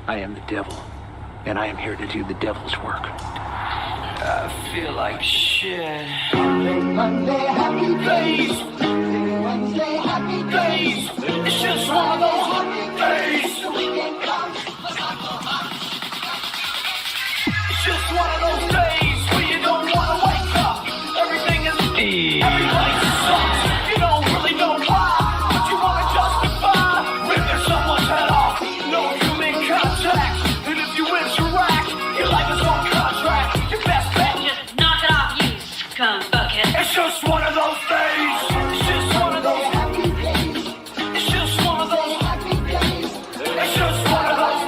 I am the devil, and I am here to do the devil's work. I feel like shit. Monday, happy days. Wednesday, happy days. It's just one of those happy days. The weekend comes. It's just one of those days where you don't want to wake up. Everything is everybody sucks. You don't really know why, but you want to justify ripping someone's head off. No human contact, and if you interact, your life is on contract. Your best bet, Just knock it off, you scum fuckhead. it's just one of those days. It's just one of those. Happy days. It's just one of those. Happy days. It's just one of those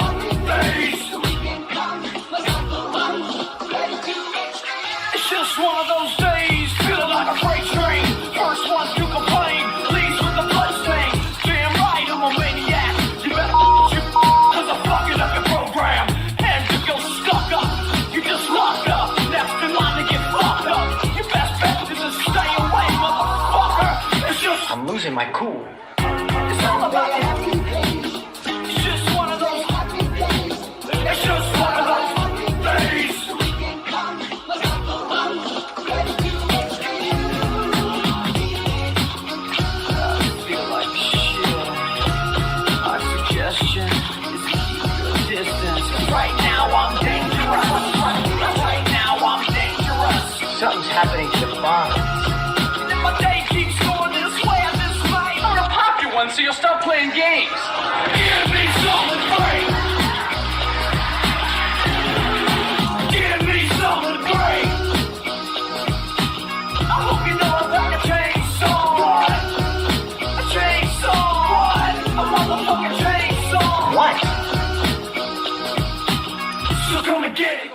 days. The weekend comes. But not the one ready to extend. It's just one of those days, feeling like a freight train. First one to complain, leaves with the bloodstain. Damn right, I'm a maniac. You better you, cause I'm fucking up your program. And if you're stuck up, you just locked up. Next in line to get fucked up. Your best bet is to stay away, motherfucker. It's just, I'm losing my cool. it's all about you. Happy days. It's just one of those, Happy days. it's just one of those days. The weekend comes. But not the one ready to extend. I feel like shit. My suggestion is to keep your distance. Right now I'm dangerous. Right now I'm dangerous. Something's happening to the farm. And if my day keeps going this way, I just might. I'm gonna pop you one so you'll stop playing games. Give me something great. Give me something great. I hope you know I'm like a chainsaw. A chainsaw. A motherfucking chainsaw. What? So come and get it.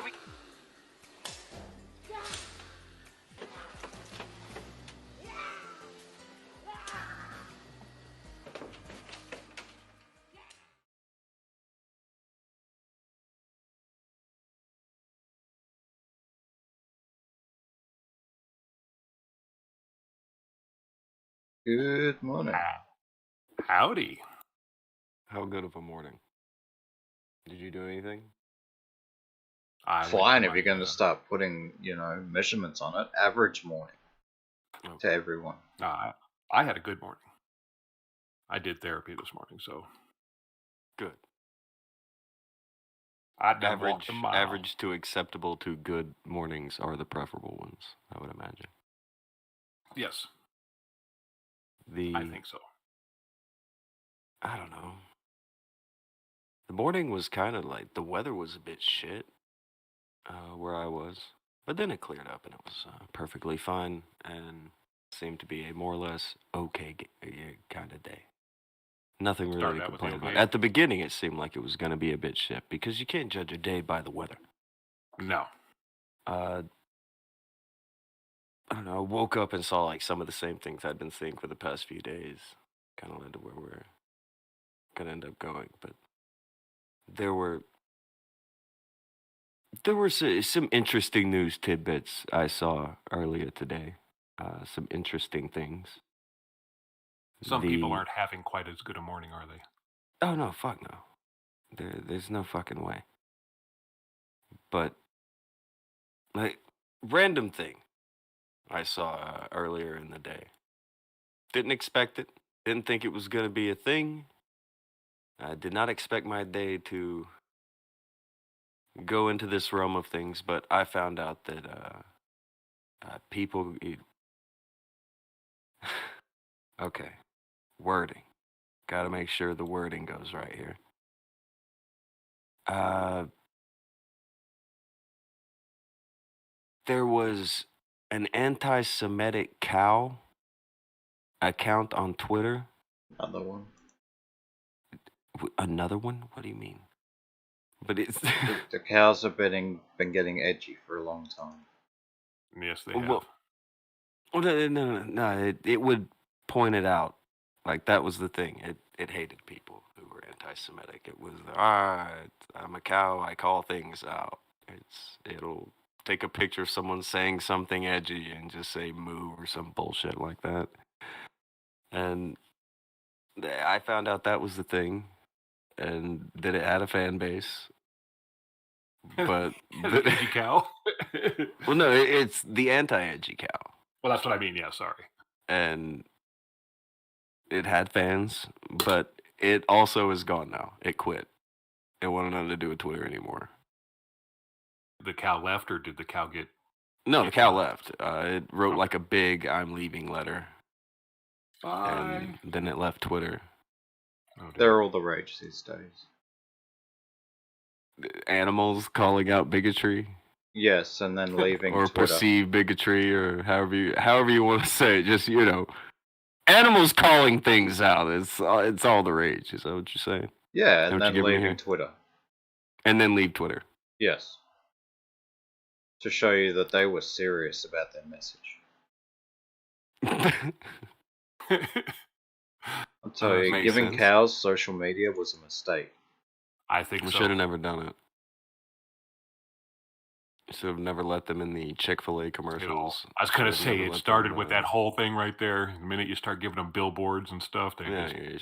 Good morning. Howdy. How good of a morning? Did you do anything? I went Fine to if my, you're going to start putting, measurements on it. Average morning to okay. everyone. Nah, I had a good morning. I did therapy this morning, so good. I done walked a mile. Average to acceptable to good mornings are the preferable ones, I would imagine. Yes, The I think so. I don't know. The morning was kind of like the weather was a bit shit where I was, but then it cleared up and it was perfectly fine and seemed to be a more or less okay kind of day. Nothing really Started to out with complain okay. about. At the beginning, it seemed like it was going to be a bit shit because you can't judge a day by the weather. No. I don't know. I woke up and saw like some of the same things I'd been seeing for the past few days. Kind of led to where we're gonna end up going, but there were some interesting news tidbits I saw earlier today. Some interesting things. Some people aren't having quite as good a morning, are they? Oh no, fuck no. There's no fucking way. But like random thing I saw earlier in the day. Didn't expect it. Didn't think it was gonna be a thing. I did not expect my day to go into this realm of things, but I found out that people. Okay, wording. Got to make sure the wording goes right here. There was an anti-Semitic cow account on Twitter. Another one. Another one? What do you mean? But it's The cows have been getting edgy for a long time. Yes, they have. well, no. It would point it out. Like that was the thing. It hated people who were anti-Semitic. It was I'm a cow. I call things out. It'll take a picture of someone saying something edgy and just say moo or some bullshit like that. And I found out that was the thing. and that it had a fan base. But The edgy cow. well, no, it's the anti-edgy cow, Well, that's what I mean. Yeah, sorry. and it had fans, but it also is gone now. It quit. It wanted nothing to do with Twitter anymore. The cow left, or did the cow get? No, the cow left. It wrote like a big "I'm leaving" letter, Bye. and then it left Twitter. Oh, dear. They're all the rage these days. Animals calling out bigotry. Yes, and then leaving Or Twitter. perceived bigotry, or however you want to say it. Just animals calling things out. It's all the rage. Is that what you're saying? Yeah, Don't and you then give me leaving here? Twitter. And then leave Twitter. Yes. To show you that they were serious about their message. I'll tell you, Makes giving sense. cows social media was a mistake. I think We so. should have never done it. Should have never let them in the Chick-fil-A commercials. I was gonna Should've say never it let started them, with that whole thing right there. The minute you start giving them billboards and stuff, they Yeah,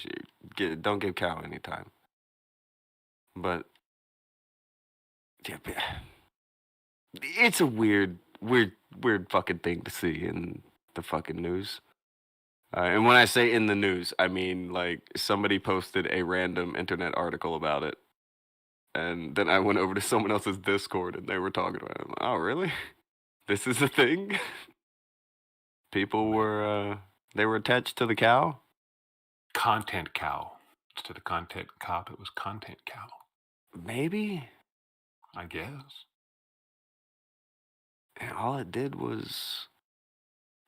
just don't give cow any time. But yeah, it's a weird fucking thing to see in the fucking news. And when I say in the news, I mean like somebody posted a random internet article about it, and then I went over to someone else's Discord and they were talking about it. I'm like, oh, really? This is a thing? People were they were attached to the cow? content cow instead of content cop. It was content cow, Maybe. I guess. And all it did was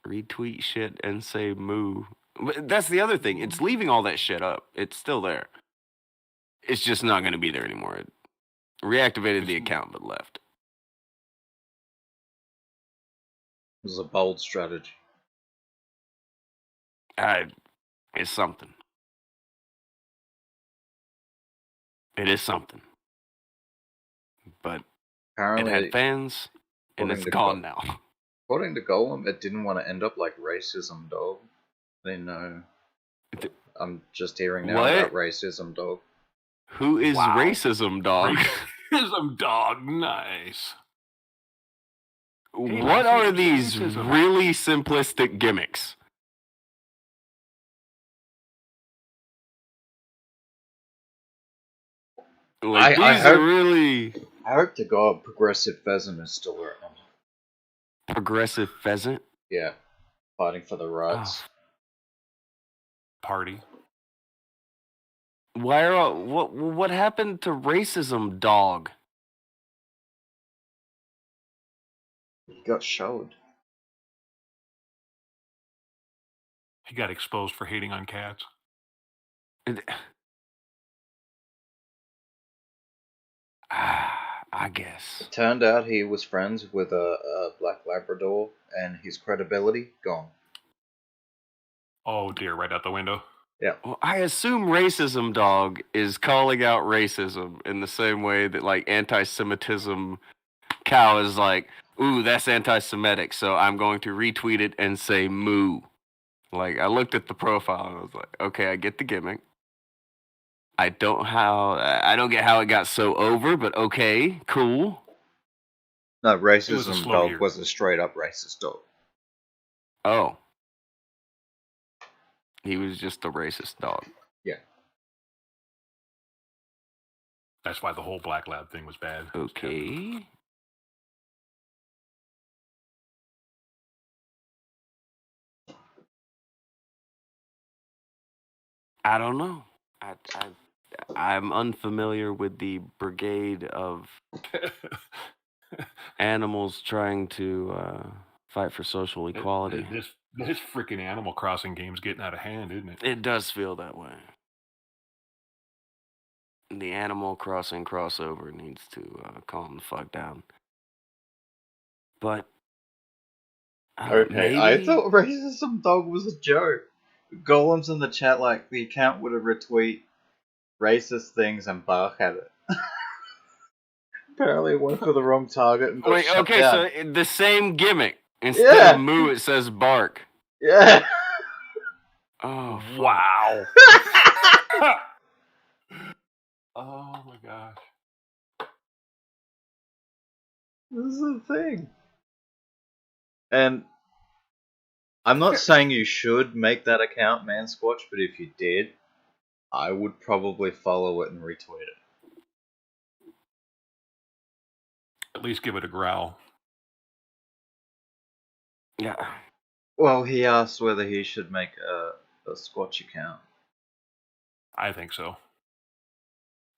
retweet shit and say moo. But that's the other thing. It's leaving all that shit up. It's still there. It's just not going to be there anymore. It reactivated the account but left. It was a bold strategy. It's something. It is something. But Apparently, it had fans, and it's gone now. According to Golem, it didn't want to end up like racism dog. They know. I'm just hearing now What? about racism dog. Who is Wow. racism dog? Racism dog, nice. Hey, What are racism. these Racism. really simplistic gimmicks? Like, I these hope- are really I hope to God Progressive Pheasant is still around. progressive pheasant. Yeah, fighting for the rights. Party. Why are what happened to racism dog? He got showed. He got exposed for hating on cats. I guess. It turned out he was friends with a black Labrador, and his credibility gone. Oh dear, right out the window. Yeah. Well, I assume racism dog is calling out racism in the same way that like anti-Semitism cow is like, ooh, that's anti-Semitic, so I'm going to retweet it and say moo. Like I looked at the profile and I was like, okay, I get the gimmick. I don't get how it got so over, but okay, cool. No, It was a racism slow dog year. was a straight up racist dog. Oh. He was just a racist dog. That's why the whole Black Lab thing was bad. Okay. I don't know. I'm unfamiliar with the brigade of animals trying to fight for social equality. This freaking Animal Crossing game's getting out of hand, isn't it? It does feel that way. The Animal Crossing crossover needs to calm the fuck down. But Okay, I thought racism dog was a joke. Golem's in the chat like the account would have retweet racist things and bark at it. Apparently it went for the wrong target and got wait. shut Okay, down. so the same gimmick. Instead Yeah. of moo, it says bark. Yeah. Oh, fuck. Wow. Oh my gosh. This is the thing. And I'm not saying you should make that account Man Squatch, but if you did, I would probably follow it and retweet it. At least give it a growl. Yeah. Well, he asked whether he should make a Squatch account. I think so.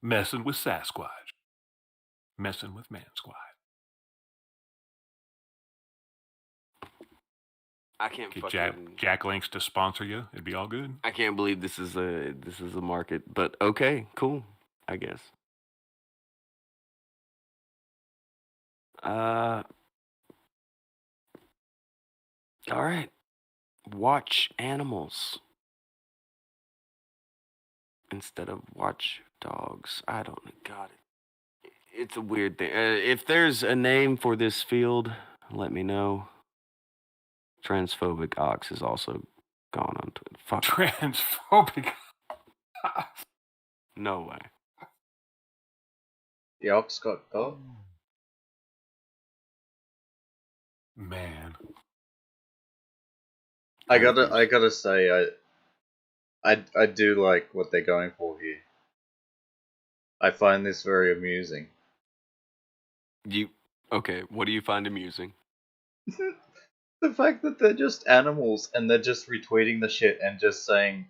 Messing with Sasquatch. Messing with Man Squad. I can't Get fucking. Jack Links to sponsor you. It'd be all good. I can't believe this is a market, but okay, cool. I guess. All right. Watch animals instead of watch dogs. I don't know. God, it's a weird thing. If there's a name for this field, let me know. Transphobic Ox is also gone on Twitter. Fuck. Transphobic. No way. The Ox got dog. Man. I gotta say, I do like what they're going for here. I find this very amusing. Okay? What do you find amusing? The fact that they're just animals and they're just retweeting the shit and just saying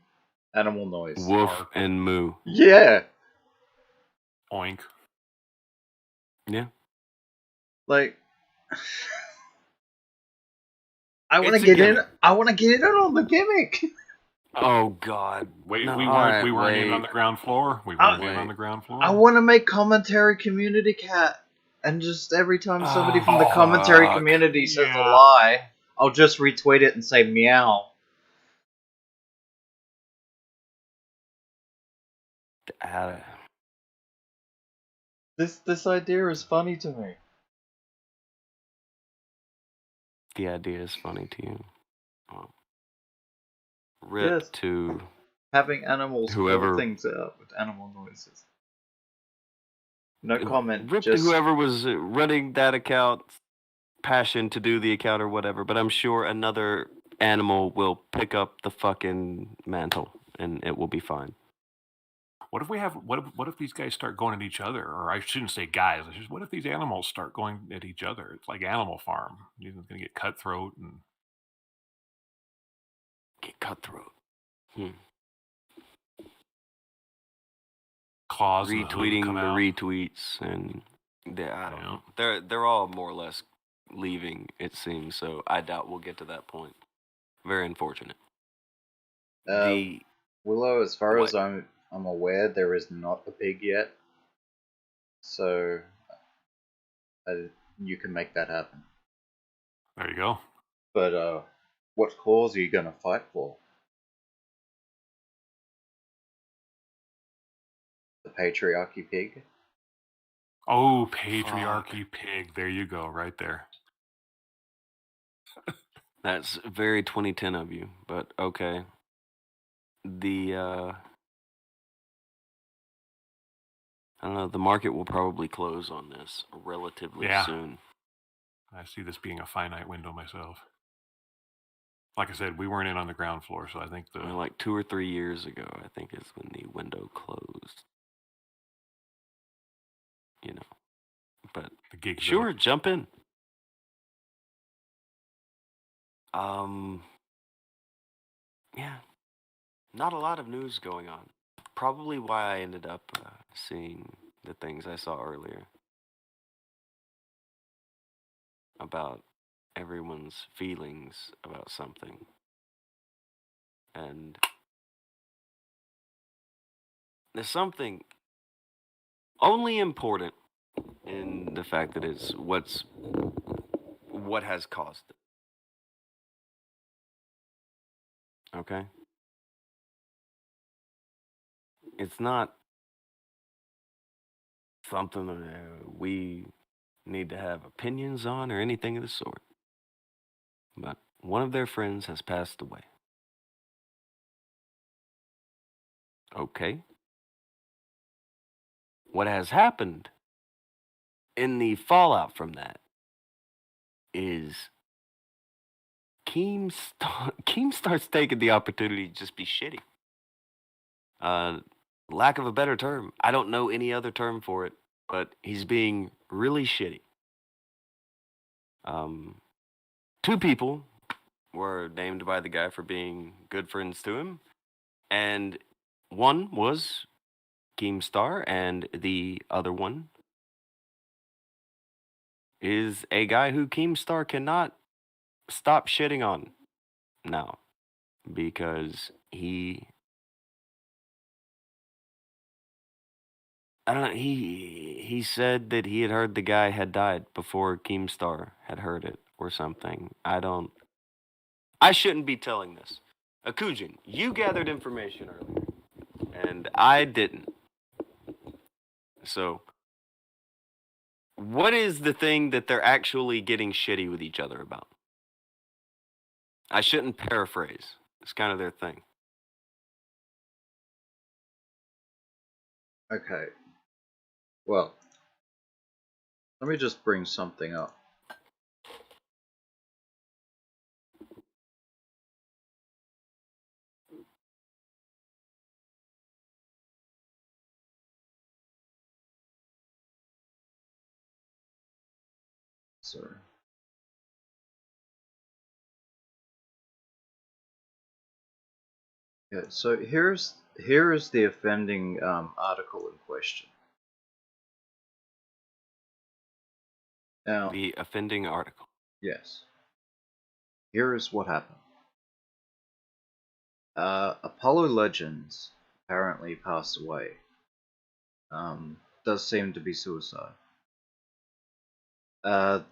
animal noise. Woof and moo. Yeah. Oink. Yeah. Like, I want to It's a get in. gimmick. I want to get in on the gimmick. Oh God. Wait, No, we alright, weren't in wait. on the ground floor. We I- weren't in on the ground floor. I want to make commentary community cat, and just every time somebody from the commentary fuck. community says Yeah. a lie, I'll just retweet it and say meow. This idea is funny to me. The idea is funny to you. Oh. Rip Yes. to Having animals Whoever- call things out with animal noises. No comment. Rip just to whoever was running that account, passion to do the account or whatever. But I'm sure another animal will pick up the fucking mantle and it will be fine. What if we have? What if these guys start going at each other? Or I shouldn't say guys. It's just, what if these animals start going at each other? It's like Animal Farm. You're going to get cutthroat and Get cutthroat. claws. and the hood Retweeting come the out. retweets and I don't know. They're all more or less leaving, it seems. So I doubt we'll get to that point. Very unfortunate. Willow, as far as What? I'm aware, there is not a pig yet. So you can make that happen. There you go. But what cause are you gonna fight for? The patriarchy pig? Oh, patriarchy pig. There you go, right there. That's very 2010 of you, but okay. I don't know, the market will probably close on this relatively Yeah. soon. I see this being a finite window myself. Like I said, we weren't in on the ground floor, so I think I mean, like 2 or 3 years ago, I think is when the window closed. You know, but the gig. sure, jump in. Yeah, not a lot of news going on. Probably why I ended up seeing the things I saw earlier about everyone's feelings about something. And there's something only important in the fact that it's what has caused it. Okay? It's not something that we need to have opinions on or anything of the sort. But one of their friends has passed away. Okay? what has happened in the fallout from that is Keemstar's taking the opportunity to just be shitty. Lack of a better term. I don't know any other term for it, but he's being really shitty. Two people were named by the guy for being good friends to him, and one was Keemstar, and the other one is a guy who Keemstar cannot stop shitting on now because I don't know. He said that he had heard the guy had died before Keemstar had heard it or something. I shouldn't be telling this. Akujin, you gathered information earlier, and I didn't. So, what is the thing that they're actually getting shitty with each other about? I shouldn't paraphrase. It's kind of their thing. Okay. Well, let me just bring something up. Sorry. Yeah, so here is the offending article in question. Now, The offending article. yes. Here is what happened. Apollo Legends apparently passed away. Does seem to be suicide. The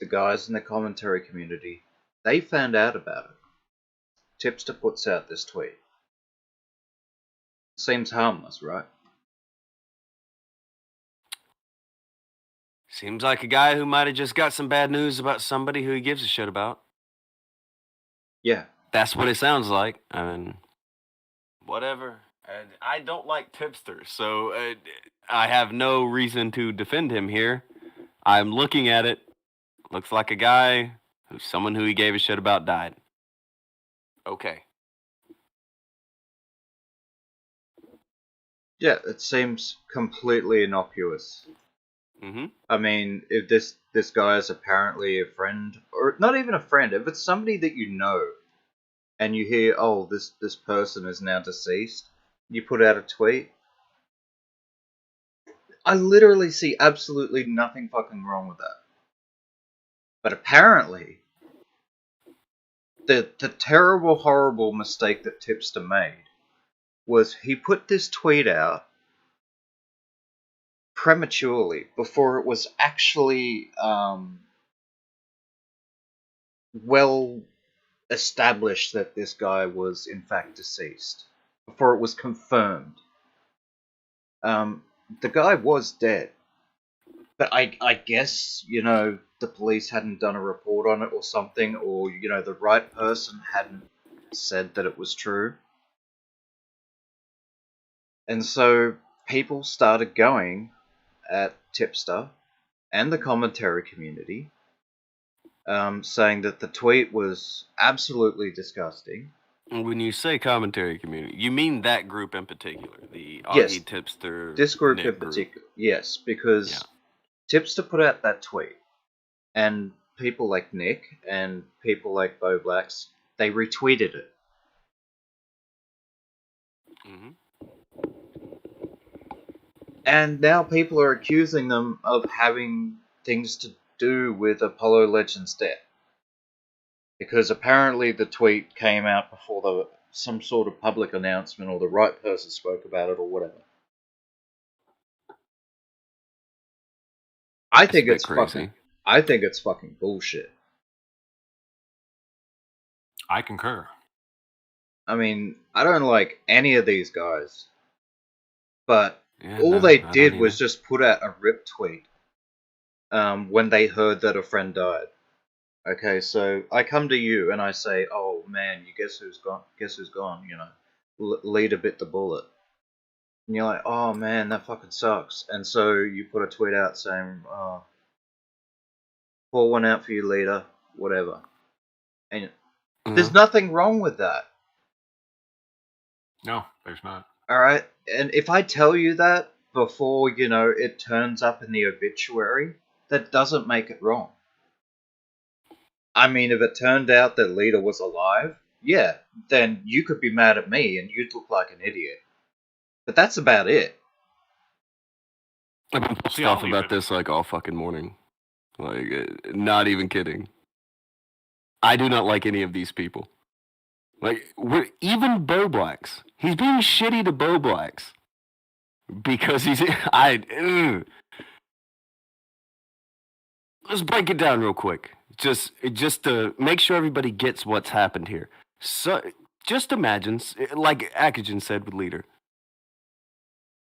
guys in the commentary community, they found out about it. Tipster puts out this tweet. Seems harmless, right? Seems like a guy who might have just got some bad news about somebody who he gives a shit about. Yeah. That's what it sounds like. I mean, whatever. I don't like tipsters, so I have no reason to defend him here. I'm looking at it. Looks like a guy who's someone who he gave a shit about died. Okay. Yeah, it seems completely innocuous. Mm-hmm. I mean, if this guy is apparently a friend, or not even a friend, if it's somebody that you know, and you hear, oh, this person is now deceased, you put out a tweet. I literally see absolutely nothing fucking wrong with that. But apparently, the terrible, horrible mistake that Tipster made was he put this tweet out prematurely before it was actually well established that this guy was in fact deceased, before it was confirmed. The guy was dead, but I guess, the police hadn't done a report on it or something, or the right person hadn't said that it was true, and so people started going at Tipster and the commentary community, saying that the tweet was absolutely disgusting. When you say commentary community, you mean that group in particular, the Yes, Augie Tipster. this group Nick in particular. Yes, because Yeah. Tipster put out that tweet, and people like Nick and people like Bo Blacks, they retweeted it. Mm-hmm. And now people are accusing them of having things to do with Apollo Legends' death. Because apparently the tweet came out before some sort of public announcement, or the right person spoke about it, or whatever. I think a bit it's crazy. I think it's fucking bullshit. I concur. I mean, I don't like any of these guys, but Yeah, all no, they I did don't was either. just put out a rip tweet when they heard that a friend died. Okay, so I come to you and I say, "Oh man, you guess who's gone? Guess who's gone? Leader bit the bullet." and you're like, oh man, that fucking sucks. And so you put a tweet out saying, pour one out for you, leader, whatever. And there's nothing wrong with that. No, there's not. Alright? And if I tell you that before, it turns up in the obituary, that doesn't make it wrong. I mean, if it turned out that Leader was alive, yeah, then you could be mad at me and you'd look like an idiot. But that's about it. I've been pissed off about this like all fucking morning. Like, not even kidding. I do not like any of these people. Like, even Bo Blacks. He's being shitty to Bo Blacks. Because he's... Let's break it down real quick. Just to make sure everybody gets what's happened here. So, just imagine, like Akujin said with Leader,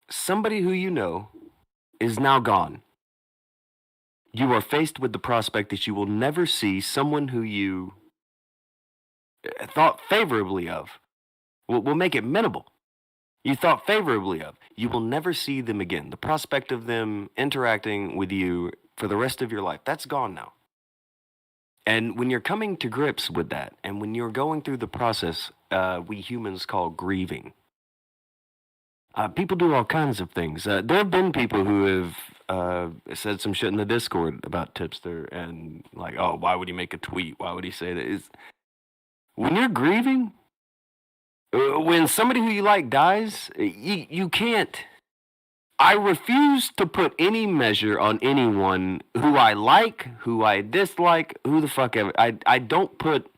somebody who you know is now gone. You are faced with the prospect that you will never see someone who you thought favorably of. We'll make it minimal. You thought favorably of. You will never see them again. The prospect of them interacting with you for the rest of your life, that's gone now. And when you're coming to grips with that, and when you're going through the process we humans call grieving, people do all kinds of things. There have been people who have said some shit in the Discord about Tipster, and like, oh, why would he make a tweet? Why would he say that? When you're grieving, when somebody who you like dies, you can't. I refuse to put any measure on anyone who I like, who I dislike, who the fuck ever. I don't put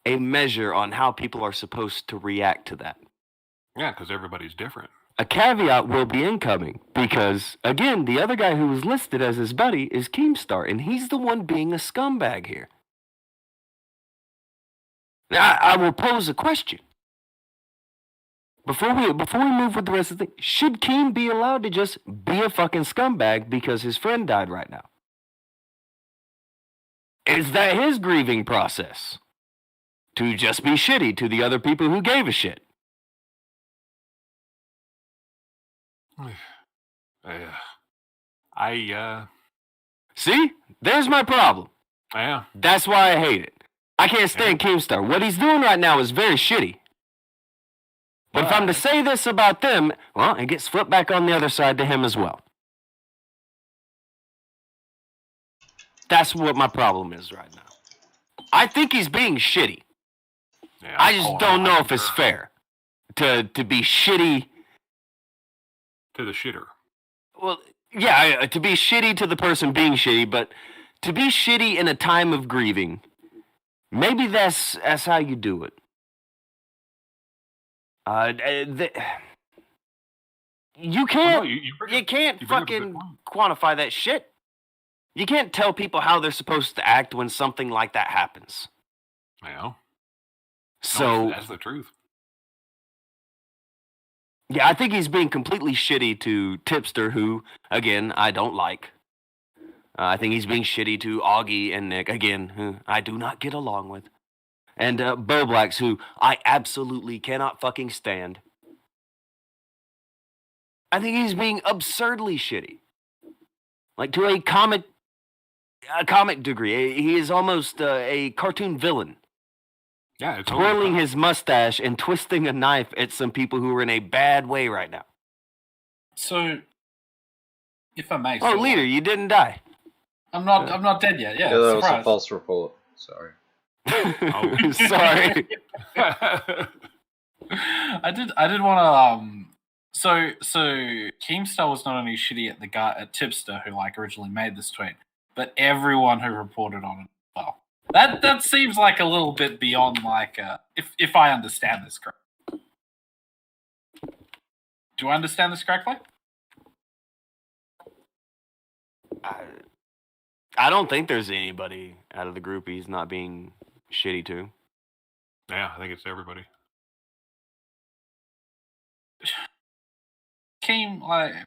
a measure on how people are supposed to react to that. Yeah, because everybody's different. A caveat will be incoming because, again, the other guy who was listed as his buddy is Keemstar, and he's the one being a scumbag here. Now, I will pose a question. Before we move with the rest of the thing, should Keem be allowed to just be a fucking scumbag because his friend died right now? Is that his grieving process? To just be shitty to the other people who gave a shit? See? There's my problem. Yeah. That's why I hate it. I can't stand Keemstar. What he's doing right now is very shitty. But if I'm to say this about them, well, it gets flipped back on the other side to him as well. That's what my problem is right now. I think he's being shitty. Yeah, I just don't know if it's fair to be shitty. To the shitter. Well, yeah, to be shitty to the person being shitty, but to be shitty in a time of grieving, maybe that's how you do it. You can't. Well, no, you can't fucking quantify that shit. You can't tell people how they're supposed to act when something like that happens. Yeah. So No, that's the truth. Yeah, I think he's being completely shitty to Tipster, who, again, I don't like. I think he's being shitty to Augie and Nick, again, who I do not get along with. And Bo Blacks, who I absolutely cannot fucking stand. I think he's being absurdly shitty. Like, to a comic degree. He is almost a cartoon villain. Yeah, it's twirling his mustache and twisting a knife at some people who are in a bad way right now. So, if I may, Leader, you didn't die. I'm not dead yet. Yeah, that was a false report. Sorry. Sorry. I did want to. So Keemstar was not only shitty at the guy at Tipster who originally made this tweet, but everyone who reported on it as well. That seems like a little bit beyond if I understand this correctly. Do I understand this correctly? I don't think there's anybody out of the group he's not being shitty to. Yeah, I think it's everybody. Keem, I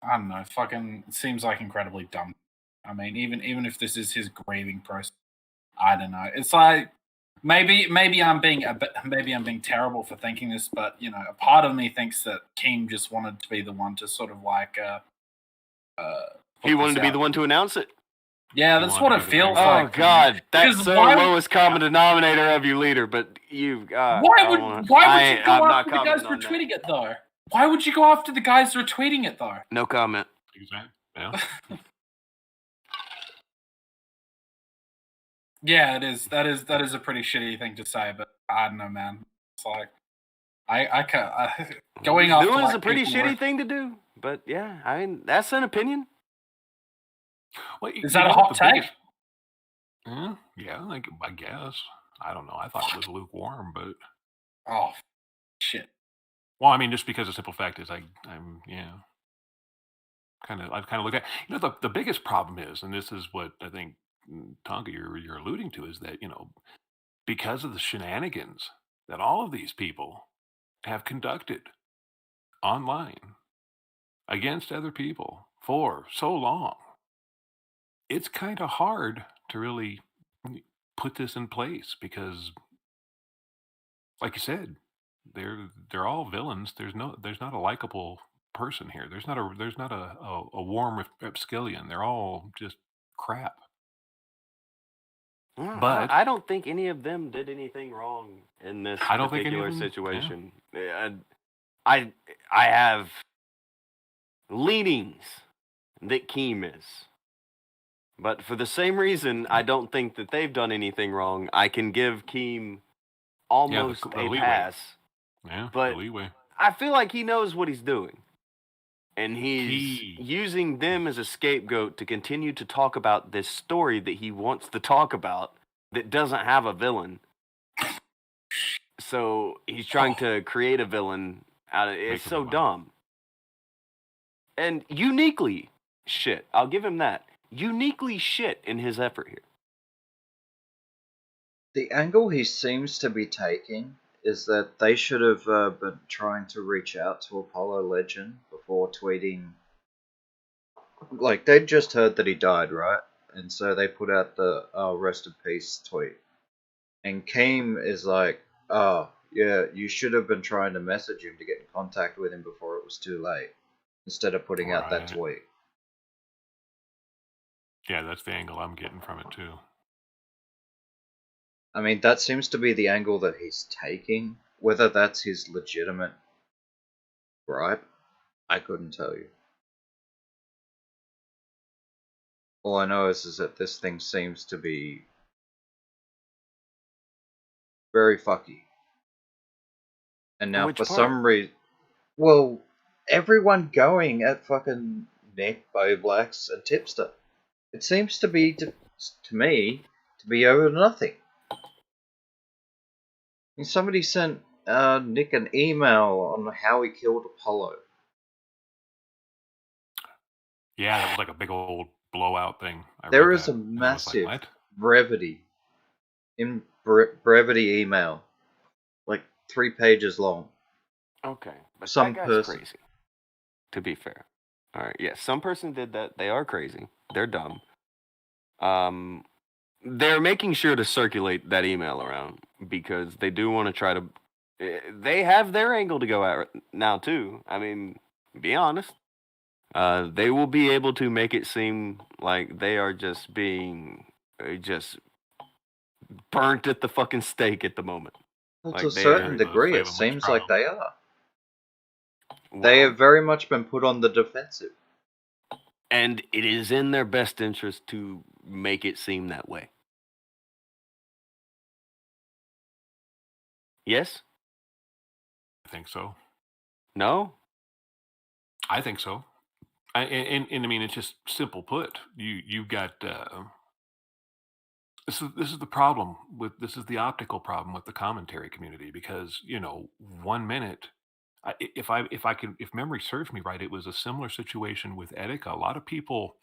don't know, fucking it seems incredibly dumb. I mean, even if this is his grieving process, I don't know. It's maybe I'm being terrible for thinking this, but a part of me thinks that Keem just wanted to be the one to sort of like he wanted to be the one to announce it. Yeah, He that's wanted what to it be the feels guy. like. Oh God, that's Because so why- lowest common denominator of you, leader. But you, Why would you go after the guys retweeting it though? Why would you go after the guys retweeting it though? No comment. Exactly. Yeah. Yeah, it is. That is a pretty shitty thing to say, but I don't know, man. It's like I can't going off. Doing is a pretty shitty thing to do, but yeah, I mean that's an opinion. Well, Is that a hot take? Yeah, I guess. I don't know. I thought it was lukewarm, but Oh shit. well, I mean, just because the simple fact is, I've kind of looked at. The biggest problem is, and this is what I think Tonga you're alluding to, is that because of the shenanigans that all of these people have conducted online against other people for so long, it's kind of hard to really put this in place because, like you said, they're all villains. There's not a likable person here. There's not a warm rapscallion. They're all just crap. Well, But- I don't think any of them did anything wrong in this I don't think any particular of them- yeah. situation. I have leanings that Keem is. But for the same reason, I don't think that they've done anything wrong. I can give Keem almost the a leeway. pass. Yeah, But- the leeway. I feel like he knows what he's doing. And he's using them as a scapegoat to continue to talk about this story that he wants to talk about that doesn't have a villain. So he's trying to create a villain out of it. It's Make a so villain. dumb. And uniquely shit. I'll give him that. Uniquely shit in his effort here. The angle he seems to be taking is that they should have been trying to reach out to Apollo Legend before tweeting. Like, they'd just heard that he died, right? And so they put out the rest in peace tweet. And Keem is like, oh, yeah, you should have been trying to message him to get in contact with him before it was too late, instead of putting out that Right. tweet. Yeah, that's the angle I'm getting from it too. I mean, that seems to be the angle that he's taking. Whether that's his legitimate gripe, I couldn't tell you. All I know is that this thing seems to be very fucky. And now, Which for part? some reason, well, everyone going at fucking Nick, Blacks, and Tipster. It seems to be, to me, to be over nothing. And somebody sent Nick an email on how he killed Apollo. Yeah, that was like a big old blowout thing. I There read is that, a and I was like, massive what? brevity email, like 3 pages long. Okay. But Some that guy's person. crazy. To be fair. Alright, yes, some person did that. They are crazy. They're dumb. They're making sure to circulate that email around because they do want to try to. They have their angle to go at now too. I mean, be honest. They will be able to make it seem like they are just being just burnt at the fucking stake at the moment. Well, Like to a they certain are- degree, they it have a much seems like problem. they are. They Wow. have very much been put on the defensive. And it is in their best interest to make it seem that way. Yes? I think so. No? I think so. And I mean, it's just simple put. You've got this is the problem with this is the optical problem with the commentary community because 1 minute, if memory serves me right, it was a similar situation with Etika. A lot of people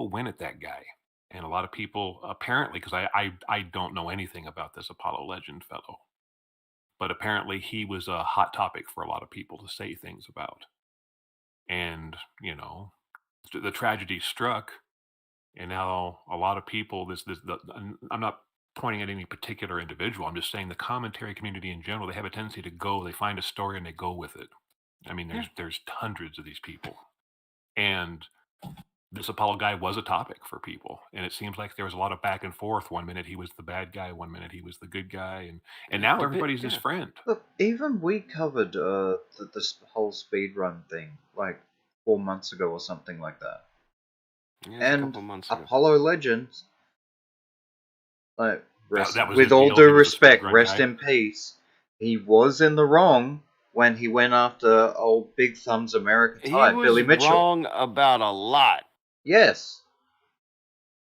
went at that guy, and a lot of people apparently because I don't know anything about this Apollo Legend fellow, but apparently he was a hot topic for a lot of people to say things about. And the tragedy struck, and now a lot of people. I'm not pointing at any particular individual. I'm just saying the commentary community in general, they have a tendency to they find a story and they go with it. I mean, there's hundreds of these people. And this Apollo guy was a topic for people. And it seems like there was a lot of back and forth. 1 minute he was the bad guy, 1 minute he was the good guy. And now everybody's his friend. Look, even we covered this whole speedrun thing like 4 months ago or something like that. Yeah, and a couple months ago. Apollo Legends, like, that was with his all deal. due He was a respect, speedrun rest guy. in peace, he was in the wrong when he went after old Big Thumbs America He type, was Billy Mitchell. wrong about a lot. Yes.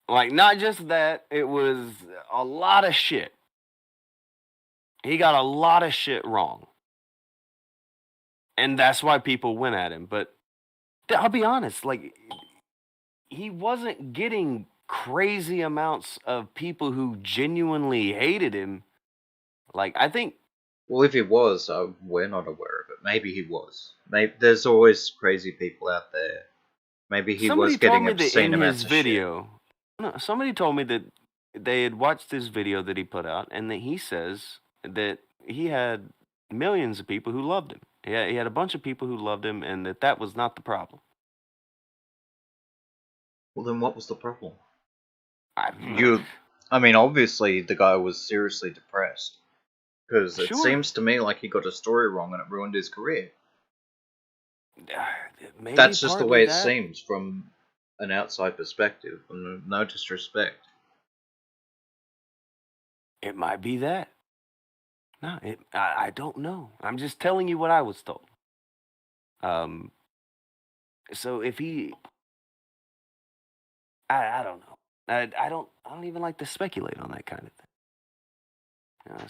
Like, not just that, it was a lot of shit. He got a lot of shit wrong. And that's why people went at him. But I'll be honest, like, he wasn't getting crazy amounts of people who genuinely hated him. Like, I think... Well, if he was, we're not aware of it. Maybe he was. Maybe there's always crazy people out there. Maybe he was getting obscene amounts of video, shit. No, somebody told me that they had watched this video that he put out, and that he says that he had millions of people who loved him. He had a bunch of people who loved him, and that was not the problem. Well, then what was the problem? I mean, obviously the guy was seriously depressed. Because it Sure. seems to me like he got a story wrong and it ruined his career. Maybe That's just the partly way it that. seems from an outside perspective. And no disrespect. It might be that. No, I don't know. I'm just telling you what I was told. So if he, I don't know. I don't even like to speculate on that kind of thing. You know,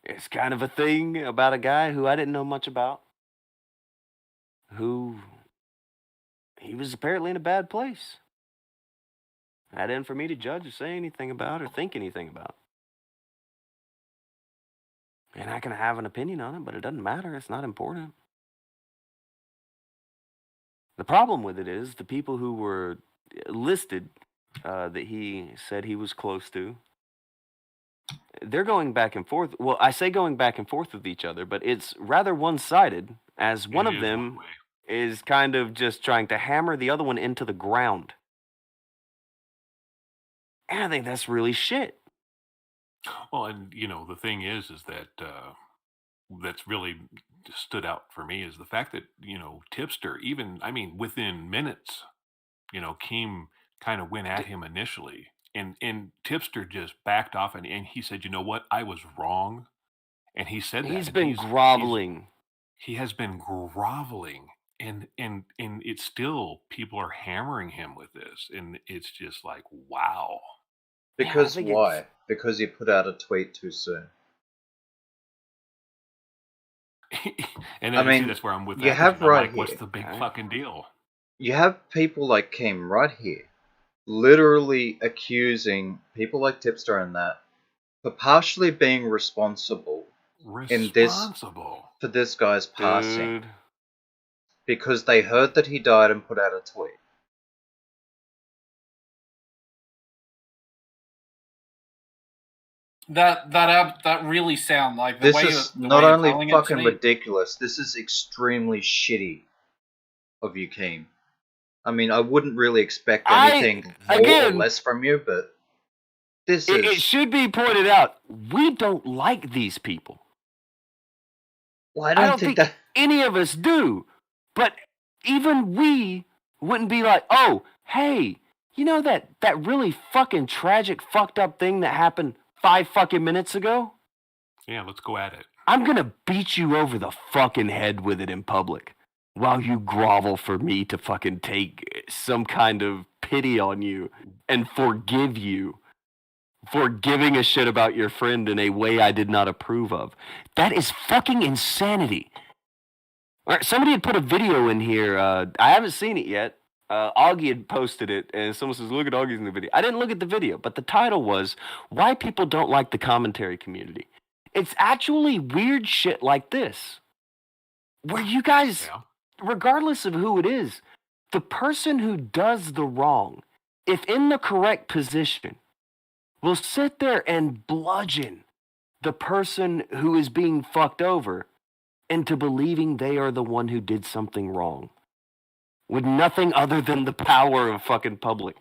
it's kind of a thing about a guy who I didn't know much about. Who, he was apparently in a bad place. That isn't for me to judge or say anything about or think anything about. And I can have an opinion on it, but it doesn't matter. It's not important. The problem with it is the people who were listed that he said he was close to, they're going back and forth. Well, I say going back and forth with each other, but it's rather one-sided, as one It of is them one way. is kind of just trying to hammer the other one into the ground. And I think that's really shit. Well, and the thing is that that's really stood out for me is the fact that Tipster, even within minutes, Keem kind of went at him initially, and Tipster just backed off, and he said, "You know what? I was wrong," and he said that. He's and been groveling. He has been groveling, and it's still people are hammering him with this, and it's just like, wow. Because think why? Because he put out a tweet too soon. And I then mean, that's where I'm with that. you have 'cause I'm right like, what's here. the big fucking deal? You have people like Keem right here, literally accusing people like Tipster and that for partially being responsible in this for this guy's passing. Dude. Because they heard that he died and put out a tweet. That really sound like the This way is the not way you're only telling it to fucking me. ridiculous, this is extremely shitty of you, Keem. I mean, I wouldn't really expect anything more or less from you, but this is... It should be pointed out, we don't like these people. Well, I don't think that... any of us do. But even we wouldn't be like, oh, hey, you know that really fucking tragic, fucked up thing that happened 5 fucking minutes ago? Yeah, let's go at it. I'm gonna beat you over the fucking head with it in public while you grovel for me to fucking take some kind of pity on you and forgive you for giving a shit about your friend in a way I did not approve of. That is fucking insanity. All right, somebody had put a video in here. I haven't seen it yet. Augie had posted it, and someone says, look at Augie's in the video. I didn't look at the video, but the title was, Why People Don't Like the Commentary Community. It's actually weird shit like this, where you guys, regardless of who it is, the person who does the wrong, if in the correct position, will sit there and bludgeon the person who is being fucked over into believing they are the one who did something wrong with nothing other than the power of fucking public.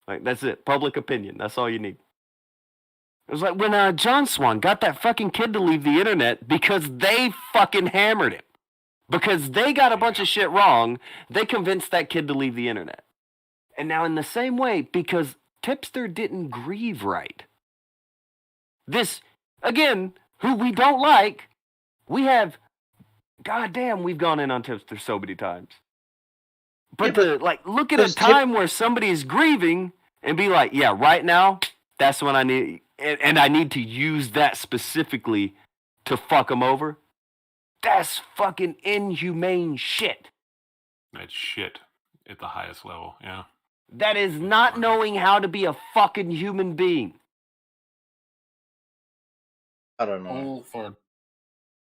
Like, that's it. Public opinion. That's all you need. It was like when John Swan got that fucking kid to leave the internet because they fucking hammered him. Because they got a bunch of shit wrong, they convinced that kid to leave the internet. And now in the same way, because Tipster didn't grieve right. This, again, who we don't like, we have, goddamn, we've gone in on Tipster so many times. But, look at a time where somebody is grieving and be like, yeah, right now, that's when I need, and I need to use that specifically to fuck them over. That's fucking inhumane shit. That's shit at the highest level, yeah. That is not knowing how to be a fucking human being. I don't know. All for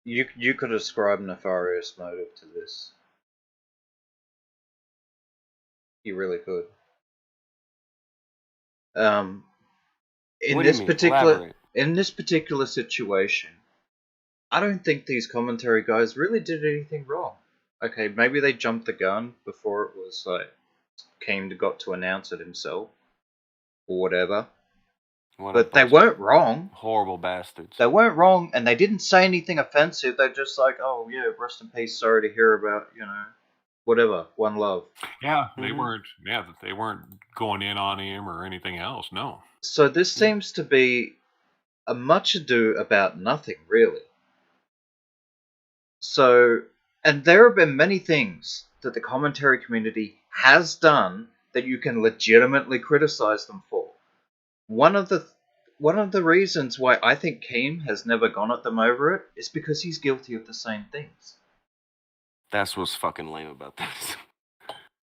You could ascribe nefarious motive to this. You really could. In What do you this mean? particular Elaborate. in this particular situation, I don't think these commentary guys really did anything wrong. Okay, maybe they jumped the gun before it was like got to announce it himself or whatever. What a But they bunch of weren't wrong. horrible bastards. They weren't wrong, and they didn't say anything offensive. They're just like, oh yeah, rest in peace. Sorry to hear about, whatever. One love. Yeah, they weren't. Yeah, they weren't going in on him or anything else. No. So this seems to be a much ado about nothing, really. So, and there have been many things that the commentary community has done that you can legitimately criticize them for. One of the reasons why I think Keem has never gone at them over it is because he's guilty of the same things. That's what's fucking lame about this.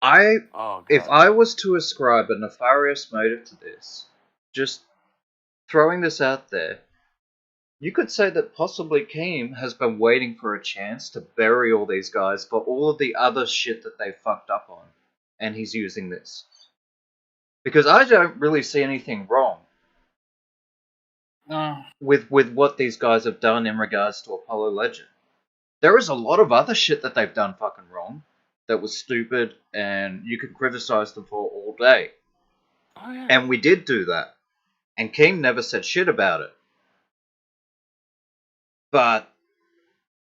Oh, God. If I was to ascribe a nefarious motive to this, just throwing this out there, you could say that possibly Keem has been waiting for a chance to bury all these guys for all of the other shit that they fucked up on, and he's using this. Because I don't really see anything wrong with what these guys have done in regards to Apollo Legend. There is a lot of other shit that they've done fucking wrong that was stupid, and you could criticize them for all day. Oh, yeah. And we did do that. And Keem never said shit about it. But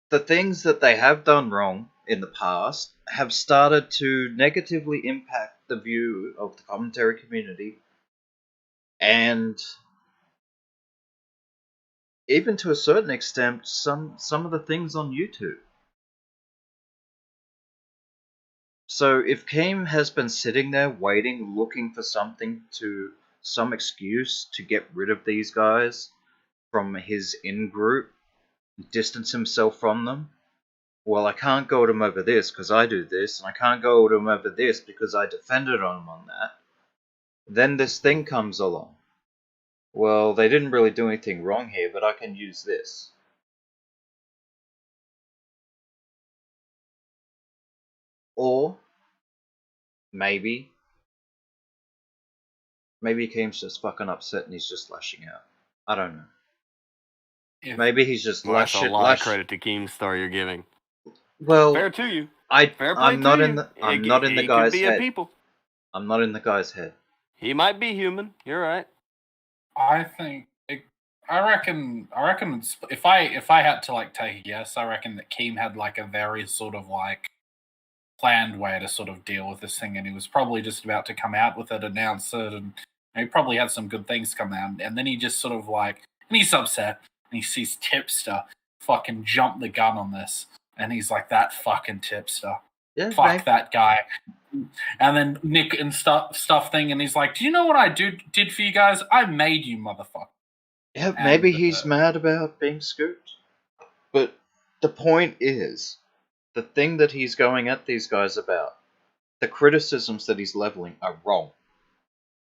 the things that they have done wrong in the past have started to negatively impact the view of the commentary community, and even to a certain extent, some of the things on YouTube. So if Keem has been sitting there waiting, looking for some excuse to get rid of these guys from his in-group, distance himself from them, well, I can't go at him over this because I do this, and I can't go at him over this because I defended him on that. Then this thing comes along. Well, they didn't really do anything wrong here, but I can use this. Or maybe Keem's just fucking upset and he's just lashing out. I don't know. Yeah. Maybe he's just That's a lot of credit to Keemstar you're giving. Well, Fair to you. I'm to not you. in the I'm He- not in the he guy's could be head. a people. I'm not in the guy's head. He might be human. You're right. I reckon if I had to like take a guess, I reckon that Keem had like a very sort of like planned way to sort of deal with this thing, and he was probably just about to come out with it, announce it, and he probably had some good things come out, and then he just sort of like, and he's upset, and he sees Tipster fucking jump the gun on this, and he's like, that fucking Tipster. Yeah, Fuck that guy. And then Nick and stuff thing, and he's like, do you know what I did for you guys? I made you, motherfucker. Yeah, maybe he's mad about being scooped. But the point is, the thing that he's going at these guys about, the criticisms that he's leveling are wrong.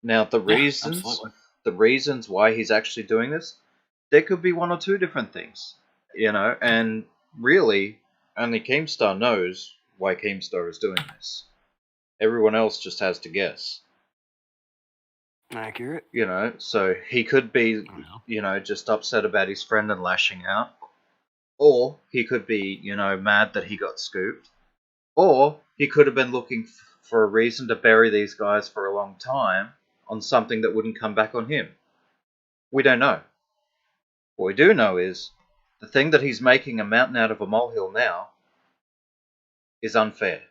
Now, the reasons why he's actually doing this, there could be one or two different things, and really, only Keemstar knows why Keemstar is doing this. Everyone else just has to guess. Accurate. You know, so he could be, Yeah. you know, just upset about his friend and lashing out. Or he could be, you know, mad that he got scooped. Or he could have been looking for a reason to bury these guys for a long time on something that wouldn't come back on him. We don't know. What we do know is the thing that he's making a mountain out of a molehill now is unfair.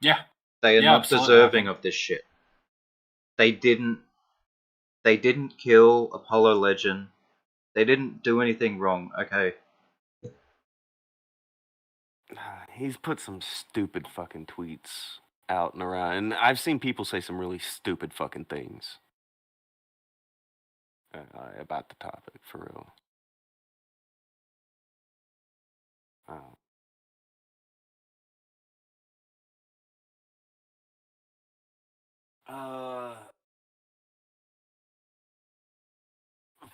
Yeah. They are Yeah, not absolutely, I deserving think- of this shit. They didn't kill Apollo Legend. They didn't do anything wrong, okay? He's put some stupid fucking tweets out and around, and I've seen people say some really stupid fucking things about the topic, for real.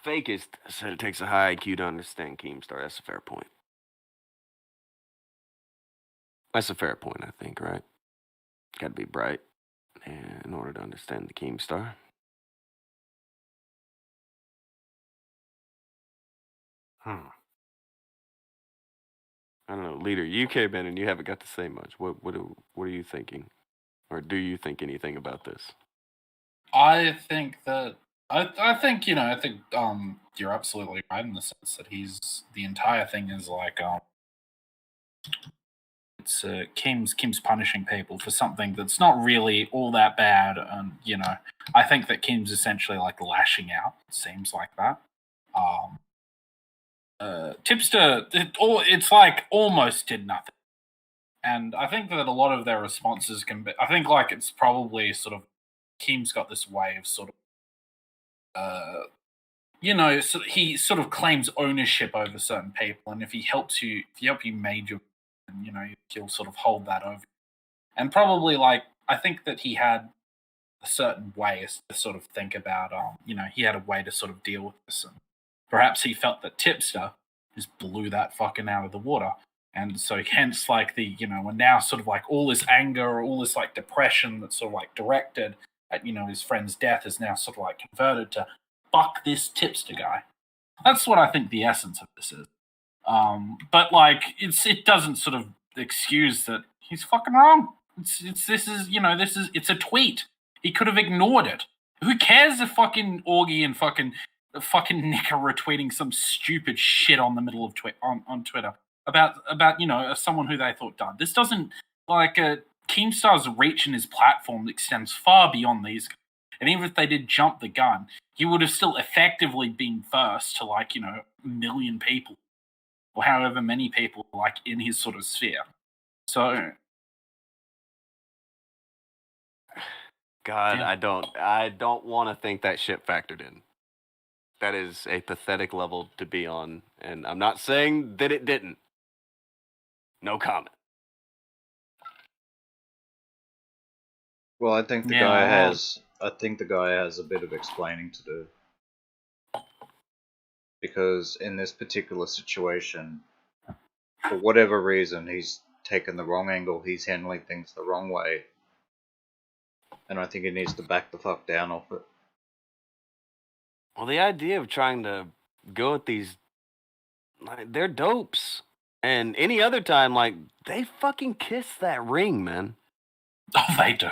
Fakest said it takes a high IQ to understand Keemstar. That's a fair point. That's a fair point, I think, right? Got to be bright in order to understand the Keemstar. Hmm. I don't know, leader. You came in and you haven't got to say much. What are you thinking, or do you think anything about this? I think that I think I think you're absolutely right in the sense that the entire thing is like it's Kim's punishing people for something that's not really all that bad, and I think that Kim's essentially like lashing out. It seems like that. Tipster, it's like almost did nothing, and I think that a lot of their responses can be. I think like it's probably sort of Kim's got this way of sort of so he sort of claims ownership over certain people, and if he helps you, major, he'll sort of hold that over. And probably, like, I think that he had a certain way to sort of think about, he had a way to sort of deal with this, and perhaps he felt that Tipster just blew that fucking out of the water, and so hence, like and now sort of like all this anger or all this like depression that's sort of like directed at his friend's death is now sort of like converted to fuck this Tipster guy. That's what I think the essence of this is. But like it doesn't sort of excuse that he's fucking wrong. It's a tweet. He could have ignored it. Who cares if fucking Augie and fucking Nick are retweeting some stupid shit on the middle of on Twitter about someone who they thought died. This doesn't like Keemstar's reach and his platform extends far beyond these guys. And even if they did jump the gun, he would have still effectively been first to like a million people or however many people like in his sort of sphere. So God, Yeah. I don't want to think that shit factored in. That is a pathetic level to be on, and I'm not saying that it didn't. No comment. Well, I think the Yeah, guy well- has. I think the guy has a bit of explaining to do. Because in this particular situation, for whatever reason, he's taken the wrong angle. He's handling things the wrong way, and I think he needs to back the fuck down off it. Well, the idea of trying to go at these, like, they're dopes. And any other time, like, they fucking kiss that ring, man. Oh, they do.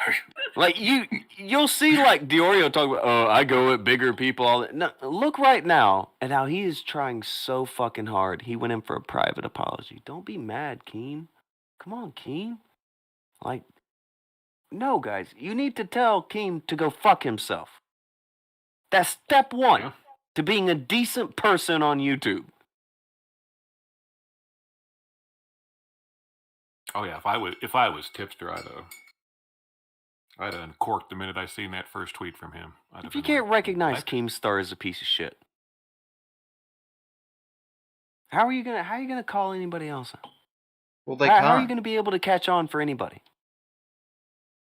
Like, you'll see, like, Diorio talk about, oh, I go at bigger people. All that. No, look right now at how he is trying so fucking hard. He went in for a private apology. Don't be mad, Keem. Come on, Keem. Like, no, guys, you need to tell Keem to go fuck himself. That's step one Yeah. to being a decent person on YouTube. Oh yeah, if I was Tipster, I'd uncorked the minute I seen that first tweet from him. I'd have If you been can't like, recognize "What?" Keemstar as a piece of shit, how are you gonna call anybody else out? Well, they How are you can't. gonna be able to catch on for anybody?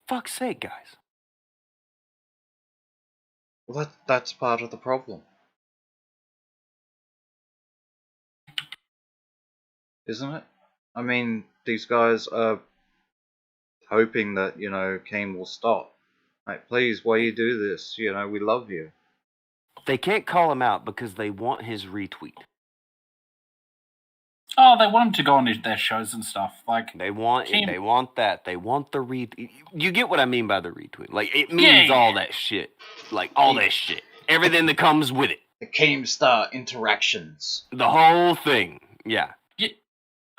Fuck's sake, guys. Well, that's part of the problem, isn't it? I mean, these guys are. hoping that, you know, Keem will stop. Like, please, why you do this? You know, we love you. They can't call him out because they want his retweet. Oh, they want him to go on their shows and stuff. Like They want Keem- they want that. They want the retweet. You get what I mean by the retweet. Like, it means all that shit. Like, all that shit. Everything that comes with it. The Keemstar interactions. The whole thing. Yeah.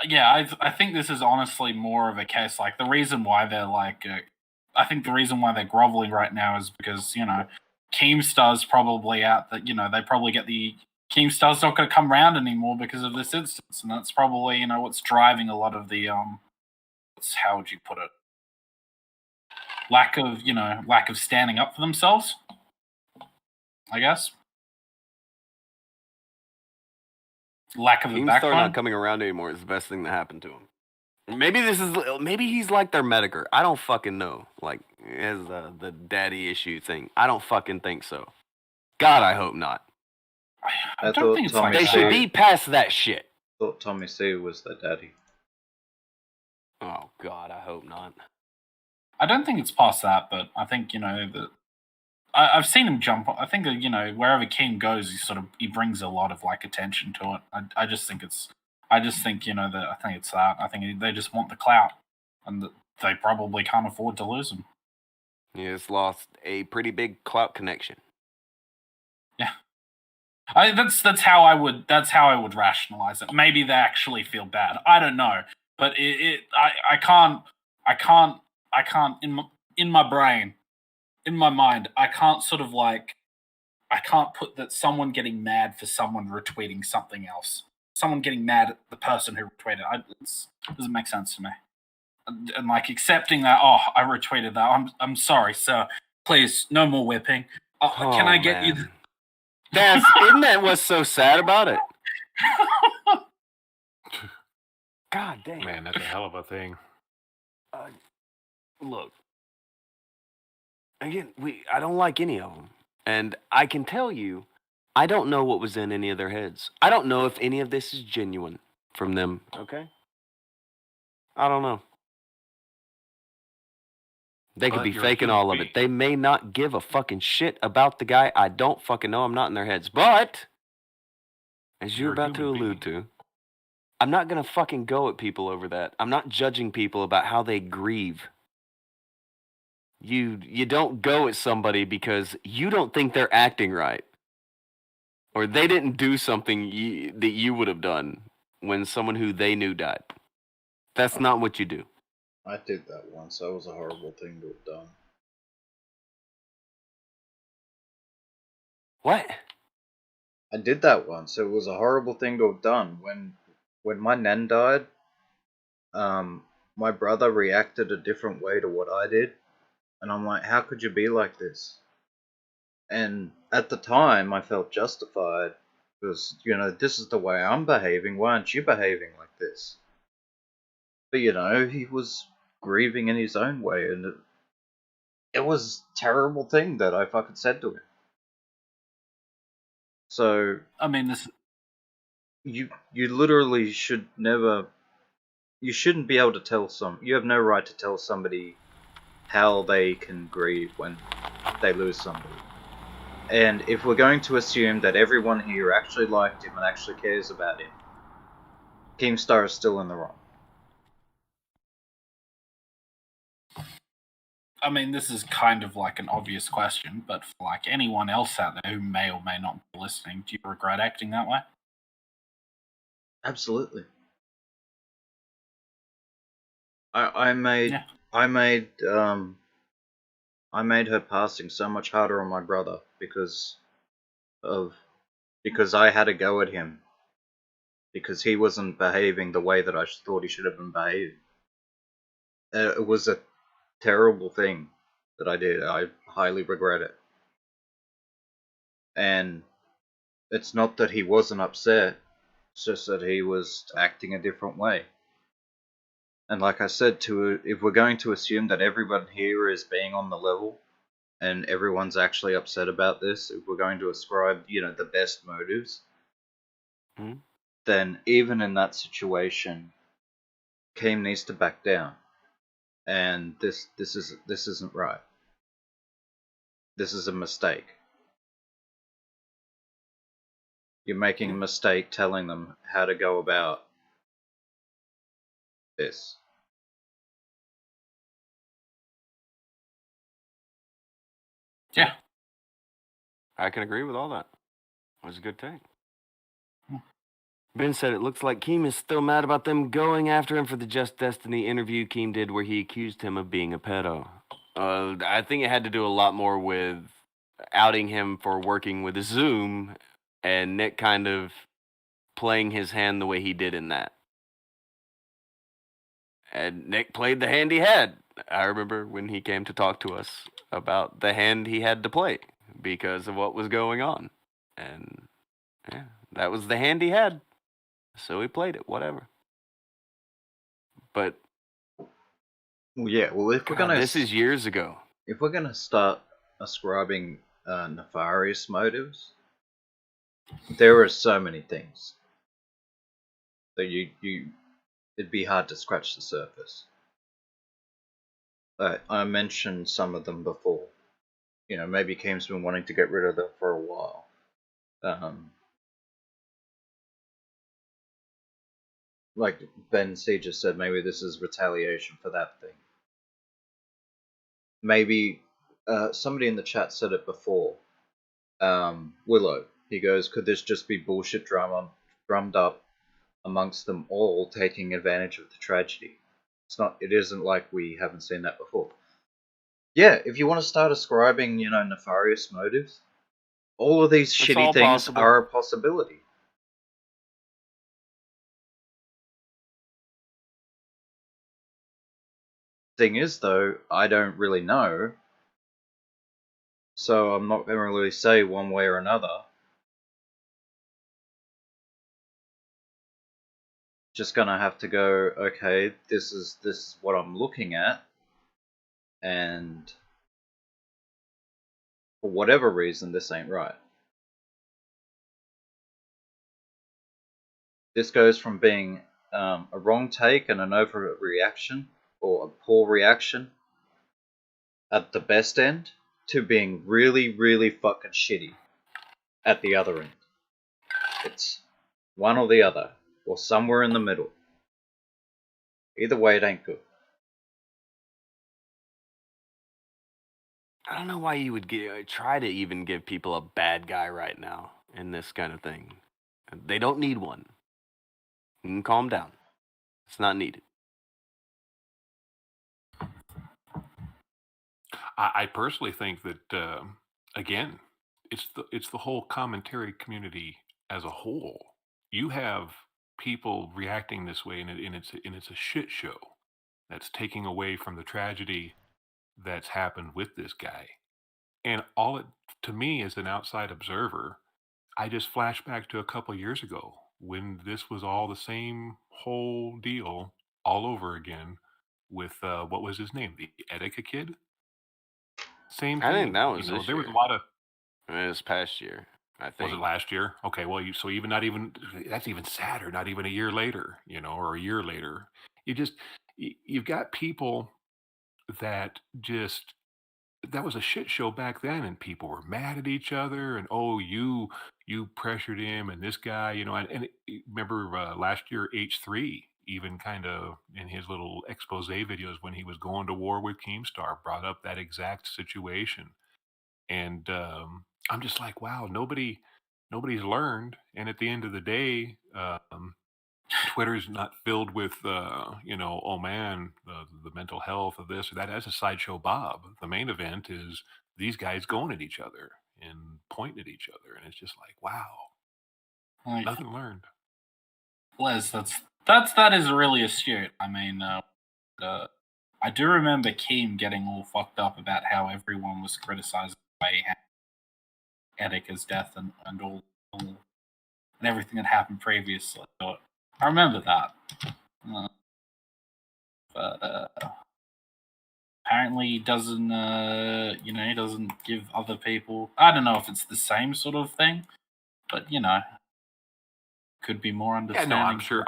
Yeah, I think this is honestly more of a case, like, the reason why they're like, I think the reason why they're groveling right now is because, you know, Keemstar's probably out that, you know, they probably get the Keemstar's not going to come around anymore because of this instance, and that's probably, you know, what's driving a lot of the, how would you put it? Lack of standing up for themselves, I guess. Lack of a Keemstar backbone. not coming around anymore is the best thing that happened to him. Maybe he's like their medicker. I don't fucking know. Like, as the daddy issue thing. I don't fucking think so. God, I hope not. I don't think it's like They that. should be past that shit. I thought Tommy C was their daddy. Oh God, I hope not. I don't think it's past that, but I think, you know, that I've seen him jump. I think that, you know, wherever Keem goes, he brings a lot of like attention to it. I just think you know, that I think it's that. I think they just want the clout, and that they probably can't afford to lose him. He has lost a pretty big clout connection. Yeah, that's how I would rationalize it. Maybe they actually feel bad. I don't know, but I can't in my brain, in my mind, I can't sort of like, I can't put that someone getting mad for someone retweeting something else. Someone getting mad at the person who retweeted it doesn't make sense to me. And like accepting that, oh, I retweeted that. I'm sorry, sir. Please, no more whipping. Can I get you? Isn't that what's so sad about it? God damn. Man, that's a hell of a thing. Look, again, I don't like any of them, and I can tell you, I don't know what was in any of their heads. I don't know if any of this is genuine from them. Okay, I don't know. They could But be you're a faking human all of being. it. They may not give a fucking shit about the guy. I don't fucking know. I'm not in their heads. But, as you're You're a about to human allude to, I'm not going to fucking go at people over that. I'm not judging people about how they grieve. You don't go at somebody because you don't think they're acting right. Or they didn't do something that you would have done when someone who they knew died. That's not what you do. I did that once. That was a horrible thing to have done. What? I did that once. It was a horrible thing to have done. When my nan died, my brother reacted a different way to what I did. And I'm like, how could you be like this? And at the time, I felt justified because, you know, this is the way I'm behaving. Why aren't you behaving like this? But, you know, he was grieving in his own way, and it was a terrible thing that I fucking said to him. So, I mean, this. you literally should never. You shouldn't be able to tell you have no right to tell somebody how they can grieve when they lose somebody. And if we're going to assume that everyone here actually liked him and actually cares about him, Keemstar is still in the wrong. I mean, this is kind of like an obvious question, but for like anyone else out there who may or may not be listening, do you regret acting that way? Absolutely. I made her passing so much harder on my brother because I had to go at him because he wasn't behaving the way that I thought he should have been behaving. It was a terrible thing that I did. I highly regret it. And it's not that he wasn't upset, it's just that he was acting a different way. And like I said, if we're going to assume that everyone here is being on the level, and everyone's actually upset about this, if we're going to ascribe, you know, the best motives, then even in that situation, Keem needs to back down. and this isn't right. This is a mistake. You're making a mistake telling them how to go about this. Yeah. I can agree with all that. It was a good take. Ben said it looks like Keem is still mad about them going after him for the Just Destiny interview Keem did where he accused him of being a pedo. I think it had to do a lot more with outing him for working with Zoom and Nick kind of playing his hand the way he did in that. And Nick played the hand he had. I remember when he came to talk to us about the hand he had to play because of what was going on. And yeah, that was the hand he had. So he played it, whatever. But Well, yeah. Well, if we're God, gonna this is years ago. if we're gonna start ascribing nefarious motives, there are so many things that it'd be hard to scratch the surface. I mentioned some of them before. You know, maybe Keem's been wanting to get rid of them for a while. Like Ben C just said, maybe this is retaliation for that thing. Maybe somebody in the chat said it before. Willow, he goes, could this just be bullshit drummed up amongst them all, taking advantage of the tragedy? It isn't like we haven't seen that before. Yeah, if you want to start ascribing, nefarious motives, all of these It's shitty all things possible. are a possibility. Thing is, though, I don't really know, so I'm not going to really say one way or another. Just gonna have to go, okay, this is what I'm looking at, and for whatever reason, this ain't right. This goes from being a wrong take and an overreaction, or a poor reaction at the best end, to being really, really fucking shitty at the other end. It's one or the other, or somewhere in the middle. Either way, it ain't good. I don't know why you would try to even give people a bad guy right now in this kind of thing. They don't need one. You can calm down. It's not needed. I personally think that again, it's the whole commentary community as a whole. You have people reacting this way, and it's a shit show that's taking away from the tragedy that's happened with this guy. And to me, as an outside observer, I just flash back to a couple years ago when this was all the same whole deal all over again with what was his name, the Etika kid. Same thing. I think that was there this was a year. lot of. This past year, I think. Was it last year? Okay, well, so even not even that's even sadder. Not even a year later, or a year later, you've got people that just that was a shit show back then, and people were mad at each other, and oh, you pressured him, and this guy, remember last year H3 even kind of in his little expose videos when he was going to war with Keemstar brought up that exact situation, and I'm just like, wow, nobody's learned, and at the end of the day, Twitter's not filled with, oh man, the mental health of this or that. That's a sideshow Bob. The main event is these guys going at each other and pointing at each other, and it's just like, wow, Like, nothing learned. Les, that is really astute. I mean, I do remember Keem getting all fucked up about how everyone was criticizing the way Etika's death and and everything that happened previously. So I remember that. But apparently he doesn't, he doesn't give other people. I don't know if it's the same sort of thing, but could be more understanding. Yeah, no, I'm sure.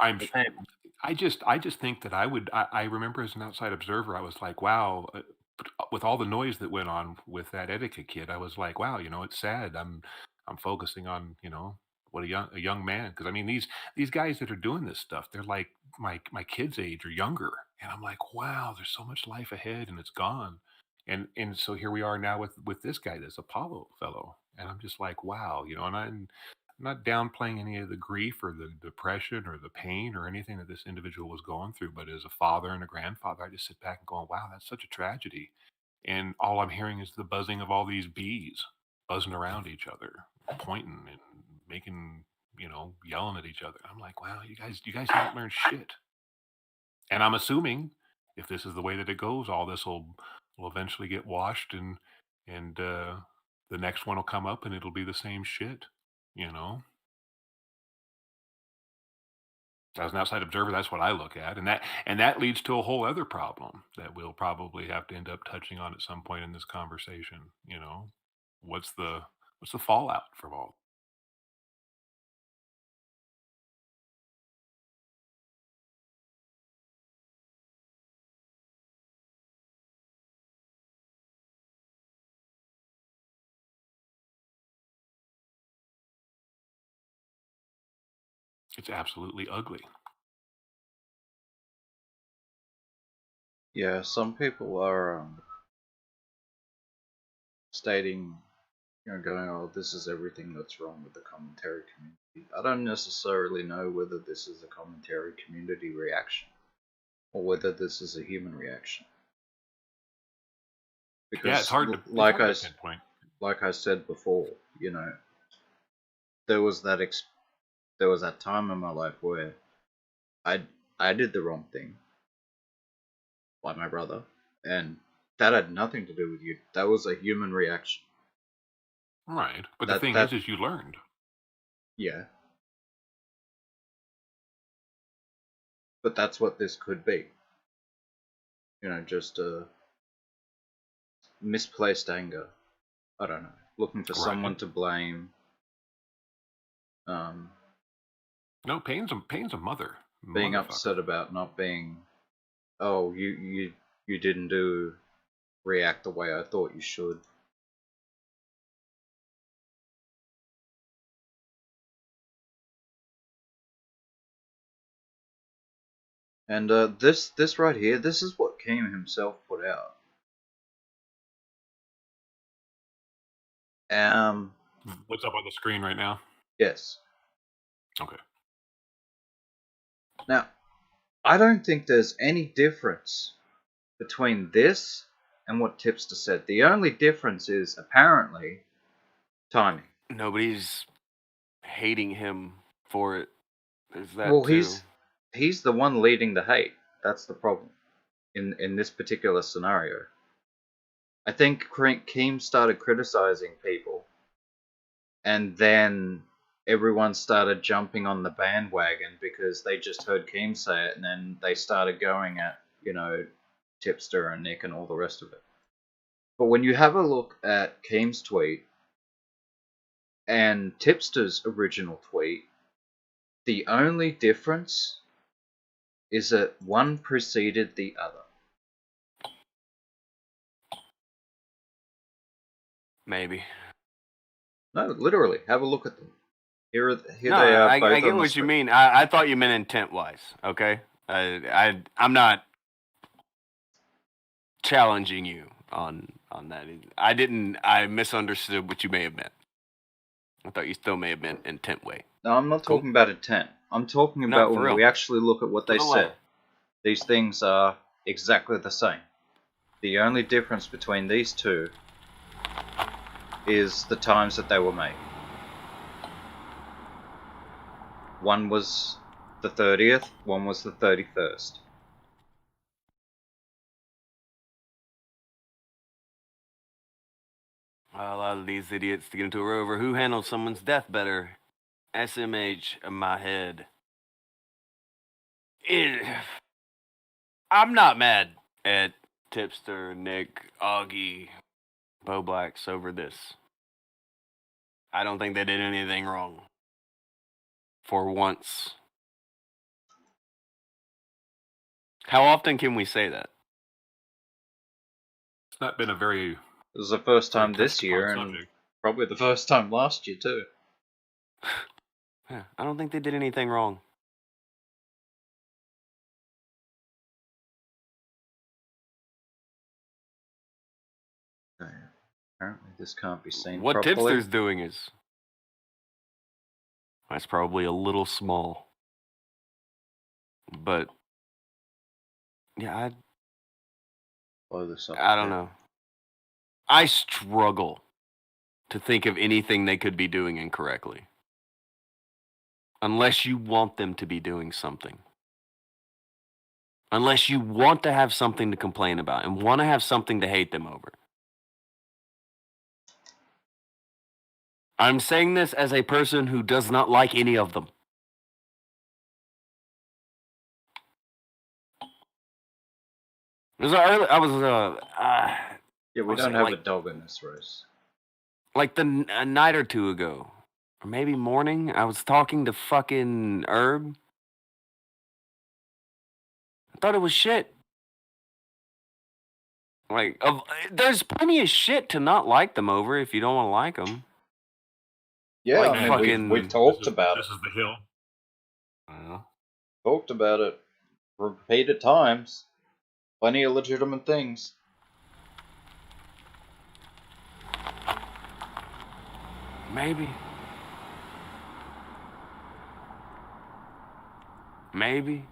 I just think that I remember as an outside observer, I was like, wow, with all the noise that went on with that etiquette kid, I was like, wow, it's sad. I'm focusing on, what a young man, because I mean these guys that are doing this stuff, they're like my kids' age or younger, and I'm like, wow, there's so much life ahead, and it's gone, and so here we are now with this guy, this Apollo fellow, and I'm just like, wow, and I'm not downplaying any of the grief or the depression or the pain or anything that this individual was going through, but as a father and a grandfather, I just sit back and go, wow, that's such a tragedy. And all I'm hearing is the buzzing of all these bees buzzing around each other, pointing and making, yelling at each other. I'm like, wow, you guys haven't learned shit. And I'm assuming if this is the way that it goes, all this will eventually get washed, and the next one will come up and it'll be the same shit, you know. As an outside observer, that's what I look at, and that leads to a whole other problem that we'll probably have to end up touching on at some point in this conversation. What's the fallout from all? It's absolutely ugly. Yeah, some people are stating, going, oh, this is everything that's wrong with the commentary community. I don't necessarily know whether this is a commentary community reaction or whether this is a human reaction. Because, Yeah, it's hard to pinpoint. like I said before, there was that time in my life where I did the wrong thing, like my brother, and that had nothing to do with you. That was a human reaction. Right, but the That thing that is you learned. yeah, but that's what this could be. Just misplaced anger. I don't know, looking for someone Right. to blame. Um, No, pain's a mother. Being Motherfucker. upset about not being. Oh, you didn't react the way I thought you should. And this right here, this is what Keem himself put out. What's up on the screen right now? Yes. Okay. Now, I don't think there's any difference between this and what Tipster said. The only difference is apparently timing. Nobody's hating him for it. There's that Well, too. he's the one leading the hate. That's the problem in this particular scenario. I think Keem started criticizing people, and then everyone started jumping on the bandwagon because they just heard Keem say it, and then they started going at, Tipster and Nick and all the rest of it. But when you have a look at Keem's tweet and Tipster's original tweet, the only difference is that one preceded the other. Maybe. No, literally, have a look at them. Here No, they are. I Both get on the what you screen. mean. I thought you meant intent-wise. Okay, I'm not challenging you on that. I misunderstood what you may have meant. I thought you still may have meant intent way. No, I'm not talking about intent. I'm talking No, about for when real. we actually look at what they the said. letter. These things are exactly the same. The only difference between these two is the times that they were made. One was the 30th, one was the 31st. A lot of these idiots to get into a row over who handles someone's death better. SMH in my head. I'm not mad at Tipster, Nick, Augie, Bo Blacks over this. I don't think they did anything wrong. For once. How often can we say that? It's not been a very It was the first time very this touched year, upon and subject. probably the first time last year too. Yeah, I don't think they did anything wrong. Okay. Apparently, this can't be seen What properly. Tipster's doing is that's probably a little small, but yeah, Blow this up I a don't bit. know. I struggle to think of anything they could be doing incorrectly, unless you want them to be doing something. Unless you want to have something to complain about and want to have something to hate them over. I'm saying this as a person who does not like any of them. It was I was Yeah, we was don't it have like- a dog in this race. like a night or two ago, or maybe morning, I was talking to fucking Herb. I thought it was shit. Like, there's plenty of shit to not like them over if you don't want to like them. Yeah, Like I mean, fucking- we've talked about This it. is the hill. I don't know. Talked about it repeated times. Plenty of legitimate things. Maybe. Maybe.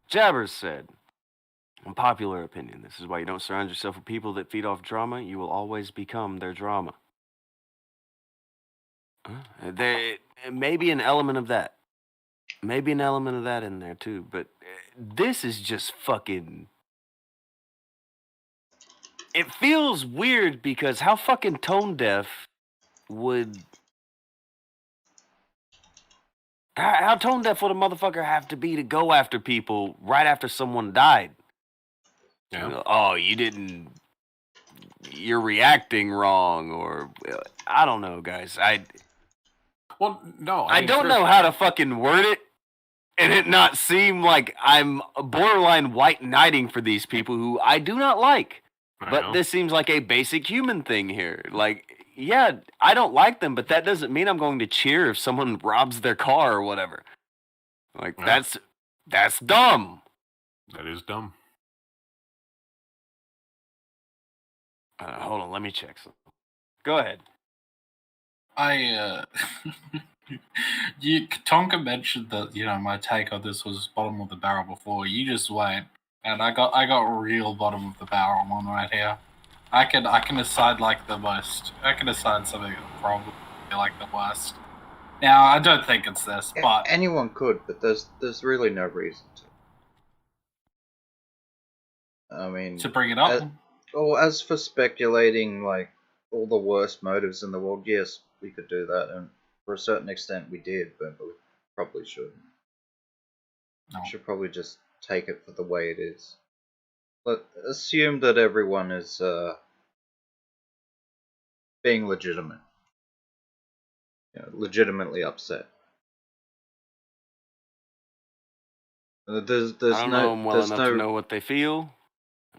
Jabbers said, unpopular opinion, this is why you don't surround yourself with people that feed off drama. You will always become their drama. There may be an element of that. Maybe an element of that in there too, but this is just fucking... It feels weird because how fucking tone deaf would... How tone deaf would a motherfucker have to be to go after people right after someone died? Yeah. Oh, you didn't... You're reacting wrong, or... I don't know, guys. Well, no. I mean, don't know how to fucking word it and it not seem like I'm borderline white knighting for these people who I do not like. I But know. this seems like a basic human thing here. Like, yeah, I don't like them, but that doesn't mean I'm going to cheer if someone robs their car or whatever. Like, Yeah. that's dumb. That is dumb. Hold on, let me check something. Go ahead. Tonka mentioned that my take on this was bottom of the barrel before. You just wait, and I got real bottom of the barrel one right here. I can decide like the most. I can decide something that probably like the worst. Now I don't think it's this, but Anyone could, but there's really no reason to. I mean, to bring it up. As for speculating like all the worst motives in the world, yes, we could do that, and for a certain extent we did, but we probably shouldn't. No. We should probably just take it for the way it is. But assume that everyone is being legitimate, legitimately upset. There's I don't know them well there's enough no to know what they feel.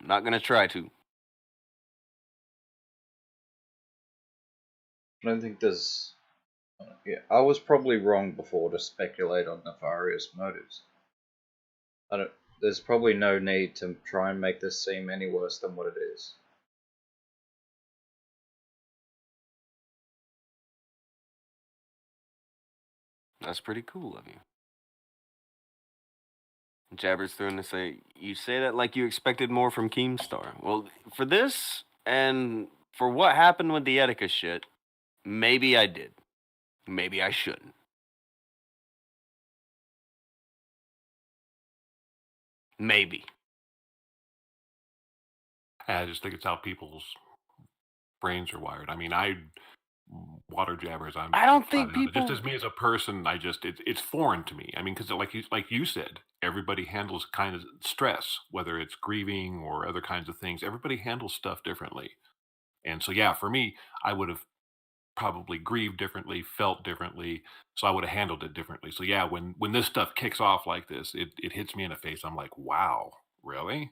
I'm not going to try to. I don't think there's. Yeah, I was probably wrong before to speculate on nefarious motives. There's probably no need to try and make this seem any worse than what it is. That's pretty cool of you. Jabbers threw in to say, you say that like you expected more from Keemstar. Well, for this, and for what happened with the Etika shit, maybe I did. Maybe I shouldn't. Maybe. I just think it's how people's brains are wired. I mean, water jabbers. I don't think people... Just as me as a person, it's foreign to me. I mean, because like you said, everybody handles kind of stress, whether it's grieving or other kinds of things. Everybody handles stuff differently, and so yeah, for me, I would have probably grieved differently, felt differently, so I would have handled it differently. So yeah, when this stuff kicks off like this, it hits me in the face. I'm like, wow, really?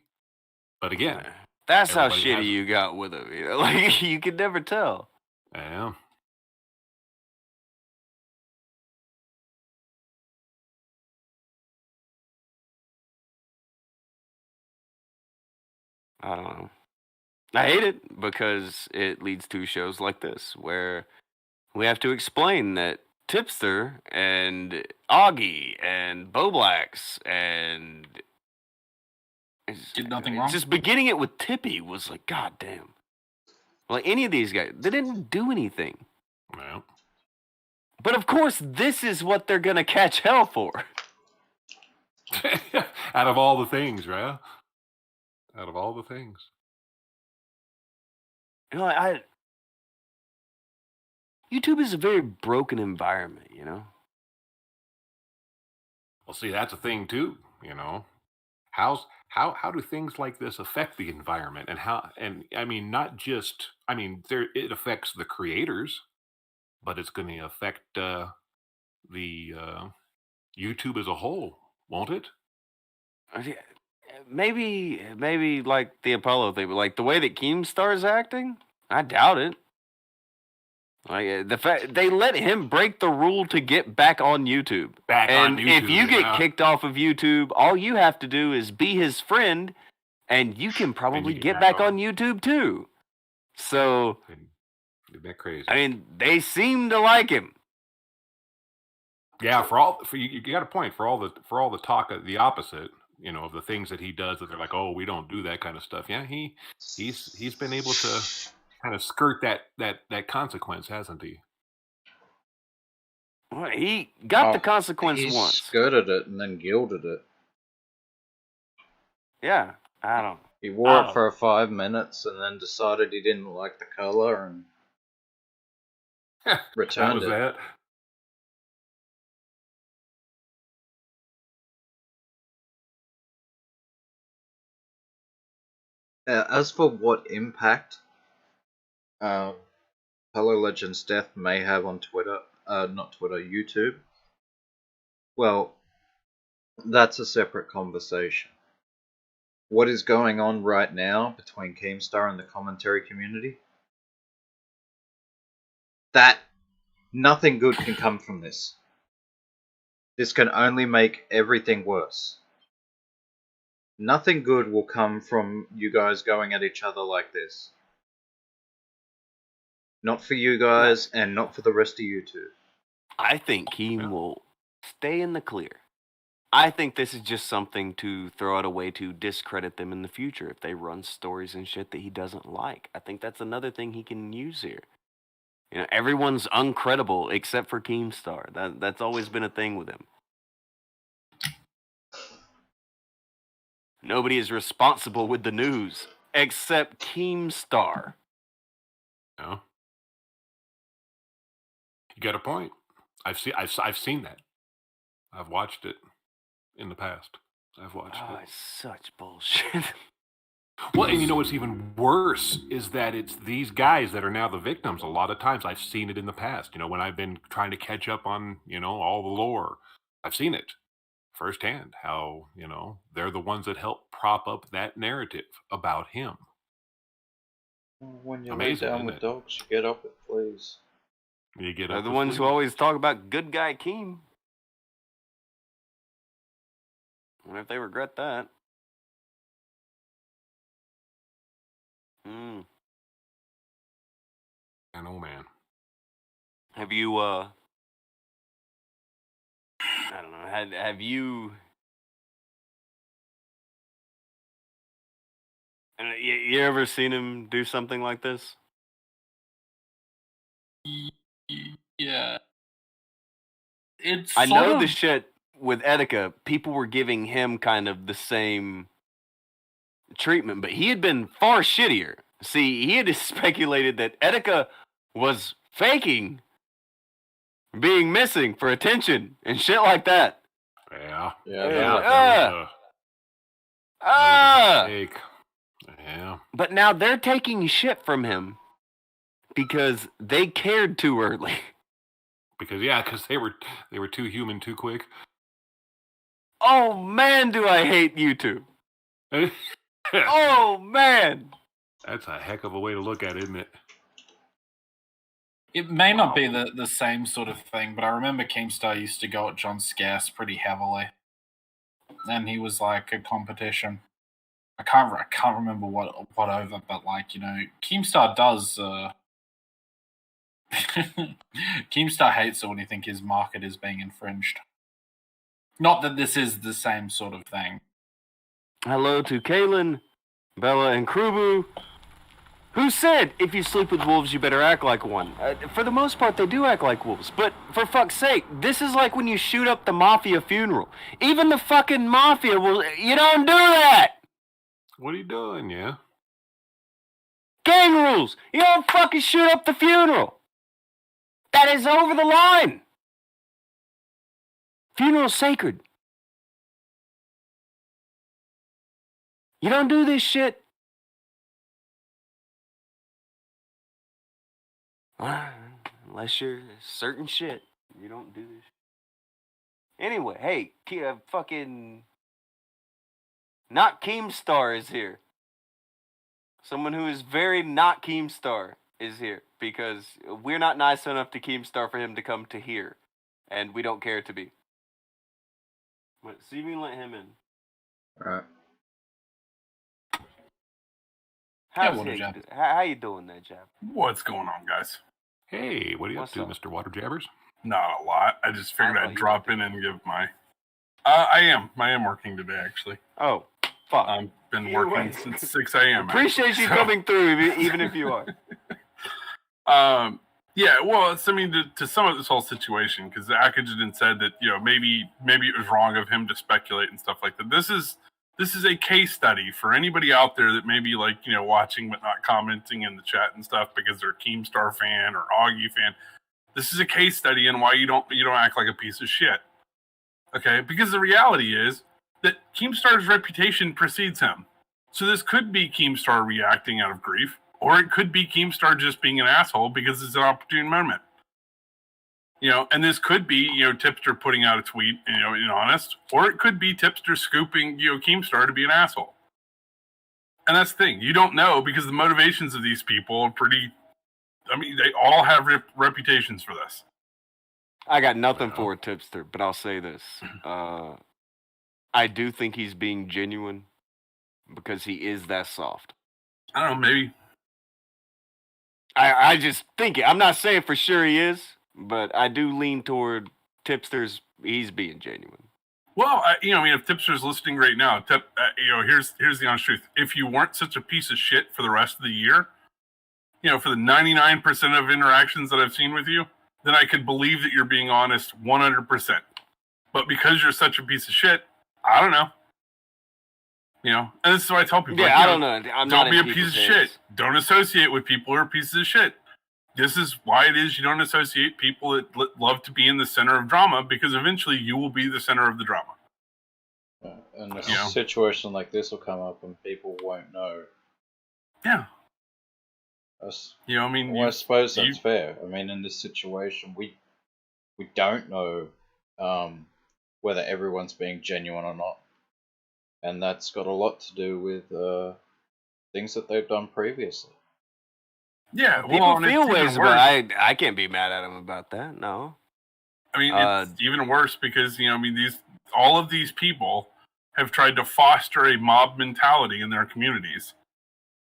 But again, That's how everybody shitty has- you got with him. You know? Like, you could never tell. yeah. I don't know. I hate it because it leads to shows like this where we have to explain that Tipster and Augie and Boblax and Did nothing wrong. just beginning it with Tippy was like, god damn. Like any of these guys, they didn't do anything. Well, But of course, this is what they're gonna catch hell for. out of all the things, right? Out of all the things. You know, YouTube is a very broken environment, you know? Well, see, that's a thing too. You know, how do things like this affect the environment, and how? And I mean, not just. I mean, it affects the creators, but it's going to affect the YouTube as a whole, won't it? Maybe like the Apollo thing, but like the way that Keemstar is acting, I doubt it. Like the fact they let him break the rule to get back on YouTube. And if you get kicked off of YouTube, all you have to do is be his friend, and you can probably get back on YouTube too. So, Isn't that crazy? I mean, they seem to like him. Yeah, you got a point. For all the talk of the opposite, you know, of the things that he does that they're like, oh, we don't do that kind of stuff. Yeah, he's been able to kind of skirt that consequence, hasn't he? Well, he got the consequence he once. Skirted it and then gilded it. Yeah, I don't. He wore it for 5 minutes and then decided he didn't like the color and returned it. That. As for what impact Hello Legend's death may have on Twitter, not Twitter, YouTube, well, that's a separate conversation. What is going on right now between Keemstar and the commentary community? That nothing good can come from this. This can only make everything worse. Nothing good will come from you guys going at each other like this. Not for you guys, and not for the rest of YouTube. I think Keem will stay in the clear. I think this is just something to throw out a way to discredit them in the future if they run stories and shit that he doesn't like. I think that's another thing he can use here. You know, everyone's uncredible except for Keemstar. That's always been a thing with him. Nobody is responsible with the news except Keemstar. No. You got a point. I've seen that. I've watched it in the past. I've watched it. It's such bullshit. Well, and you know what's even worse is that it's these guys that are now the victims. A lot of times I've seen it in the past. You know, when I've been trying to catch up on, you know, all the lore, I've seen it firsthand. How, you know, they're the ones that help prop up that narrative about him. When you Amazing, lay down isn't with it? dogs, you get up it, please. You get They're up the with ones who fleas. always talk about good guy Keem. I wonder if they regret that. I know, man. Have you, I don't know, have you... You ever seen him do something like this? Yeah. It's I sort know of, the shit with Etika, people were giving him kind of the same treatment, but he had been far shittier. See, he had speculated that Etika was faking being missing for attention and shit like that. Yeah. Yeah, That was a mistake. Yeah. But now they're taking shit from him because they cared too early. Because they were too human too quick. Oh man, do I hate YouTube. Oh man. That's a heck of a way to look at it, isn't it? It may not be the same sort of thing, but I remember Keemstar used to go at John Scarce pretty heavily. And he was like a competition. I can't remember what over, but like, you know, Keemstar does Keemstar hates it when you think his market is being infringed. Not that this is the same sort of thing. Hello to Kaylin, Bella, and Krubu, who said, if you sleep with wolves, you better act like one. For the most part, they do act like wolves. But for fuck's sake, this is like when you shoot up the mafia funeral. Even the fucking mafia will... You don't do that! What are you doing, yeah? Gang rules! You don't fucking shoot up the funeral! That is over the line! Funeral's sacred. You don't do this shit. Unless you're certain shit. You don't do this. Anyway, hey, fucking... Not Keemstar is here. Someone who is very not Keemstar is here. Because we're not nice enough to Keemstar for him to come to here. And we don't care to be. But see if you can let him in. Alright. How you doing there, Jab? What's going on, guys? Hey, what are you What's up to, up? Mr. Water Jabbers? Not a lot. I just figured I thought I'd you drop were in and give my... I am working today, actually. Oh, fuck. I've been Either working way. since 6 a.m. Appreciate actually, you so- coming through, even if you are. Yeah, well, it's, I mean, to sum up this whole situation, because Akujin said that, you know, maybe it was wrong of him to speculate and stuff like that. This is a case study for anybody out there that may be, like, you know, watching but not commenting in the chat and stuff because they're a Keemstar fan or Augie fan. This is a case study in why you don't act like a piece of shit. Okay, because the reality is that Keemstar's reputation precedes him. So this could be Keemstar reacting out of grief, or it could be Keemstar just being an asshole because it's an opportune moment. You know, and this could be, you know, Tipster putting out a tweet, you know, in honest, or it could be Tipster scooping, you know, Keemstar to be an asshole. And that's the thing. You don't know because the motivations of these people are pretty, I mean, they all have reputations for this. I got nothing for a tipster, but I'll say this. I do think he's being genuine because he is that soft. I don't know, maybe. I just think it. I'm not saying for sure he is, but I do lean toward tipsters. He's being genuine. Well, you know, I mean, if Tipster's listening right now, you know, here's the honest truth. If you weren't such a piece of shit for the rest of the year, you know, for the 99% of interactions that I've seen with you, then I could believe that you're being honest 100%. But because you're such a piece of shit, I don't know. You know, and this is what I tell people. Yeah, like, I don't know. Don't be a piece of shit. Don't associate with people who are pieces of shit. This is why it is you don't associate people that love to be in the center of drama, because eventually you will be the center of the drama. And a Yeah. situation like this will come up and people won't know. Yeah. You know, I mean, well, I suppose that's fair. I mean, in this situation, we don't know whether everyone's being genuine or not, and that's got a lot to do with things that they've done previously. Yeah, People well, feel ways about it. I can't be mad at him about that. No. I mean, it's even worse because, you know, I mean, all of these people have tried to foster a mob mentality in their communities,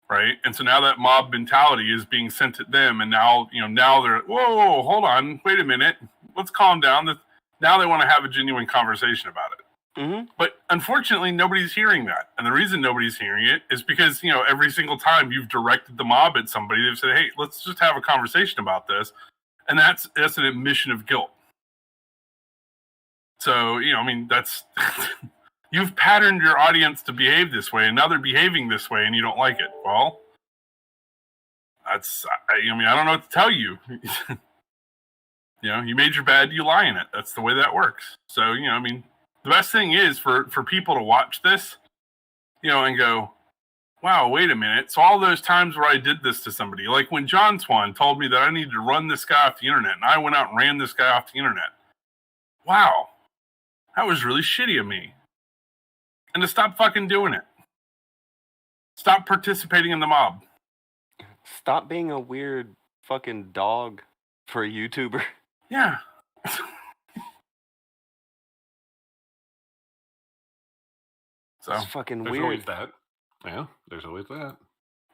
right? And so now that mob mentality is being sent at them, and now, you know, now they're, whoa, hold on, wait a minute, let's calm down. Now they want to have a genuine conversation about it. Mm-hmm. But unfortunately, nobody's hearing that. And the reason nobody's hearing it is because, you know, every single time you've directed the mob at somebody, they've said, hey, let's just have a conversation about this. And that's an admission of guilt. So, you know, I mean, that's... You've patterned your audience to behave this way, and now they're behaving this way, and you don't like it. Well, that's... I mean, I don't know what to tell you. You know, you made your bed, you lie in it. That's the way that works. So, you know, I mean... The best thing is for people to watch this, you know, and go, wow, wait a minute. So all those times where I did this to somebody, like when John Swan told me that I needed to run this guy off the internet, and I went out and ran this guy off the internet. Wow, that was really shitty of me. And to stop fucking doing it. Stop participating in the mob. Stop being a weird fucking dog for a YouTuber. Yeah. So It's fucking There's weird. always that. Yeah, there's always that.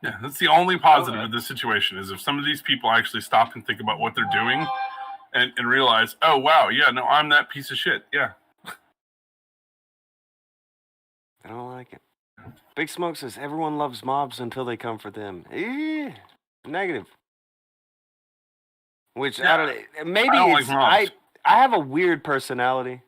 yeah, that's the only positive of this situation is if some of these people actually stop and think about what they're doing and realize, oh wow, yeah, no, I'm that piece of shit. Yeah. I don't like it. Big Smoke says everyone loves mobs until they come for them. Negative. Which I don't. Maybe I don't like it's mobs. I have a weird personality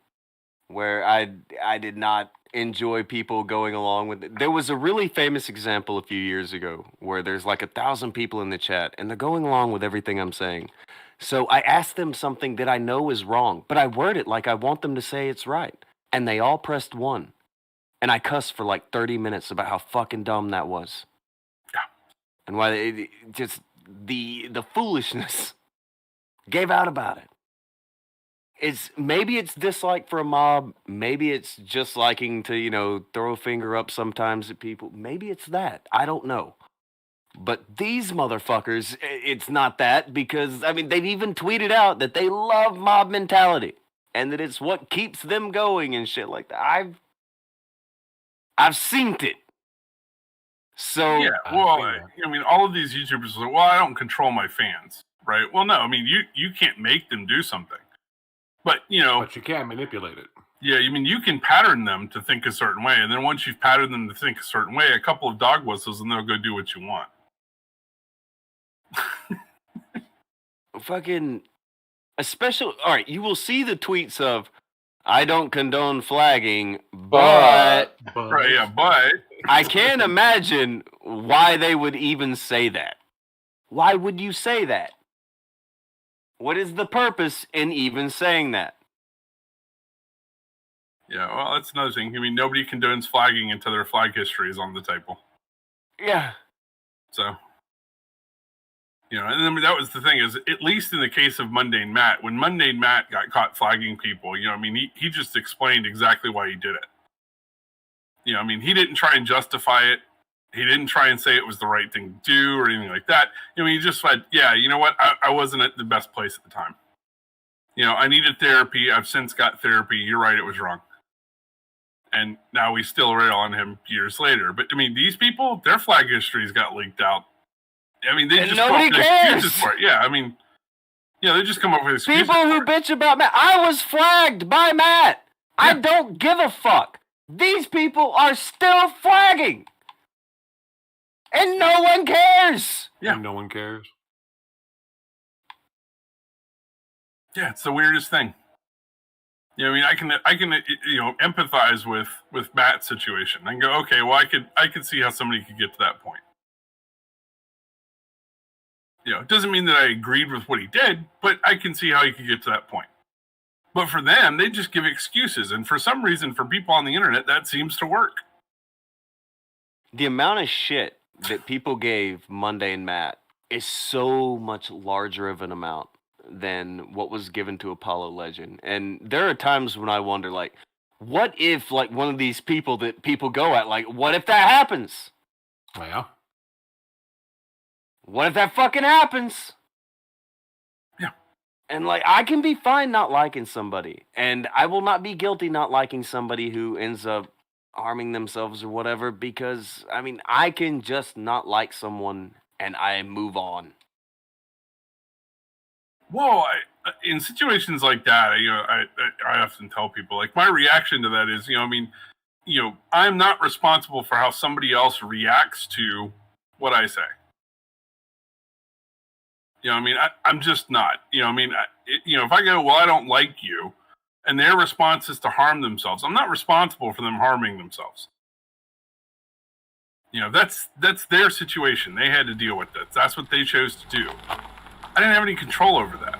where I did not enjoy people going along with it. There was a really famous example a few years ago where there's like 1,000 people in the chat and they're going along with everything I'm saying. So I asked them something that I know is wrong, but I word it like I want them to say it's right, and they all pressed 1. And I cussed for like 30 minutes about how fucking dumb that was. Yeah. And why just the foolishness gave out about it. Maybe it's dislike for a mob. Maybe it's just liking to, throw a finger up sometimes at people. Maybe it's that. I don't know. But these motherfuckers, it's not that because, they've even tweeted out that they love mob mentality and that it's what keeps them going and shit like that. I've seen it. So Yeah, well, all of these YouTubers are like, well, I don't control my fans, right? Well, no, you can't make them do something. But, But you can manipulate it. Yeah, you can pattern them to think a certain way, and then once you've patterned them to think a certain way, a couple of dog whistles, and they'll go do what you want. fucking alright, you will see the tweets of I don't condone flagging, but Right, yeah, but I can't imagine why they would even say that. Why would you say that? What is the purpose in even saying that? yeah, well, that's another thing. Nobody condones flagging until their flag history is on the table. Yeah. So, and that was the thing is, at least in the case of Mundane Matt, when Mundane Matt got caught flagging people, he just explained exactly why he did it. He didn't try and justify it. He didn't try and say it was the right thing to do or anything like that. He just said, yeah, you know what? I wasn't at the best place at the time. I needed therapy. I've since got therapy. You're right. It was wrong. And now we still rail on him years later. But, these people, their flag histories got leaked out. They just nobody come up with cares. excuses for it. Yeah, they just come up with excuses. People who bitch about Matt. I was flagged by Matt. I don't give a fuck. These people are still flagging. And no one cares. Yeah. And no one cares. Yeah, it's the weirdest thing. I can empathize with Matt's situation and go, okay, well, I could see how somebody could get to that point. It doesn't mean that I agreed with what he did, but I can see how he could get to that point. But for them, they just give excuses, and for some reason, for people on the internet, that seems to work. The amount of shit that people gave Mundane Matt is so much larger of an amount than what was given to Apollo Legend. And there are times when I wonder, what if, one of these people that people go at, what if that happens? Well, What if that fucking happens? Yeah. And, I can be fine not liking somebody. And I will not be guilty not liking somebody who ends up harming themselves or whatever, because, I can just not like someone and I move on. Well, in situations like that, I often tell people, my reaction to that is, I'm not responsible for how somebody else reacts to what I say. I'm just not. If I go, well, I don't like you, and their response is to harm themselves, I'm not responsible for them harming themselves. That's their situation. They had to deal with it. That's what they chose to do. I didn't have any control over that.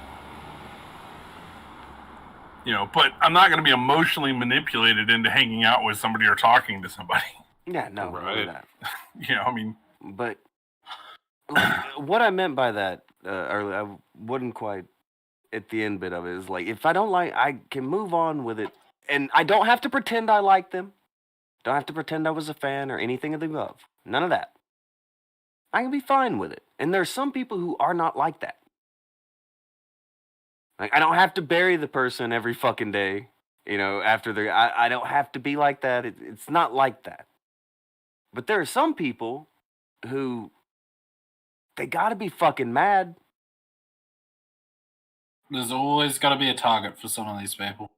But I'm not going to be emotionally manipulated into hanging out with somebody or talking to somebody. Yeah, no, none Right. of that. I mean, But like, what I meant by that earlier, I wouldn't quite at the end bit of it is like, if I don't like, I can move on with it, and I don't have to pretend I like them. Don't have to pretend I was a fan or anything of the above. None of that. I can be fine with it. And there's some people who are not like that. Like, I don't have to bury the person every fucking day, after they're. I don't have to be like that. It's not like that. But there are some people who, they gotta be fucking mad. There's always got to be a target for some of these people.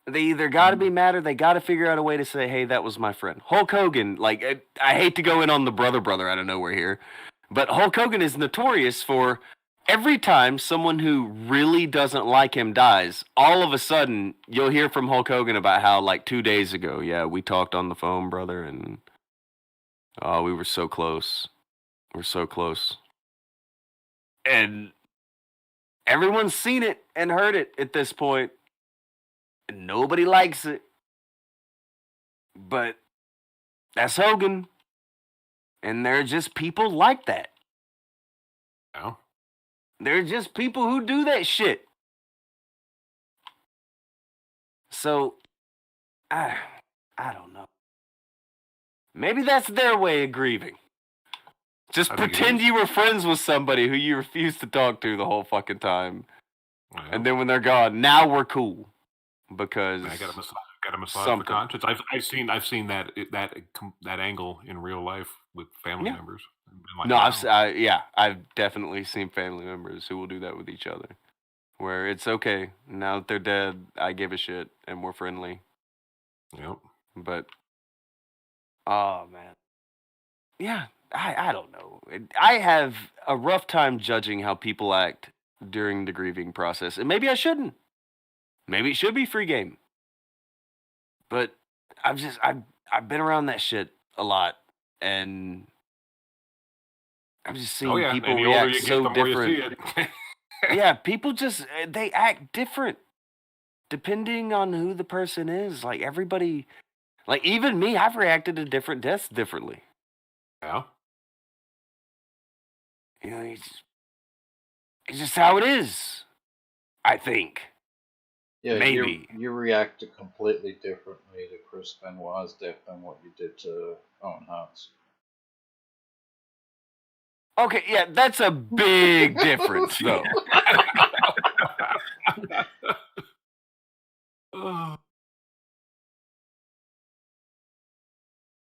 They either gotta be mad or they gotta figure out a way to say, hey, that was my friend. Hulk Hogan, like, I hate to go in on the brother out of nowhere here, but Hulk Hogan is notorious for every time someone who really doesn't like him dies, all of a sudden you'll hear from Hulk Hogan about how, like, 2 days ago, yeah, we talked on the phone, brother, and oh, we were so close. We're so close. And everyone's seen it and heard it at this point. And nobody likes it. But that's Hogan. And there are just people like that. No. There are just people who do that shit. So, I don't know. Maybe that's their way of grieving. Just I think it pretend is. you were friends with somebody who you refused to talk to the whole fucking time. Well, And then when they're gone, now we're cool. Because I got to massage something. the conscience. I've seen that angle in real life with family Yeah. members. And been like, No, wow. I've definitely seen family members who will do that with each other. Where it's okay, now that they're dead, I give a shit and we're friendly. Yep. But, oh man. Yeah, I don't know. I have a rough time judging how people act during the grieving process. And maybe I shouldn't. Maybe it should be free game. But I've been around that shit a lot. And I've just seen Oh yeah. people And the older react you get, so the more different. you see it. Yeah, people just, they act different depending on who the person is. Like, everybody, like, even me, I've reacted to different deaths differently. Yeah. It's just how it is, I think. Yeah, Maybe. you reacted completely differently to Chris Benoit's death than what you did to Owen Hart's. Okay, yeah, that's a big difference, though.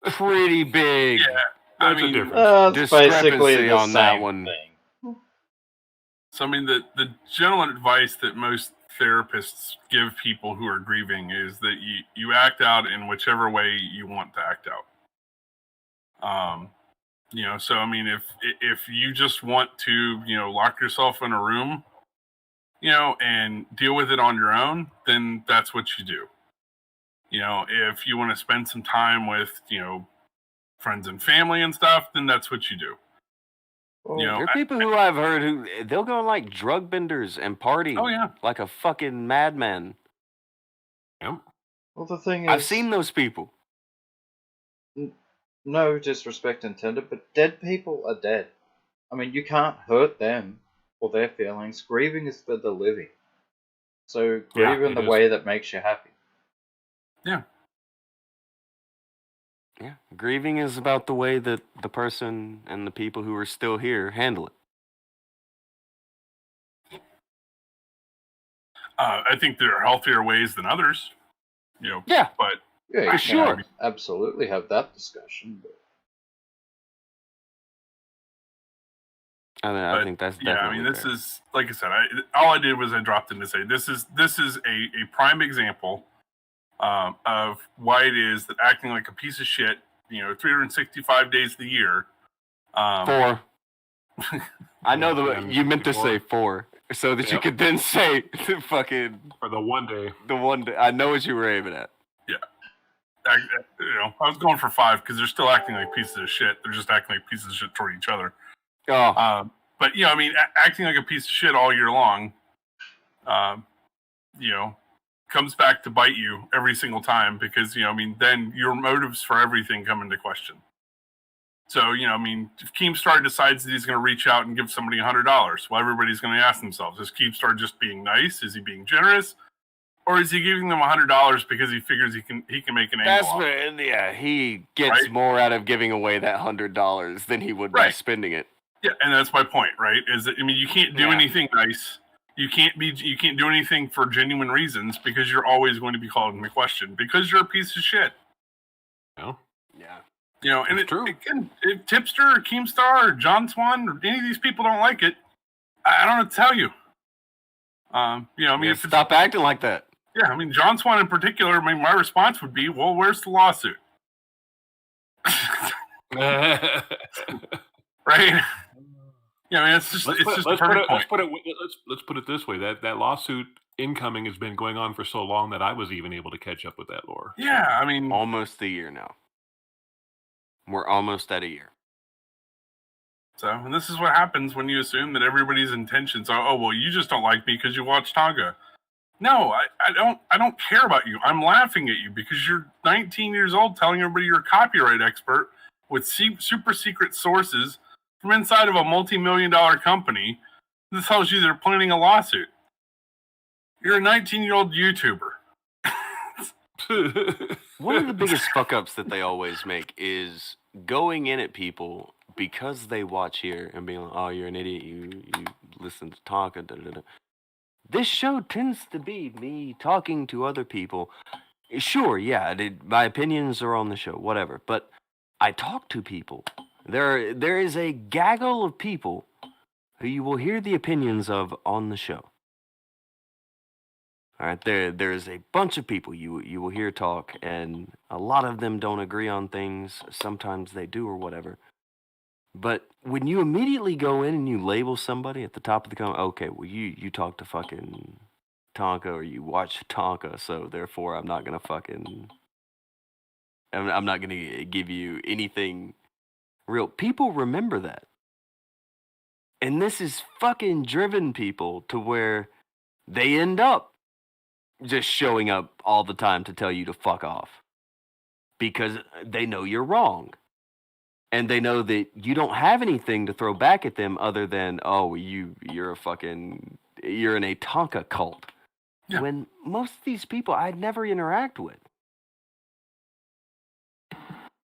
Pretty big. yeah. I That's a mean, difference. It's basically Discrepancy the on that same one. thing. so I mean, the general advice that most therapists give people who are grieving is that you act out in whichever way you want to act out. So I mean, if you just want to, lock yourself in a room, and deal with it on your own, then that's what you do. If you want to spend some time with, friends and family and stuff, then that's what you do. Well, You know, There are people who I've heard who, they'll go on, like, drug benders and party. Oh, yeah. Like a fucking madman. Yep. well, the thing is, I've seen those people. no disrespect intended, but dead people are dead. I mean, you can't hurt them or their feelings. Grieving is for the living. So grieve in it the is. way that makes you happy. yeah. Yeah, grieving is about the way that the person and the people who are still here handle it. I think there are healthier ways than others. Yeah. But Yeah, you For can sure. absolutely have that discussion. But I think that's definitely yeah, I mean, this fair. is, like I said, all I did was I dropped in to say this is a prime example of why it is that acting like a piece of shit, 365 days of the year. 4. I know Yeah, you meant to say 4, so that you Yep. could then say fucking For the one day. the one. I know what you were aiming at. I was going for 5 because they're still acting like pieces of shit. They're just acting like pieces of shit toward each other. Oh, But I mean, acting like a piece of shit all year long, comes back to bite you every single time because, then your motives for everything come into question. So, if Keemstar decides that he's going to reach out and give somebody $100, well, everybody's going to ask themselves, is Keemstar just being nice? Is he being generous? Or is he giving them $100 because he figures he can make an angle off it? Yeah, he gets more out of giving away that $100 than he would by spending it. Yeah, and that's my point, right? Is that, you can't do anything nice. You can't do anything for genuine reasons because you're always going to be called into question because you're a piece of shit. No. Yeah. And if Tipster or Keemstar or John Swan or any of these people don't like it, I don't know what to tell you. If stop acting like that. Yeah, John Swan in particular, my response would be, well, where's the lawsuit? Right? It's just a perfect point. Let's put it this way: that lawsuit incoming has been going on for so long that I was even able to catch up with that lore. Yeah, almost a year now. We're almost at a year. So, and this is what happens when you assume that everybody's intentions are, oh, well, you just don't like me because you watch Tonga. No, I don't care about you. I'm laughing at you because you're 19 years old telling everybody you're a copyright expert with super secret sources from inside of a multi-million-dollar company that tells you they're planning a lawsuit. You're a 19-year-old YouTuber. One of the biggest fuck-ups that they always make is going in at people because they watch here and being like, oh, you're an idiot, you listen to talk, This show tends to be me talking to other people. Sure, yeah, my opinions are on the show, whatever, but I talk to people. There is a gaggle of people who you will hear the opinions of on the show. All right, there's a bunch of people you will hear talk, and a lot of them don't agree on things. Sometimes they do or whatever. But when you immediately go in and you label somebody at the top of the comment, okay, well, you talk to fucking Tonka or you watch Tonka, so therefore I'm not going to give you anything real. People remember that. And this is fucking driven people to where they end up just showing up all the time to tell you to fuck off. Because they know you're wrong. And they know that you don't have anything to throw back at them other than, oh, you're in a Tonka cult. Yeah. When most of these people I'd never interact with.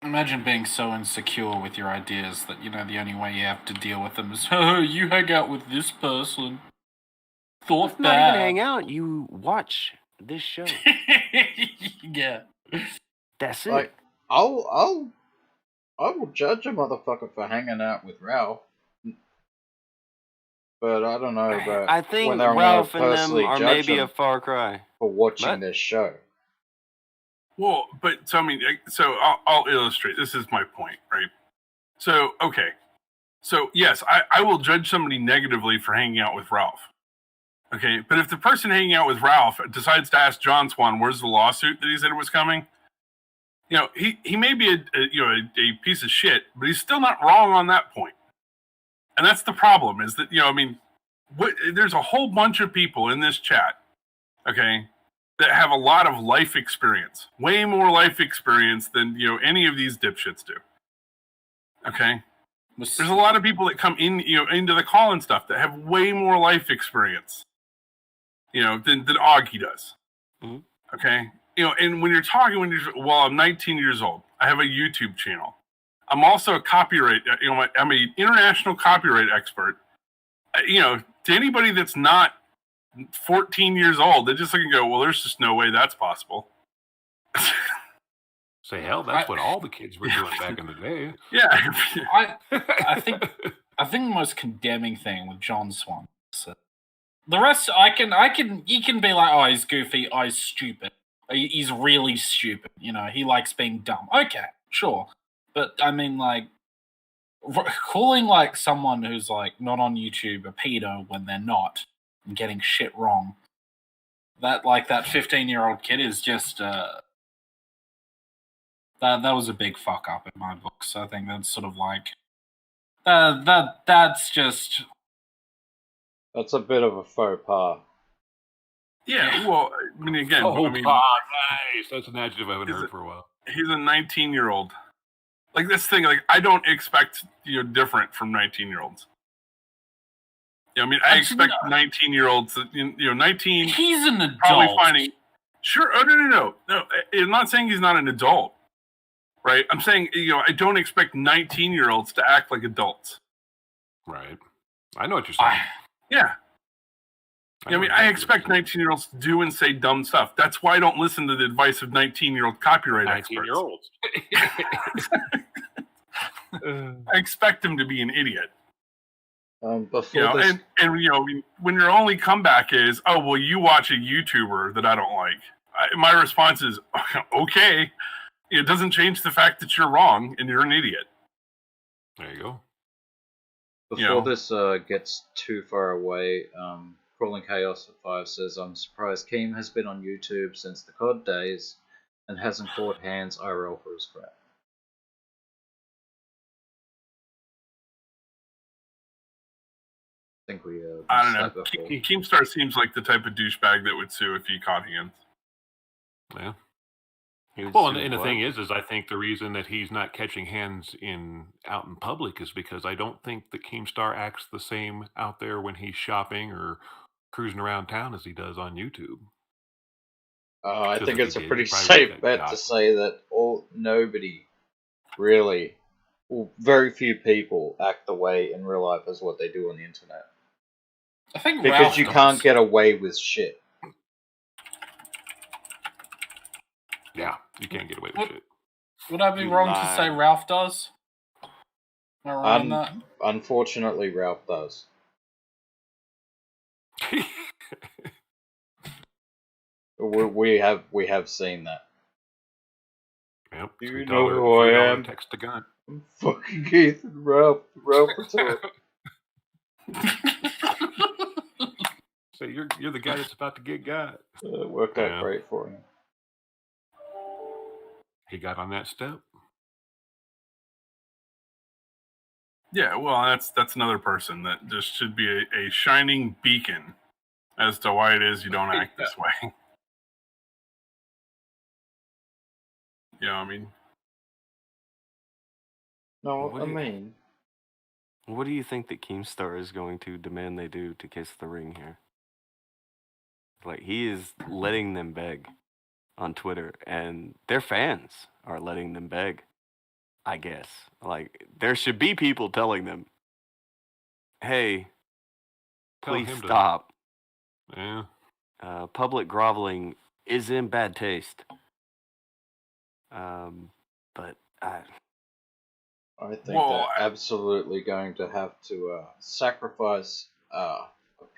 Imagine being so insecure with your ideas that, the only way you have to deal with them is, oh, you hang out with this person. Thought that. Not even hang out, you watch this show. Yeah. That's it. Like, I will judge a motherfucker for hanging out with Ralph. But I don't know about I think whether I'm Ralph gonna and them personally are judge maybe them a far cry. for watching this show. Well, but so I'll illustrate. This is my point, right? So, okay. So, yes, I will judge somebody negatively for hanging out with Ralph. Okay, but if the person hanging out with Ralph decides to ask John Swan, where's the lawsuit that he said was coming? He may be a piece of shit, but he's still not wrong on that point. And that's the problem, is that, there's a whole bunch of people in this chat, okay, that have a lot of life experience, way more life experience than, any of these dipshits do. Okay? There's a lot of people that come in, into the call and stuff that have way more life experience, than Augie does. Mm-hmm. Okay? And when you're talking, I'm 19 years old. I have a YouTube channel. I'm also a copyright, I'm an international copyright expert. To anybody that's not 14 years old, they just look and go, well, there's just no way that's possible. Say, hell, that's what all the kids were doing back in the day. Yeah. I think the most condemning thing with John Swan is the rest, you can be like, oh, he's goofy, oh, he's stupid. He's really stupid, he likes being dumb. Okay, sure. But, calling, someone who's, not on YouTube a pedo when they're not and getting shit wrong, that 15-year-old kid is just, that was a big fuck up in my book. So I think that's sort of that's just... That's a bit of a faux pas. Yeah, well, I mean, again, Oh, I mean, God, nice. That's an adjective I haven't Is heard it- for a while. he's a 19-year-old. Like this thing, like I don't expect different from 19-year-olds. I mean, I expect 19-year-olds. 19. He's an adult. Probably finding. Sure. Oh no. I'm not saying he's not an adult, right? I'm saying I don't expect 19-year-olds to act like adults. Right. I know what you're saying. Yeah. I know mean, exactly I what expect you're saying. 19-year-olds to do and say dumb stuff. That's why I don't listen to the advice of 19-year-old copyright experts. 19-year-olds. I expect him to be an idiot. Before this, And when your only comeback is, oh well, you watch a YouTuber that I don't like. My response is, okay. It doesn't change the fact that you're wrong and you're an idiot. There you go. before this gets too far away, Crawling Chaos at 5 says, I'm surprised Keem has been on YouTube since the COD days and hasn't fought hands IRL for his crap. I think we I don't know. said before. Keemstar seems like the type of douchebag that would sue if he caught hands. Yeah. He would Well, sue and the what? thing is I think the reason that he's not catching hands out in public is because I don't think that Keemstar acts the same out there when he's shopping or cruising around town as he does on YouTube. I Because think if it's he a did, pretty he probably safe would've got bet got. to say that nobody really, very few people act the way in real life as what they do on the internet. I think Because Ralph you does. can't get away with shit. Yeah, you can't get away with What? shit. Would I be You wrong to lie. say Ralph does? Am I wrong in that? Unfortunately, Ralph does. We have seen that. Yep. You $3 know who I $3 am. Text to gun. I'm fucking Ethan Ralph Retort. So you're the guy that's about to get got. It worked out Yeah. great for him. He got on that step. Yeah, well, that's another person that just should be a shining beacon as to why it is you don't act this way. I mean, No, What I do you- mean, What do you think that Keemstar is going to demand they do to kiss the ring here? Like, he is letting them beg on Twitter, and their fans are letting them beg, I guess. Like, there should be people telling them, hey, Tell please him to- stop. Yeah. Public groveling is in bad taste. But I think Well, they're absolutely going to have to sacrifice a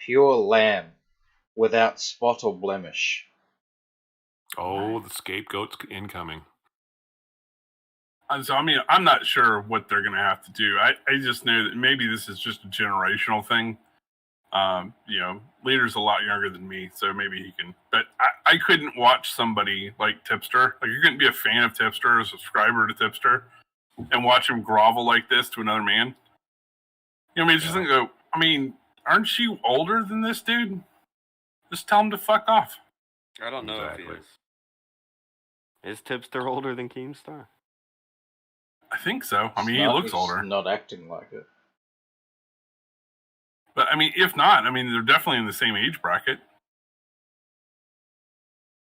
pure lamb without spot or blemish. Oh, the scapegoat's incoming. so I mean, I'm not sure what they're going to have to do. I just know that maybe this is just a generational thing. Leader's a lot younger than me, so maybe he can. But I couldn't watch somebody like Tipster. Like, you couldn't be a fan of Tipster or a subscriber to Tipster and watch him grovel like this to another man. Just think, I mean, aren't you older than this dude? Just tell him to fuck off. I don't know if Exactly. he is. Is Tipster older than Keemstar? I think so. I mean, He's he not- looks he's older. Not acting like it. But I mean, if not, I mean, they're definitely in the same age bracket.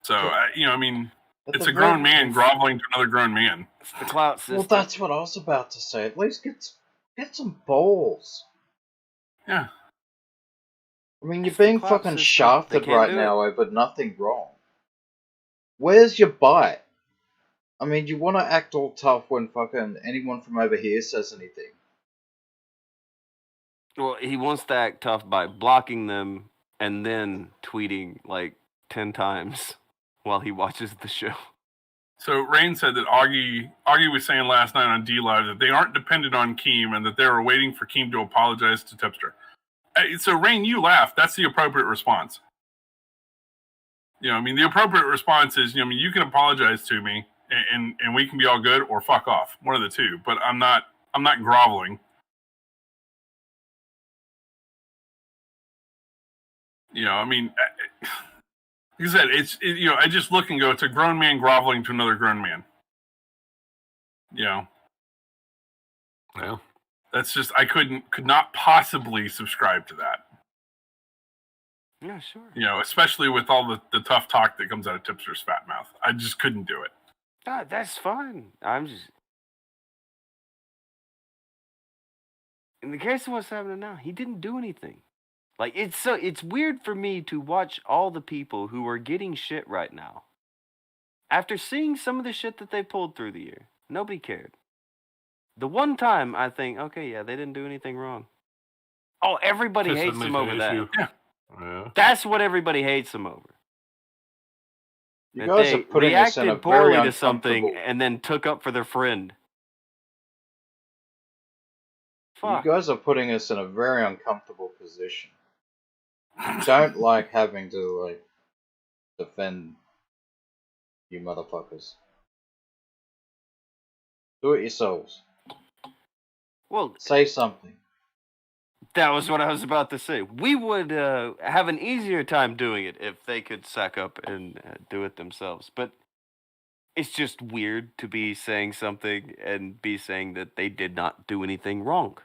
So, I mean, At it's the a grown very- man groveling to another grown man. It's the clout system. Well, that's what I was about to say. At least get some balls. Yeah. I mean, you're It's the being clout fucking system. They shafted can't right do now over nothing wrong. Where's your bite? I mean, you want to act all tough when fucking anyone from over here says anything. Well, he wants to act tough by blocking them and then tweeting like 10 times while he watches the show. So Rain said that Augie was saying last night on D Live that they aren't dependent on Keem and that they were waiting for Keem to apologize to Tipster. So Rain, you laugh. That's the appropriate response. I mean, the appropriate response is, you can apologize to me and we can be all good, or fuck off. One of the two. But I'm not groveling. I mean, Like I said, I just look and go, it's a grown man groveling to another grown man. Yeah. That's just, could not possibly subscribe to that. Yeah, sure. Especially with all the tough talk that comes out of Tipster's fat mouth. I just couldn't do it. That's fine. I'm just... In the case of what's happening now, he didn't do anything. Like, it's weird for me to watch all the people who are getting shit right now. After seeing some of the shit that they pulled through the year, nobody cared. The one time I think, okay, yeah, they didn't do anything wrong. Oh, everybody hates them over that. Yeah. That's what everybody hates them over. You That guys they are putting us in a reacted poorly very to something uncomfortable. and then took up for their friend. Fuck. You guys are putting us in a very uncomfortable position. I don't like having to defend you motherfuckers. Do it yourselves. Well, say something. That was what I was about to say. We would have an easier time doing it if they could suck up and do it themselves. But it's just weird to be saying something and be saying that they did not do anything wrong.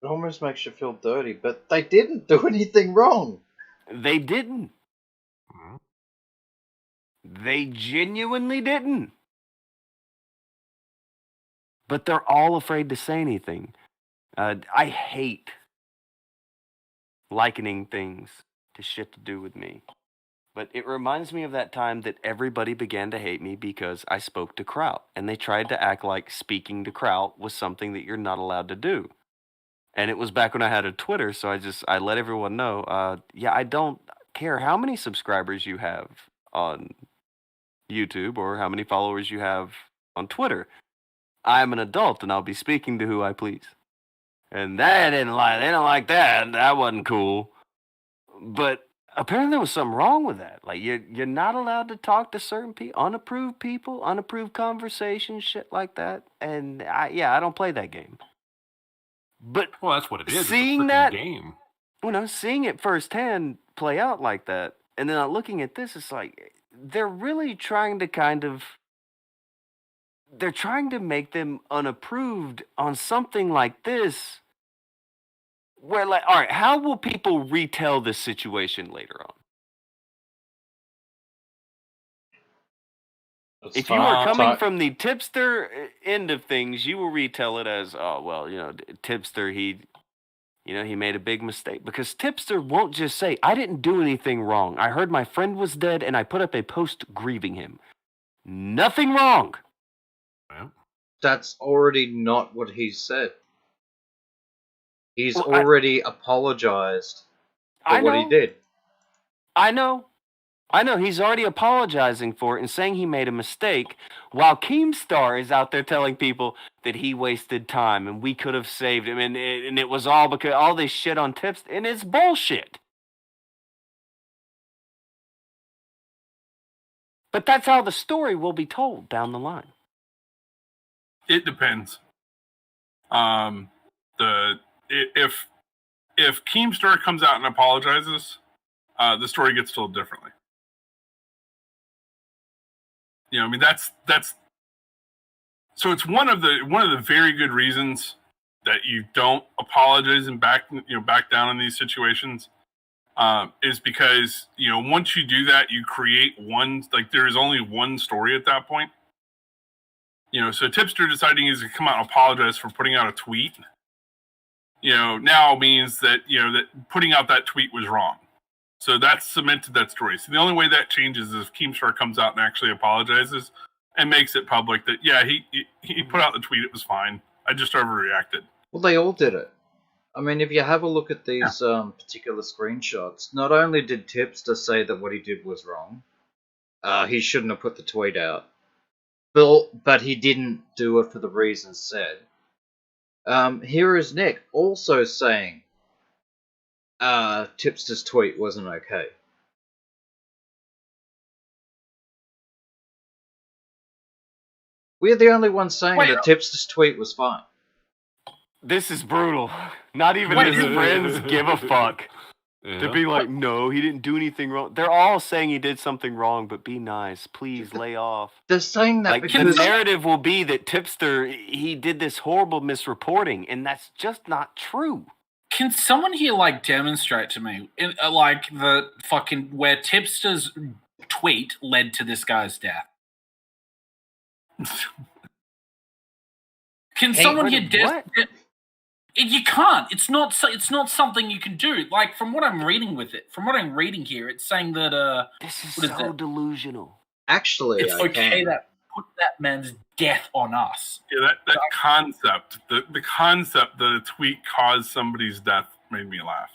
It almost makes you feel dirty, but they didn't do anything wrong. They didn't. They genuinely didn't. But they're all afraid to say anything. I hate likening things to shit to do with me. But it reminds me of that time that everybody began to hate me because I spoke to Kraut. And they tried to act like speaking to Kraut was something that you're not allowed to do. And it was back when I had a Twitter, so I let everyone know, yeah, I don't care how many subscribers you have on YouTube or how many followers you have on Twitter. I'm an adult and I'll be speaking to who I please. And they didn't like that. That wasn't cool. But apparently there was something wrong with that. Like, you're not allowed to talk to certain people, unapproved conversations, shit like that. And I don't play that game. But well, that's what it is. Seeing it's a that game, seeing it firsthand play out like that, and then looking at this, it's like they're really trying to they're trying to make them unapproved on something like this. Where, like, all right, how will people retell this situation later on? If you are coming from the tipster end of things, you will retell it as, oh, well, tipster, he made a big mistake. Because tipster won't just say, I didn't do anything wrong. I heard my friend was dead and I put up a post grieving him. Nothing wrong. That's already not what he said. He's already apologized for what he did. I know. He's already apologizing for it and saying he made a mistake, while Keemstar is out there telling people that he wasted time and we could have saved him, and it was all because all this shit on tips, and it's bullshit. But that's how the story will be told down the line. It depends. If Keemstar comes out and apologizes, the story gets told differently. That's so it's one of the very good reasons that you don't apologize and back down in these situations, is because once you do that, you create there is only one story at that point. So Tipster deciding he's gonna come out and apologize for putting out a tweet, now means that that putting out that tweet was wrong. So that's cemented that story. So the only way that changes is if Keemstar comes out and actually apologizes and makes it public that, yeah, he put out the tweet, it was fine. I just overreacted. Well, they all did it. I mean, if you have a look at these particular screenshots, not only did Tipster say that what he did was wrong, he shouldn't have put the tweet out, but he didn't do it for the reasons said. Here is Nick also saying Tipster's tweet wasn't okay. We're the only ones saying that Tipster's tweet was fine. This is brutal. Not even his friends give a fuck. To be like, no, he didn't do anything wrong. They're all saying he did something wrong, but be nice. Please lay off. They're saying that Like, because the narrative will be that Tipster, he did this horrible misreporting, and that's just not true. Can someone here like demonstrate to me, like the fucking where Tipster's tweet led to this guy's death? Can someone here? What? You can't. It's not. It's not something you can do. Like from what I'm reading from what I'm reading here, it's saying that This is what is so that? delusional. actually, It's I okay can. that put that man's death on us. Yeah, that concept, the concept that a tweet caused somebody's death made me laugh.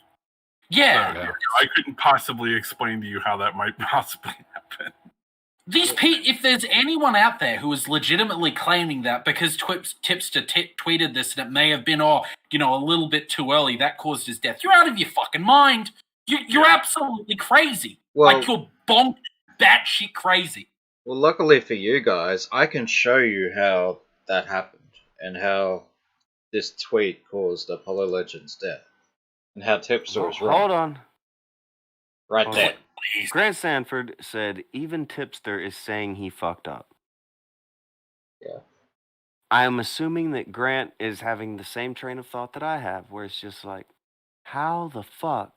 Yeah. So, I couldn't possibly explain to you how that might possibly happen. These if there's anyone out there who is legitimately claiming that because Tipster tweeted this and it may have been, a little bit too early, that caused his death, you're out of your fucking mind. You're absolutely crazy. Well- like you're bonked, batshit crazy. Well, luckily for you guys, I can show you how that happened and how this tweet caused Apollo Legend's death and how Tipster was wrong. Hold on. Right Hold there. on. Grant Sanford said, even Tipster is saying he fucked up. Yeah. I am assuming that Grant is having the same train of thought that I have, where it's just like, how the fuck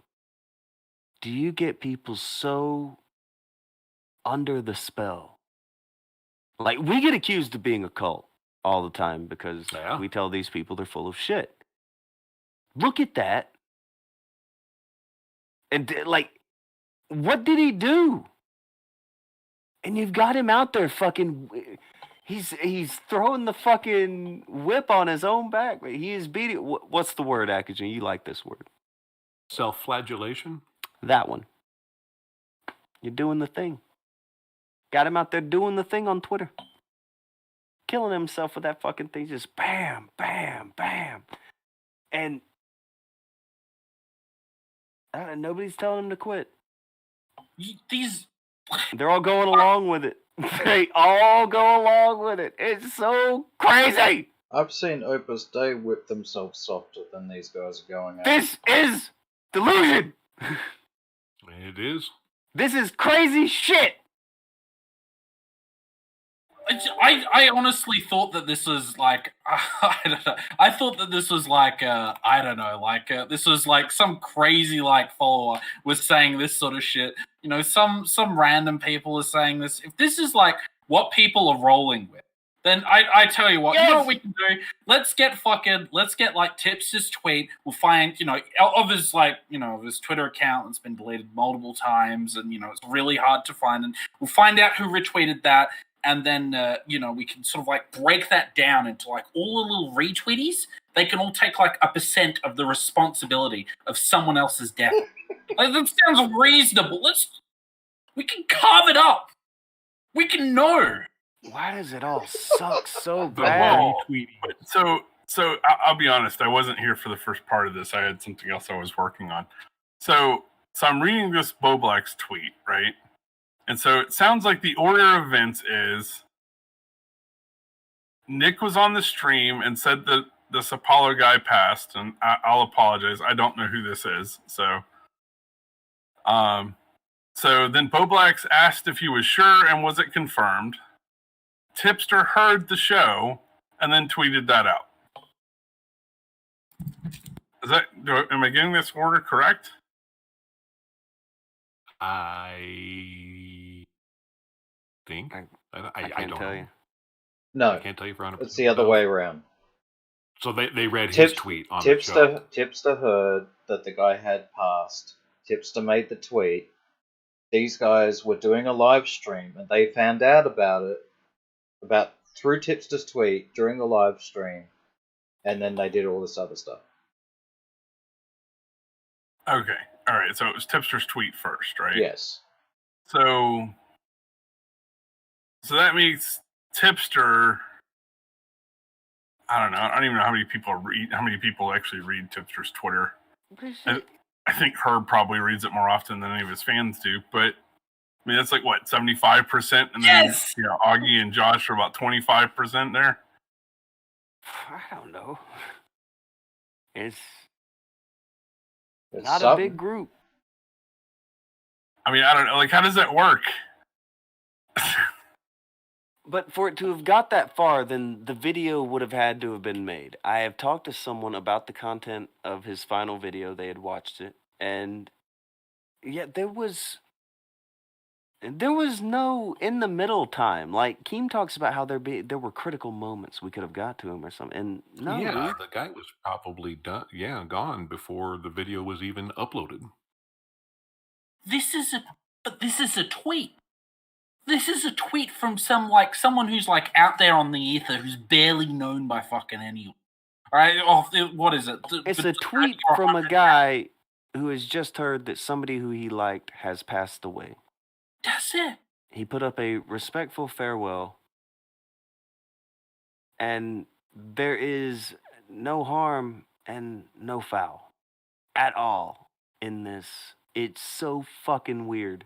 do you get people so under the spell? Like, we get accused of being a cult all the time because we tell these people they're full of shit. Look at that. And, what did he do? And you've got him out there fucking... He's throwing the fucking whip on his own back. He is beating... What's the word, Akujin? You like this word. Self-flagellation? That one. You're doing the thing. Got him out there doing the thing on Twitter. Killing himself with that fucking thing. Just bam, bam, bam. And nobody's telling him to quit. They're all going along with it. They all go along with it. It's so crazy. I've seen Opus Day whip themselves softer than these guys are going at. This is delusion. It is. This is crazy shit. I honestly thought that this was like I don't know. I thought that this was like I don't know, this was like some crazy like follower was saying this sort of shit. Some random people are saying this. If this is like what people are rolling with, then I tell you what, you know what we can do? Let's get like Tipster's tweet. We'll find, of his Twitter account that's been deleted multiple times, and it's really hard to find. And we'll find out who retweeted that. And then, we can sort of like break that down into like all the little retweeties. They can all take like 1% of the responsibility of someone else's death. Like, that sounds reasonable. We can carve it up. We can know. Why does it all suck so bad? So I'll be honest. I wasn't here for the first part of this. I had something else I was working on. So I'm reading this Boblack's tweet, right? And so it sounds like the order of events is Nick was on the stream and said that this Apollo guy passed, and I'll apologize. I don't know who this is. So then Boblax asked if he was sure and was it confirmed. Tipster heard the show and then tweeted that out. Am I getting this order correct? I think. I can't don't tell know. you. No, I can't tell you for 100%. it's the other way around. So they read his tweet on the show. Tipster heard that the guy had passed. Tipster made the tweet. These guys were doing a live stream, and they found out about it through Tipster's tweet during the live stream, and then they did all this other stuff. Okay. All right. So it was Tipster's tweet first, right? Yes. So that makes Tipster. I don't know. I don't even know how many people actually read Tipster's Twitter. I think Herb probably reads it more often than any of his fans do. But I mean, that's like what, 75%, and then Augie and Josh are about 25% there. I don't know. It's There's not some. a big group. I mean, I don't know. Like, how does that work? But for it to have got that far, then the video would have had to have been made. I have talked to someone about the content of his final video. They had watched it, and yeah, there was no in the middle time. Like Keem talks about how there were critical moments we could have got to him or something. And no, yeah, dude. the guy was probably done. Yeah, gone before the video was even uploaded. This is a tweet. This is a tweet from someone who's like out there on the ether who's barely known by fucking anyone. All right, what is it? It's a tweet from a guy who has just heard that somebody who he liked has passed away. That's it. He put up a respectful farewell, and there is no harm and no foul at all in this. It's so fucking weird.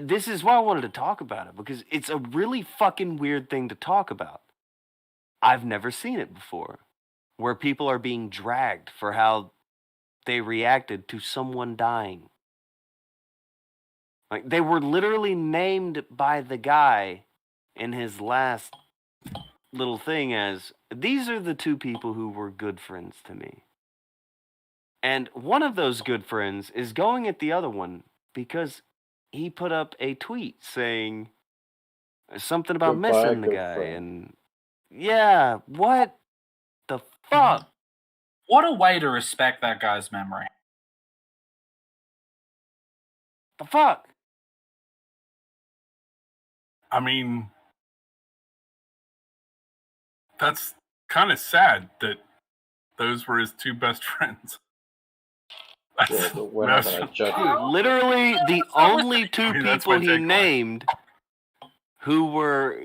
This is why I wanted to talk about it, because it's a really fucking weird thing to talk about. I've never seen it before, where people are being dragged for how they reacted to someone dying. Like, they were literally named by the guy in his last little thing as, these are the two people who were good friends to me. And one of those good friends is going at the other one because he put up a tweet saying something about Goodbye, missing the good guy. friend. And yeah, what the fuck? What a way to respect that guy's memory. The fuck? I mean, that's kind of sad that those were his two best friends. Yeah, but we're not gonna judge Dude, you. literally the only two I mean, that's people my he takeaway. named who were,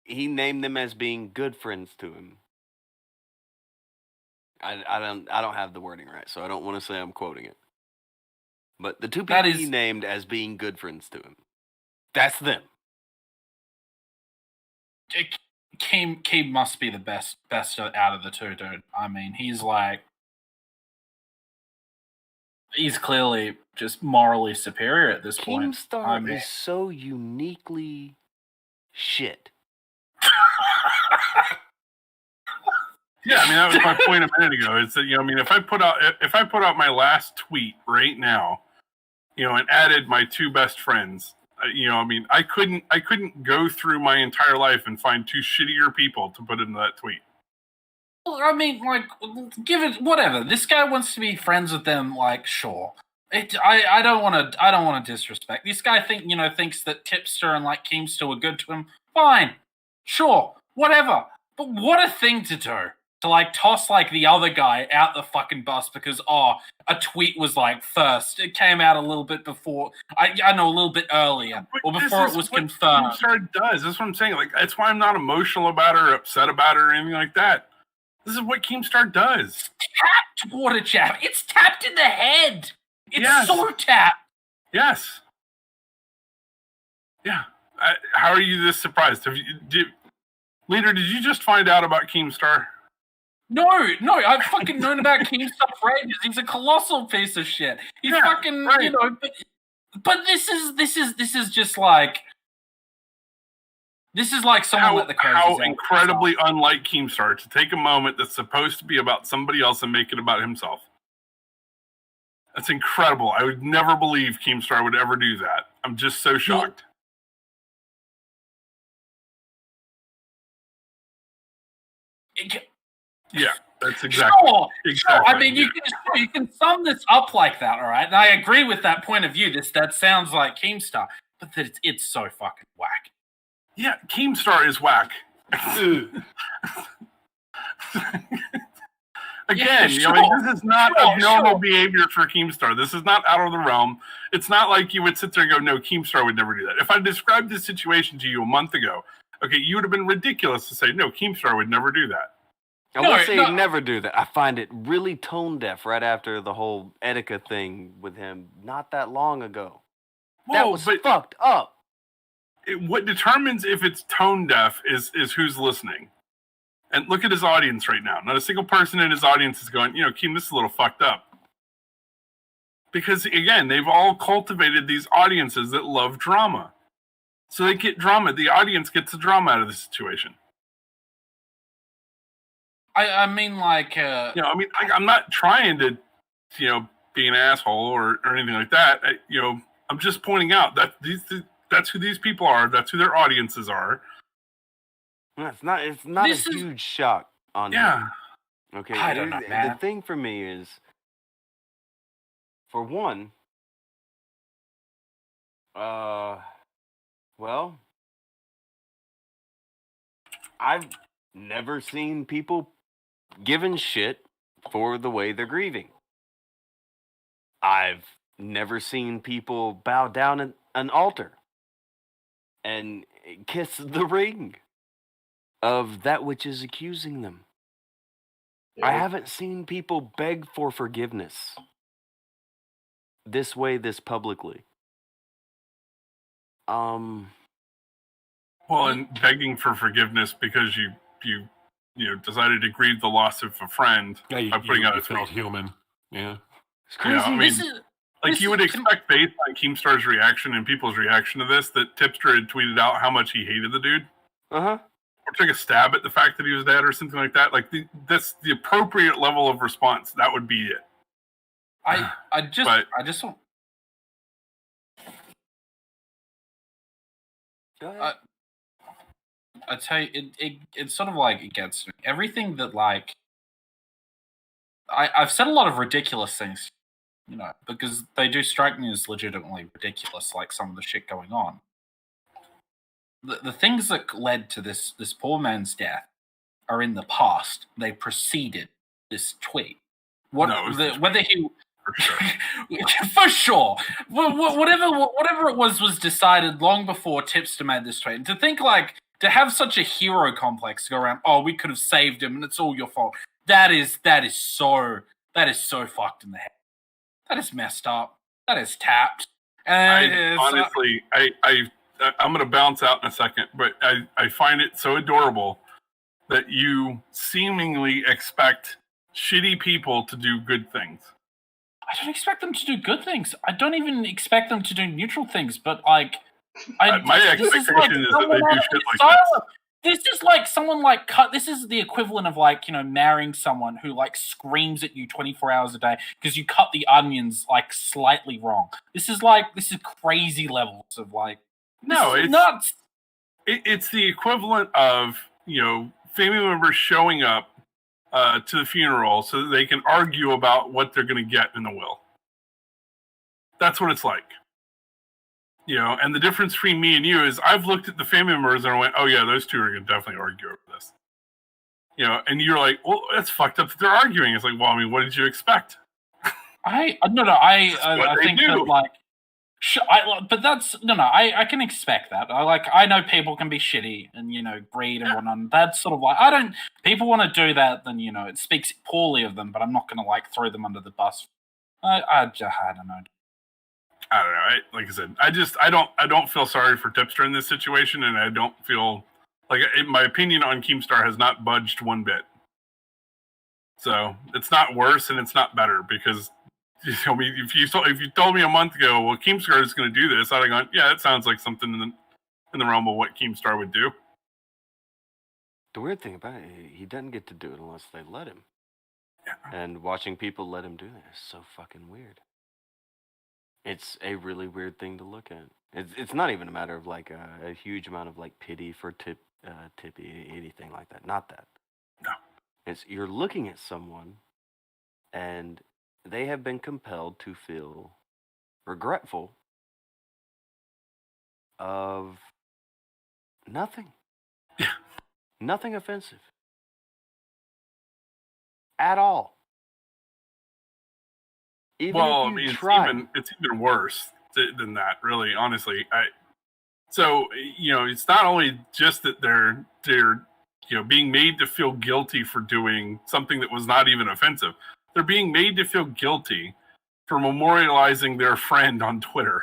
he named them as being good friends to him. I don't have the wording right, so I don't want to say I'm quoting it. But the two people he named as being good friends to him, that's them. Keem must be the best out of the two, dude. I mean, he's clearly just morally superior at this point. Keemstar is so uniquely shit. Yeah, I mean that was my point a minute ago. Is that, I mean, if I put out my last tweet right now, and added my two best friends, I mean, I couldn't go through my entire life and find two shittier people to put into that tweet. Well, I mean, give it whatever. This guy wants to be friends with them. Sure. I don't want to disrespect this guy. Thinks that Tipster and Keemstar were good to him. Fine, sure, whatever. But what a thing to do. To toss the other guy out the fucking bus because a tweet was first. It came out a little bit before. I know a little bit earlier or before it was confirmed. Keemstar does. That's what I'm saying. That's why I'm not emotional about it or upset about it or anything like that. This is what Keemstar does. Tapped water jab. It's tapped in the head. It's so tapped. Yes. Yeah. How are you this surprised? Leader, did you just find out about Keemstar? No, I've fucking known about Keemstar for ages. He's a colossal piece of shit. He's fucking, right. But this is just this is like someone let the crazies How out. incredibly unlike Keemstar to take a moment that's supposed to be about somebody else and make it about himself. That's incredible. I would never believe Keemstar would ever do that. I'm just so shocked. Yeah, that's exactly. Sure. I mean, you can sum this up like that, all right? And I agree with that point of view. That sounds like Keemstar, but that it's so fucking whack. Yeah, Keemstar is whack. Again, this is not abnormal behavior for Keemstar. This is not out of the realm. It's not like you would sit there and go, no, Keemstar would never do that. If I described this situation to you a month ago, okay, you would have been ridiculous to say, no, Keemstar would never do that. I won't say he'd never do that. I find it really tone deaf right after the whole Etika thing with him not that long ago. That was fucked up. What determines if it's tone deaf is who's listening. And look at his audience right now. Not a single person in his audience is going, Keem, this is a little fucked up. Because, again, they've all cultivated these audiences that love drama. So they get drama. The audience gets the drama out of the situation. I mean, like... I'm not trying to, be an asshole or anything like that. I'm just pointing out that that's who these people are. That's who their audiences are. It's not a huge shock on him. Okay, I don't know, man. The thing for me is, for one, well, I've never seen people given shit for the way they're grieving. I've never seen people bow down at an altar and kiss the ring of that which is accusing them. I haven't seen people beg for forgiveness this way, this publicly. Well, and begging for forgiveness because you decided to grieve the loss of a friend by putting out a tweet. Felt human. Yeah. It's crazy. You would expect, based on Keemstar's reaction and people's reaction to this, that Tipster had tweeted out how much he hated the dude. Uh-huh. Or took a stab at the fact that he was dead or something like that. That's the appropriate level of response. That would be it. I just don't... Go ahead. I tell you, it's sort of like it gets me. Everything that, like... I've said a lot of ridiculous things, because they do strike me as legitimately ridiculous, like some of the shit going on. The things that led to this poor man's death are in the past. They preceded this tweet. Whether he... For sure. For sure. Whatever it was decided long before Tipster made this tweet. And to think, to have such a hero complex to go around, oh, we could have saved him and it's all your fault. That is so fucked in the head. That is messed up. That is tapped. And honestly, I'm going to bounce out in a second, but I find it so adorable that you seemingly expect shitty people to do good things. I don't expect them to do good things. I don't even expect them to do neutral things, but my expectation is that they do shit like this. This is like someone this is the equivalent of marrying someone who screams at you 24 hours a day because you cut the onions slightly wrong. This is crazy levels of no, it's nuts. It's the equivalent of family members showing up to the funeral so that they can argue about what they're going to get in the will. That's what it's like. And the difference between me and you is I've looked at the family members and I went, oh yeah, those two are going to definitely argue over this. And you're like, well, that's fucked up that they're arguing. It's like, well, I mean, what did you expect? I think do. that but that's I can expect that. I know people can be shitty and greed and whatnot. That's sort of people want to do that, then it speaks poorly of them. But I'm not going to throw them under the bus. I don't know. I don't know. Like I said, I don't feel sorry for Tipster in this situation, and I don't feel my opinion on Keemstar has not budged one bit. So it's not worse and it's not better because if you told me a month ago, well, Keemstar is going to do this, I'd have gone, yeah, that sounds like something in the realm of what Keemstar would do. The weird thing about it, he doesn't get to do it unless they let him. Yeah. And watching people let him do that is so fucking weird. It's a really weird thing to look at. It's not even a matter of a huge amount of pity for Tippy, anything like that. Not that. No. It's you're looking at someone and they have been compelled to feel regretful of nothing. Yeah. Nothing offensive. At all. Even it's even worse than that, really, honestly. It's not only just that they're being made to feel guilty for doing something that was not even offensive. They're being made to feel guilty for memorializing their friend on Twitter.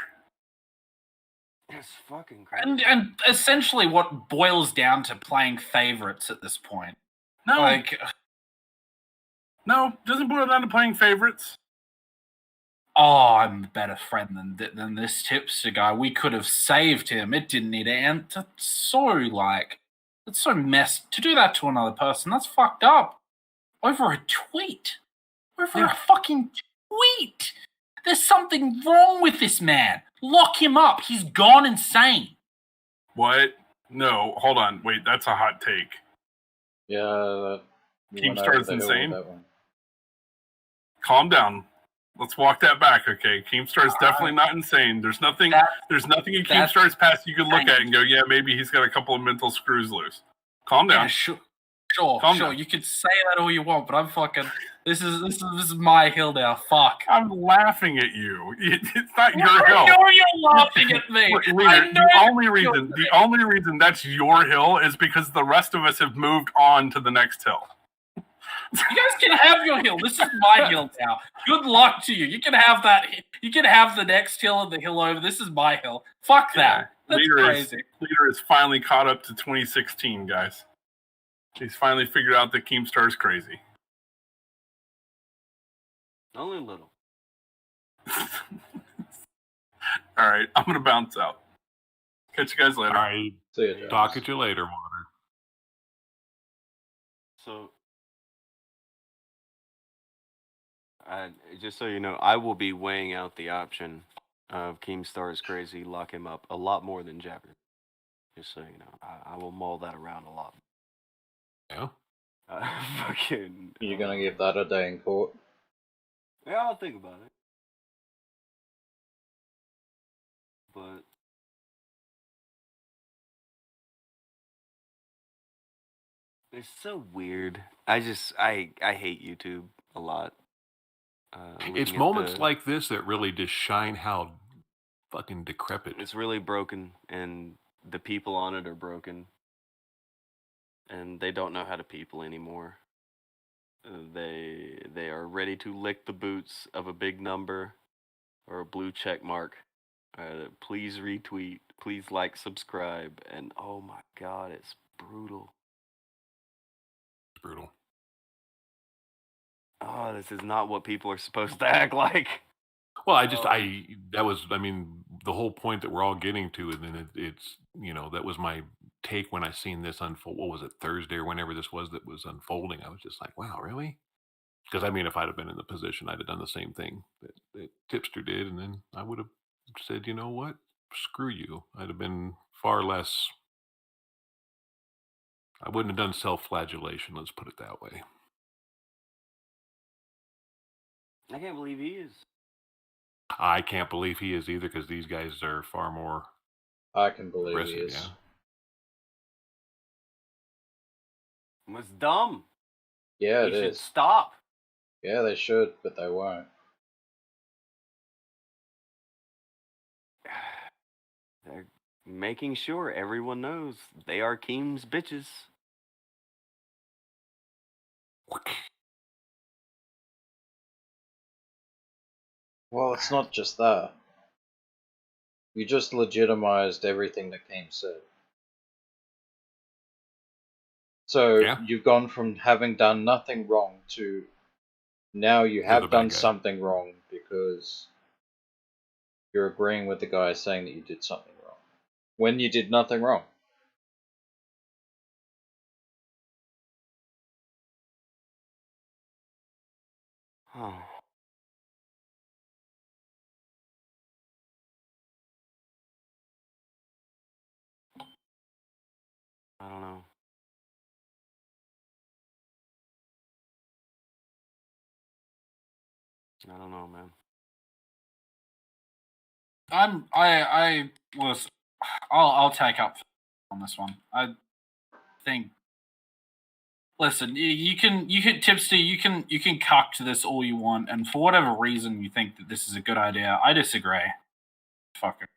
That's fucking crazy. And essentially what boils down to playing favorites at this point. No. No, doesn't boil down to playing favorites. oh, I'm a better friend than this tipster guy. We could have saved him. It didn't need to end. That's so messed. To do that to another person, that's fucked up. Over a tweet. Over a fucking tweet. There's something wrong with this man. Lock him up. He's gone insane. What? No, hold on. Wait, that's a hot take. Yeah. Keemstar's insane? Calm down. Let's walk that back, okay? Keemstar's definitely not insane. There's nothing in Keemstar's past you could look at and go, yeah, maybe he's got a couple of mental screws loose. Calm down. Yeah, sure. You can say that all you want, but I'm fucking. This is my hill now. Fuck. I'm laughing at you. It's not your hill. I know you're laughing at me. The only reason that's your hill is because the rest of us have moved on to the next hill. You guys can have your hill. This is my hill now. Good luck to you. You can have that. You can have the next hill and the hill over. This is my hill. Fuck that. That's crazy. Leader is finally caught up to 2016, guys. He's finally figured out that Keemstar's crazy. Only a little. All right, I'm gonna bounce out. Catch you guys later. All right. See you, James. Talk at you later, Water. So, just so you know, I will be weighing out the option of Keemstar is crazy, lock him up a lot more than Jabber. Just so you know, I will mull that around a lot. Yeah. Fucking. You're gonna give that a day in court? Yeah, I'll think about it. But it's so weird. I hate YouTube a lot. It's moments like this that really just shine how fucking decrepit. It's really broken, and the people on it are broken, and they don't know how to people anymore. They are ready to lick the boots of a big number or a blue check mark. Please retweet, please like, subscribe, and oh my god, it's brutal. It's brutal. Oh, this is not what people are supposed to act like. Well, the whole point that we're all getting to, and then it's, that was my take when I seen this unfold. What was it, Thursday or whenever this was that was unfolding? I was just like, wow, really? Because if I'd have been in the position, I'd have done the same thing that Tipster did, and then I would have said, you know what, screw you. I'd have been far less. I wouldn't have done self-flagellation. Let's put it that way. I can't believe he is. I can't believe he is either, because these guys are far more. I can believe he is. Yeah. It's dumb. Yeah, He it should is. stop. Yeah, they should, but they won't. They're making sure everyone knows they are Keem's bitches. Well, it's not just that. You just legitimized everything that Keem said. So you've gone from having done nothing wrong to now you have done something wrong because you're agreeing with the guy saying that you did something wrong when you did nothing wrong. Oh. I don't know. I don't know, man. I'll take up on this one. I think. Listen, you can Tipster, you can cuck to this all you want, and for whatever reason you think that this is a good idea, I disagree. Fucker,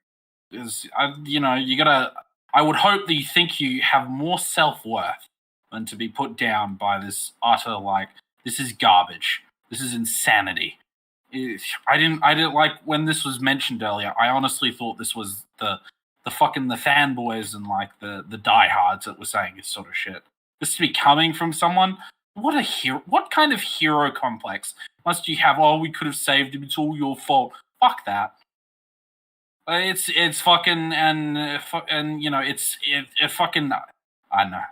you gotta. I would hope that you think you have more self-worth than to be put down by this utter this is garbage. This is insanity. I didn't like when this was mentioned earlier. I honestly thought this was the fanboys and the diehards that were saying this sort of shit. This to be coming from someone. What kind of hero complex Must you have? Oh, we could have saved him. It's all your fault. Fuck that. It's fucking and you know it fucking I don't know.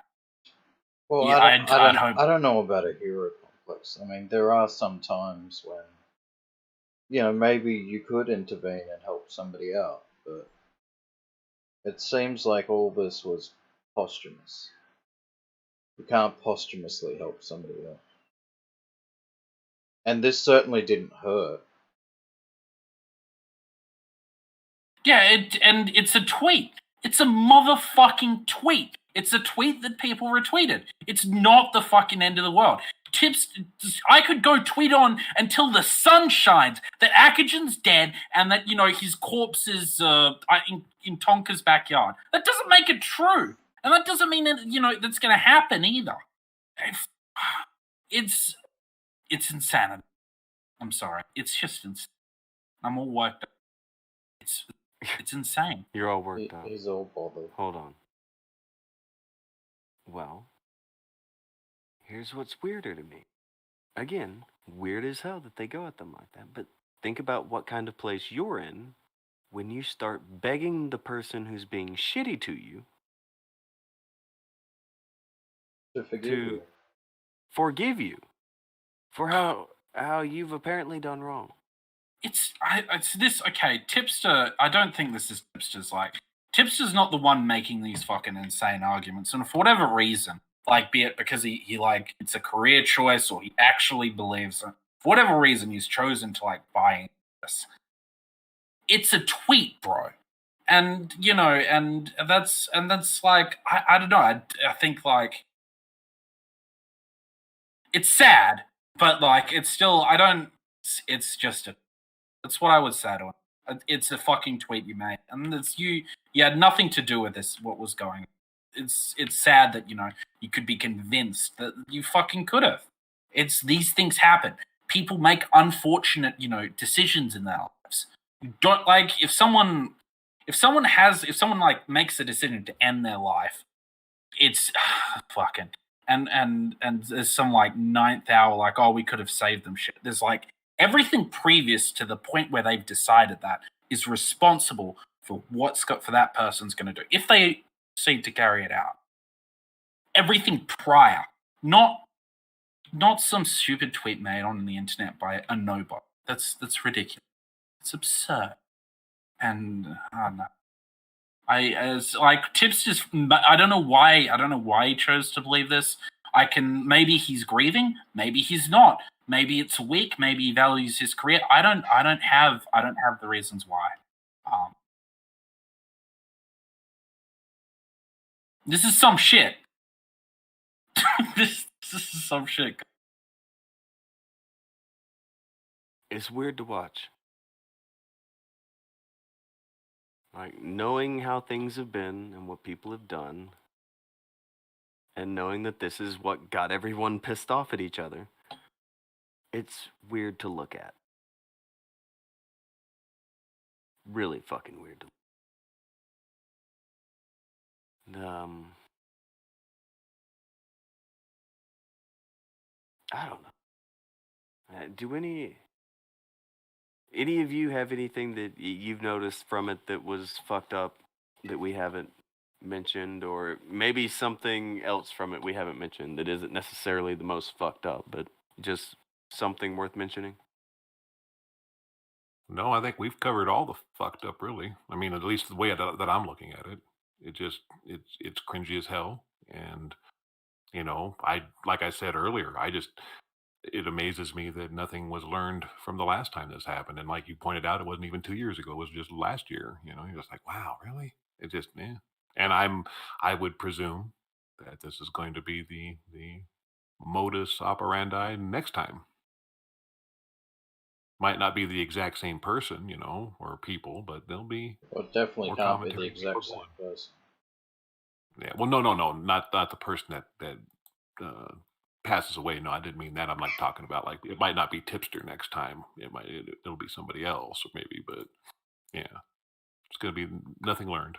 Well, Yeah, I'd hope. I don't know about a hero complex. I mean, there are some times when, maybe you could intervene and help somebody out, but it seems like all this was posthumous. You can't posthumously help somebody else. And this certainly didn't hurt. Yeah, and it's a tweet. It's a motherfucking tweet. It's a tweet that people retweeted. It's not the fucking end of the world. I could go tweet on until the sun shines that Akujin's dead and that, his corpse is in Tonka's backyard. That doesn't make it true. And that doesn't mean that, that's going to happen either. It's insanity. I'm sorry. It's just insane. I'm all worked up. It's insane. You're all worked up. He's all bothered. Hold on. Well, here's what's weirder to me. Again, weird as hell that they go at them like that, but think about what kind of place you're in when you start begging the person who's being shitty to you To forgive you for how you've apparently done wrong. It's this okay. Tipster, I don't think this is Tipster's Tipster's not the one making these fucking insane arguments, and for whatever reason, be it because he it's a career choice or he actually believes it, for whatever reason he's chosen to buy this. It's a tweet, bro. And and that's I don't know. I think it's sad, but it's still it's just that's what I would say to him. It's a fucking tweet you made, and it's you had nothing to do with this. What was going on? It's sad that you could be convinced that you fucking could have. These things happen. People make unfortunate decisions in their lives. You don't if someone makes a decision to end their life, it's fucking and there's some ninth hour oh, we could have saved them shit. There's everything previous to the point where they've decided that is responsible for for that person's going to do if they proceed to carry it out. Everything prior, not some stupid tweet made on the internet by a nobody. That's ridiculous. It's absurd. And I don't know. Tips just I don't know why he chose to believe this. Maybe he's grieving, maybe he's not. Maybe it's weak. Maybe he values his career. I don't have the reasons why. This is some shit. this is some shit. It's weird to watch. Knowing how things have been and what people have done, and knowing that this is what got everyone pissed off at each other. It's weird to look at. Really fucking weird to look at. I don't know. Do any of you have anything that you've noticed from it that was fucked up that we haven't mentioned, or maybe something else from it we haven't mentioned that isn't necessarily the most fucked up, but just something worth mentioning? No, I think we've covered all the fucked up, really. I mean, at least the way that I'm looking at it. It's cringy as hell. And, like I said earlier, it amazes me that nothing was learned from the last time this happened. And like you pointed out, it wasn't even 2 years ago. It was just last year. You're just like, wow, really? It just, yeah. And I would presume that this is going to be the modus operandi next time. Might not be the exact same person, or people, but they'll be. Well, it definitely can't be the exact same person. Yeah. Well, no, not the person that passes away. No, I didn't mean that. I'm talking about it might not be Tipster next time. It'll be somebody else, or maybe, but yeah, it's gonna be nothing learned.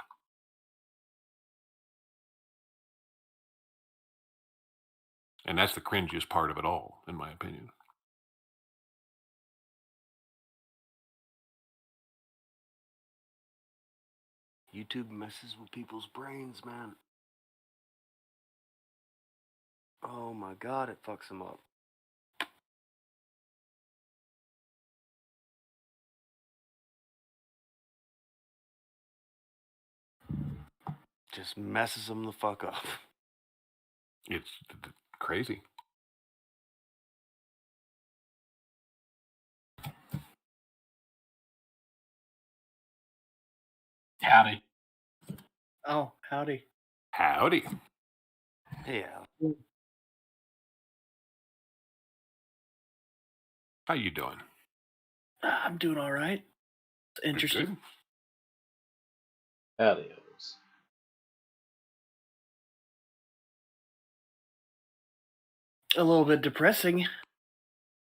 And that's the cringiest part of it all, in my opinion. YouTube messes with people's brains, man. Oh my god, it fucks them up. Just messes them the fuck up. It's crazy. Howdy. Oh, howdy. Howdy. Hey, Al. How you doing? I'm doing all right. It's interesting. Good. Howdy, others. A little bit depressing,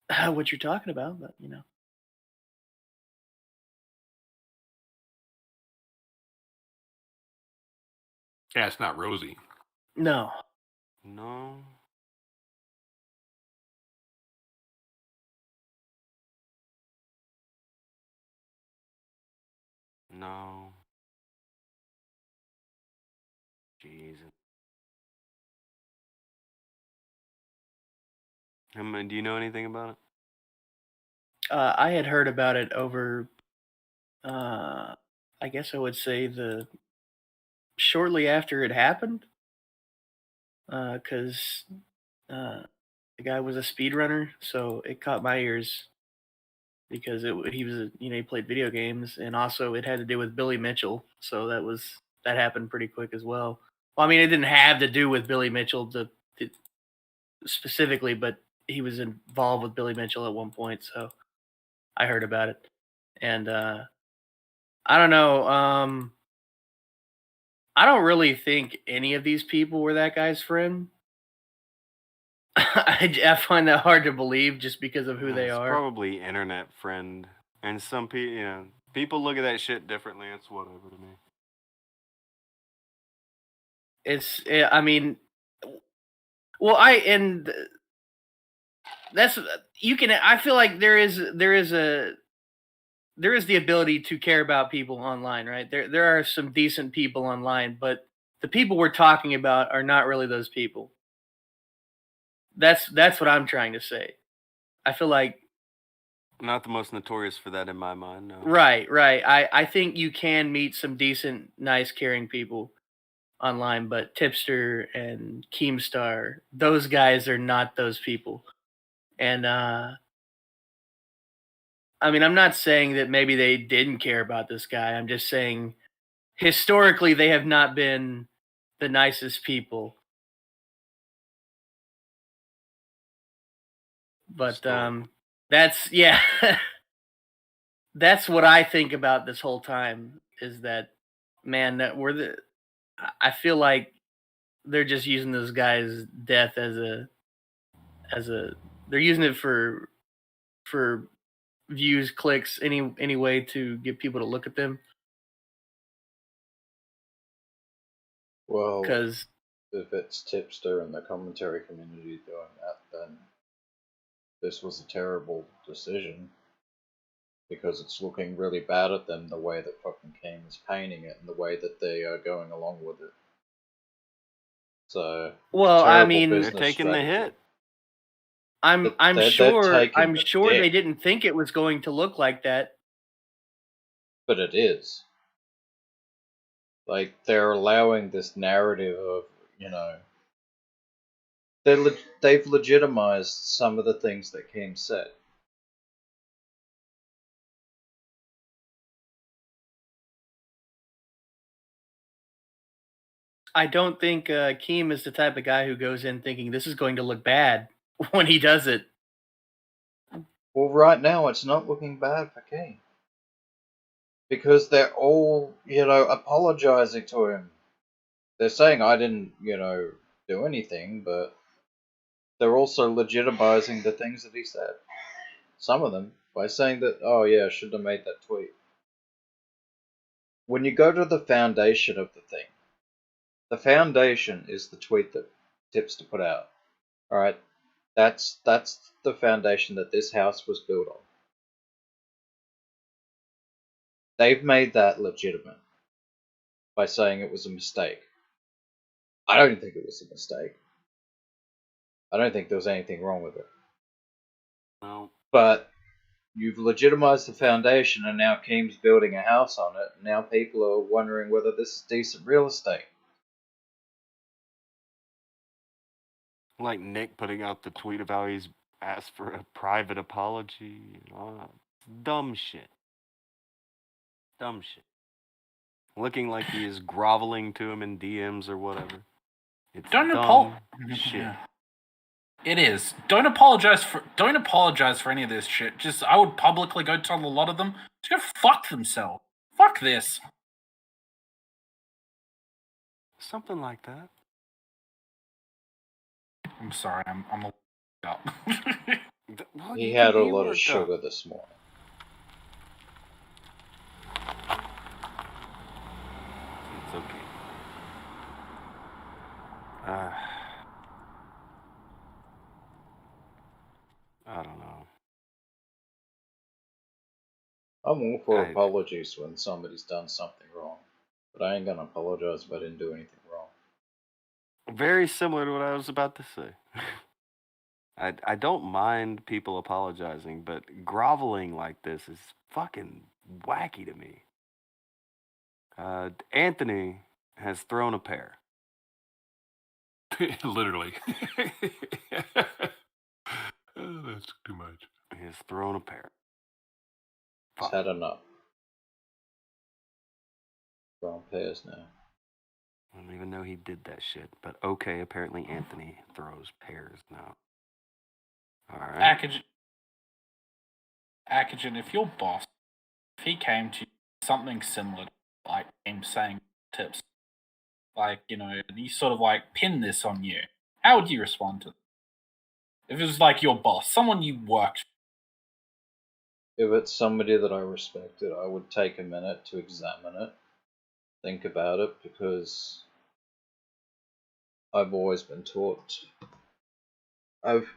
what you're talking about, but you know. Yeah, it's not rosy. No. No. No. Jesus. Do you know anything about it? I had heard about it over, I guess I would say shortly after it happened, because the guy was a speedrunner, so it caught my ears because he was he played video games, and also it had to do with Billy Mitchell, so that happened pretty quick as well. Well, I mean, it didn't have to do with Billy Mitchell specifically, but he was involved with Billy Mitchell at one point, so I heard about it, and I don't know. I don't really think any of these people were that guy's friend. I find that hard to believe just because of who they It's are. probably internet friend. And some people, people look at that shit differently. It's whatever to me. I mean, well, that's you can. I feel like there is the ability to care about people online, right? There are some decent people online, but the people we're talking about are not really those people. That's what I'm trying to say. I feel like not the most notorious for that in my mind. No. Right. I think you can meet some decent, nice, caring people online, but Tipster and Keemstar, those guys are not those people. And I mean, I'm not saying that maybe they didn't care about this guy. I'm just saying historically they have not been the nicest people. But that's that's what I think about this whole time is that, man, that I feel like they're just using this guy's death as a they're using it for views, clicks, any way to get people to look at them. Well, because if it's Tipster and the commentary community doing that, then this was a terrible decision. Because it's looking really bad at them the way that fucking Keem is painting it and the way that they are going along with it. So, well, I mean, they're taking the hit. I'm sure they didn't think it was going to look like that. But it is. Like, they're allowing this narrative of, they've legitimized some of the things that Keem said. I don't think Keem is the type of guy who goes in thinking this is going to look bad when he does it. Well, right now it's not looking bad for Keem. Because they're all, apologizing to him. They're saying I didn't, do anything, but they're also legitimizing the things that he said. Some of them, by saying that, oh yeah, I should have made that tweet. When you go to the foundation of the thing, the foundation is the tweet that Tipster put out. Alright? That's the foundation that this house was built on. They've made that legitimate. by saying it was a mistake. I don't think it was a mistake. I don't think there was anything wrong with it. No. But you've legitimized the foundation, and now Keem's building a house on it. And now people are wondering whether this is decent real estate. Like Nick putting out the tweet about he's asked for a private apology and all that. Dumb shit. Dumb shit. Looking like he is groveling to him in DMs or whatever. It's Don't dumb shit. It is. Don't apologize for any of this shit. Just I would publicly go tell a lot of them to go fuck themselves. Fuck this. Something like that. I'm sorry, I'm a up. Well, He you had can a be lot of worked sugar up. this morning. It's okay. I don't know. I'm all for apologies when somebody's done something wrong. But I ain't gonna apologize if I didn't do anything wrong. Very similar to what I was about to say. I don't mind people apologizing, but groveling like this is fucking wacky to me. Anthony has thrown a pair. Literally. Oh, that's too much. He has thrown a pair. He's had enough. Wrong pairs now. I don't even know he did that shit. But okay, apparently Anthony throws pairs now. Alright. Akujin, if your boss, if he came to you something similar, like him saying tips, like, you know, he sort of like pinned this on you, how would you respond to it? If it was like your boss, someone you worked If it's somebody that I respected, I would take a minute to examine it, think about it, because I've always been taught. I've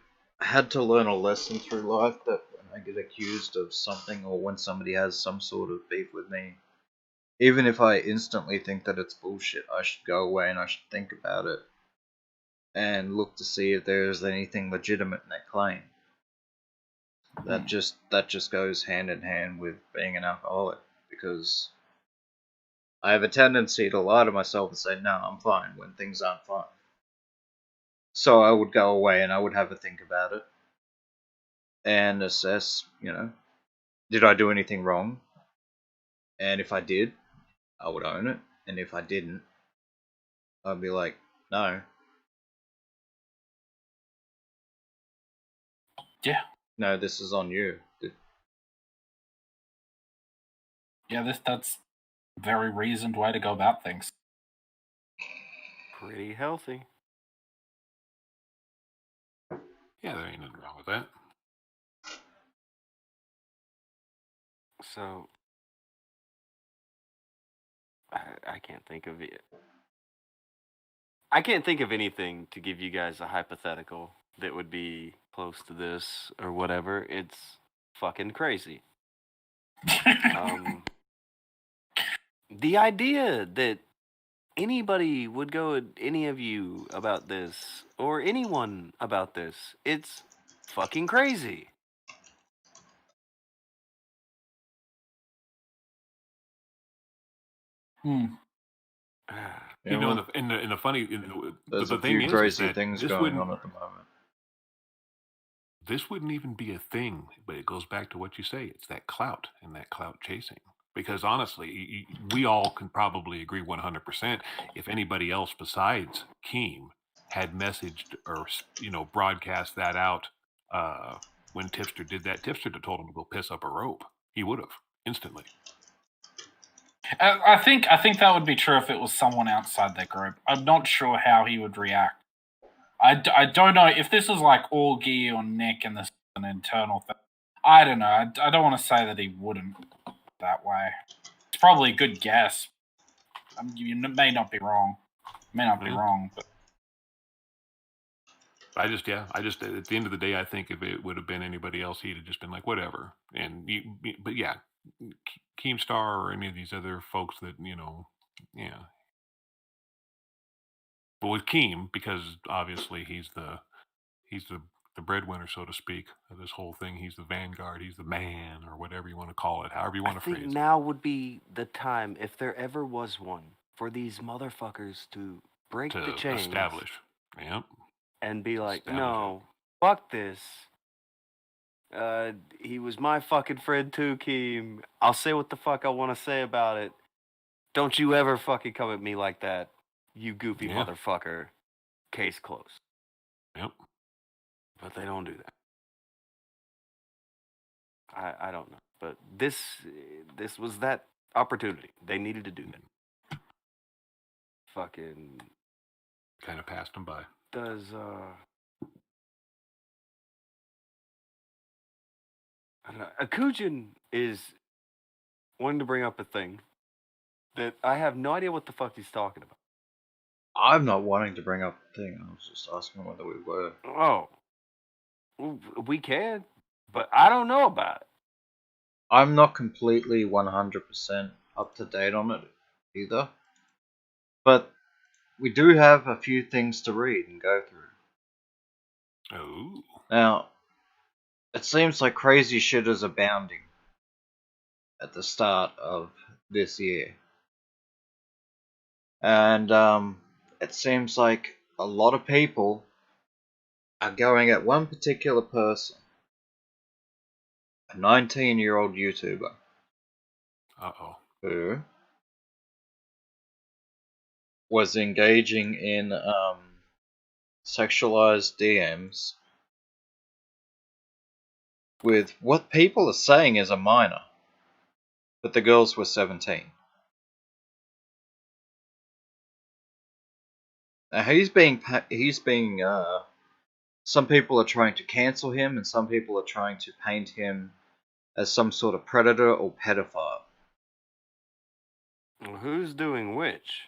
had to learn a lesson through life that when I get accused of something or when somebody has some sort of beef with me, even if I instantly think that it's bullshit, I should go away and I should think about it and look to see if there's anything legitimate in that claim. That just goes hand in hand with being an alcoholic, because I have a tendency to lie to myself and say, no, I'm fine, when things aren't fine. So I would go away and I would have a think about it and assess, you know, did I do anything wrong? And if I did, I would own it. And if I didn't, I'd be like, no. Yeah. No, this is on you. Yeah, that's a very reasoned way to go about things. Pretty healthy. Yeah, there ain't nothing wrong with that. So, I can't think of it. I can't think of anything to give you guys a hypothetical that would be close to this or whatever. It's fucking crazy. The idea that anybody would go at any of you about this or anyone about this, it's fucking crazy. You know, in the funny, there's the a thing few is crazy that things this going on at the moment. This wouldn't even be a thing, but it goes back to what you say. It's that clout and that clout chasing. Because honestly, we all can probably agree 100%. If anybody else besides Keem had messaged or, you know, broadcast that out when Tipster did that, Tipster told him to go piss up a rope. He would have instantly. I think that would be true if it was someone outside their group. I'm not sure how he would react. I don't know if this is like all Guy or Nick and this is an internal thing. I don't know. I don't want to say that he wouldn't that way. It's probably a good guess. You may not be wrong. May not be wrong, but I just at the end of the day, I think if it would have been anybody else, he'd have just been like, whatever. But yeah, Keemstar or any of these other folks that, you know, Yeah. But with Keem, because obviously he's the breadwinner, so to speak, of this whole thing. He's the vanguard. He's the man, or whatever you want to call it. However you want I to think phrase it. now would be the time, if there ever was one, for these motherfuckers to break the To chains establish. Yep. and be like, Establish no, fuck this. He was my fucking friend too, Keem. I'll say what the fuck I want to say about it. Don't you ever fucking come at me like that, you goofy Yeah. motherfucker. Case closed. Yep. But they don't do that. I don't know. But this was that opportunity. They needed to do that. Fucking Kind of passed him by. does I don't know. Akujin is wanting to bring up a thing that I have no idea what the fuck he's talking about. I'm not wanting to bring up the thing. I was just asking whether we were. Oh, we can, but I don't know about it. I'm not completely 100% up to date on it either. But we do have a few things to read and go through. Oh. Now, it seems like crazy shit is abounding at the start of this year. And it seems like a lot of people are going at one particular person, a 19-year-old YouTuber, Uh-oh. who was engaging in sexualized DMs with what people are saying is a minor, but the girls were 17. Now he's being some people are trying to cancel him, and some people are trying to paint him as some sort of predator or pedophile. Well, who's doing which?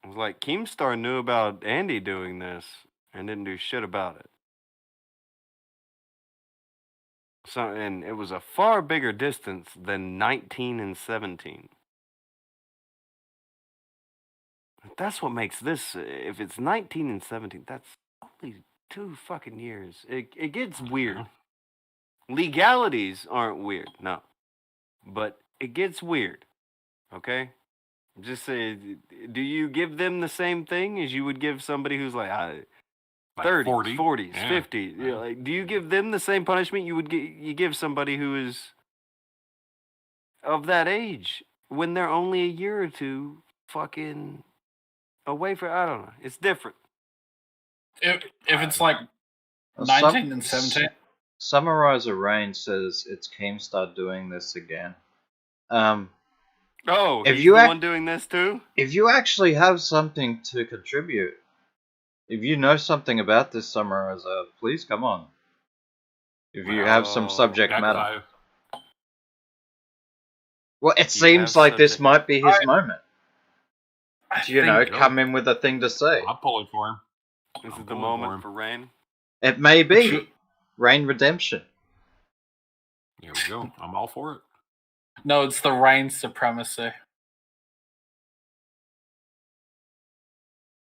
It was like Keemstar knew about Andy doing this and didn't do shit about it. So, and it was a far bigger distance than 19 and 17. That's what makes this. If it's 19 and 17, that's only 2 fucking years. It gets weird. Legalities aren't weird, no. But it gets weird, okay? Just say, do you give them the same thing as you would give somebody who's like 30s, 40. 40s, Yeah. 50s? You know, like, do you give them the same punishment you would you give somebody who is of that age when they're only a year or two fucking away from? I don't know. It's different. If it's like Well, 19 and 17, Summarizer Rain says it's Keemstar doing this again. Oh, If he's you the ac- one doing this too? If you actually have something to contribute, if you know something about this Summarizer, please come on. If you have some subject Back matter. 5. Well, it You seems have like this subject- might be his I- moment. I You know, think- come in with a thing to say. I'm pulling for him. This I'm is the pulling moment for Rain. It may be Should- Rain Redemption. Here we go. I'm all for it. No, it's the reign supremacy.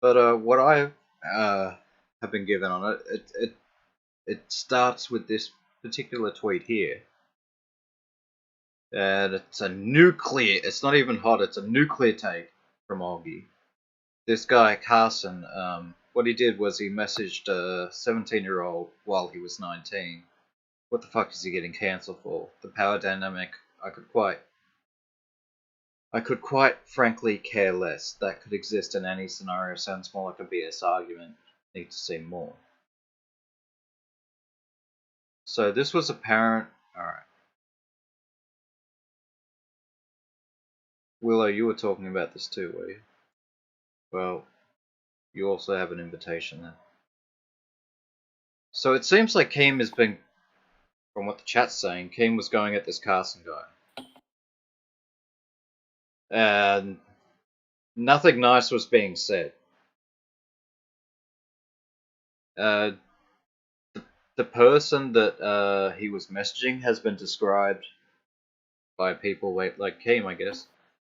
But what I have been given on it starts with this particular tweet here. And it's a nuclear, it's not even hot, it's a nuclear take from Augie. This guy, Carson, what he did was he messaged a 17-year-old while he was 19. What the fuck is he getting cancelled for? The power dynamic, I could quite frankly care less. That could exist in any scenario. Sounds more like a BS argument. Need to see more. So this was apparent. Alright. Willow, you were talking about this too, were you? Well, you also have an invitation then. So it seems like Keem has been, from what the chat's saying, Keem was going at this Carson guy. And nothing nice was being said. The person that he was messaging has been described by people like Keem, I guess,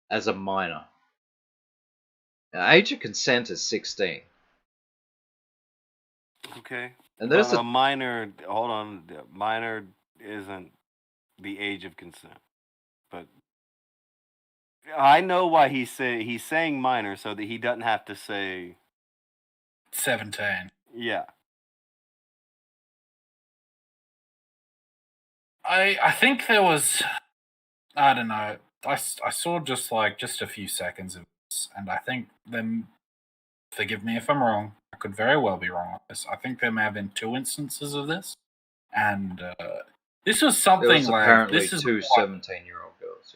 as a minor. Age of consent is 16. Okay. And there's a minor. Hold on. Minor isn't the age of consent, but I know why he's saying minor so that he doesn't have to say 17. yeah. I think there was, I don't know. I saw just a few seconds of this, and I think them. Forgive me if I'm wrong. I could very well be wrong on this. I think there may have been 2 instances of this, and this was There something was like apparently this is two 17-year-old girls,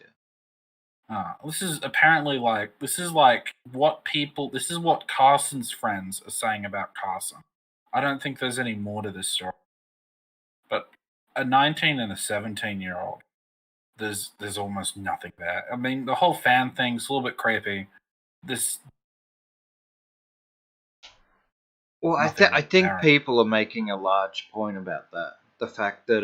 yeah. this is apparently this is what Carson's friends are saying about Carson. I don't think there's any more to this story, but a 19 and a 17-year-old, there's almost nothing there. I mean, the whole fan thing's a little bit creepy. Well, I think people are making a large point about that. The fact that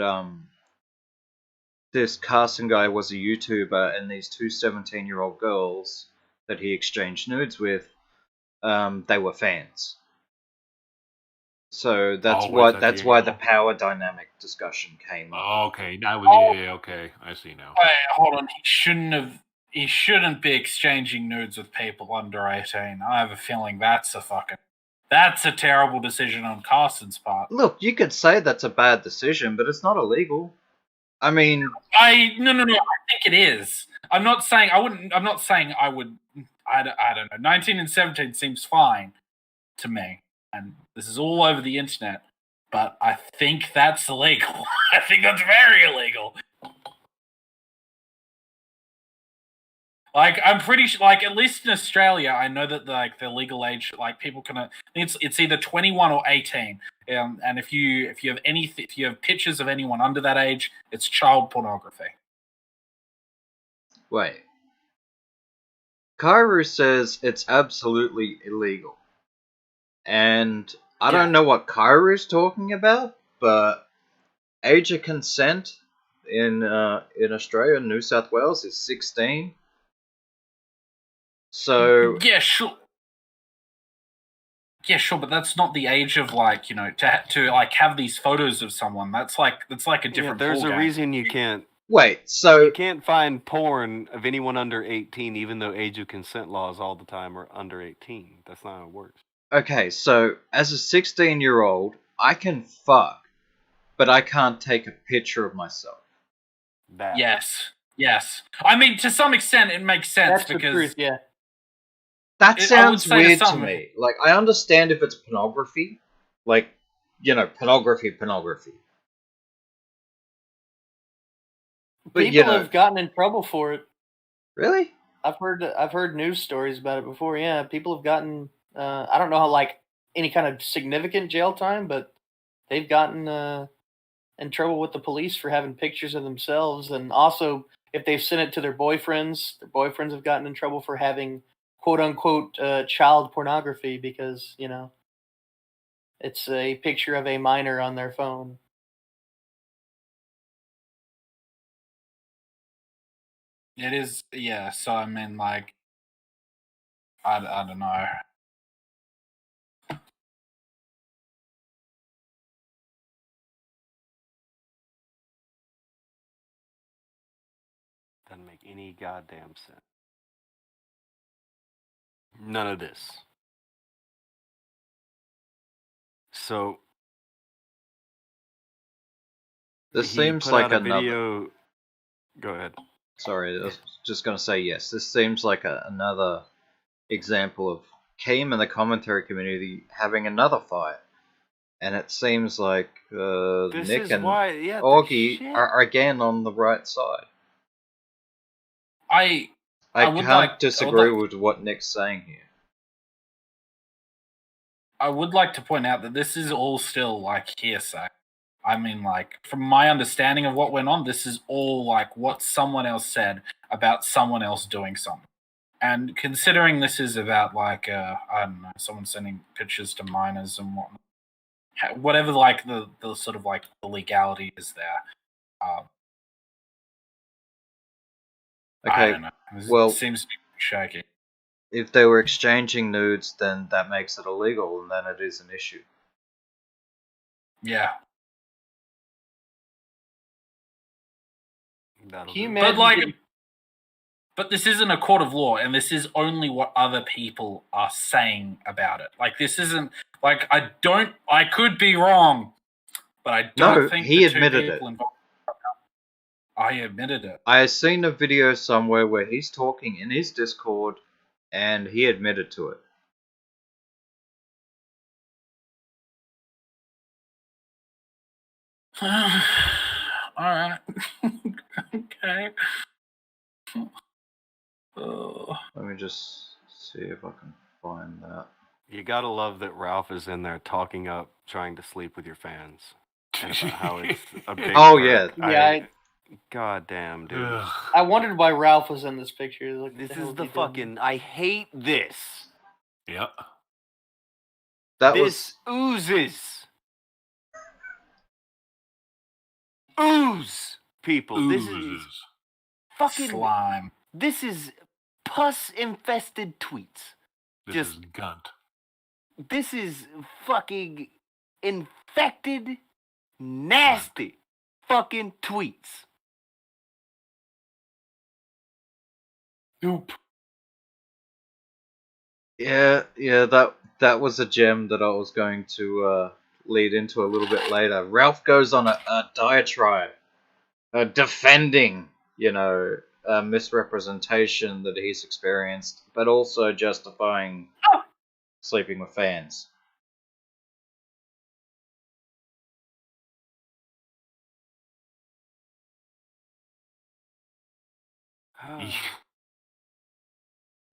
this Carson guy was a YouTuber and these two 17-year-old girls that he exchanged nudes with, they were fans. So that's why the power dynamic discussion came up. Oh, okay, okay, I see now. Wait, hold on. He shouldn't be exchanging nudes with people under 18. I have a feeling that's a terrible decision on Carson's part. Look, you could say that's a bad decision, but it's not illegal. I mean, no. I think it is. I'm not saying I wouldn't. I'm not saying I would. I don't know. 19 and 17 seems fine to me, and this is all over the internet. But I think that's illegal. I think that's very illegal. Like, I'm pretty sure, like, at least in Australia, I know that the legal age, like, people can. It's either 21 or 18. And if you have pictures of anyone under that age, it's child pornography. Wait. Kairu says it's absolutely illegal. And I don't know what Kairu's talking about, but age of consent in Australia, New South Wales, is 16. So yeah, sure. Yeah, sure, but that's not the age of, like, to like have these photos of someone. That's like a different. There's a ballgame. reason you can't. Wait, so you can't find porn of anyone under 18, even though age of consent laws all the time are under 18. That's not how it works. Okay, so as a 16-year-old, I can fuck, but I can't take a picture of myself. Yes. I mean, to some extent, it makes sense. That's because the truth, yeah. That sounds weird to me. Like, I understand if it's pornography. Like, pornography. But, People have gotten in trouble for it. Really? I've heard news stories about it before. Yeah, people have gotten. I don't know how, like, any kind of significant jail time, but they've gotten in trouble with the police for having pictures of themselves, and also if they've sent it to their boyfriends have gotten in trouble for having quote unquote child pornography because it's a picture of a minor on their phone. It is, yeah. So I mean, like, I don't know. Doesn't make any goddamn sense. None of this. So this seems like another video. Go ahead. Sorry, I was just going to say yes. This seems like another example of Keem and the commentary community having another fight. And it seems like Nick and Augie are again on the right side. I can't disagree with what Nick's saying here. I would like to point out that this is all still, like, hearsay. I mean, like, from my understanding of what went on, this is all, like, what someone else said about someone else doing something. And considering this is about, like, I don't know, someone sending pictures to minors and whatnot, whatever, like, the sort of, like, the legality is there. Okay, I don't know. It seems to be shaky. if they were exchanging nudes, then that makes it illegal, and then it is an issue. Yeah. That'll Can you do. But imagine? like, but this isn't a court of law, and this is only what other people are saying about it. Like, this isn't like I could be wrong, but I don't No, think he the two admitted people it. involved. I admitted it. I have seen a video somewhere where he's talking in his Discord, and he admitted to it. All right. Okay. Let me just see if I can find that. You gotta love that Ralph is in there talking up trying to sleep with your fans. And about how it's a big Oh, perk. Yeah, God damn, dude. Ugh. I wondered why Ralph was in this picture. Like, what This the hell is the he doing? fucking. I hate this. Yep. That This oozes. Ooze, people. This is Oozes. fucking. Slime. This is pus-infested tweets. This Just- is Gunt. This is fucking infected, nasty fucking tweets. Goop. Yeah, that was a gem that I was going to lead into a little bit later. Ralph goes on a diatribe, defending, a misrepresentation that he's experienced, but also justifying sleeping with fans.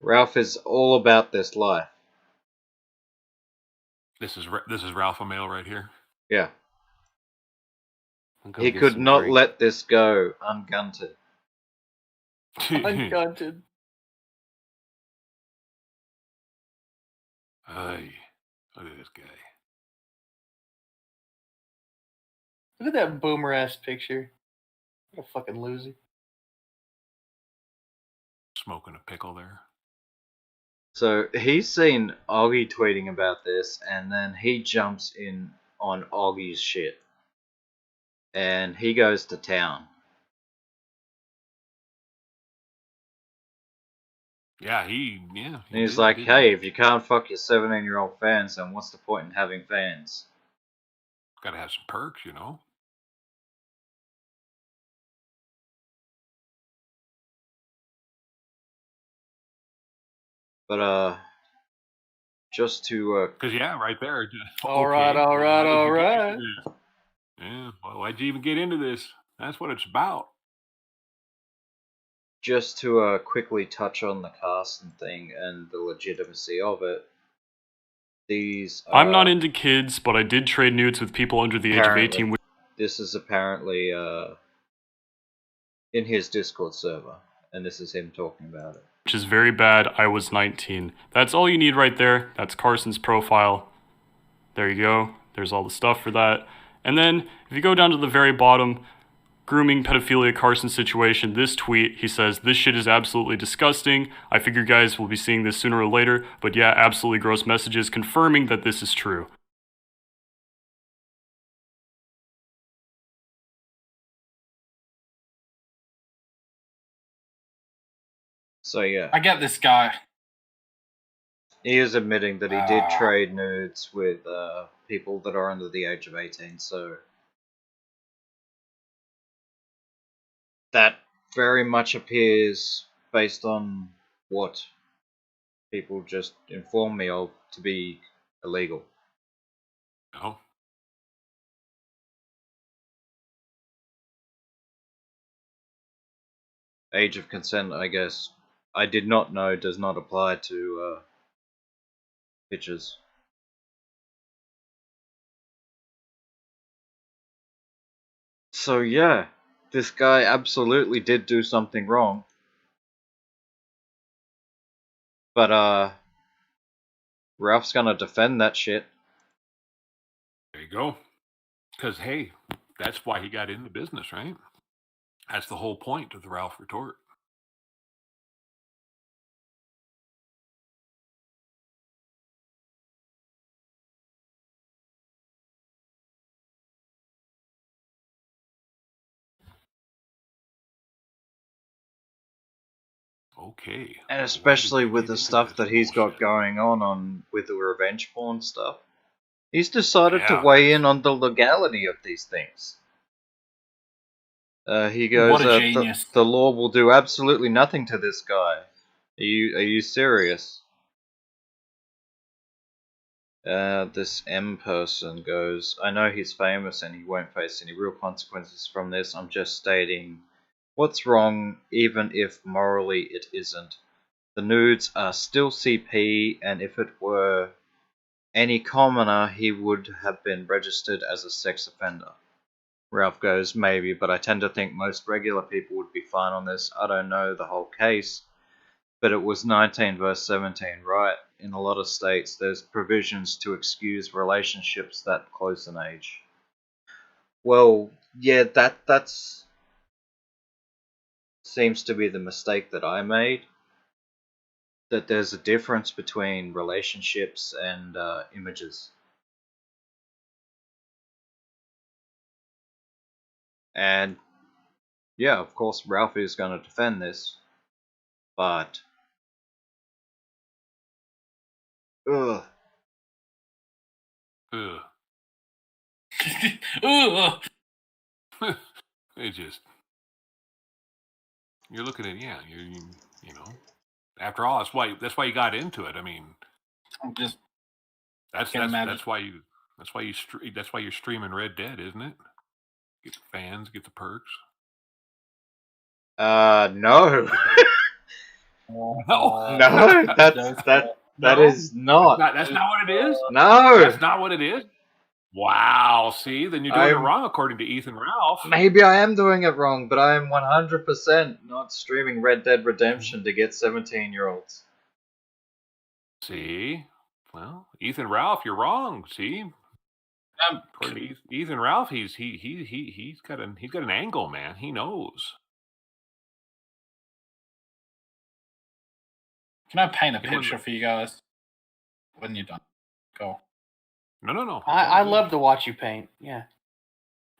Ralph is all about this life. This is Ralph Mail right here. Yeah. I'll go He get could some not drink. let this go ungunted. Ungunted. Ay, look at this guy. Look at that boomer ass picture. What a fucking loser. Smoking a pickle there. So he's seen Augie tweeting about this, and then he jumps in on Augie's shit. And he goes to town. Yeah, And he's like, hey, if you can't fuck your 17-year-old fans, then what's the point in having fans? Gotta have some perks, you know? But, just to, Because, yeah, right there. All right, all right, all right. Yeah, well, why'd you even get into this? That's what it's about. just to quickly touch on the Carson thing and the legitimacy of it. These I'm not into kids, but I did trade nudes with people under the age of 18. This is apparently in his Discord server, and this is him talking about it. Which is very bad. I was 19. That's all you need right there. That's Carson's profile. There you go. There's all the stuff for that. And then, if you go down to the very bottom, grooming, pedophilia, Carson situation, this tweet, he says, this shit is absolutely disgusting. I figure you guys will be seeing this sooner or later, but yeah, absolutely gross messages confirming that this is true. So yeah, I get this guy. he is admitting that he did trade nudes with people that are under the age of 18, so that very much appears, based on what people just informed me of, to be illegal. No. Age of consent, I guess, I did not know does not apply to pictures. So yeah, this guy absolutely did do something wrong. But Ralph's gonna defend that shit. There you go. Because, hey, that's why he got into business, right? That's the whole point of the Ralph retort. Okay. And Why especially did you with get the into stuff this that he's got bullshit? going on with the revenge porn stuff. He's decided to Yeah, weigh in on the legality of these things. He goes, What a genius. the law will do absolutely nothing to this guy. Are you serious? This M person goes, I know he's famous and he won't face any real consequences from this. I'm just stating what's wrong, even if morally it isn't. The nudes are still CP, and if it were any commoner, he would have been registered as a sex offender. Ralph goes, maybe, but I tend to think most regular people would be fine on this. I don't know the whole case, but it was 19 verse 17, right? In a lot of states, there's provisions to excuse relationships that close in age. Well, yeah, that's seems to be the mistake that I made. That there's a difference between relationships and images. And yeah, of course, Ralph is going to defend this, but ugh. Ugh. Ugh. It just you're looking at you know. After all, that's why you got into it. I mean, I'm just that's can't imagine. that's why you're streaming Red Dead, isn't it? Get the fans, get the perks. No. No, No, that is not. That's not what it is. No. That's not what it is. Wow. See, then you're doing it I'm- wrong according to Ethan Ralph. Maybe I am doing it wrong, but I am 100% not streaming Red Dead Redemption to get 17-year-olds. See, well, Ethan Ralph, you're wrong. See, according to Ethan Ralph, he's got an angle, man. He knows. Can I paint a You know, picture for you guys when you're done? Go. No. I love to watch you paint. Yeah.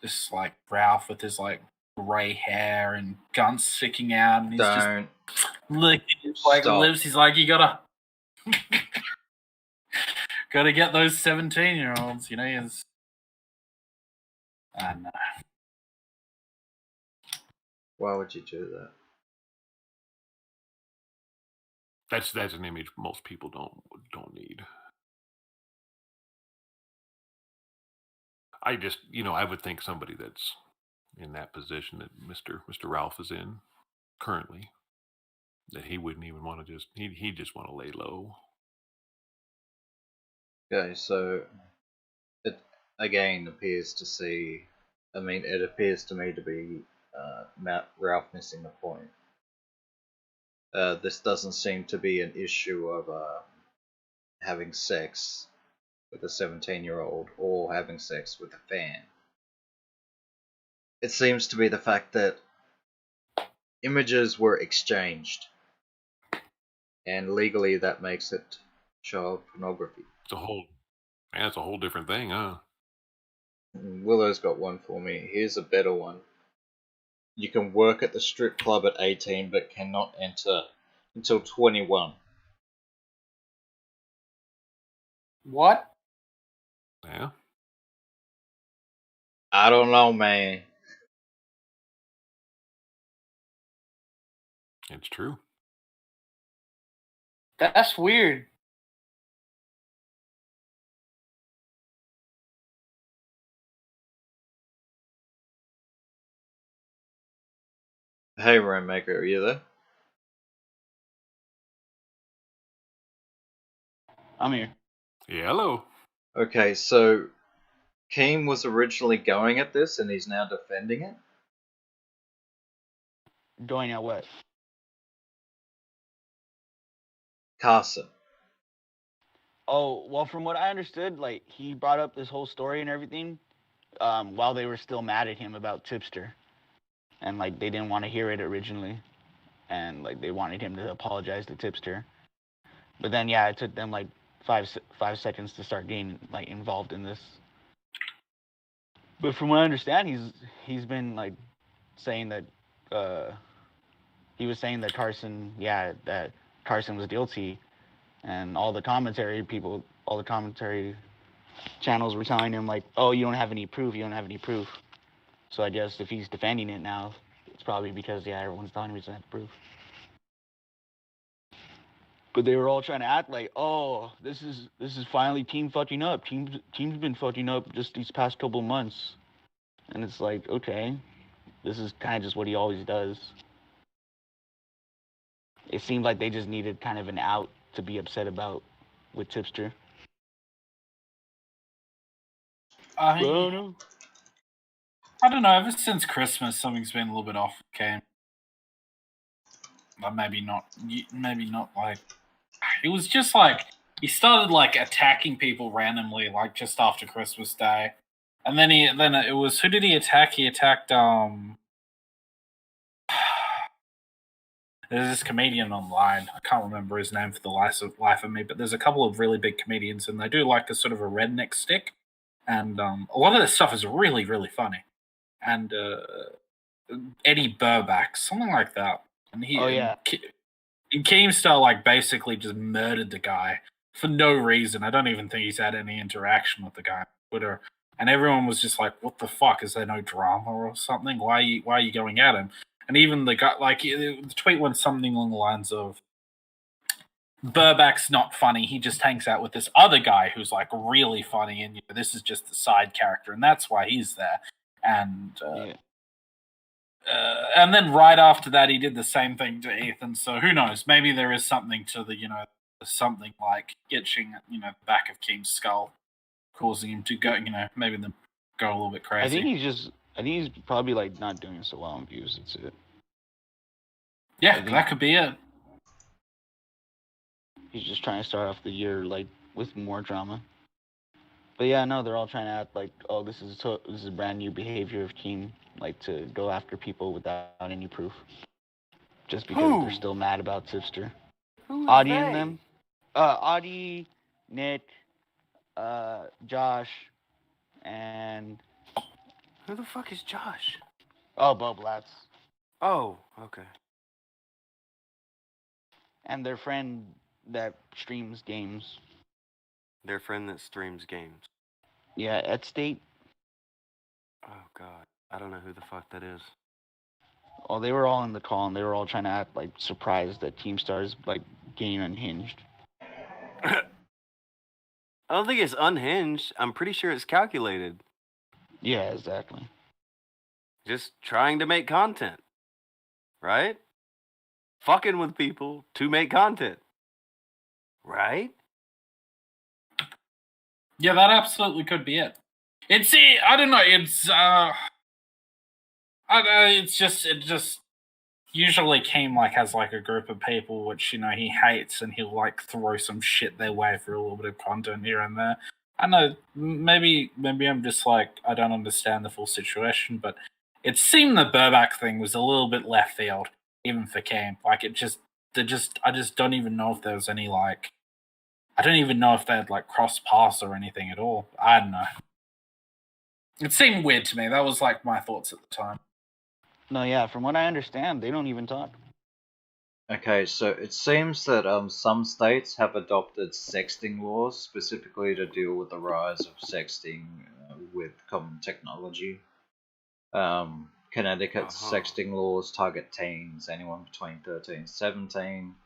Just like Ralph with his like gray hair and guns sticking out, and he's Don't. just licking his like Stop. lips. He's like, you gotta get those 17-year-olds. You know, he's. I know. Why would you do that? That's an image most people don't need. I just, I would think somebody that's in that position that Mr. Ralph is in currently, that he wouldn't even want to he'd just want to lay low. Okay, so it again appears to me to be Ralph missing the point. This doesn't seem to be an issue of having sex with a 17-year-old or having sex with a fan. It seems to be the fact that images were exchanged, and legally that makes it child pornography. It's a whole different thing, huh? Willow's got one for me. Here's a better one. You can work at the strip club at 18 but cannot enter until 21. What? Yeah. I don't know, man. It's true. That's weird. Hey, Rainmaker, are you there? I'm here. Yeah, hello. Okay, so Keem was originally going at this and he's now defending it? Going at what? Carson. Oh, well, from what I understood, like, he brought up this whole story and everything while they were still mad at him about Tipster. And, like, they didn't want to hear it originally. And, like, they wanted him to apologize to Tipster. But then, yeah, it took them, like, five seconds to start getting, like, involved in this. But from what I understand, he's been, like, saying that he was saying that that Carson was guilty, and all the commentary channels were telling him like, oh, you don't have any proof, you don't have any proof. So I guess if he's defending it now, it's probably because everyone's telling him he doesn't have proof. But they were all trying to act like, oh, this is finally team fucking up. Team's been fucking up just these past couple months, and it's like, okay, this is kind of just what he always does. It seemed like they just needed kind of an out to be upset about with Tipster. I don't know. Ever since Christmas, something's been a little bit off. Okay, but maybe not. Like it was just like he started like attacking people randomly, like just after Christmas Day, and then it was who did he attack? He attacked There's this comedian online. I can't remember his name for the life of me, but there's a couple of really big comedians, and they do like a sort of a redneck stick. And a lot of this stuff is really, really funny. And Eddie Burback, something like that. And he, Keemstar like basically just murdered the guy for no reason. I don't even think he's had any interaction with the guy on Twitter. And everyone was just like, "What the fuck? Is there no drama or something? Why are you going at him?" And even the guy, like, the tweet went something along the lines of, Burback's not funny. He just hangs out with this other guy who's, like, really funny, and this is just the side character, and that's why he's there. And and then right after that, he did the same thing to Ethan. So who knows? Maybe there is something to the, something like itching, the back of King's skull, causing him to go, maybe them go a little bit crazy. I think he's probably like not doing so well on views. That's it. Yeah, that could be it. He's just trying to start off the year like with more drama. But yeah, no, they're all trying to act like, oh, this is brand new behavior of Team, like to go after people without any proof, just because they're still mad about Tipster. Audie and them, Audie, Nick, Josh, and who the fuck is Josh? Oh, Bo Blatz. Oh, okay. And their friend that streams games. Their friend that streams games. Yeah, at State. Oh god, I don't know who the fuck that is. Oh, they were all in the call, and they were all trying to act like surprised that Keemstar's like getting unhinged. I don't think it's unhinged. I'm pretty sure it's calculated. Yeah, exactly. Just trying to make content, right? Fucking with people to make content, right? Yeah, that absolutely could be it. I don't know. It just usually Keem like has like a group of people which he hates, and he'll like throw some shit their way for a little bit of content here and there. I know maybe I'm just like I don't understand the full situation, but it seemed the Burback thing was a little bit left field, even for Keem. Like I just don't even know if there was any like. I don't even know if they had like cross paths or anything at all. I don't know. It seemed weird to me. That was like my thoughts at the time. No, yeah, from what I understand, they don't even talk. Okay, so it seems that some states have adopted sexting laws specifically to deal with the rise of sexting with common technology. Connecticut's sexting laws target teens, anyone between 13 and 17.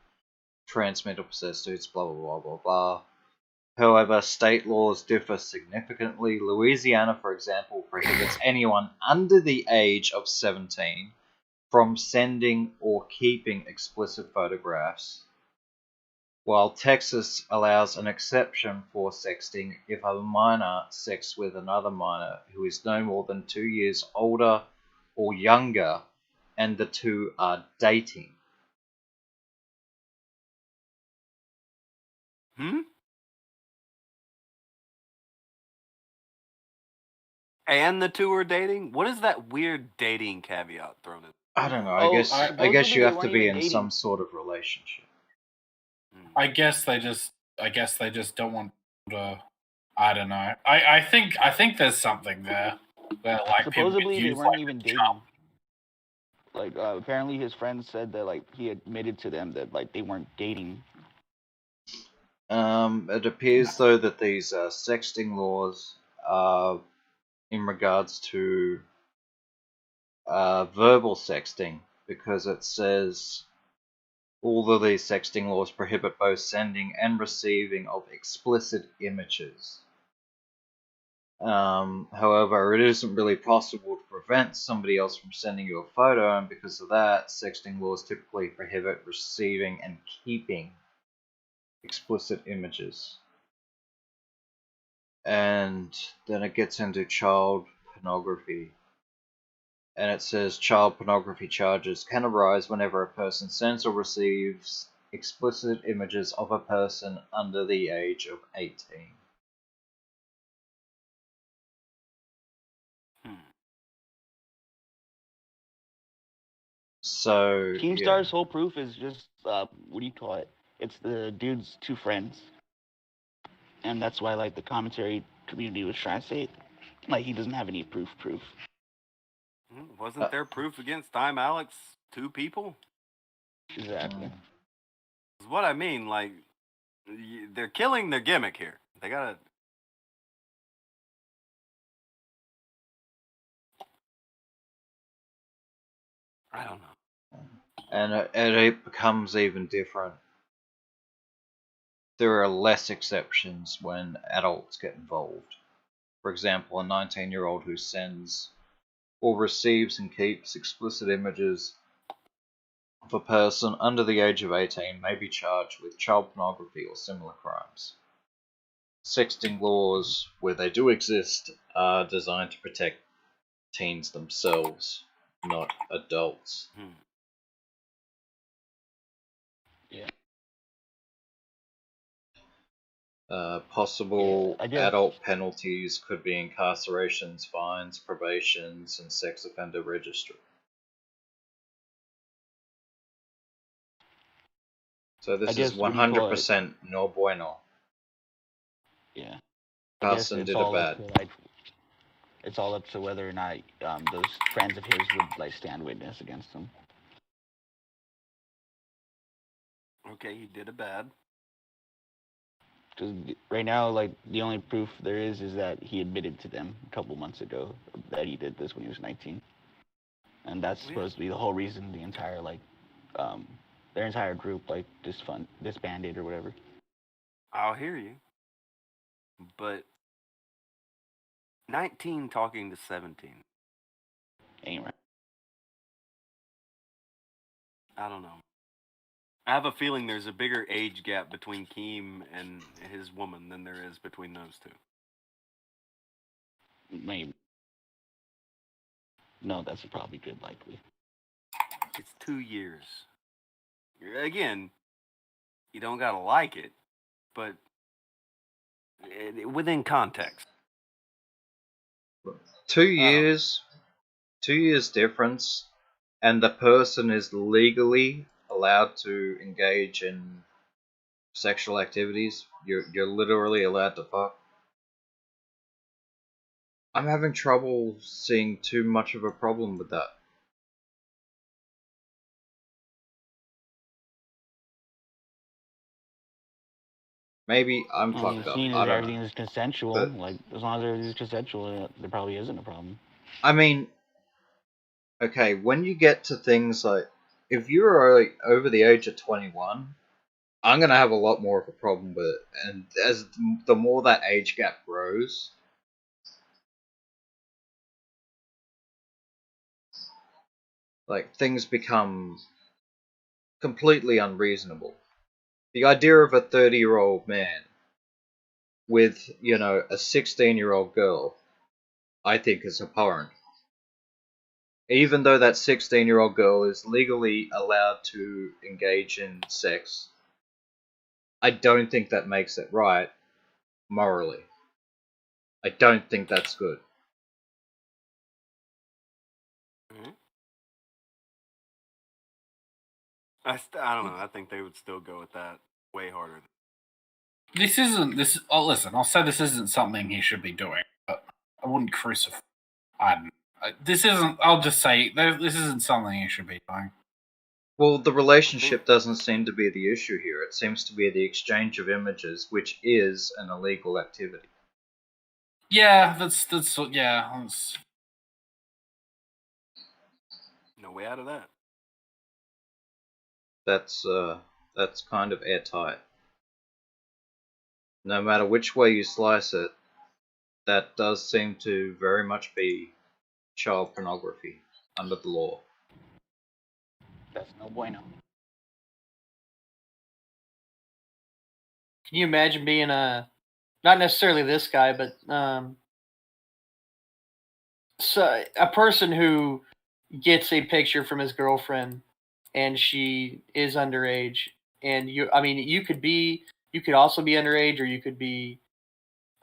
Transmit or possess suits, blah blah blah blah blah. However, state laws differ significantly. Louisiana, for example, prohibits anyone under the age of 17 from sending or keeping explicit photographs, while Texas allows an exception for sexting if a minor sexts with another minor who is no more than 2 years older or younger, and the two are dating. And the two are dating? What is that weird dating caveat thrown in? I don't know. I guess you have to be in some sort of relationship. I guess they just don't want to. I don't know. I think there's something there. Where, like, supposedly they weren't even dating. Like apparently his friends said that like he admitted to them that like they weren't dating. It appears though that these sexting laws are in regards to verbal sexting, because it says all of these sexting laws prohibit both sending and receiving of explicit images. However, it isn't really possible to prevent somebody else from sending you a photo, and because of that, sexting laws typically prohibit receiving and keeping explicit images. And then it gets into child pornography. And it says child pornography charges can arise whenever a person sends or receives explicit images of a person under the age of 18. So Keemstar's whole proof is just what do you call it? It's the dude's two friends, and that's why like the commentary community was trying to say, like he doesn't have any proof. Wasn't there proof against Time Alex? 2 people? Exactly. Is what I mean. Like, they're killing their gimmick here. They gotta. I don't know. And it becomes even different. There are less exceptions when adults get involved. For example, a 19-year-old who sends or receives and keeps explicit images of a person under the age of 18 may be charged with child pornography or similar crimes. Sexting laws, where they do exist, are designed to protect teens themselves, not adults. Yeah. Possible I guess. adult penalties could be incarcerations, fines, probations, and sex offender registry. So this is 100% no bueno. Yeah. Carson did it bad. It's all up to whether or not those friends of his would like stand witness against him. Okay, he did it bad. Because right now, like the only proof there is that he admitted to them a couple months ago that he did this when he was 19, and that's supposed to be the whole reason the entire their entire group like disbanded or whatever. I'll hear you. But 19 talking to 17. Ain't right. I don't know. I have a feeling there's a bigger age gap between Keem and his woman than there is between those two. Maybe. No, that's probably good likely. It's 2 years. Again, you don't gotta like it, but within context. 2 years, 2 years difference, and the person is legally allowed to engage in sexual activities. You're literally allowed to fuck. I'm having trouble seeing too much of a problem with that. Maybe I'm fucked up. Seeing I as don't everything know. is consensual, But, like as long as everything is consensual, there probably isn't a problem. I mean, okay, when you get to things like, if you're like, over the age of 21, I'm gonna have a lot more of a problem with it. And as the more that age gap grows, like things become completely unreasonable. The idea of a 30-year-old man with, a 16-year-old girl, I think is abhorrent. Even though that 16-year-old girl is legally allowed to engage in sex, I don't think that makes it right morally. I don't think that's good. I don't know. I think they would still go with that way harder. Listen, I'll say this isn't something he should be doing, but I wouldn't crucify. I This isn't. I'll just say this isn't something you should be doing. Well, the relationship doesn't seem to be the issue here. It seems to be the exchange of images, which is an illegal activity. Yeah, that's yeah. No way out of that. That's kind of airtight. No matter which way you slice it, that does seem to very much be child pornography under the law. That's no bueno. Can you imagine being not necessarily this guy, but so a person who gets a picture from his girlfriend and she is underage, and you could also be underage, or you could be,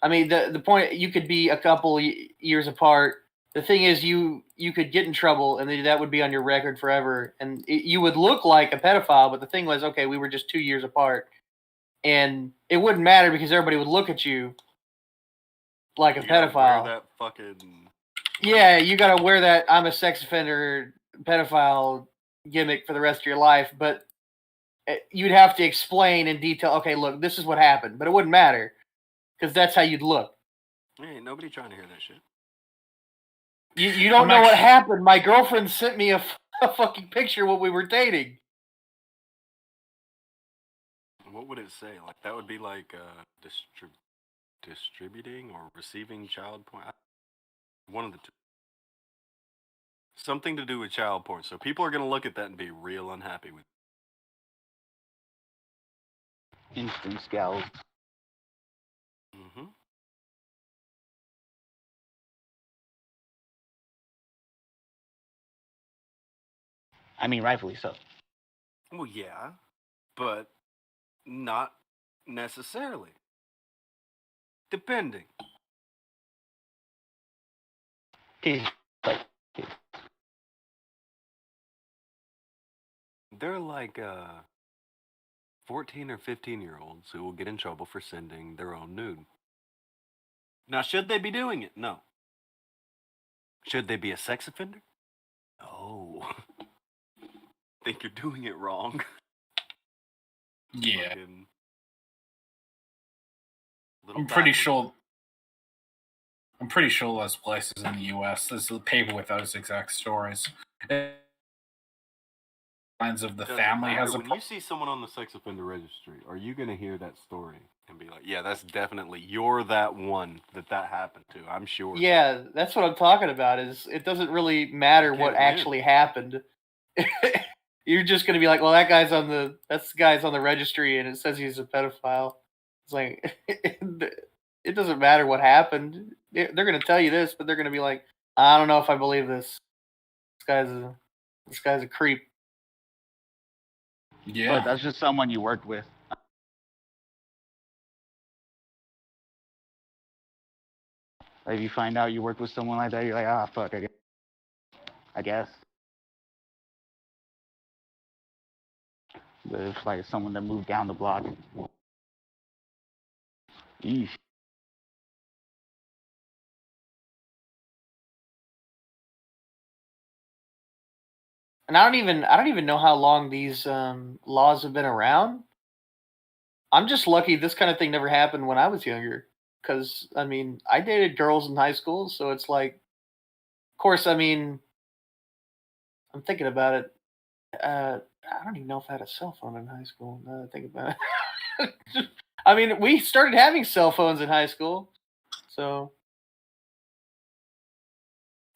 the point, you could be a couple years apart. The thing is, you could get in trouble, and then that would be on your record forever, and you would look like a pedophile. But the thing was, okay, we were just 2 years apart, and it wouldn't matter because everybody would look at you like a pedophile. Wear that fucking... Yeah, you gotta wear that I'm a sex offender, pedophile gimmick for the rest of your life, but you'd have to explain in detail, okay, look, this is what happened, but it wouldn't matter, because that's how you'd look. Hey, nobody trying to hear that shit. You don't know what happened. My girlfriend sent me a fucking picture when we were dating. What would it say? Like, that would be like distributing or receiving child porn? One of the two. Something to do with child porn. So people are going to look at that and be real unhappy with it. Instant scowls. Mm-hmm. I mean, rightfully so. Well, yeah, but not necessarily. Depending. They're like 14 or 15-year-olds who will get in trouble for sending their own nude. Now, should they be doing it? No. Should they be a sex offender? No. Think you're doing it wrong. Yeah. I'm pretty sure there's places in the US, there's people with those exact stories. Lines of the family has a when you see someone on the sex offender registry, are you going to hear that story and be like, yeah, that's definitely, you're that one that happened to, I'm sure. Yeah, that's what I'm talking about, is it doesn't really matter what actually happened. You're just going to be like, well, that's the guy's on the registry and it says he's a pedophile. It's like, it doesn't matter what happened. They're going to tell you this, but they're going to be like, I don't know if I believe this. This guy's a creep. Yeah. But that's just someone you worked with. Like, if you find out you worked with someone like that, you're like, ah, fuck, I guess. But if like someone that moved down the block, eesh. And I don't even know how long these laws have been around. I'm just lucky this kind of thing never happened when I was younger. Because, I dated girls in high school, so it's like, of course, I'm thinking about it. I don't even know if I had a cell phone in high school, now that I think about it. We started having cell phones in high school, so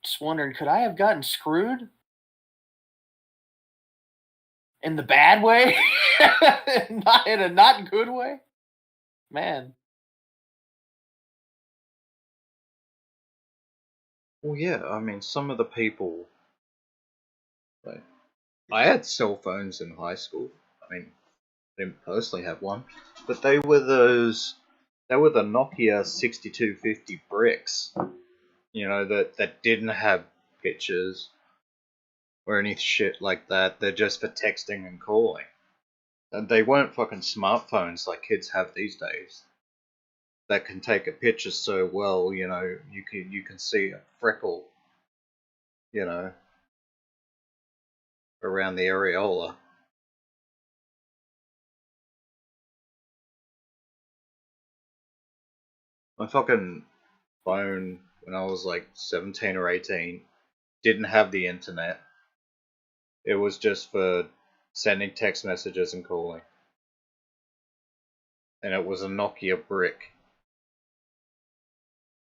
just wondering, could I have gotten screwed? In the bad way? Not in a not good way? Man. Well, yeah, some of the people, like, I had cell phones in high school. I didn't personally have one, but they were the Nokia 6250 bricks, that didn't have pictures or any shit like that. They're just for texting and calling. And they weren't fucking smartphones like kids have these days that can take a picture so well, you can see a freckle you know, around the areola. My fucking phone, when I was like 17 or 18, didn't have the internet. It was just for sending text messages and calling. And it was a Nokia brick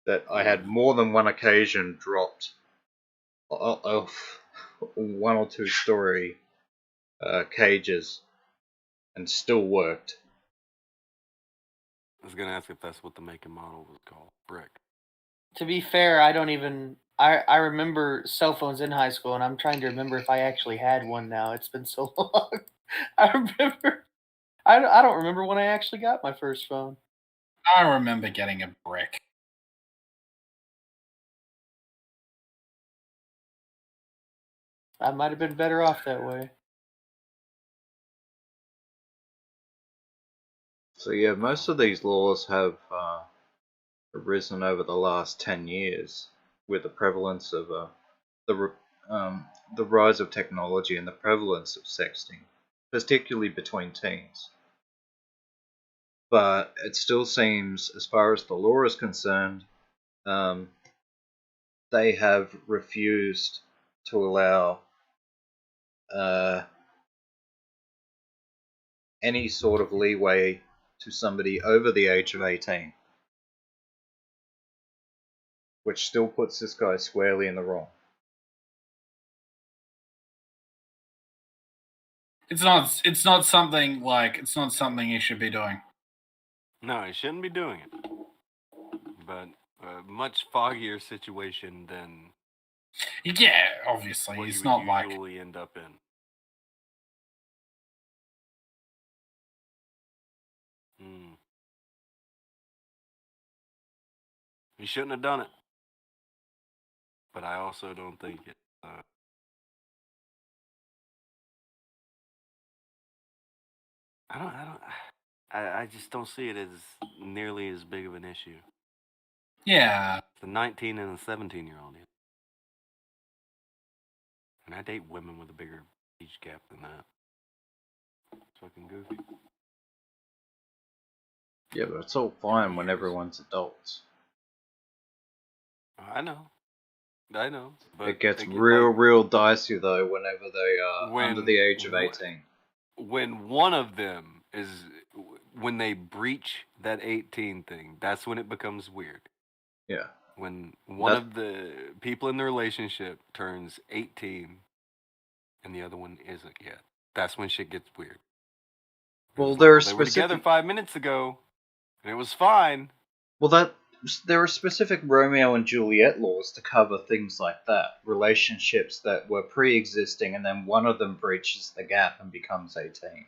that I had more than one occasion dropped of 1 or 2 story cages and still worked. I was gonna ask if that's what the make and model was called. Brick. To be fair, I don't even. I remember cell phones in high school, and I'm trying to remember if I actually had one now. It's been so long. I remember. I don't remember when I actually got my first phone. I remember getting a brick. I might have been better off that way. So yeah, most of these laws have arisen over the last 10 years with the prevalence of the rise of technology and the prevalence of sexting, particularly between teens. But it still seems, as far as the law is concerned, they have refused to allow any sort of leeway to somebody over the age of 18. Which still puts this guy squarely in the wrong. It's not something he should be doing. No, he shouldn't be doing it. But a much foggier situation than Yeah, obviously. what It's you not would like usually end up in. He shouldn't have done it. But I also don't think it. I just don't see it as nearly as big of an issue. Yeah. The 19 and a 17-year-old. And I date women with a bigger age gap than that. It's fucking goofy. Yeah, but it's all fine when everyone's adults. I know. But it gets real dicey though whenever they are under the age of 18. When one of them is, when they breach that 18 thing, that's when it becomes weird. Yeah. When one of the people in the relationship turns 18 and the other one isn't yet, that's when shit gets weird. Well, they were together 5 minutes ago, and it was fine. Well, there are specific Romeo and Juliet laws to cover things like that. Relationships that were pre-existing and then one of them breaches the gap and becomes 18.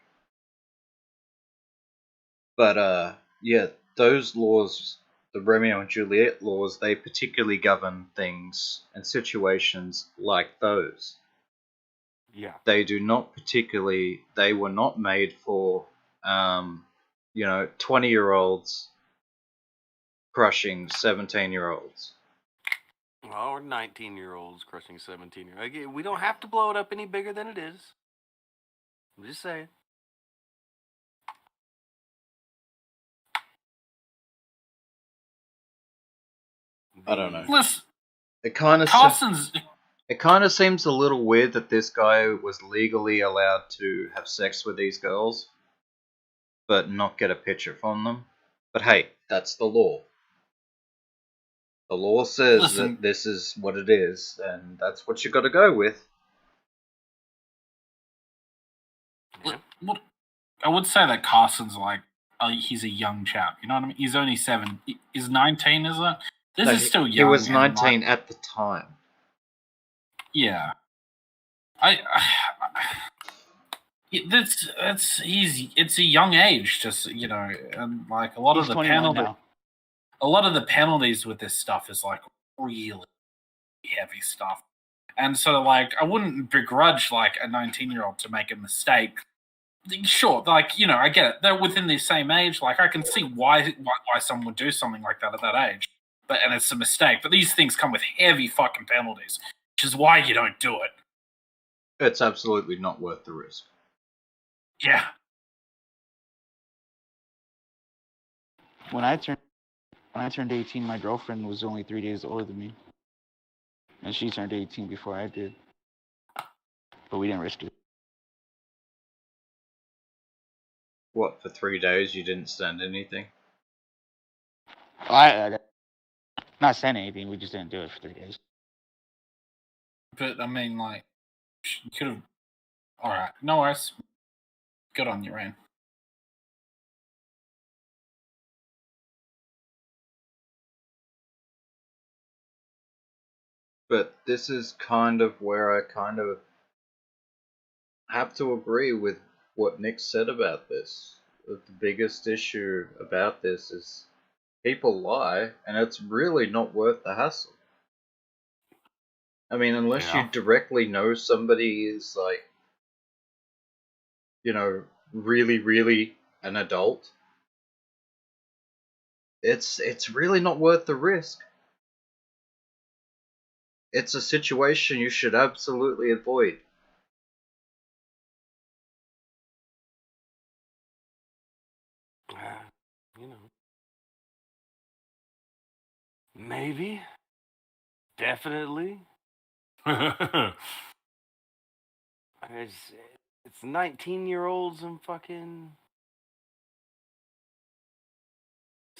But, yeah, those laws, the Romeo and Juliet laws, they particularly govern things and situations like those. Yeah. They do not particularly, they were not made for, 20-year-olds crushing 17-year-olds. Well, or 19-year-olds crushing 17-year-olds. We don't have to blow it up any bigger than it is. I'm just saying. I don't know. Listen, it kind of seems a little weird that this guy was legally allowed to have sex with these girls, but not get a picture from them. But hey, that's the law. The law says that this is what it is, and that's what you got to go with. I would say that Carson's he's a young chap. You know what I mean? He's only 7. He's 19, isn't it? This is still young. He was 19 at the time. Yeah. It's a young age, just, and like a lot of the penalties with this stuff is like really heavy stuff. And so like I wouldn't begrudge like a 19-year-old to make a mistake. Sure, like, I get it. They're within the same age. Like I can see why someone would do something like that at that age. And it's a mistake. But these things come with heavy fucking penalties. which is why you don't do it. It's absolutely not worth the risk. Yeah. When I turned 18, my girlfriend was only 3 days older than me, and she turned 18 before I did. But we didn't risk it. What, for 3 days you didn't send anything? I not saying anything. We just didn't do it for 3 days. But, I mean, like, you could have... Alright, no worries. Good on you, Rain. But this is kind of where I kind of have to agree with what Nick said about this. That the biggest issue about this is people lie, and it's really not worth the hassle. I mean, unless you directly know somebody is, like, you know, really, really an adult, it's really not worth the risk. It's a situation you should absolutely avoid. You know. Maybe. Definitely. It's 19-year-olds and fucking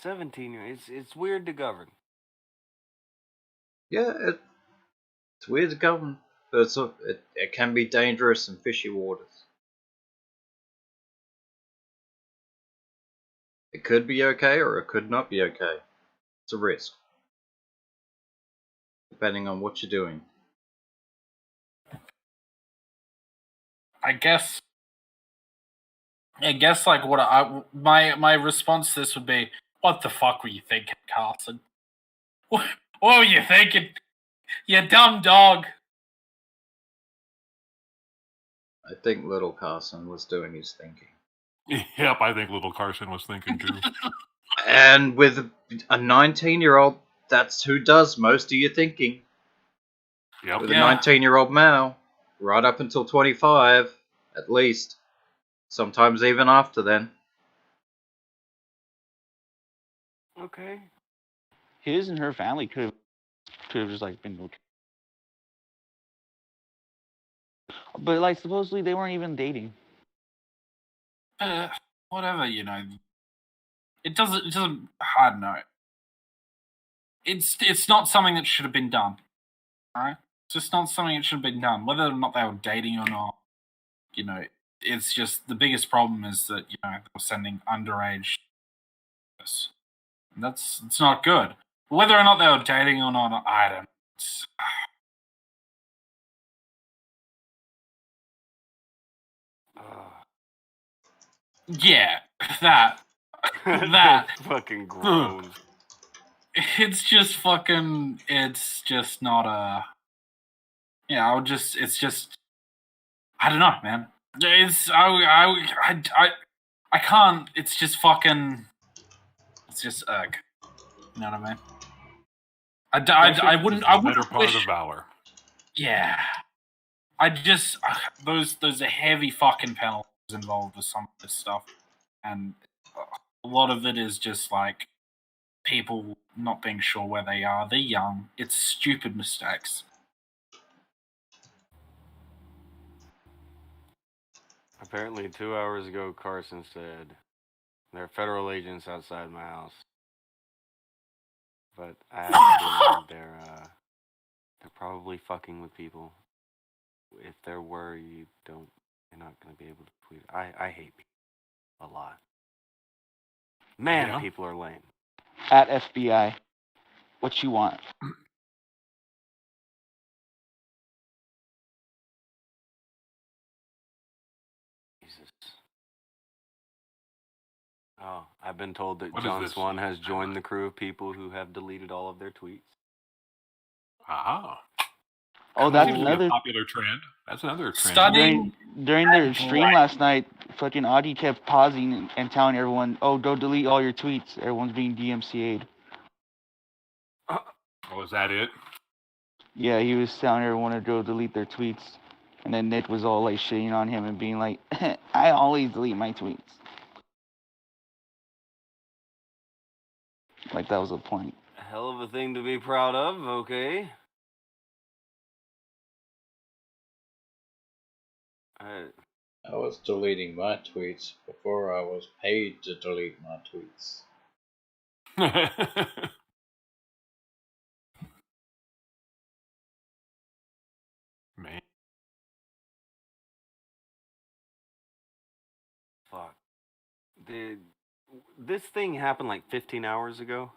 17-year-olds. It's weird to govern. Yeah, it's weird to govern, but it can be dangerous in fishy waters. It could be okay, or it could not be okay. It's a risk, depending on what you're doing. I guess like my response to this would be, what the fuck were you thinking, Carson? What were you thinking? You dumb dog. I think little Carson was doing his thinking. Yep, I think little Carson was thinking too. And with a 19-year-old, that's who does most of your thinking. Yep. With a 19-year-old male, right up until 25, at least. Sometimes even after then. Okay. His and her family could have just like been okay. But like supposedly they weren't even dating. Whatever, you know. It doesn't. I don't know. It's not something that should have been done. Alright? It's just not something that should have been done. Whether or not they were dating or not, you know, it's just the biggest problem is that, you know, they were sending underage. And it's not good. Whether or not they were dating or not, I don't know. Yeah, that. Fucking groans. It's just fucking. It's just not a. Yeah, it's just. I don't know, man. I can't. It's just fucking. It's just ugh. You know what I mean? I wouldn't. I wouldn't Better part wish. of valor. Yeah. I just those are heavy fucking penalties involved with some of this stuff, and a lot of it is just like people not being sure where they are. They're young. It's stupid mistakes. Apparently 2 hours ago, Carson said, there are federal agents outside my house. But I have a feeling they're probably fucking with people. If there were, you're not going to be able to tweet. I hate people a lot. Man, Yeah. people are lame. At FBI, what you want? Jesus. Oh, I've been told that What is John this? Swan has joined the crew of people who have deleted all of their tweets. Ah. Oh, that's Seems to be a another. popular trend. That's another trend. Studying. During their stream last night, fucking Audie kept pausing and telling everyone, "Oh, don't delete all your tweets. Everyone's being DMCA'd." Oh, is that it? Yeah, he was telling everyone to go delete their tweets, and then Nick was all like shitting on him and being like, "I always delete my tweets." Like that was the point. A hell of a thing to be proud of, okay? I was deleting my tweets before I was paid to delete my tweets. Man. Fuck. Did this thing happen like 15 hours ago?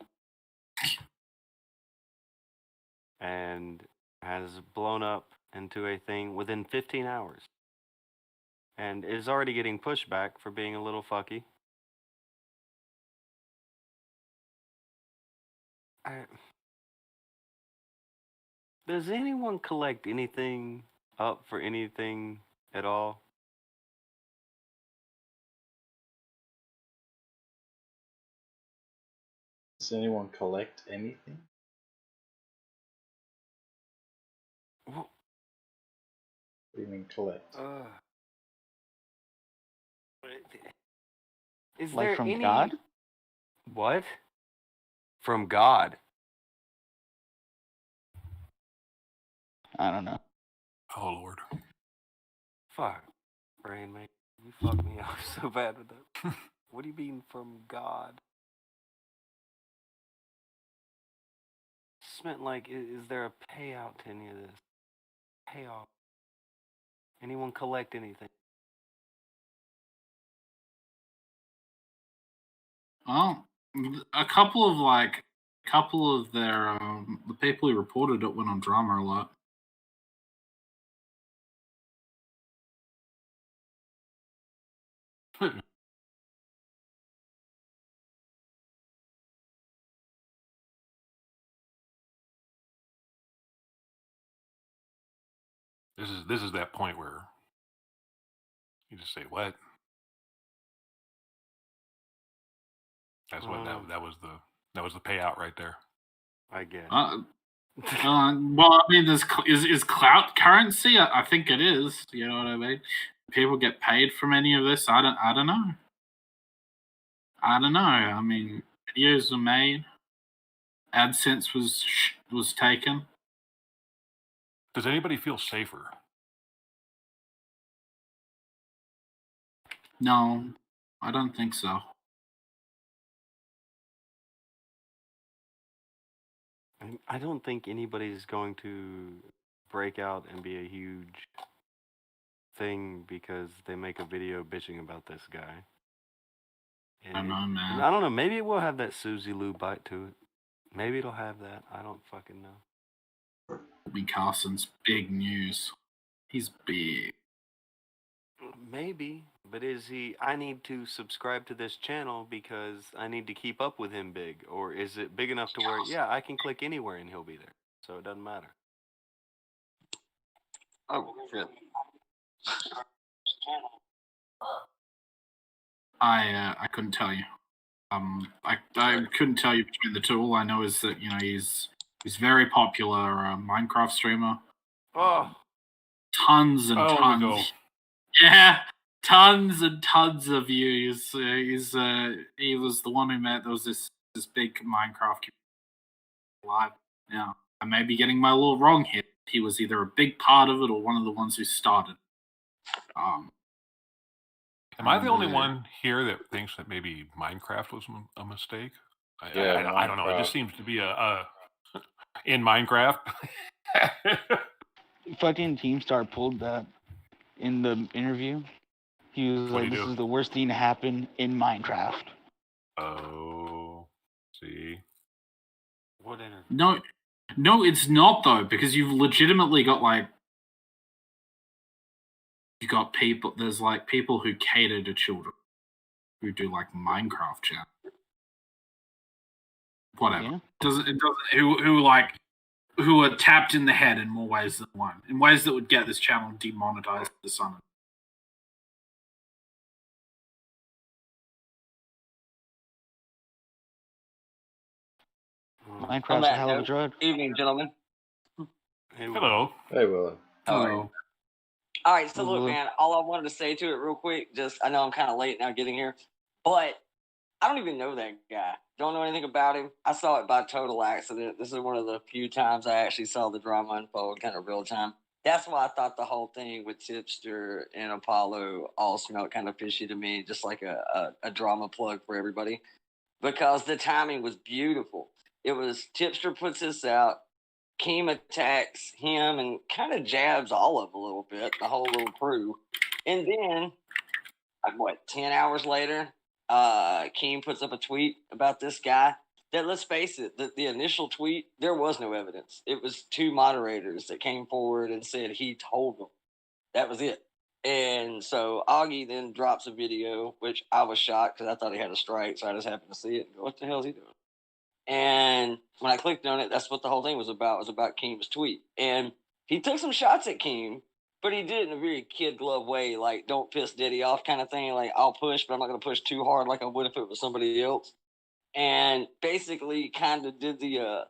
And has blown up into a thing within 15 hours. And is already getting pushback for being a little fucky. Does anyone collect anything up for anything at all? Does anyone collect anything? What do you mean collect? Is Like there from any... God? What? From God? I don't know. Oh, Lord. Fuck. Brain, mate. You fucked me up so bad with that. What do you mean from God? Just meant like, is there a payout to any of this? Payoff. Anyone collect anything? Well, a couple of their the people who reported it went on drama a lot. This is that point where you just say, "What?" That's what that was the payout right there. I guess. Well, I mean, is clout currency? I think it is. You know what I mean? People get paid from any of this. I don't know. I mean, videos were made. AdSense was taken. Does anybody feel safer? No, I don't think so. I don't think anybody's going to break out and be a huge thing because they make a video bitching about this guy. I don't know, man. I don't know. Maybe it will have that Susie Lou bite to it. Maybe it'll have that. I don't fucking know. I mean, Carson's big news. He's big. Maybe, but is he? I need to subscribe to this channel because I need to keep up with him big, or is it big enough to where I can click anywhere and he'll be there, so it doesn't matter. Oh shit. I couldn't tell you. I couldn't tell you between the two. All I know is that he's very popular Minecraft streamer. Oh, tons and tons. Yeah, tons and tons of views. He was the one who there was this big Minecraft community live. Now I may be getting my little wrong here. He was either a big part of it or one of the ones who started. Am I the only one here that thinks that maybe Minecraft was a mistake? I don't know. It just seems to be a in Minecraft. Fucking Keemstar pulled that in the interview. He was like, "This is the worst thing to happen in Minecraft." Oh, see. What interview? No, it's not though, because you've legitimately got you got people. There's people who cater to children, who do Minecraft chat, whatever. Yeah. It doesn't. Who are tapped in the head in more ways than one, in ways that would get this channel demonetized to some. Minecraft's a hell of a drug. Evening, gentlemen. Hey, Hello. Hey, Willow. Hello. All right, so look, Hello. man, all I wanted to say to it real quick, just I know I'm kind of late now getting here, but I don't even know that guy. Don't know anything about him. I saw it by total accident. This is one of the few times I actually saw the drama unfold kind of real time. That's why I thought the whole thing with Tipster and Apollo all smelled kind of fishy to me, just like a drama plug for everybody, because the timing was beautiful. It was Tipster puts this out, Keem attacks him and kind of jabs all of them a little bit, the whole little crew. And then, like, 10 hours later, Keem puts up a tweet about this guy that, let's face it, the initial tweet, there was no evidence. It was two moderators that came forward and said he told them. That was it. And so Augie then drops a video, which I was shocked because I thought he had a strike, so I just happened to see it and go, what the hell is he doing? And when I clicked on it, that's what the whole thing was about Keem's tweet. And he took some shots at Keem, but he did it in a very kid glove way, like don't piss Diddy off kind of thing. Like, I'll push, but I'm not going to push too hard like I would if it was somebody else. And basically kind of did the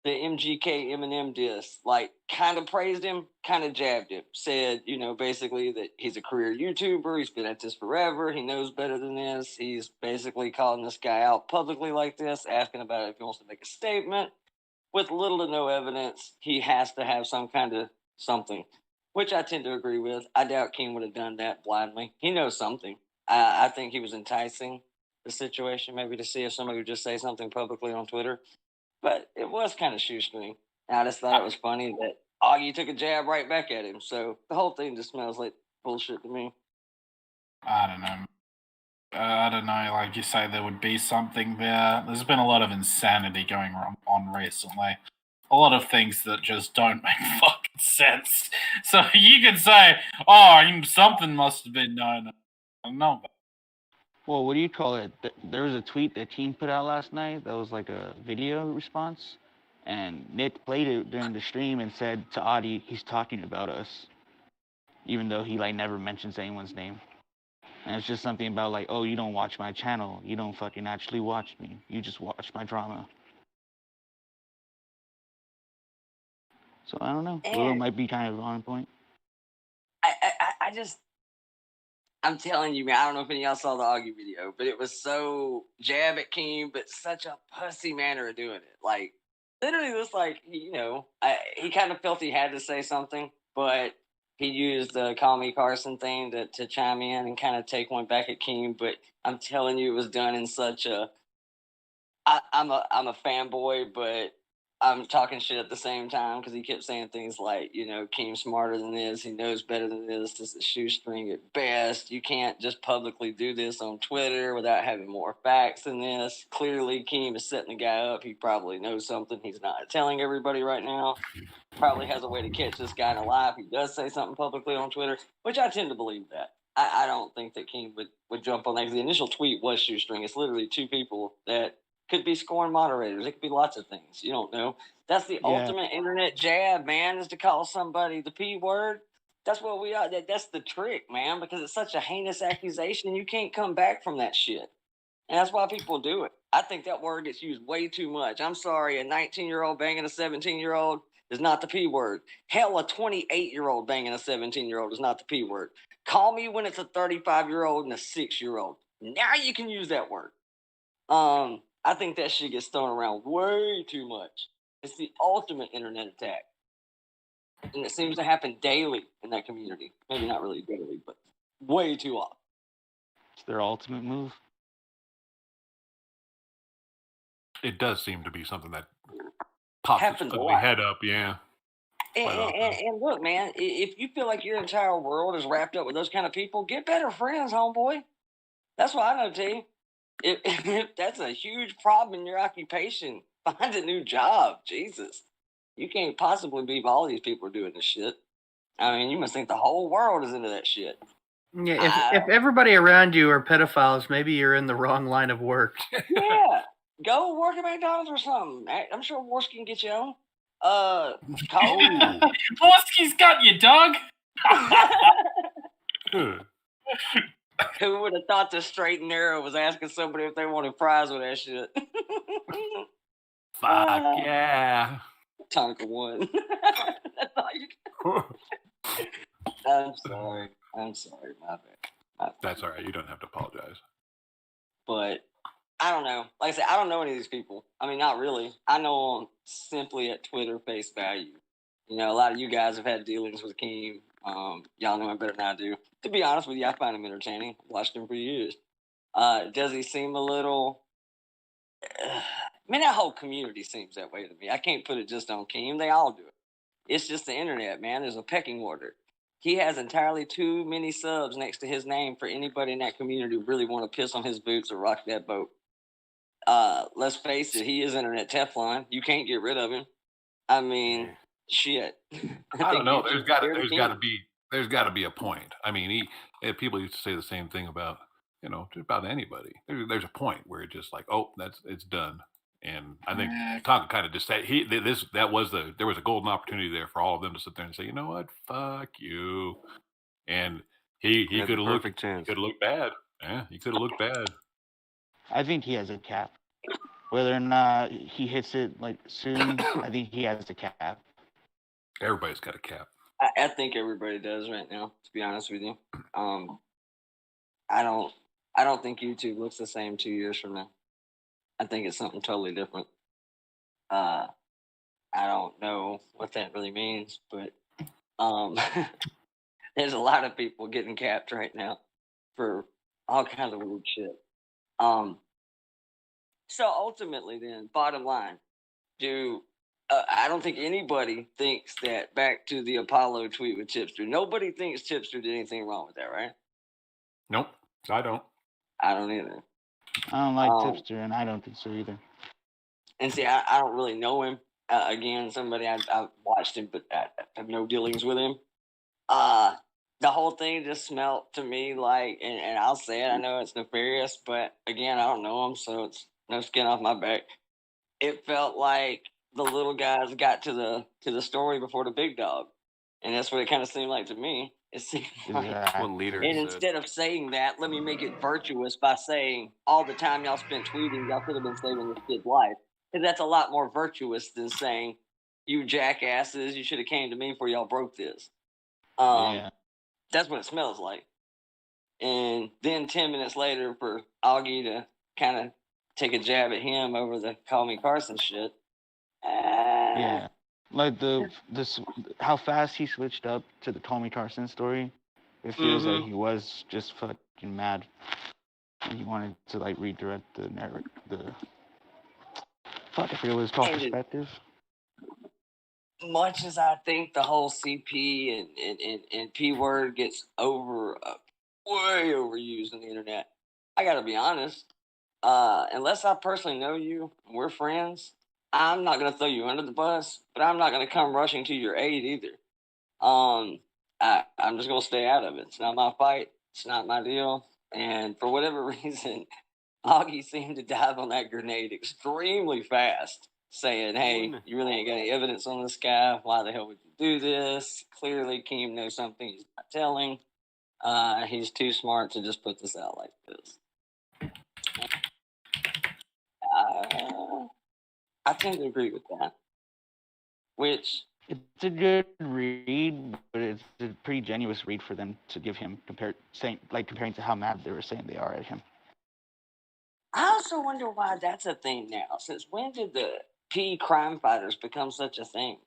MGK Eminem diss, like kind of praised him, kind of jabbed him, said, basically that he's a career YouTuber, he's been at this forever, he knows better than this, he's basically calling this guy out publicly like this, asking about it if he wants to make a statement. With little to no evidence, he has to have some kind of something, which I tend to agree with. I doubt King would have done that blindly. He knows something. I think he was enticing the situation, maybe to see if somebody would just say something publicly on Twitter. But it was kind of shoestring. And I just thought it was funny that Augie took a jab right back at him. So the whole thing just smells like bullshit to me. I don't know. I don't know. Like you say, there would be something there. There's been a lot of insanity going on recently. A lot of things that just don't make fucking sense. So you could say, "Oh, something must have been known." No. Well, what do you call it? There was a tweet that Team put out last night that was like a video response, and Nick played it during the stream and said to Audie, he's talking about us, even though he like never mentions anyone's name. And it's just something about like, oh, you don't watch my channel, you don't fucking actually watch me, you just watch my drama. So I don't know. Willow might be kind of on point. I'm telling you, man, I don't know if any of y'all saw the Augie video, but it was so jab at Keem, but such a pussy manner of doing it. Like, literally, it was like, he kind of felt he had to say something, but he used the Call Me Carson thing to chime in and kind of take one back at Keem. But I'm telling you, it was done in such a. I'm a fanboy, but I'm talking shit at the same time because he kept saying things like, Keem's smarter than this. He knows better than this. This is shoestring at best. You can't just publicly do this on Twitter without having more facts than this. Clearly, Keem is setting the guy up. He probably knows something he's not telling everybody right now. Probably has a way to catch this guy in a lie if he does say something publicly on Twitter, which I tend to believe that. I don't think that Keem would jump on that because the initial tweet was shoestring. It's literally two people that could be scorn moderators. It could be lots of things. You don't know. That's the ultimate internet jab, man, is to call somebody the P word. That's what we are. That's the trick, man, because it's such a heinous accusation. You can't come back from that shit. And that's why people do it. I think that word gets used way too much. I'm sorry, a 19-year-old banging a 17-year-old is not the P word. Hell, a 28-year-old banging a 17-year-old is not the P word. Call me when it's a 35-year-old and a 6-year-old. Now you can use that word. I think that shit gets thrown around way too much. It's the ultimate internet attack. And it seems to happen daily in that community. Maybe not really daily, but way too often. It's their ultimate move. It does seem to be something that pops Happens its a ugly lot. head up, yeah. And look, man, if you feel like your entire world is wrapped up with those kind of people, get better friends, homeboy. That's what I know, T. If that's a huge problem in your occupation, find a new job. Jesus. You can't possibly believe all these people are doing this shit. I mean, you must think the whole world is into that shit. Yeah, if everybody around you are pedophiles, maybe you're in the wrong line of work. Yeah. Go work at McDonald's or something. I'm sure Worski can get you on. Worski's got you, dog. Who would have thought the straight and narrow was asking somebody if they wanted fries with that shit? Fuck yeah. Tonka one. That's I'm sorry. My bad. That's all right. You don't have to apologize. But I don't know. Like I said, I don't know any of these people. I mean, not really. I know them simply at Twitter face value. You know, a lot of you guys have had dealings with Keem. Y'all know him better than I do. To be honest with you, I find him entertaining. Watched him for years. Does he seem a little... I mean, that whole community seems that way to me. I can't put it just on Keem. They all do it. It's just the internet, man. There's a pecking order. He has entirely too many subs next to his name for anybody in that community who really want to piss on his boots or rock that boat. Let's face it, he is internet Teflon. You can't get rid of him. I mean, shit. I don't know. There's got to be a point. I mean, people used to say the same thing about just about anybody. There's a point where it's just like, oh, it's done. And I think Tonka kind of just said there was a golden opportunity there for all of them to sit there and say, you know what, fuck you. And he could have looked bad. Yeah, he could have looked bad. I think he has a cap. Whether or not he hits it like soon, I think he has a cap. Everybody's got a cap. I think everybody does right now, to be honest with you. I don't think YouTube looks the same 2 years from now. I think it's something totally different. I don't know what that really means, but there's a lot of people getting capped right now for all kinds of weird shit. So ultimately, then, bottom line, I don't think anybody thinks that back to the Apollo tweet with Chipster. Nobody thinks Chipster did anything wrong with that, right? Nope, I don't. I don't either. I don't like Tipster, and I don't think so either. And see, I don't really know him. Again, somebody I've watched him, but I have no dealings with him. The whole thing just smelt to me like, and I'll say it, I know it's nefarious, but again, I don't know him, so it's no skin off my back. It felt like the little guys got to the story before the big dog, and that's what it kind of seemed like to me. It seemed like, One leader. and instead of saying that, let me make it virtuous by saying all the time y'all spent tweeting, y'all could have been saving this kid's life. Because that's a lot more virtuous than saying, you jackasses, you should have came to me before y'all broke this. That's what it smells like. And then 10 minutes later for Augie to kind of take a jab at him over the Call Me Carson shit. Yeah. Like how fast he switched up to the Call Me Carson story, it feels like he was just fucking mad. And he wanted to like redirect the narrative. I forget what it's called, perspective. Much as I think the whole CP and P word gets way overused on the internet, I gotta be honest. Unless I personally know you, we're friends. I'm not gonna throw you under the bus, but I'm not gonna come rushing to your aid either. I'm just gonna stay out of it. It's not my fight. It's not my deal. And for whatever reason, Augie seemed to dive on that grenade extremely fast, saying, hey, you really ain't got any evidence on this guy. Why the hell would you do this? Clearly, Keem knows something he's not telling. He's too smart to just put this out like this. I tend to agree with that. Which... It's a good read, but it's a pretty genuine read for them to give him comparing to how mad they were saying they are at him. I also wonder why that's a thing now. Since when did the P crime fighters become such a thing?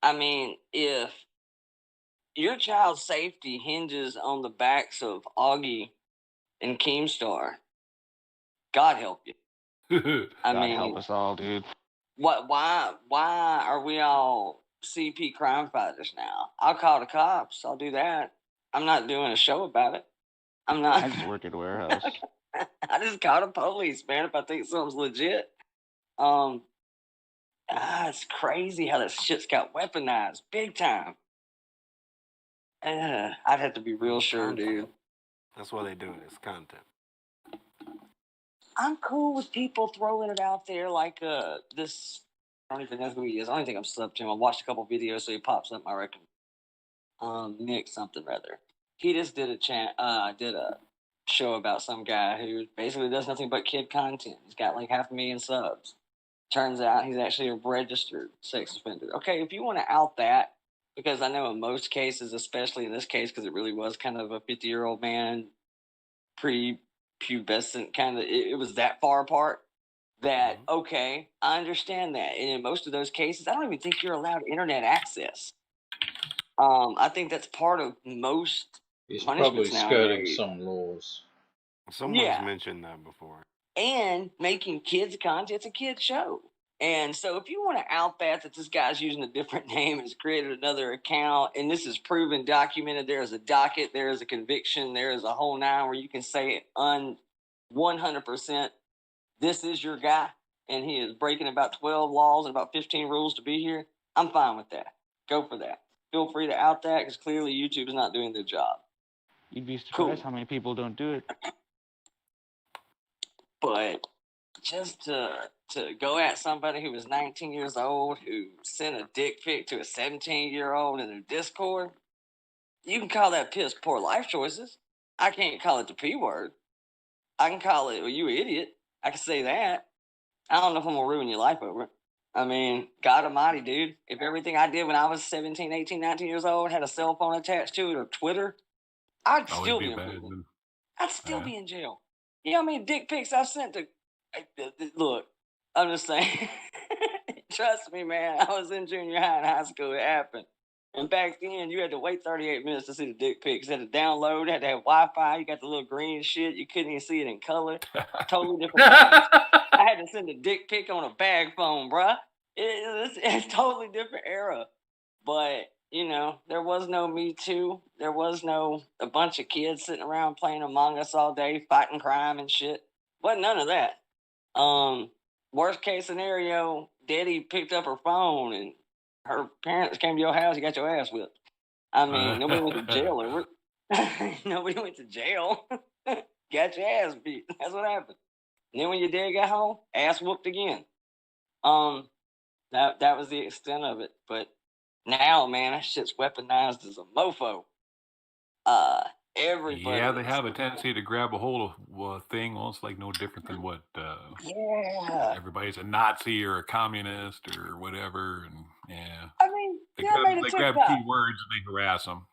I mean, if your child's safety hinges on the backs of Augie and Keemstar, God help you. God help us all, dude. Why are we all CP crime fighters now? I'll call the cops. I'll do that. I'm not doing a show about it. I'm not. I just work at a warehouse. I just call the police, man, if I think something's legit. It's crazy how that shit's got weaponized big time. I'd have to be real sure, dude. That's why they do it. It's content. I'm cool with people throwing it out there like this. I don't even know who he is. I don't think I'm subbed to him. I watched a couple videos, so he pops up my record. Nick something rather. He just did a show about some guy who basically does nothing but kid content. He's got like 500,000 subs. Turns out he's actually a registered sex offender. Okay, if you want to out that, because I know in most cases, especially in this case, because it really was kind of a 50-year-old man, pre-pubescent kind of, it was that far apart that, okay, I understand that. And in most of those cases, I don't even think you're allowed internet access. I think that's part of most He's probably punishments skirting nowadays. some laws. Someone's Yeah. mentioned that before. And making kids content's a kid's show. And so if you want to out that this guy's using a different name and has created another account, and this is proven, documented, there is a docket, there is a conviction, there is a whole nine where you can say 100%, this is your guy, and he is breaking about 12 laws and about 15 rules to be here, I'm fine with that. Go for that. Feel free to out that, because clearly YouTube is not doing their job. You'd be surprised how many people don't do it. But just to go at somebody who was 19 years old who sent a dick pic to a 17-year-old in their Discord, you can call that piss poor life choices. I can't call it the P word. I can call it, well, you idiot. I can say that. I don't know if I'm going to ruin your life over it. I mean, God almighty, dude. If everything I did when I was 17, 18, 19 years old had a cell phone attached to it or Twitter, I'd still be in prison. I'd still be in jail. You know how many dick pics I've sent to... Look, I'm just saying. Trust me, man. I was in junior high and high school. It happened. And back then, you had to wait 38 minutes to see the dick pics. You had to download. You had to have Wi-Fi. You got the little green shit. You couldn't even see it in color. Totally different times. I had to send a dick pic on a bag phone, bruh. It's a totally different era. But, you know, there was no Me Too. There was no a bunch of kids sitting around playing Among Us all day, fighting crime and shit. Wasn't none of that. Worst case scenario, Daddy picked up her phone and her parents came to your house, you got your ass whipped. I mean, nobody went to jail over it. Nobody went to jail. Got your ass beat. That's what happened. And then when your dad got home, ass whooped again. That was the extent of it. But now, man, that shit's weaponized as a mofo. Everybody. Yeah, they have a tendency to grab a hold of a thing. Well, it's like no different than what everybody's a Nazi or a communist or whatever. And yeah, I mean, they TikTok. grab keywords and they harass them.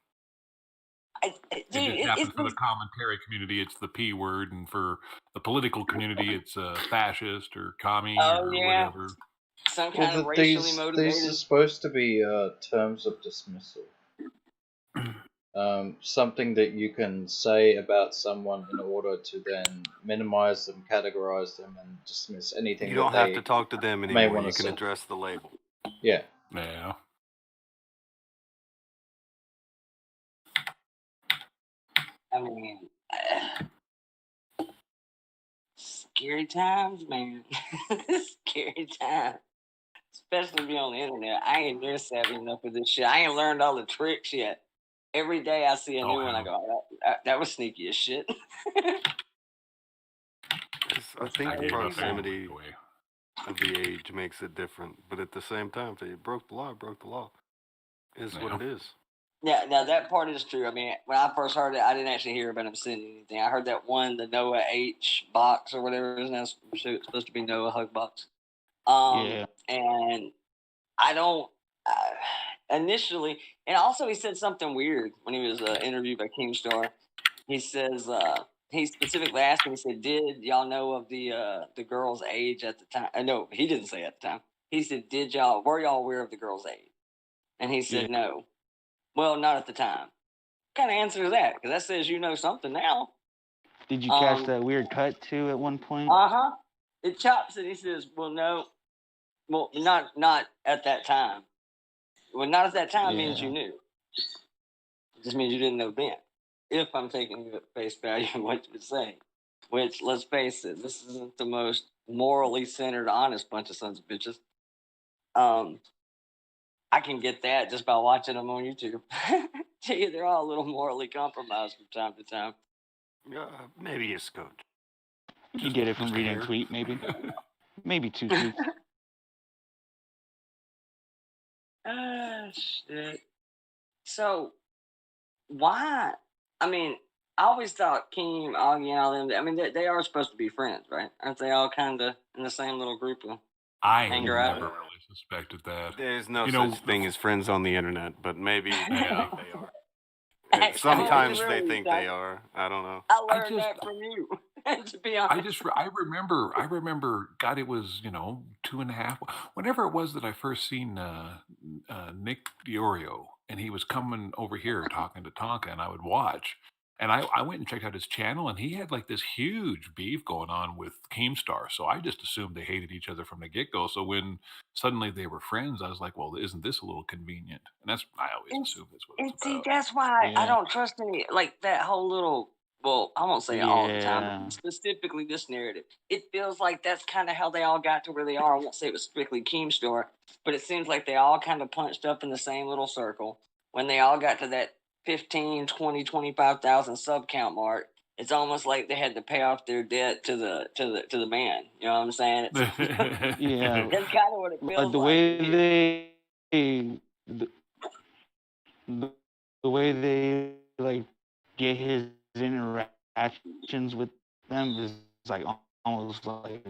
It just happens for the commentary community, it's the P word, and for the political community, it's fascist or commie or whatever. Some kind of racially motivated. These are supposed to be terms of dismissal. Something that you can say about someone in order to then minimize them, categorize them, and dismiss anything. You don't have to talk to them anymore. You can address the label. Yeah. Yeah. I mean, scary times, man. Scary times. Especially be on the internet. I ain't near savvy enough for this shit. I ain't learned all the tricks yet. Every day I see a new one, I go, that was sneaky as shit. I think the proximity of the age makes it different. But at the same time, if it broke the law, it broke the law. Is what it is. Yeah, now that part is true. I mean, when I first heard it, I didn't actually hear about him sending anything. I heard that one, the Noah H box or whatever it is now. It's supposed to be Noah Hug box. And I don't initially, and also he said something weird when he was interviewed by Keemstar. He says he specifically asked him. He said, "Did y'all know of the girl's age at the time?" No, he didn't say at the time. He said, were y'all aware of the girl's age?" And he said, "No." Well, not at the time. What kind of answer is that? Because that says you know something now. Did you catch that weird cut too at one point? It chops it. He says, "Well, no. Well, not at that time. Well, not at that time means you knew. It just means you didn't know then. If I'm taking you at face value of what you're saying, which, let's face it, this isn't the most morally centered, honest bunch of sons of bitches. I can get that just by watching them on YouTube. Tell you, they're all a little morally compromised from time to time. Maybe a scotch. You get it from reading a tweet, maybe. Maybe 2 tweets. Shit. So, why? I mean, I always thought Keem, Augie, and all them, I mean, they are supposed to be friends, right? Aren't they all kind of in the same little group of I anger never out? really suspected that. There's no You know, such thing as friends on the internet, but maybe they Yeah. think they are. Actually, Sometimes really, they think Doc. they are. I don't know. I learned that from you. To be honest, I remember. God, it was 2.5. Whenever it was that I first seen Nick Diorio, and he was coming over here talking to Tonka, and I would watch. And I went and checked out his channel, and he had like this huge beef going on with Keemstar. So I just assumed they hated each other from the get go. So when suddenly they were friends, I was like, well, isn't this a little convenient? And I always assumed that's what and it's see, about. that's why I Yeah. don't trust any like that whole little. Well, I won't say all the time, Yeah. but specifically this narrative. It feels like that's kind of how they all got to where they are. I won't say it was strictly Keemstar, but it seems like they all kind of punched up in the same little circle. When they all got to that 15, 20, 25,000 sub count mark, it's almost like they had to pay off their debt to the man. You know what I'm saying? Yeah. That's kind of what it feels The like. way the way they like get his interactions with them is like almost like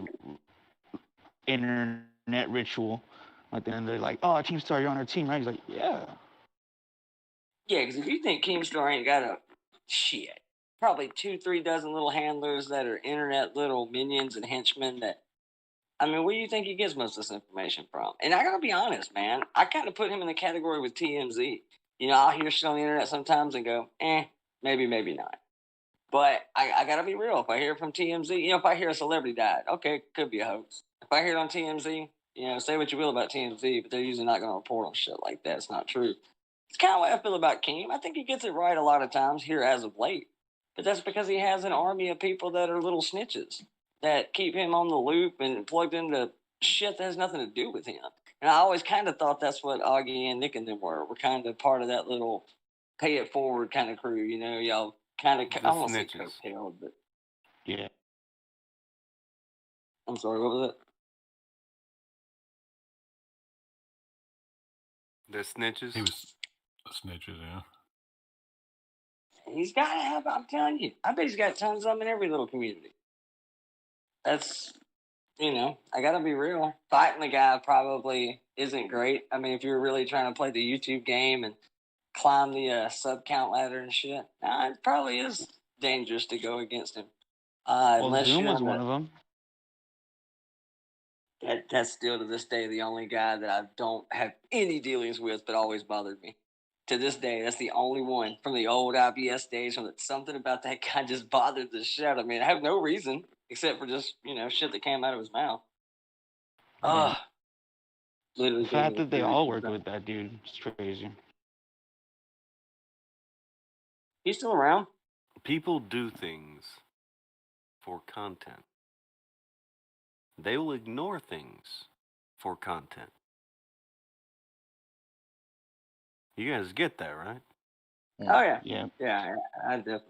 internet ritual. Like then they're like, "Oh, Keemstar, you're on our team, right?" He's like, "Yeah." Yeah, because if you think Keemstar ain't got probably 2-3 dozen little handlers that are internet little minions and henchmen that, I mean, where do you think he gets most of this information from? And I gotta be honest, man, I kind of put him in the category with TMZ. I'll hear shit on the internet sometimes and go, maybe, maybe not. But I gotta be real. If I hear from TMZ, if I hear a celebrity died, okay, could be a hoax. If I hear it on TMZ, say what you will about TMZ, but they're usually not gonna report on shit like that. It's not true. It's kind of the way I feel about Keem. I think he gets it right a lot of times here as of late. But that's because he has an army of people that are little snitches that keep him on the loop and plugged into shit that has nothing to do with him. And I always kind of thought that's what Augie and Nick and them were. We're kind of part of that little pay it forward kind of crew. Y'all kind of, I won't say coattailed, but yeah. I'm sorry, what was it? The snitches. He was snitches, yeah. He's got to have, I'm telling you, I bet he's got tons of them in every little community. That's, I got to be real. Fighting the guy probably isn't great. I mean, if you're really trying to play the YouTube game and climb the sub count ladder and shit, it probably is dangerous to go against him. Unless Zoom you're was one of them. That's still to this day the only guy that I don't have any dealings with, but always bothered me. To this day, that's the only one from the old IBS days. Something about that guy just bothered the shit out of me. I have no reason except for just shit that came out of his mouth. Literally. The fact that they all worked with that dude is crazy. He's still around. People do things for content. They will ignore things for content. You guys get that, right? Oh yeah. Yeah. Yeah, I definitely.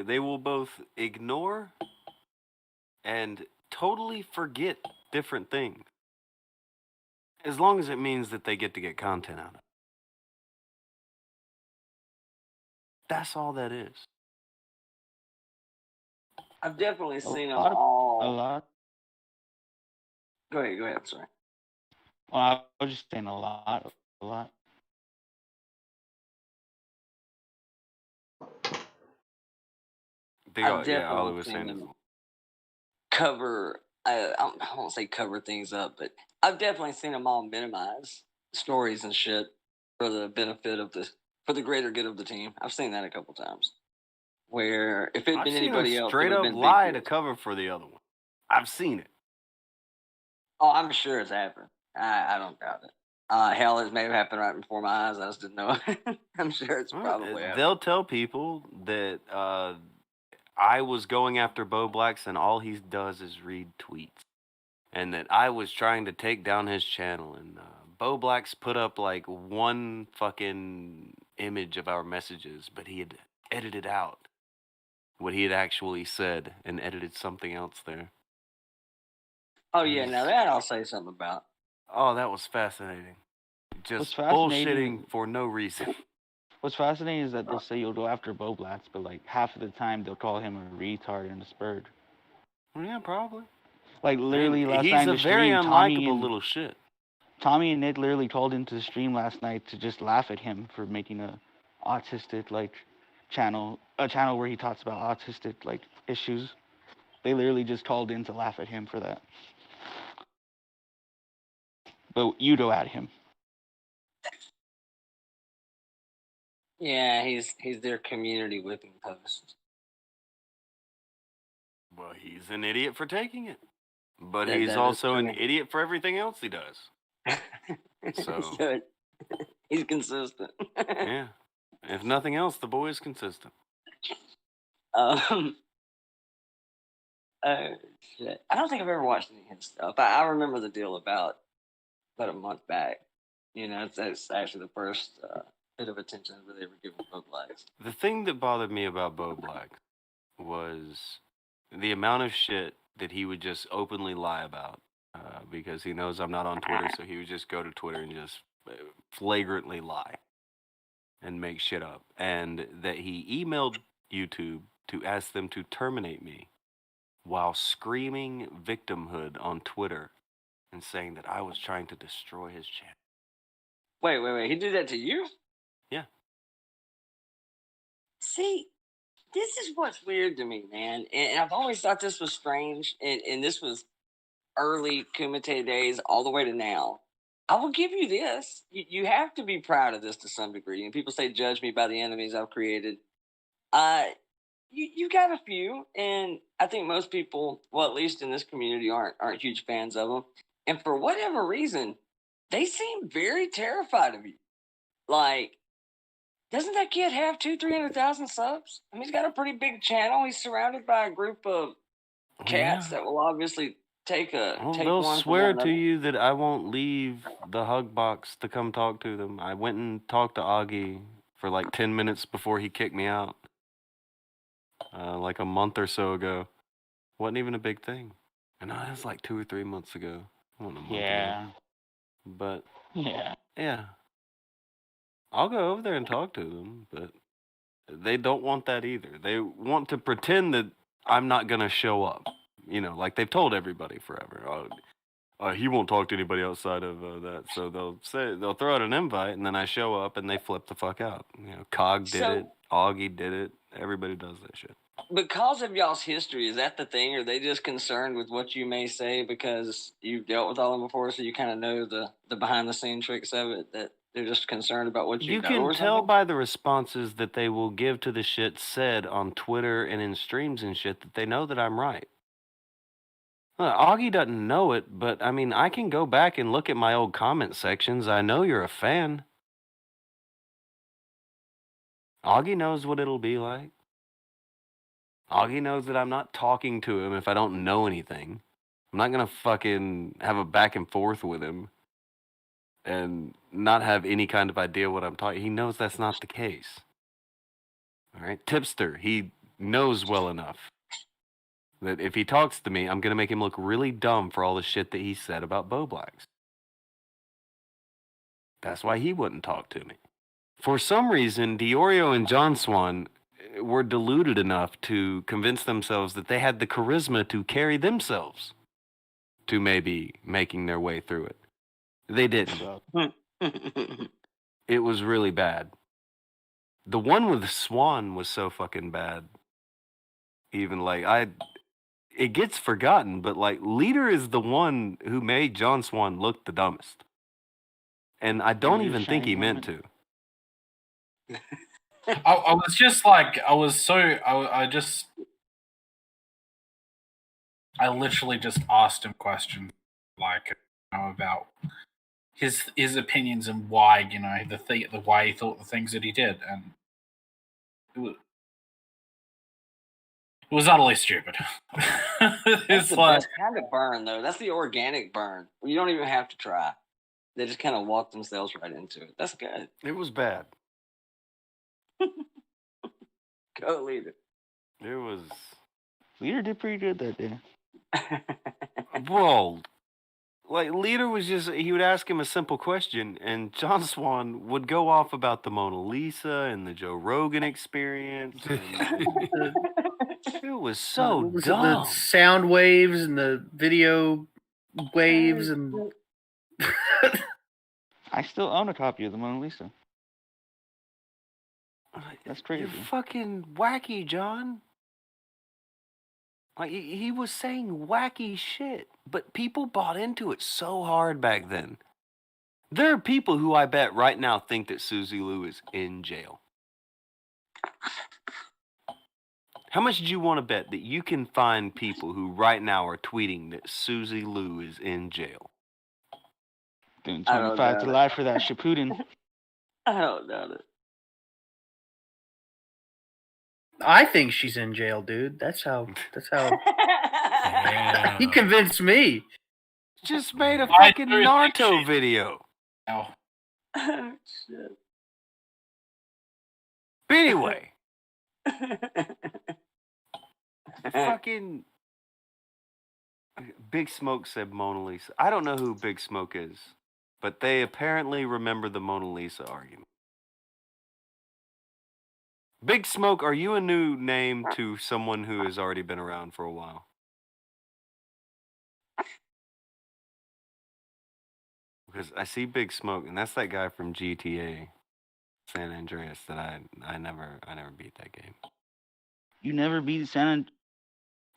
They will both ignore and totally forget different things, as long as it means that they get to get content out of it. That's all that is. I've definitely seen them A all. lot. Go ahead. I'm sorry. Well, I was just saying a lot. I've Yeah, all I definitely was seen saying is them cover. I won't say cover things up, but I've definitely seen them all minimize stories and shit for the benefit of for the greater good of the team. I've seen that a couple times. Where if it'd I've been seen anybody them else, straight it up would have been lie big to deal. cover for the other one. I've seen it. Oh, I'm sure it's happened. I don't doubt it. Hell, it may have happened right before my eyes. I just didn't know. I'm sure it's probably happened. They'll tell people that I was going after Bo Blacks and all he does is read tweets. And that I was trying to take down his channel. And Bo Blacks put up like one fucking image of our messages, but he had edited out what he had actually said and edited something else there. Oh yeah, now that I'll say something about. Oh, that was fascinating. Just What's fascinating- bullshitting for no reason. What's fascinating is that they'll say you'll go after Bo Blacks, but like half of the time they'll call him a retard and a spurd. Yeah, probably. Like literally last He's night in a the very stream, Tommy unlikable and little shit. Tommy and Nick literally called into the stream last night to just laugh at him for making a autistic like channel, a channel where he talks about autistic like issues. They literally just called in to laugh at him for that. But you go at him. Yeah, he's their community whipping post. Well, he's an idiot for taking it. But That- he's that is also an true. idiot for everything else he does. So, So he's consistent. yeah. If nothing else, the boy is consistent. Shit. I don't think I've ever watched any of his stuff. I remember the deal about a month back. You know, that's actually the first bit of attention I really ever given Bo Blacks. The thing that bothered me about Bo Black was the amount of shit that he would just openly lie about. Because he knows I'm not on Twitter, so he would just go to Twitter and just flagrantly lie and make shit up. And that he emailed YouTube to ask them to terminate me while screaming victimhood on Twitter and saying that I was trying to destroy his channel. Wait. He did that to you? Yeah. See, this is what's weird to me, man. And I've always thought this was strange. And this was early Kumite days all the way to now. I will give you this. You have to be proud of this to some degree. And people say, judge me by the enemies I've created. You got a few. And I think most people, well, at least in this community, aren't huge fans of them. And for whatever reason, they seem very terrified of you. Like, doesn't that kid have 200,000-300,000 subs? I mean, he's got a pretty big channel. He's surrounded by a group of cats that will obviously take they'll one swear from to another. you that I won't leave the hug box to come talk to them. I went and talked to Augie for like 10 minutes before he kicked me out. Like a month or so ago. Wasn't even a big thing. And that was like 2 or 3 months ago. Wasn't a month ago. But yeah. I'll go over there and talk to them, but they don't want that either. They want to pretend that I'm not gonna show up. You know, like they've told everybody forever. He won't talk to anybody outside of that. So they'll throw out an invite, and then I show up, and they flip the fuck out. You know, Cog did it, Augie did it. Everybody does that shit. Because of y'all's history, is that the thing? Are they just concerned with what you may say because you've dealt with all of them before, so you kind of know the behind the scene tricks of it? That they're just concerned about what you know can or tell something? by the responses that they will give to the shit said on Twitter and in streams and shit that they know that I'm right. Augie doesn't know it, but I mean, I can go back and look at my old comment sections. I know you're a fan. Augie knows what it'll be like. Augie knows that I'm not talking to him if I don't know anything. I'm not gonna fucking have a back and forth with him and not have any kind of idea what I'm talking. He knows that's not the case. All right, Tipster, he knows well enough that if he talks to me, I'm gonna make him look really dumb for all the shit that he said about Bo Blacks. That's why he wouldn't talk to me. For some reason, Diorio and John Swan were deluded enough to convince themselves that they had the charisma to carry themselves to maybe making their way through it. They didn't. It was really bad. The one with Swan was so fucking bad. Even like it gets forgotten, but like Leader is the one who made John Swan look the dumbest. And I don't even think he meant to. I was just like, I literally just asked him questions like, you know, about his opinions and why, you know, the why he thought the things that he did, and it was utterly stupid. That's the best kind of burn, though. That's the organic burn. You don't even have to try. They just kind of walk themselves right into it. That's good. It was bad. Go Leader. It was. Leader did pretty good that day. Bro, like Leader was just, he would ask him a simple question, and John Swan would go off about the Mona Lisa and the Joe Rogan experience. And It was so Was it dumb. the sound waves and the video waves and I still own a copy of the Mona Lisa. That's crazy. You're fucking wacky, John. Like he was saying wacky shit, but people bought into it so hard back then. There are people who I bet right now think that Susie Lou is in jail. How much do you want to bet that you can find people who right now are tweeting that Susie Lou is in jail? Doing I don't 25 to doubt life for that Shippuden. I don't doubt it. I think she's in jail, dude. That's how Damn. he convinced me. Just made a I fucking do think Naruto she- video. Oh. Shit. But anyway, fucking Big Smoke said Mona Lisa. I don't know who Big Smoke is, but they apparently remember the Mona Lisa argument. Big Smoke, are you a new name to someone who has already been around for a while? Because I see Big Smoke, and that's that guy from GTA San Andreas that I never beat that game. You never beat San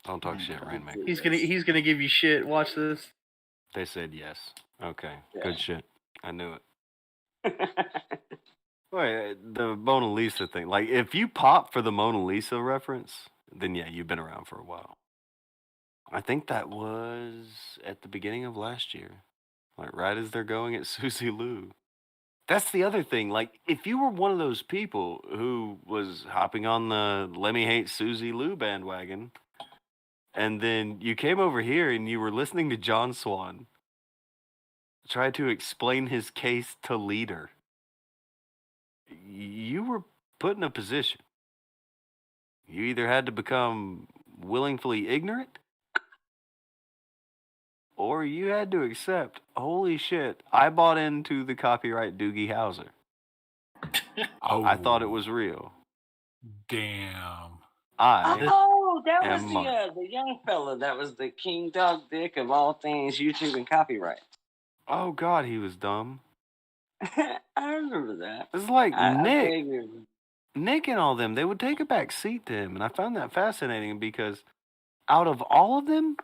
Don't talk shit, Rainmaker. He's gonna give you shit. Watch this. They said yes. Okay, Yeah. good shit. I knew it. Wait, the Mona Lisa thing. Like, if you pop for the Mona Lisa reference, then yeah, you've been around for a while. I think that was at the beginning of last year. Like, right as they're going at Susie Lou. That's the other thing. Like, if you were one of those people who was hopping on the Let Me Hate Susie Lou bandwagon, and then you came over here and you were listening to John Swan try to explain his case to Leader, you were put in a position. You either had to become willingly ignorant, or you had to accept, holy shit, I bought into the copyright Doogie Howser. I thought it was real. Damn. Oh, that was am the young fella. That was the king dog dick of all things YouTube and copyright. Oh god, he was dumb. I remember that. It's like I Nick. figured. Nick and all them, they would take a back seat to him, and I found that fascinating because out of all of them,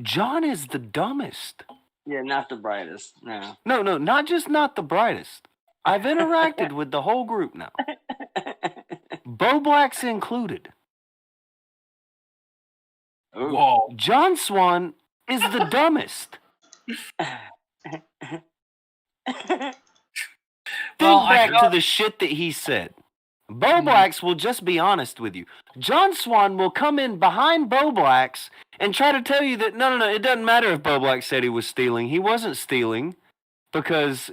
John is the dumbest. Yeah, not the brightest. No. No, not just not the brightest. I've interacted with the whole group now. Bo Black's included. Whoa. John Swan is the dumbest. Well, Think back to the shit that he said. Bo Blacks will just be honest with you. John Swan will come in behind Bo Blacks and try to tell you that no, it doesn't matter if Bo Black said he was stealing. He wasn't stealing because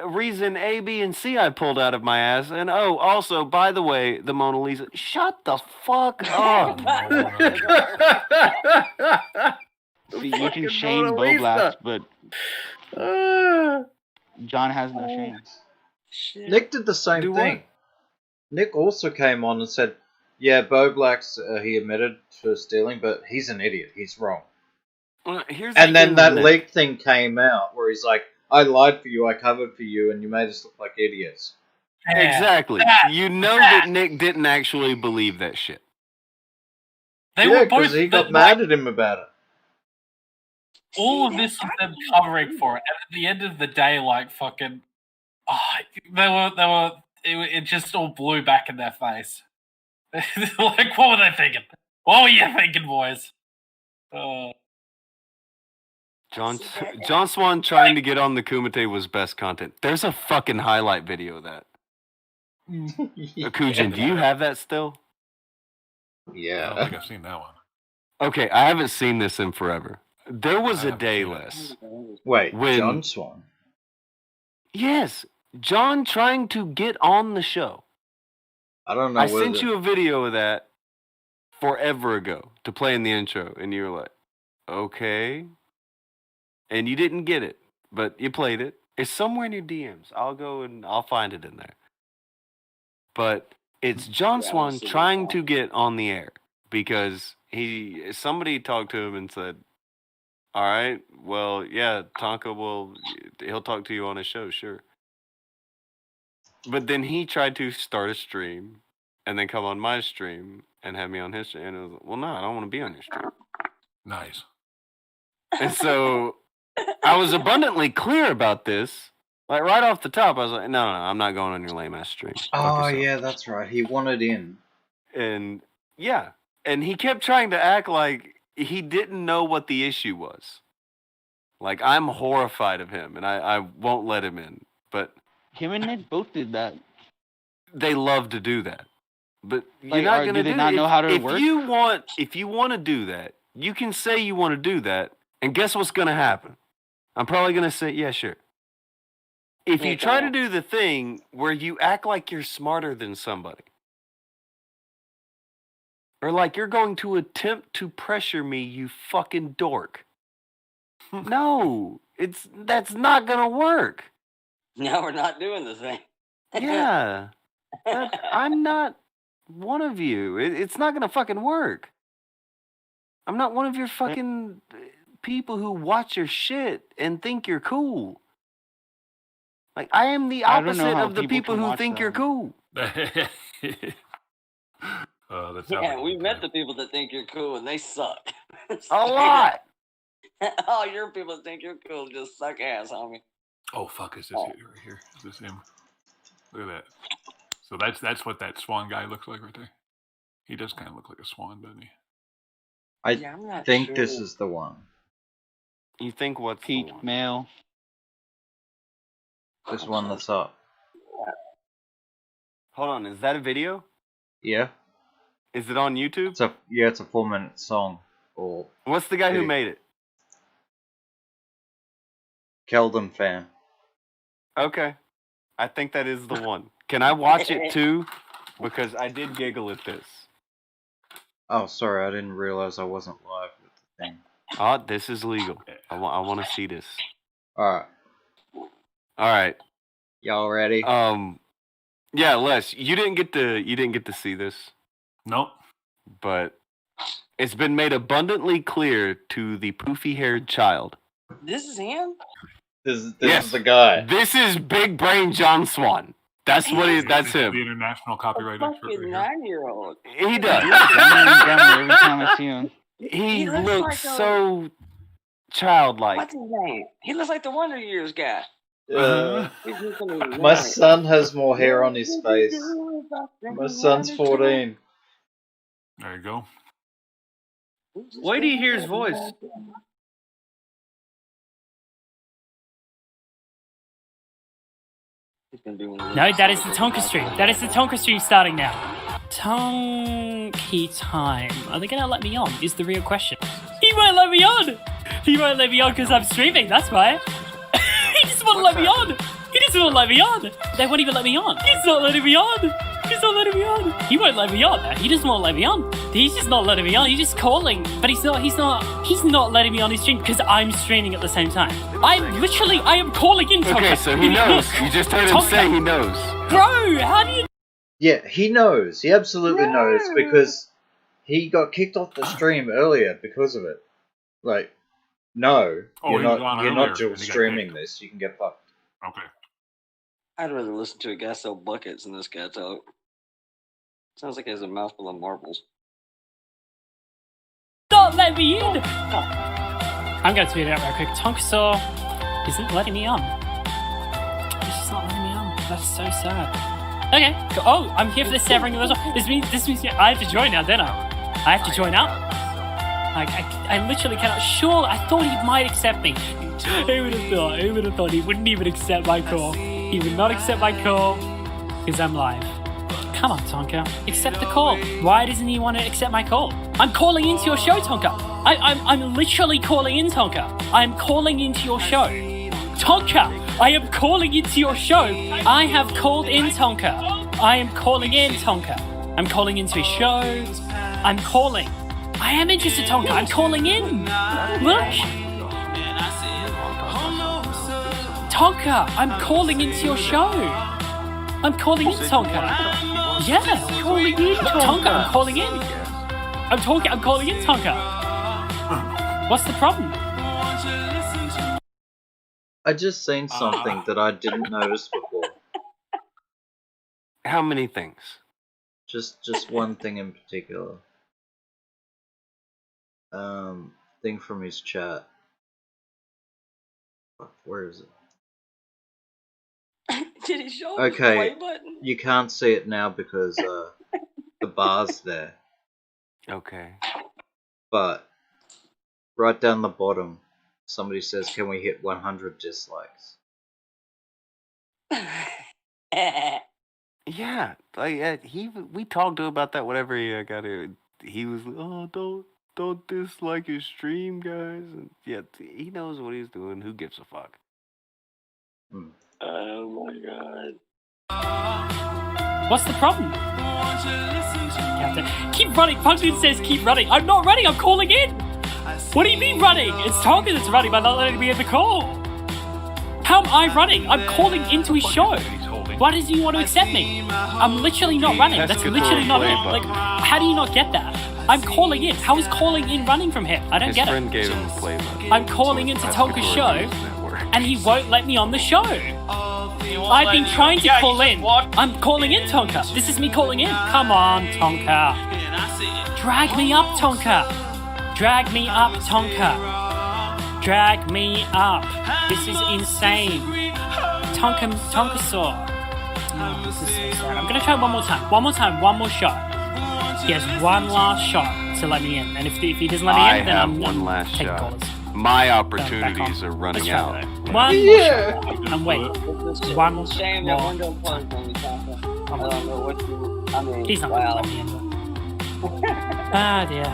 reason A, B, and C I pulled out of my ass. And oh, also, by the way, the Mona Lisa. Shut the fuck up. You can shame Bo Blacks, but John has no shame. Nick did the same Do thing. what? Nick also came on and said, yeah, Bo Black's, he admitted to stealing, but he's an idiot. He's wrong. Well, here's And the then thing that with Nick. leak thing came out where he's like, I lied for you, I covered for you, and you made us look like idiots. Exactly. You know that Nick didn't actually believe that shit. They Yeah, were both. because he got mad at him about it. All of this was them covering for it, and at the end of the day, like fucking, it just all blew back in their face. Like, what were they thinking? What were you thinking, boys? John Swan trying to get on the Kumite was best content. There's a fucking highlight video of that. Akujin, do you have that still? I don't Yeah. think I've seen that one. Okay, I haven't seen this in forever. There was a day, Les. Wait, When- John Swan? Yes, John trying to get on the show. I don't know I whether... sent you a video of that forever ago to play in the intro, and you were like, okay. And you didn't get it, but you played it. It's somewhere in your DMs. I'll go and I'll find it in there. But it's John Swan trying to get on the air, because somebody talked to him and said, all right, well, yeah, Tonka he'll talk to you on his show, sure. But then he tried to start a stream and then come on my stream and have me on his stream. And it was, well, no, I don't want to be on your stream. Nice. And so I was abundantly clear about this. Like right off the top, I was like, no, I'm not going on your lame ass stream. Oh, yeah, that's right. He wanted in. And yeah. And he kept trying to act like he didn't know what the issue was. Like, I'm horrified of him, and I won't let him in. But him and Nick both did that. They love to do that. But you're Like, not do going to they do not it. know how to if work? If you want to do that, you can say you want to do that, and guess what's going to happen? I'm probably going to say, yeah, sure. If you try to do the thing where you act like you're smarter than somebody, or like you're going to attempt to pressure me, you fucking dork. No, that's not gonna work. No, we're not doing the thing. Yeah, I'm not one of you. It's not gonna fucking work. I'm not one of your fucking people who watch your shit and think you're cool. Like, I am the I don't know opposite how of the people people can who watch think that. you're cool. Yeah, we've met the people that think you're cool and they suck. A lot. All your people that think you're cool just suck ass, homie. Oh fuck! Is this it right here? Is this him? Look at that. So that's what that swan guy looks like right there. He does kind of look like a swan, doesn't he? I think this is the one. You think what's peak male? This one that's up. Hold on, is that a video? Yeah. Is it on YouTube? It's a 4-minute song. Or What's the guy who made it? Keldon fan. Okay. I think that is the one. Can I watch it too? Because I did giggle at this. Oh, sorry, I didn't realize I wasn't live with the thing. Oh, this is legal. I want to see this. Alright. Alright. Y'all ready? Yeah, Les, you didn't get to see this. Nope. But it's been made abundantly clear to the poofy-haired child. This is him? This is the guy. This is Big Brain John Swan. That's This him. The international copyright expert. Right Fucking here. 9-year-old. He does. Every time I see him. He looks looks like so childlike. What's his name? He looks like the Wonder Years guy. My son has more hair on his face. My son's 14. There you go. Wait till you hear his voice. No, that is the Tonka stream. That is the Tonka stream starting now. Tonky time. Are they gonna let me on? Is the real question. He won't let me on! He won't let me on because I'm streaming, that's why. He just won't let me on! He just won't let me on! They won't even let me on. He's not letting me on! He's not letting me on! He won't let me on. He just won't let me on. He's just not letting me on. He's just calling. But he's not letting me on his stream because I'm streaming at the same time. I am calling in Tonka. Okay, so he knows. You just heard him Tonka. say he knows. Bro, how do you... Yeah, he knows. He absolutely knows because he got kicked off the stream earlier because of it. Like, no, Oh, you're he was on not earlier dual and he got streaming kicked. this. You can get fucked. Okay. I'd rather listen to a guy sell buckets than this guy talk. Sounds like he has a mouthful of marbles. Not let me in! I'm gonna tweet it out real quick. Tonkasaw isn't letting me on. He's just not letting me on. That's so sad. Okay. Oh, I'm here for the severing of those. This means I have to join now, don't I? I have to join up. I literally cannot. Sure, I thought he might accept me. Who would have thought he wouldn't even accept my call? He would not accept my call because I'm live. Come on, Tonka. Accept the call. Why doesn't he want to accept my call? I'm calling into your show, Tonka. I'm literally calling in, Tonka. I'm calling into your show. Tonka, I am calling into your show. I have called in, Tonka. I am calling in, Tonka. I'm calling into his show. I'm calling. I am interested, Tonka. I'm calling in. Look. Tonka, I'm calling into your show. I'm calling in, Tonka. Yeah, calling in, Tonka. I'm calling in. I'm talking. I'm calling in Tonka. What's the problem? I just seen something that I didn't notice before. How many things? Just one thing in particular. Thing from his chat. Fuck, where is it? Did he show his Okay, play button? you can't see it now because the bar's there. Okay. But right down the bottom, somebody says, "Can we hit 100 dislikes?" Yeah, like we talked to him about that. Whatever he got it, he was oh don't dislike his stream, guys. And yeah, he knows what he's doing. Who gives a fuck? Oh my god. What's the problem? Keep running. Pumpkin says keep running. I'm not running. I'm calling in. What do you mean running? It's Tonka that's running by not letting me in the call. How am I running? I'm calling into his show. Why does he want to accept me? I'm literally not running. That's literally not it. Like, how do you not get that? I'm calling in. How is calling in running from him? I don't get it. His friend gave him a play button. I'm calling into Tonka's show, and he won't let me on the show. I've been trying to call in. I'm calling in, Tonka. This is me calling in. Come on, Tonka. Drag me up, Tonka. Drag me up, Tonka. Drag me up. This is insane. Tonka saw. Oh, this is so sad. I'm gonna try one more time. One more time. One more shot. He has one last shot to let me in, and if he doesn't let me in, then I'm one last taking shot. callers. My opportunities are running out. One more shot. I'm waiting. One more. Shame that window closed on me, Tonka. I don't know what you. I mean, He's not wow. gonna let me in. Ah dear.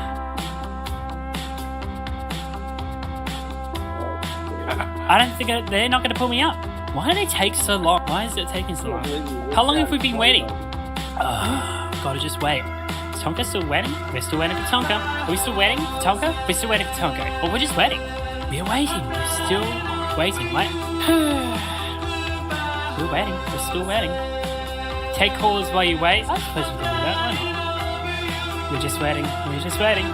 I don't think they're not going to pull me up. Why do they take so long? Why is it taking so long? How long have we been waiting? Gotta just wait. Is Tonka still waiting? We're still waiting for Tonka. Are we still waiting for Tonka? We're still waiting for Tonka. Or we're just waiting. We're waiting. We're still waiting. Wait. We're waiting. We're still waiting. Take callers while you wait. I suppose we can do that. Why not? We're just waiting. We're just waiting.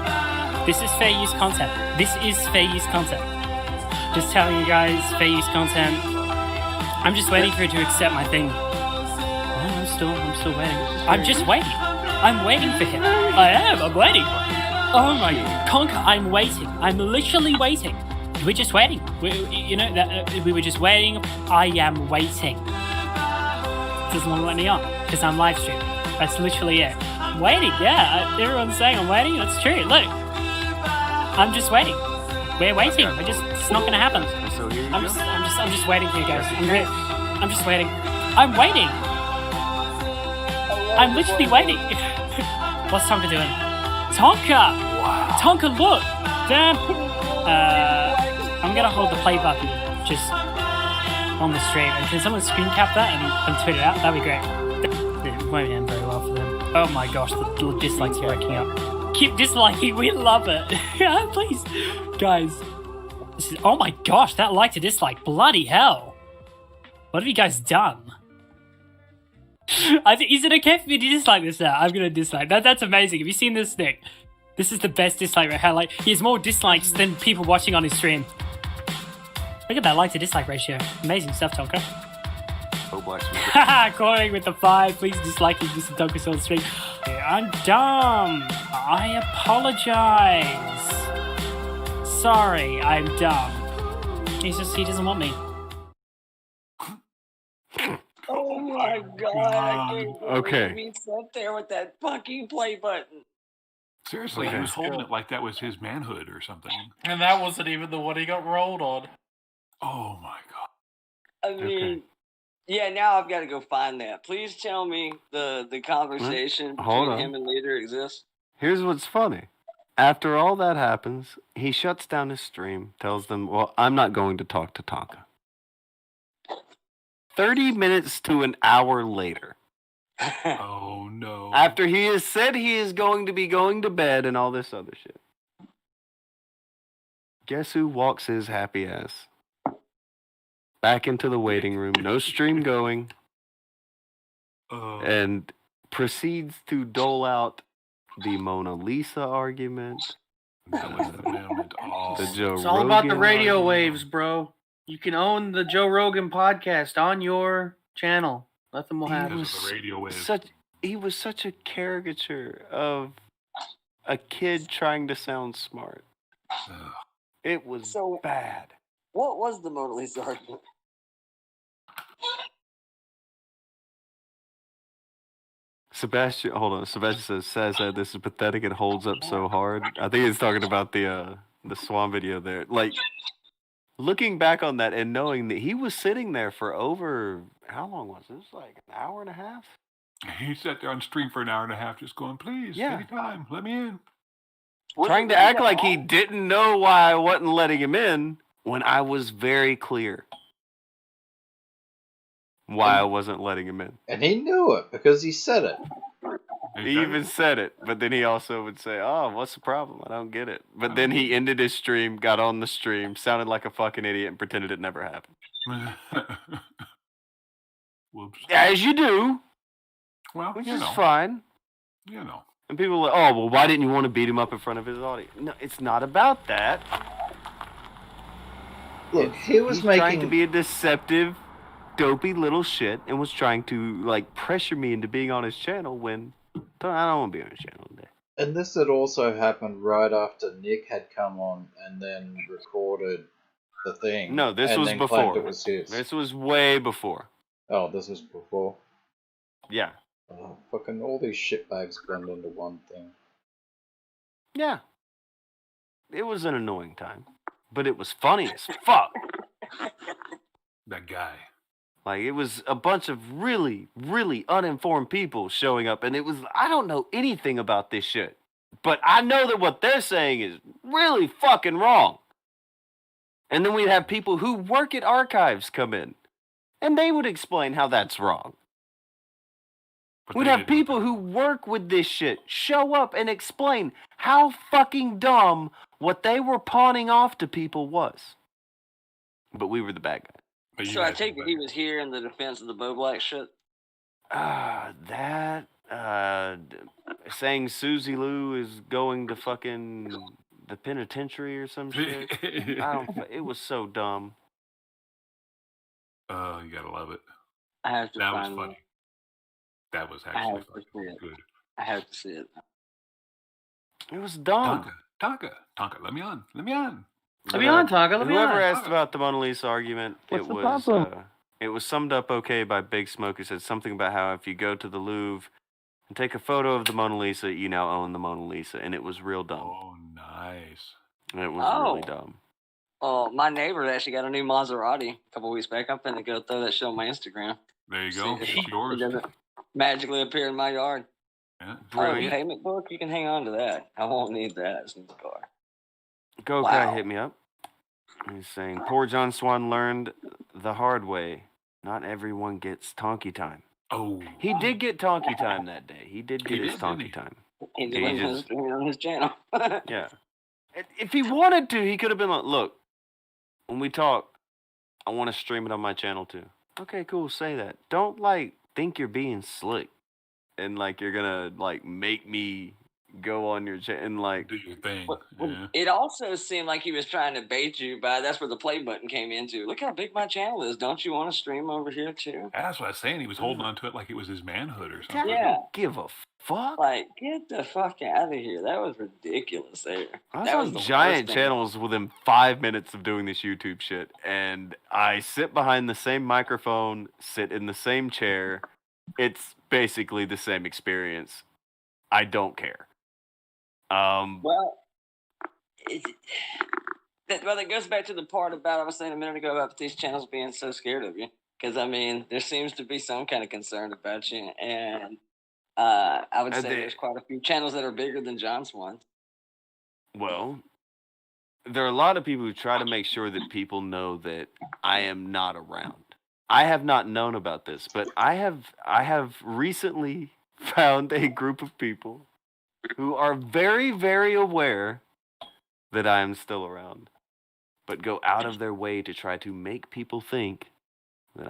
This is fair use content. This is fair use content. Just telling you guys, fair use content. I'm just waiting for it to accept my thing. I'm still waiting. I'm just waiting. I'm waiting for him. I'm waiting. Oh my conker, I'm waiting. I'm literally waiting. We're just waiting. We were just waiting. I am waiting. Doesn't want to let me on because I'm live streaming. That's literally it. I'm waiting. Yeah, everyone's saying I'm waiting. That's true. Look, I'm just waiting. We're waiting. It's not gonna happen. I'm just waiting for you guys. I'm just waiting. I'm waiting. I'm literally waiting. What's Tonka doing? Tonka! Wow. Tonka, look! Damn! I'm gonna hold the play button just on the stream. And can someone screen cap that and tweet it out? That'd be great. It won't end very well for them. Oh my gosh, the dislikes are racking up. Keep disliking, we love it. Please. Guys. Oh my gosh, that like to dislike. Bloody hell. What have you guys done? Is it okay for me to dislike this now? I'm gonna dislike. That's amazing. Have you seen this thing? This is the best dislike rate. How he has more dislikes than people watching on his stream. Look at that like to dislike ratio. Amazing stuff, Tonka. Haha, Corey with the 5. Please dislike Mr. Tonka's on stream. I'm dumb. I apologize. Sorry, I'm dumb. He doesn't want me. Oh my god, I can't Okay. believe he's up there with that fucking play button. Seriously, he was holding it like that was his manhood or something. And that wasn't even the one he got rolled on. Oh my god. I mean, yeah, now I've got to go find that. Please tell me the conversation Hold between on. him and Leader exists. Here's what's funny. After all that happens, he shuts down his stream, tells them, well, I'm not going to talk to Tonka. 30 minutes to an hour later. Oh no. After he has said he is going to be going to bed and all this other shit. Guess who walks his happy ass back into the waiting room, no stream going, and proceeds to dole out the Mona Lisa argument, Oh, the Joe It's all about the Rogan radio argument. waves, bro. You can own the Joe Rogan podcast on your channel. Nothing will happen. He was such a caricature of a kid trying to sound smart. It was So- bad. What was the Mona Lisa argument? Sebastian, hold on. Sebastian says that this is pathetic and holds up so hard. I think he's talking about the Swan video there. Like, looking back on that and knowing that he was sitting there for over, how long was it? It was like an hour and a half. He sat there on stream for an hour and a half just going, please, Yeah. anytime, let me in. Trying to act like he didn't know why I wasn't letting him in when I was very clear why I wasn't letting him in. And he knew it because he said it. He even said it, but then he also would say, "Oh, what's the problem? I don't get it." But then he ended his stream, got on the stream, sounded like a fucking idiot, and pretended it never happened. Whoops. As you do, Well, which you is know. fine. You know. And people are like, "Oh, well, why didn't you want to beat him up in front of his audience?" No, it's not about that. Look, he was He's making trying to be a deceptive, dopey little shit, and was trying to like pressure me into being on his channel when I don't want to be on his channel today. And this had also happened right after Nick had come on and then recorded the thing. No, this and was then claimed before. It was his. This was way before. Oh, this was before. Yeah. Oh, fucking all these shitbags blend into one thing. Yeah. It was an annoying time, but it was funny as fuck. That guy. Like, it was a bunch of really, really uninformed people showing up, and it was, I don't know anything about this shit, but I know that what they're saying is really fucking wrong. And then we'd have people who work at archives come in, and they would explain how that's wrong. We'd have people who work with this shit show up and explain how fucking dumb what they were pawning off to people was. But we were the bad guy. So I take it he was here in the defense of the Bo Black shit? Saying Susie Lou is going to fucking the penitentiary or some shit. It was so dumb. Oh, you gotta love it. I have to That was find funny. it. That was I actually have to see fucking it. good. I have to see it. It was dumb. Tonka, let me on. Let me on. Let me on, Tonka. Let me on. Whoever asked about the Mona Lisa argument, What's the it problem? was summed up okay by Big Smoke, who said something about how if you go to the Louvre and take a photo of the Mona Lisa, you now own the Mona Lisa, and it was real dumb. Oh, nice. It was really dumb. Oh, my neighbor actually got a new Maserati a couple weeks back. I'm finna go throw that shit on my Instagram. There you go. See if It's yours. It doesn't magically appear in my yard. Yeah. Oh, payment book? You can hang on to that. I won't need that as a new car. Go guy hit me up. He's saying, poor John Swan learned the hard way. Not everyone gets Tonky time. Oh. He did get Tonky time that day. He did get He his did, Tonky time. He did He it just- on his channel. Yeah. If he wanted to, he could have been like, look, when we talk, I want to stream it on my channel too. Okay, cool, say that. Don't, like, think you're being slick and, like, you're gonna, like, make me go on your channel and, like... Do your thing. It also seemed like he was trying to bait you, but that's where the play button came into. Look how big my channel is. Don't you want to stream over here too? That's what I was saying. He was holding on to it like it was his manhood or something. Yeah. Give a fuck? Like, get the fuck out of here. That was ridiculous there. I was That on the giant worst thing. channels within 5 minutes of doing this YouTube shit, and I sit behind the same microphone, sit in the same chair. It's basically the same experience. I don't care. Well, that goes back to the part about I was saying a minute ago about these channels being so scared of you. Because, I mean, there seems to be some kind of concern about you. And I would say there's quite a few channels that are bigger than John Swan's. Well, there are a lot of people who try to make sure that people know that I am not around. I have not known about this, but I have recently found a group of people who are very, very aware that I am still around, but go out of their way to try to make people think that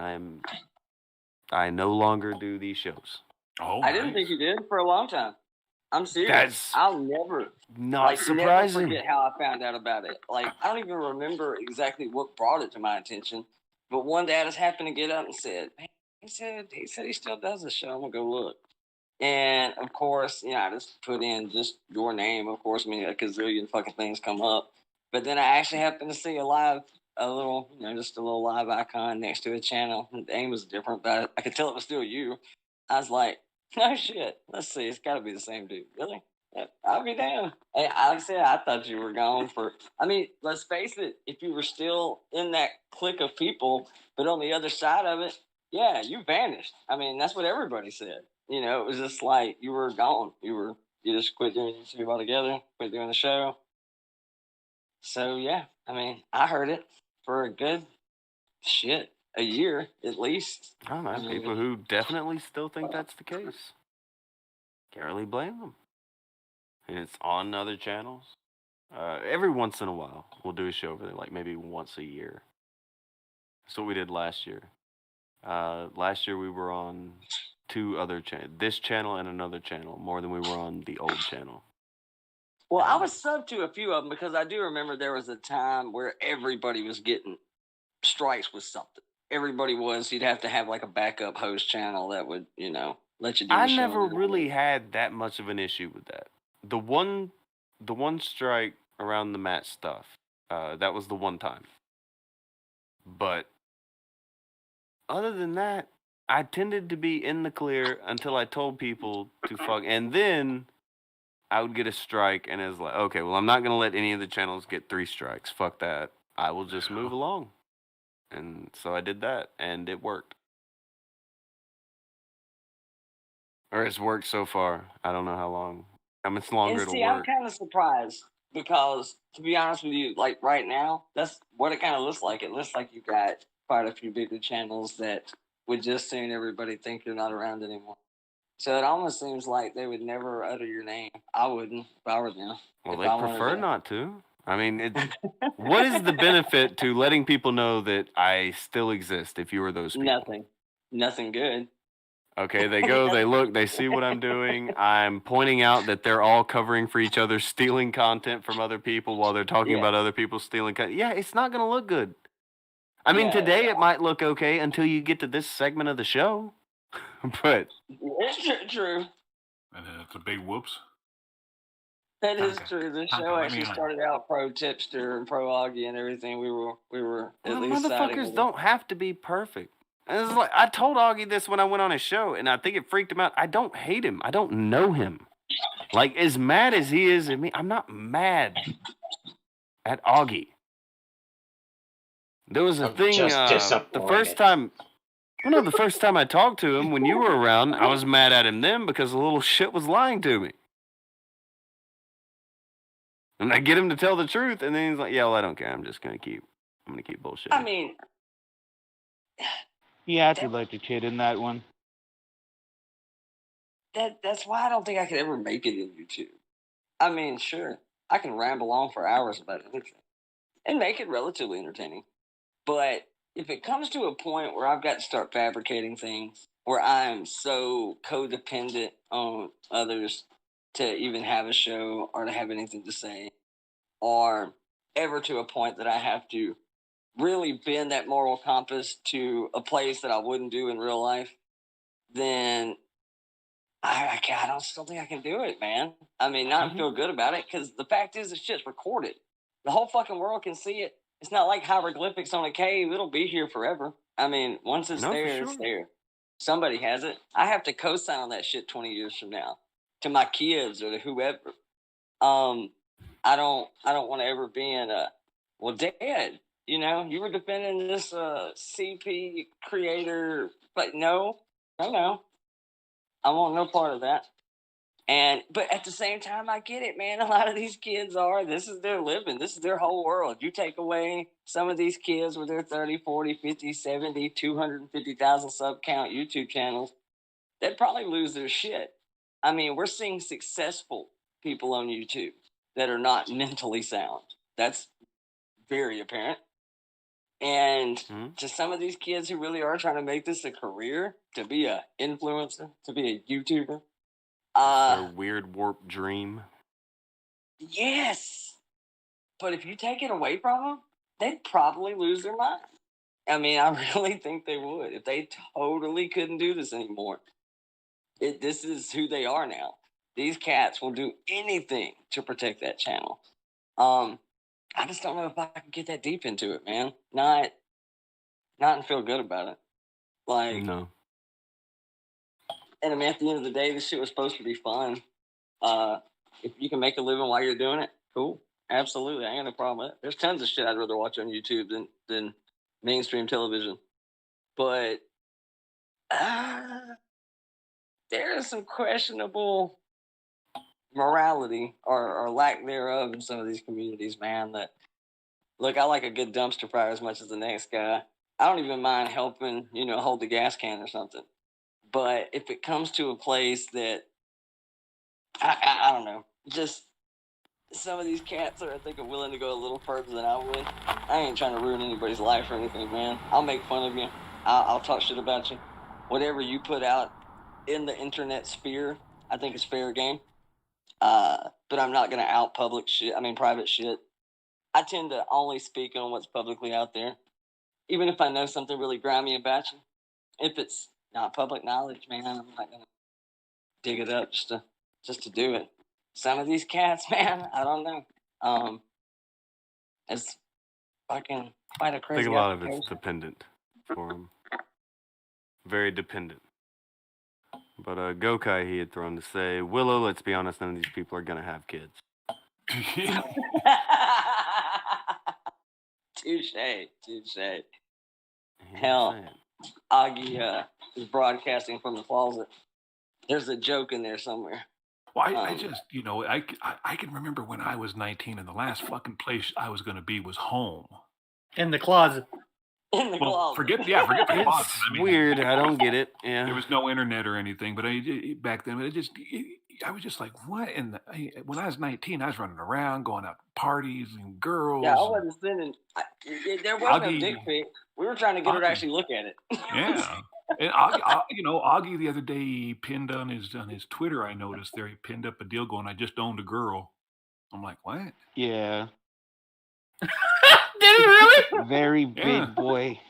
I no longer do these shows. Oh, I didn't think you did for a long time. I'm serious. That's I'll never not never surprising. forget how I found out about it. Like, I don't even remember exactly what brought it to my attention, but one day I just happened to get up and said, "Man," he said he still does the show. I'm gonna go look. And of course, I just put in just your name. Of course, I mean, a gazillion fucking things come up. But then I actually happened to see just a little live icon next to a channel. The name was different, but I could tell it was still you. I was like, no shit. Let's see. It's got to be the same dude. Really? Yeah, I'll be damned. Hey, like I said, I thought you were gone for. I mean, let's face it. If you were still in that clique of people, but on the other side of it, yeah, you vanished. I mean, that's what everybody said. It was just like you were gone. You just quit doing YouTube altogether, quit doing the show. So yeah, I mean, I heard it for a good a year at least. I don't know, people who definitely still think that's the case. Can't really blame them. And it's on other channels. Every once in a while, we'll do a show over there, like maybe once a year. That's what we did last year. Last year we were on 2 other channels, this channel and another channel, more than we were on the old channel. Well, I was sub to a few of them because I do remember there was a time where everybody was getting strikes with something. Everybody was. You'd have to have like a backup host channel that would, let you do the I show. never really had that much of an issue with that. The one strike around the Matt stuff, that was the one time. But other than that, I tended to be in the clear until I told people to fuck, and then I would get a strike, and it was like, okay, well, I'm not gonna let any of the channels get 3 strikes. Fuck that. I will just move along. And so I did that, and it worked. Or it's worked so far. I don't know how long. How much longer And it'll see, I'm work. kind of surprised because, to be honest with you, like right now, that's what it kind of looks like. It looks like you got quite a few bigger channels that would just soon everybody think you're not around anymore. So it almost seems like they would never utter your name. I wouldn't if I were them. Well, If they I wanted prefer to- not to. I mean, what is the benefit to letting people know that I still exist if you were those people? Nothing good. Okay, they go, they look, they see what I'm doing. I'm pointing out that they're all covering for each other, stealing content from other people while they're talking Yeah. about other people stealing content. Yeah, it's not going to look good. I mean, Yeah, today it might look okay until you get to this segment of the show. But It's true. And then it's a big whoops. That is true. The Tonka, show let me actually know. started out pro tipster and pro Augie and everything. We were at well, least siding motherfuckers with don't have to be perfect. And it's like, I told Augie this when I went on his show, and I think it freaked him out. I don't hate him. I don't know him. Like, as mad as he is at me, I'm not mad at Augie. There was a thing, the first time I talked to him, when you were around, I was mad at him then because the little shit was lying to me. And I get him to tell the truth, and then he's like, yeah, well, I don't care. I'm gonna keep bullshitting. I mean, He acted like a kid in that one. that's why I don't think I could ever make it in YouTube. I mean, sure, I can ramble on for hours about anything and make it relatively entertaining. But if it comes to a point where I've got to start fabricating things, where I'm so codependent on others to even have a show or to have anything to say, or ever to a point that I have to really bend that moral compass to a place that I wouldn't do in real life, then I still think I can do it, man. I mean, not feel good about it, because the fact is, this shit's recorded. The whole fucking world can see it. It's not like hieroglyphics on a cave. It'll be here forever. I mean, once it's there, it's there. Somebody has it. I have to co-sign on that shit 20 years from now to my kids or to whoever. I don't want to ever be in a, well, Dad, you were defending this CP creator, but no. I want no part of that. But at the same time, I get it, man. A lot of these kids this is their living. This is their whole world. You take away some of these kids with their 30, 40, 50, 70, 250,000 sub count YouTube channels, they'd probably lose their shit. I mean, we're seeing successful people on YouTube that are not mentally sound. That's very apparent. And to some of these kids who really are trying to make this a career, to be an influencer, to be a YouTuber, Their weird warped dream. Yes. But if you take it away from them, they'd probably lose their mind. I mean, I really think they would if they totally couldn't do this anymore. This is who they are now. These cats will do anything to protect that channel. I just don't know if I can get that deep into it, man. Not and feel good about it. Like, No. and I mean, at the end of the day, this shit was supposed to be fun. If you can make a living while you're doing it, cool. Absolutely, I ain't got no problem with it. There's tons of shit I'd rather watch on YouTube than mainstream television. But there is some questionable morality or lack thereof in some of these communities, man. That look, I like a good dumpster fire as much as the next guy. I don't even mind helping, hold the gas can or something. But if it comes to a place that I don't know, just some of these cats are, I think, are willing to go a little further than I would. I ain't trying to ruin anybody's life or anything, man. I'll make fun of you. I'll talk shit about you. Whatever you put out in the internet sphere, I think is fair game. But I'm not going to out private shit. I tend to only speak on what's publicly out there. Even if I know something really grimy about you. If it's not public knowledge, man, I'm not going to dig it up just to do it. Some of these cats, man, I don't know. It's fucking quite a I crazy think a lot of application. it's dependent for them. Very dependent. But Gokai, he had thrown to say, Willow, let's be honest, none of these people are going to have kids. Touche. Hell, Augie is broadcasting from the closet. There's a joke in there somewhere. Well, I just, I can remember when I was 19 and the last fucking place I was going to be was home. In the closet. Forget the closet. It's weird. I don't get it. Yeah. There was no internet or anything, but back then, I was just like, what? When I was 19, I was running around, going out to parties and girls. Yeah, I wasn't sending. There wasn't a dick pic. We were trying to get her to actually look at it. Yeah. And Augie the other day he pinned on his Twitter. I noticed there he pinned up a deal going, "I just owned a girl." I'm like, what? Yeah. Did he really? Very big boy.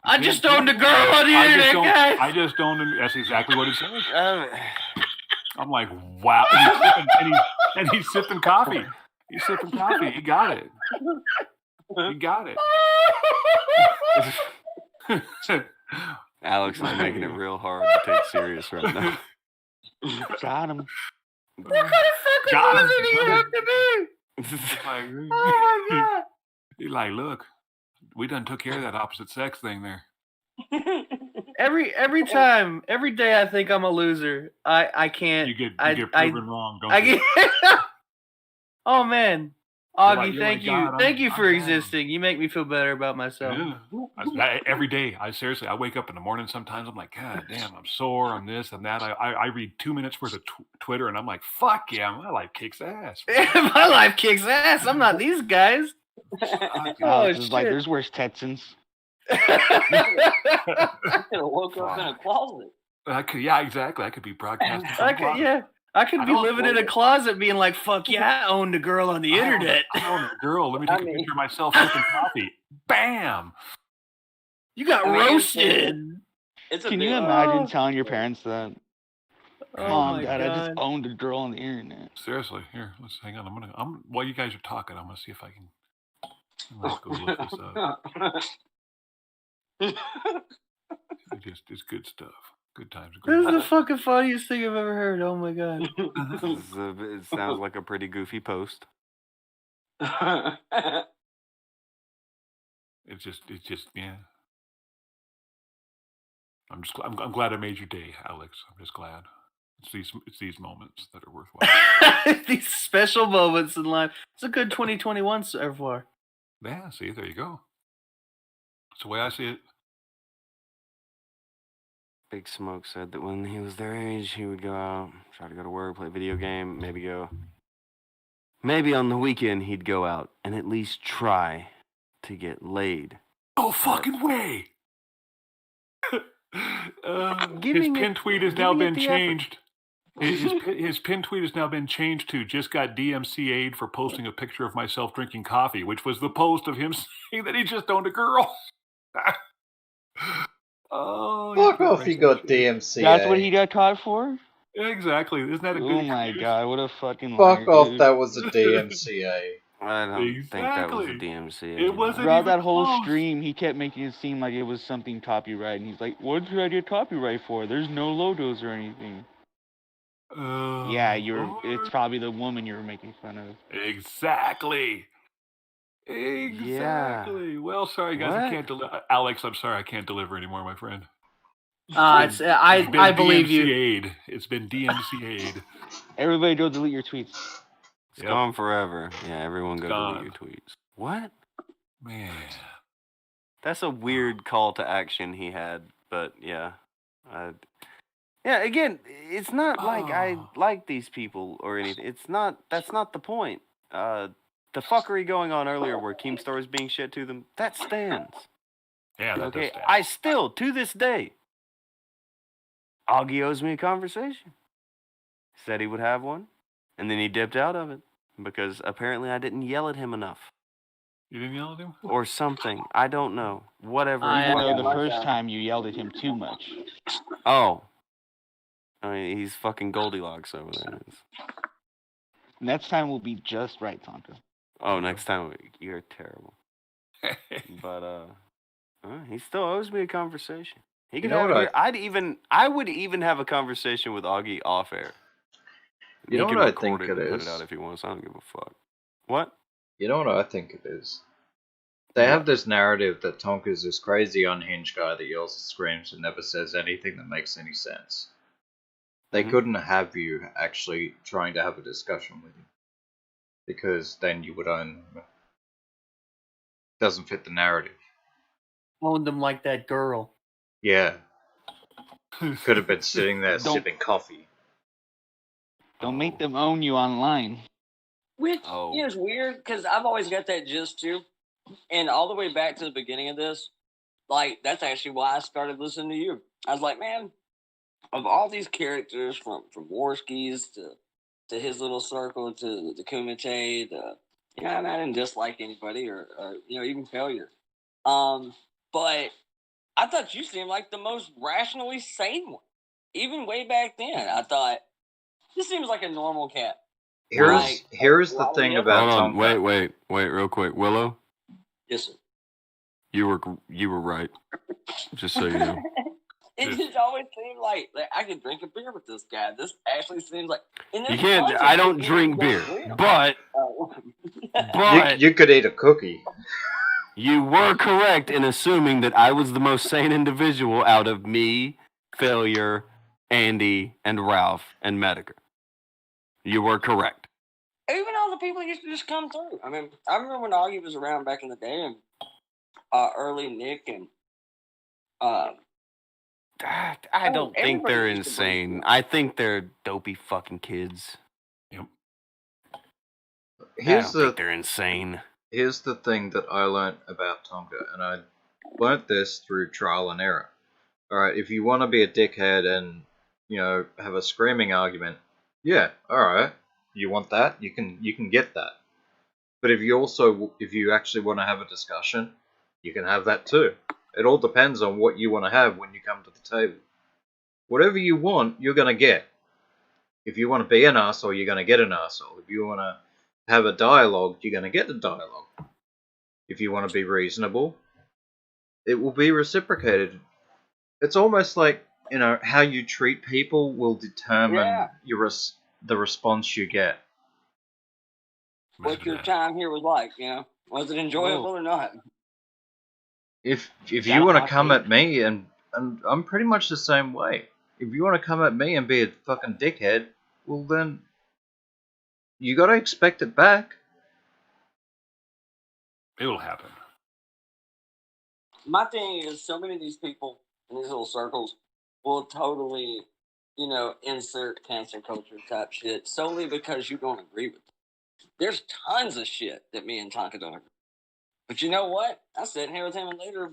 I just owned a girl on the internet, guys. I just owned. That's exactly what it says. I'm like, wow. And he's sipping coffee. He's sipping coffee. He got it. He got it. Alex is making it real hard to take serious right now. Got him. What kind of fucking loser do you have to be? Oh my god. He's like, look, we done took care of that opposite sex thing there. Every time, every day I think I'm a loser. I can't. You get proven wrong, don't you? Oh man. Augie, You're thank like, you. God, Thank you for existing. You make me feel better about myself. Yeah. Every day, I wake up in the morning sometimes, I'm like, God damn, I'm sore, I'm this and that. I read 2 minutes worth of Twitter and I'm like, fuck yeah, my life kicks ass. My life kicks ass. I'm not these guys. Alex is like, there's worse Texans. I could have woke up in a closet. Yeah, exactly. I could be broadcasting. I could be living in a closet being like, fuck yeah, I owned a girl on the internet. I own a girl. Let me take a picture of myself sipping coffee. Bam! You got roasted. Can you imagine telling your parents that? Oh Mom, my Dad, I just God. owned a girl on the internet. Seriously, here, let's hang on. While you guys are talking, I'm gonna see if I can. Let's go look this up. It's good stuff. Good times. This is the fucking funniest thing I've ever heard. Oh my god. It sounds like a pretty goofy post. It's just, yeah. I'm glad I made your day, Alex. I'm just glad. It's these moments that are worthwhile. These special moments in life. It's a good 2021 so far. Yeah, see, there you go. That's the way I see it. Big Smoke said that when he was their age, he would go out, try to go to work, play a video game, maybe on the weekend he'd go out and at least try to get laid. Oh, fucking way! His pin tweet has now been changed. His pin tweet has now been changed to "just got DMCA'd for posting a picture of myself drinking coffee," which was the post of him saying that he just owned a girl. Oh, Fuck off, he got DMCA. That's what he got caught for? Exactly. Isn't that a good Oh my excuse? god, what a fucking Fuck liar, off, dude. that was a DMCA. I don't think that was a Exactly. DMCA. It wasn't Throughout even that whole close. stream, he kept making it seem like it was something copyright, and he's like, "What did I get copyright for? There's no logos or anything." Yeah, it's probably the woman you were making fun of. Exactly. Well, sorry guys, I What? can't deliver. Alex, I'm sorry, I can't deliver anymore, my friend. It's I believe you. DMCA'd. It's been DMCA'd. Everybody go delete your tweets. It's gone forever. Yeah, everyone go delete your tweets. What? Man. That's a weird call to action he had, but yeah. Yeah, again, it's not like I like these people or anything. That's not the point. The fuckery going on earlier where Keemstar was being shit to them, that stands. Yeah, that okay, does stand. I still, to this day, Augie owes me a conversation. Said he would have one, and then he dipped out of it because apparently I didn't yell at him enough. You didn't yell at him? Or something. I don't know. Whatever. I know the first time you yelled at him too much. Oh. I mean, he's fucking Goldilocks over there. Next time will be just right, Tonka. Oh, next time you're terrible. But he still owes me a conversation. He can have it here. I would even have a conversation with Augie off air. You know he what can I record think it it and is? put it out if he wants. I don't give a fuck. What? You know what I think it is? They have this narrative that Tonka's this crazy unhinged guy that yells and screams and never says anything that makes any sense. They couldn't have you actually trying to have a discussion with him. Because then you would own them. Doesn't fit the narrative. Owned them like that girl. Yeah. Could have been sitting there sipping coffee. Don't make them own you online. Which is weird, because I've always got that gist too. And all the way back to the beginning of this, like, that's actually why I started listening to you. I was like, man, of all these characters, from Warskis to his little circle to the Kumite, I didn't dislike anybody or even failure. But I thought you seemed like the most rationally sane one. Even way back then, I thought, this seems like a normal cat. Here's the thing about Hold on, Tonka. wait, real quick. Willow? Yes, sir. You were right. Just so you know. It just always seemed like I could drink a beer with this guy. This actually seems like... You can't, I don't drink beer, but you could eat a cookie. You were correct in assuming that I was the most sane individual out of me, Failure, Andy, and Ralph, and Medica. You were correct. Even all the people used to just come through. I mean, I remember when Augie was around back in the day, and early Nick, and I don't think they're insane. I think they're dopey fucking kids. Yep. I don't think they're insane. Here's the thing that I learned about Tonka, and I learnt this through trial and error. Alright, if you want to be a dickhead and, have a screaming argument, yeah, alright, you want that, you can get that. But if you actually want to have a discussion, you can have that too. It all depends on what you want to have when you come to the table. Whatever you want, you're going to get. If you want to be an arsehole, you're going to get an arsehole. If you want to have a dialogue, you're going to get the dialogue. If you want to be reasonable, it will be reciprocated. It's almost like, how you treat people will determine the response you get. what your time here was like, Was it enjoyable or not? If you want to come at me, and I'm pretty much the same way. If you want to come at me and be a fucking dickhead, well then, you gotta expect it back. It'll happen. My thing is, so many of these people in these little circles will totally, insert cancel culture type shit solely because you don't agree with them. There's tons of shit that me and Tonka don't agree. But you know what? I sat here with him and later,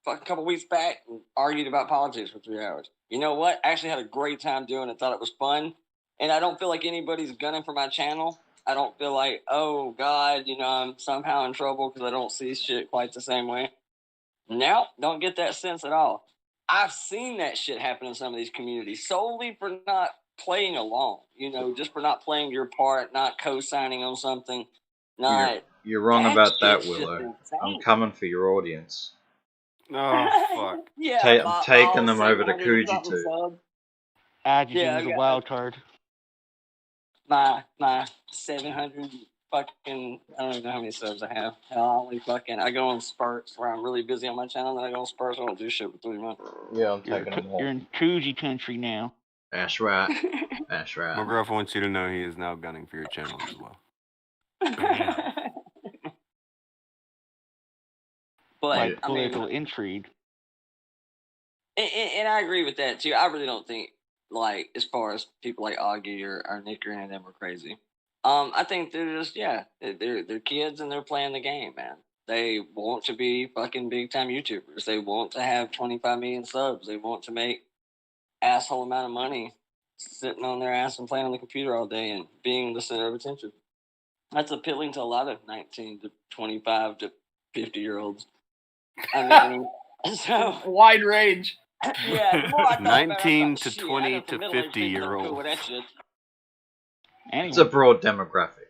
a couple weeks back, and argued about politics for 3 hours. You know what? I actually had a great time doing it. Thought it was fun. And I don't feel like anybody's gunning for my channel. I don't feel like, oh God, I'm somehow in trouble because I don't see shit quite the same way. No, don't get that sense at all. I've seen that shit happen in some of these communities solely for not playing along, just for not playing your part, not co-signing on something, not. You're wrong That about that, shit's just Willow. I'm insane. coming for your audience. Oh fuck. Yeah, I'm taking them over to 700 Kuji something too. subs. Akujin Yeah, is I a got wild card. my 700 fucking. I don't even know how many subs I have. I go on spurts where I'm really busy on my channel, then I go on spurts. I don't do shit for 3 months. Yeah, I'm taking them all. You're in Kuji country now. That's right. That's right. McGruff wants you to know he is now gunning for your channel as well. But Like I mean, political intrigue. and I agree with that too. I really don't think as far as people like Augie or Nick or any of them are crazy. I think they're just they're kids and they're playing the game, man. They want to be fucking big time YouTubers. They want to have 25 million subs. They want to make asshole amount of money sitting on their ass and playing on the computer all day and being the center of attention. That's appealing to a lot of 19 to 25 to 50-year-olds. I mean, so wide range. Yeah, the more I thought about it, I 19 thought, to shit, I 20 know some to middle-aged people that are cool 50-year-olds. with that shit. It's a broad demographic.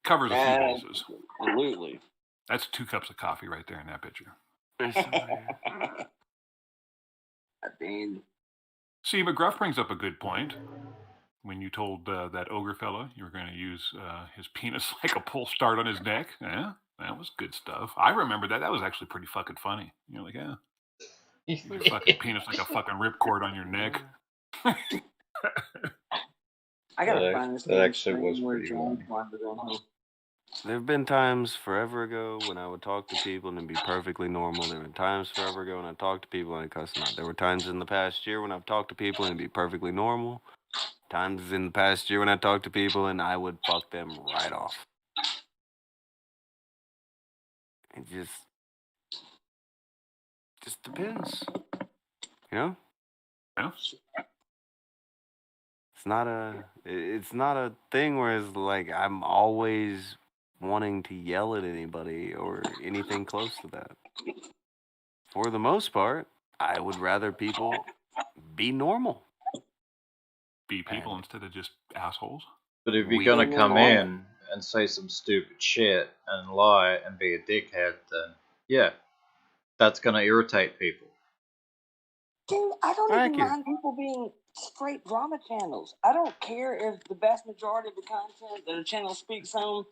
Covers a few bases. Absolutely. That's 2 cups of coffee right there in that picture. I mean, See, McGruff brings up a good point. When you told that ogre fella you were going to use his penis like a pull start on his neck, yeah, that was good stuff. I remember that. That was actually pretty fucking funny. You're like, yeah, your fucking penis like a fucking ripcord on your neck. I gotta find this. That actually was where pretty John funny. wanted to go home. There have been times forever ago when I would talk to people and it'd be perfectly normal. There have been times forever ago when I talked to people and I'd cuss them out. There were times in the past year when I've talked to people and it'd be perfectly normal. Times in the past year when I talked to people and I would fuck them right off. It just depends. You know? Yeah. It's not a thing where it's like I'm always wanting to yell at anybody or anything close to that. For the most part, I would rather people be normal. Be people instead of just assholes. But if you're gonna come in and say some stupid shit and lie and be a dickhead, then yeah, that's gonna irritate people. Dude, I don't Thank even you. mind people being straight drama channels. I don't care if the vast majority of the content that a channel speaks on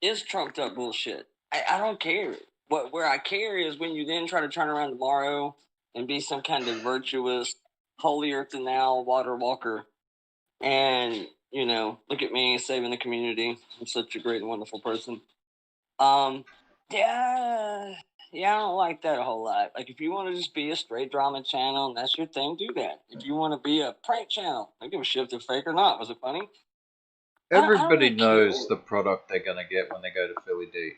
is trumped up bullshit. I don't care. Where I care is when you then try to turn around tomorrow and be some kind of virtuous, holier than thou water walker, and look at me saving the community. I'm such a great and wonderful person. Yeah, I don't like that a whole lot. Like, if you want to just be a straight drama channel and that's your thing, do that. If you want to be a prank channel, I don't give a shit if they're fake or not. Was it funny? Everybody really knows care. the product they're gonna get when they go to Philly D.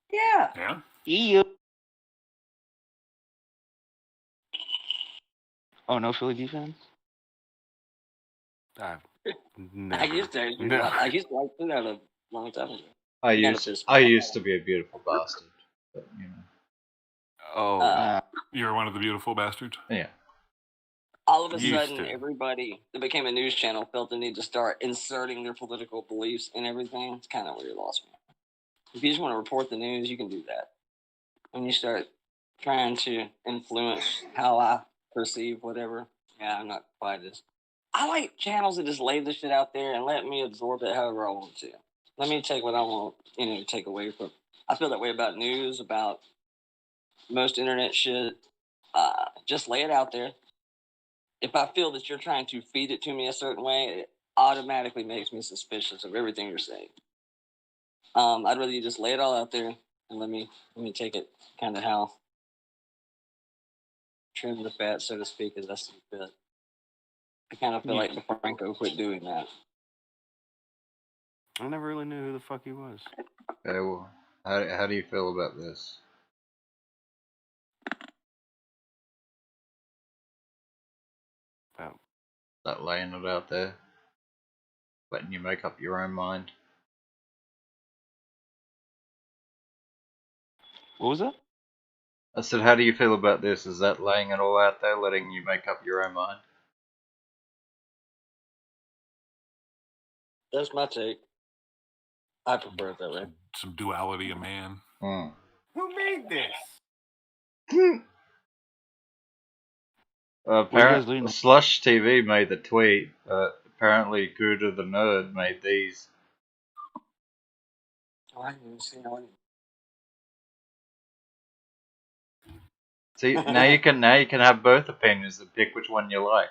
Yeah. Yeah. Yeah. Oh, no Philly defense? Never. I used to like that a long time ago. I used to be a beautiful bastard, but Oh. You're one of the beautiful bastards? Yeah. All of a Used sudden, to. everybody that became a news channel felt the need to start inserting their political beliefs in everything. It's kind of where you lost me. If you just want to report the news, you can do that. When you start trying to influence how I perceive whatever, yeah, I'm not quite as. I like channels that just lay the shit out there and let me absorb it however I want to. Let me take what I want, to take away from. I feel that way about news, about most internet shit. Just lay it out there. If I feel that you're trying to feed it to me a certain way, it automatically makes me suspicious of everything you're saying. I'd rather you just lay it all out there and let me take it kind of how trim the fat, so to speak, as I see fit. I kind of feel like DeFranco quit doing that. I never really knew who the fuck he was. Okay, well, how do you feel about this? About That laying it out there, letting you make up your own mind. What was that? I said, how do you feel about this? Is that laying it all out there, letting you make up your own mind? That's my take. I prefer it that way. Some duality of man. Hmm. Who made this? Apparently, Slush TV made the tweet. Apparently, Kuda the Nerd made these. Oh, I didn't even see that one. See, now you can have both opinions and pick which one you like.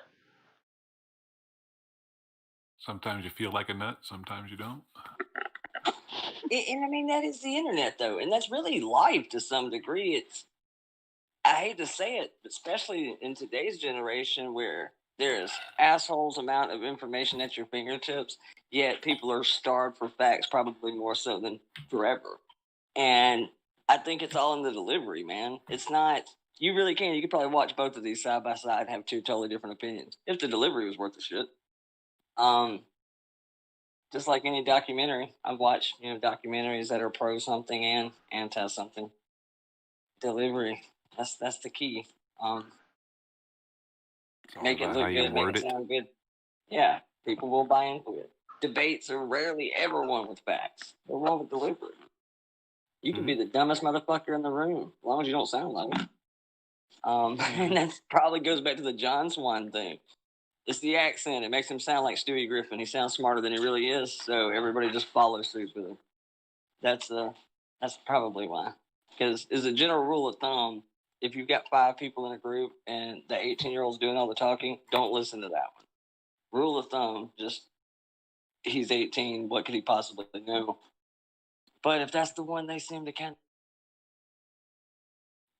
Sometimes you feel like a nut, sometimes you don't. And I mean, that is the internet, though, and that's really life to some degree. I hate to say it, but especially in today's generation where there's assholes amount of information at your fingertips, yet people are starved for facts probably more so than forever. And I think it's all in the delivery, man. It's not, you really can. You could probably watch both of these side by side and have two totally different opinions if the delivery was worth the shit. Just like any documentary, I've watched documentaries that are pro something and anti something. Delivery, that's the key. Make it look good, make it sound good. Yeah, people will buy into it. Debates are rarely ever won with facts. They're won with delivery. You can be the dumbest motherfucker in the room as long as you don't sound like it. And that probably goes back to the John Swan thing. It's the accent. It makes him sound like Stewie Griffin. He sounds smarter than he really is, so everybody just follows suit with him. That's probably why. Because as a general rule of thumb, if you've got 5 people in a group and the 18-year-old's doing all the talking, don't listen to that one. Rule of thumb, just he's 18. What could he possibly know? But if that's the one they seem to kind of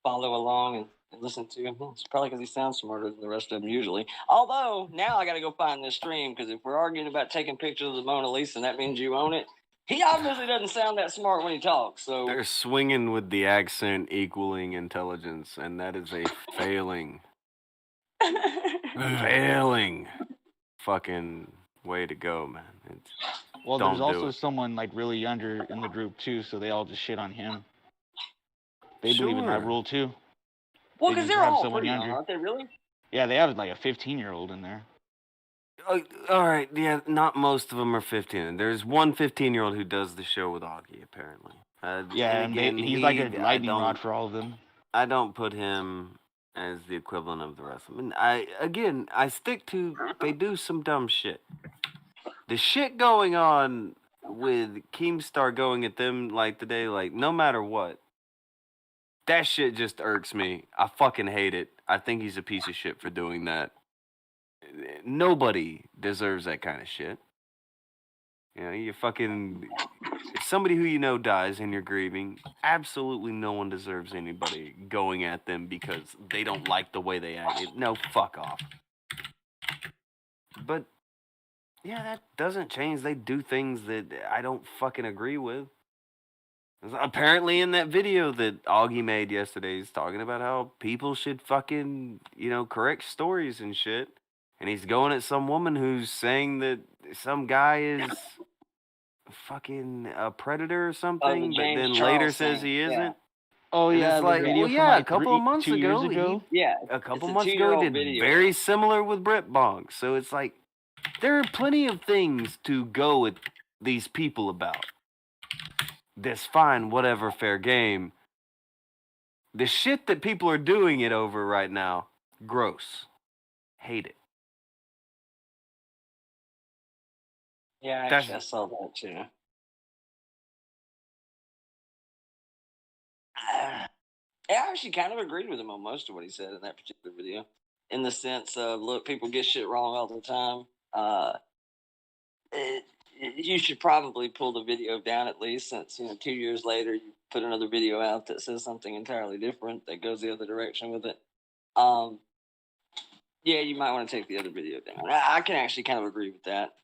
follow along and listen to him, it's probably because he sounds smarter than the rest of them usually. Although, now I got to go find this stream, because if we're arguing about taking pictures of the Mona Lisa and that means you own it, he obviously doesn't sound that smart when he talks. So They're swinging with the accent equaling intelligence, and that is a failing fucking way to go, man. Well, don't there's also do it. someone like really younger in the group too, so they all just shit on him. They believe in that Sure. rule too. well, They because just they're have all someone pretty young, younger. aren't they? Really? Yeah, they have like a 15-year-old in there. All right, yeah, not most of them are 15. There's one 15-year-old who does the show with Augie, apparently. Yeah, and and again, he's like a lightning rod for all of them. I don't put him as the equivalent of the rest of them. And I stick to, they do some dumb shit. The shit going on with Keemstar going at them like today, like no matter what, that shit just irks me. I fucking hate it. I think he's a piece of shit for doing that. Nobody deserves that kind of shit. You know, you fucking, if somebody who you know dies and you're grieving, absolutely no one deserves anybody going at them because they don't like the way they act. No, fuck off. But yeah, that doesn't change. They do things that I don't fucking agree with. Apparently in that video that Augie made yesterday, he's talking about how people should fucking, correct stories and shit. And he's going at some woman who's saying that some guy is fucking a predator or something, but James then Charles later thing, says he yeah. isn't. Oh And yeah, it's the like, video well, from, yeah, like, a couple of months 2 years ago, Yeah, a couple it's a months ago, he 2-year-old did video. very similar with Brit Bonk. So it's like, there are plenty of things to go at these people about. That's fine, whatever, fair game. The shit that people are doing it over right now, gross. Hate it. Yeah, actually, I saw that too. I actually kind of agreed with him on most of what he said in that particular video. In the sense of, look, people get shit wrong all the time. You should probably pull the video down at least, since 2 years later you put another video out that says something entirely different that goes the other direction with it. Yeah, you might want to take the other video down. I can actually kind of agree with that.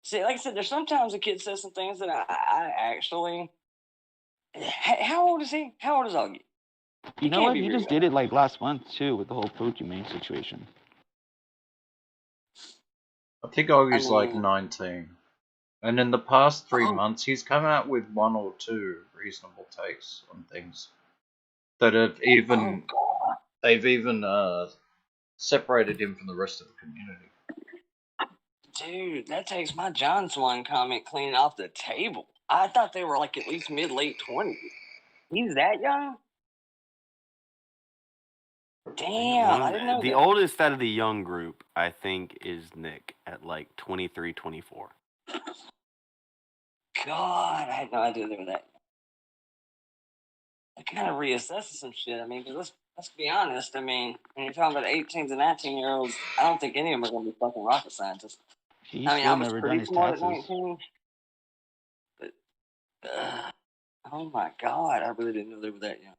See, like I said, there's sometimes a kid says some things that I actually. How old is he? How old is Augie? You know what? He just did it like last month too with the whole Pokemon situation. I think Augie's like mean- 19. And in the past 3 Oh. months, he's come out with 1 or 2 reasonable takes on things that have even they've even separated him from the rest of the community. Dude, that takes my John Swan comment clean off the table. I thought they were like at least mid-late 20s. He's that young? Damn, I didn't know The that. oldest out of the young group, I think, is Nick at like 23, 24. God, I had no idea they were that. I kind of reassesses some shit. I mean, 'cause let's be honest. I mean, when you're talking about 18 to 19-year-olds, I don't think any of them are going to be fucking rocket scientists. He's I mean, still I was never done pretty his smart at taxes. 19. But, oh my God, I really didn't know they were that young.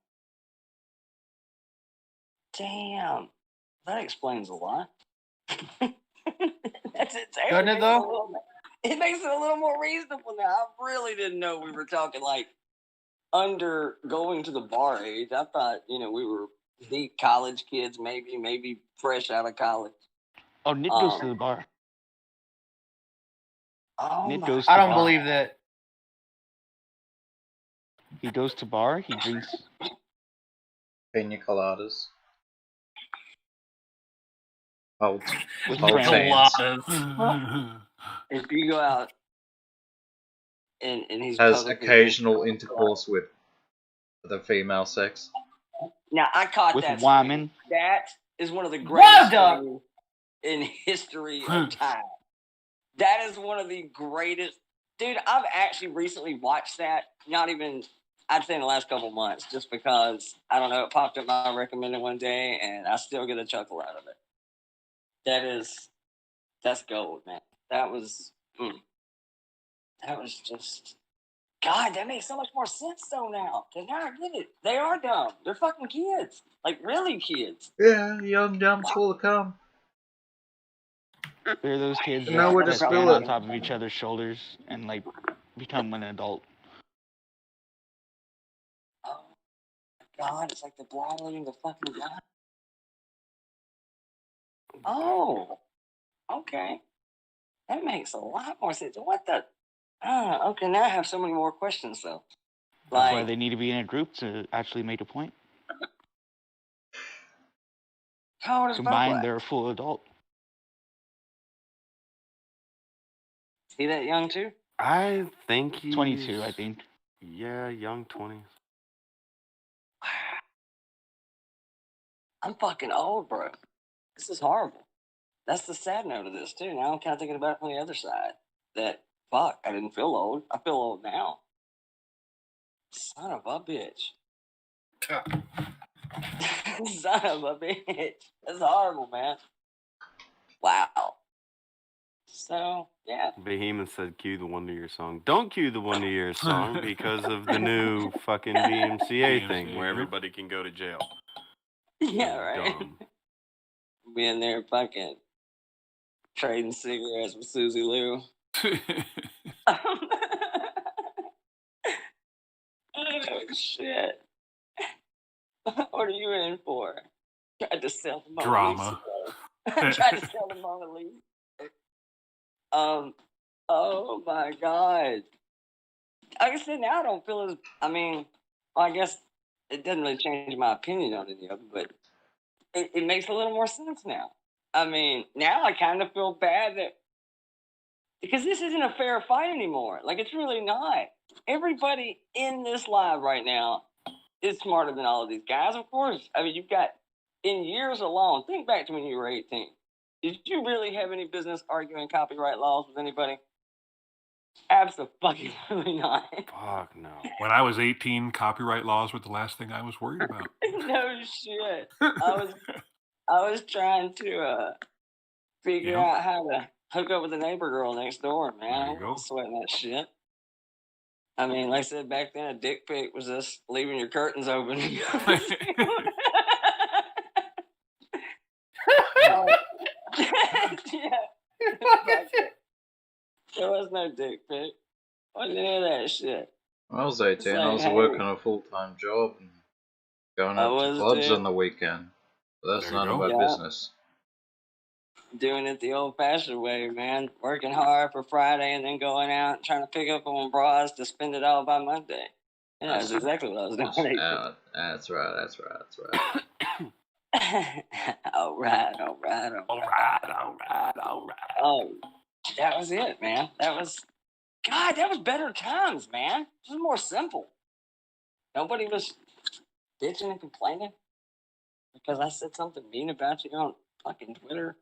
Damn, that explains a lot. That's it. Doesn't it, though? It makes it a little more reasonable now. I really didn't know we were talking like under going to the bar age. I thought, we were the college kids, maybe fresh out of college. Oh, Nick goes to the bar. Oh Nick my goes to I don't bar. believe that. He goes to bar. He drinks. Pina coladas. Hold With hands. Coladas. If you go out and he's Has publicly- occasional intercourse with the female sex. Now I caught With that. women. That is one of the Well greatest done. things in history of time. That is one of the greatest. Dude, I've actually recently watched that. Not even, I'd say in the last couple months, just because, I don't know, it popped up my recommended one day, and I still get a chuckle out of it. That's gold, man. That was just, God, that makes so much more sense though now. Because now I get it. They are dumb. They're fucking kids. Like, really kids. Yeah, young, dumb, full of cum. They're those kids Know where to that spill stand it. on top of each other's shoulders and like become an adult. Oh, God, it's like the blind leading the fucking blind. Oh, okay. That makes a lot more sense. What the? Okay, now I have so many more questions, though. That's why Like, they need to be in a group to actually make a point. how old is Combined, Bubba? they're a full adult. Is he that young, too? I think he's 22, I think. Yeah, young 20s. I'm fucking old, bro. This is horrible. That's the sad note of this, too. Now I'm kind of thinking about it from the other side. That, fuck, I didn't feel old. I feel old now. Son of a bitch. Son of a bitch. That's horrible, man. Wow. So, yeah. Behemoth said, cue the Wonder Year song. Don't cue the Wonder Year song because of the new fucking VMCA thing where everybody can go to jail. Yeah, right. Dumb. Being there fucking trading cigarettes with Susie Lou. Oh, shit. What are you in for? Tried to sell the Mona Drama. Lisa. Tried to sell the Mona Lisa. Oh my God. Like I said, now I don't feel as, I guess it doesn't really change my opinion on any of it, but it makes a little more sense now. Now I kind of feel bad that, because this isn't a fair fight anymore. Like, it's really not. Everybody in this live right now is smarter than all of these guys, of course. You've got, in years alone, think back to when you were 18. Did you really have any business arguing copyright laws with anybody? Absolutely not. Fuck no. When I was 18, copyright laws were the last thing I was worried about. No shit. I was trying to figure out how to hook up with the neighbor girl next door, man. I wasn't sweating that shit. Like I said back then, a dick pic was just leaving your curtains open. There was no dick pic. Wasn't any of that shit. When I was 18, I was Hey. working a full-time job and going I out to was clubs too. on the weekend. But that's There you none of go. my Yeah. business. doing it the old-fashioned way, man. Working hard for Friday and then going out and trying to pick up on bras to spend it all by Monday. Yeah, that's exactly what I was doing. That's right. All right. Oh, that was it, man. That was better times, man. It was more simple. Nobody was bitching and complaining because I said something mean about you on fucking Twitter.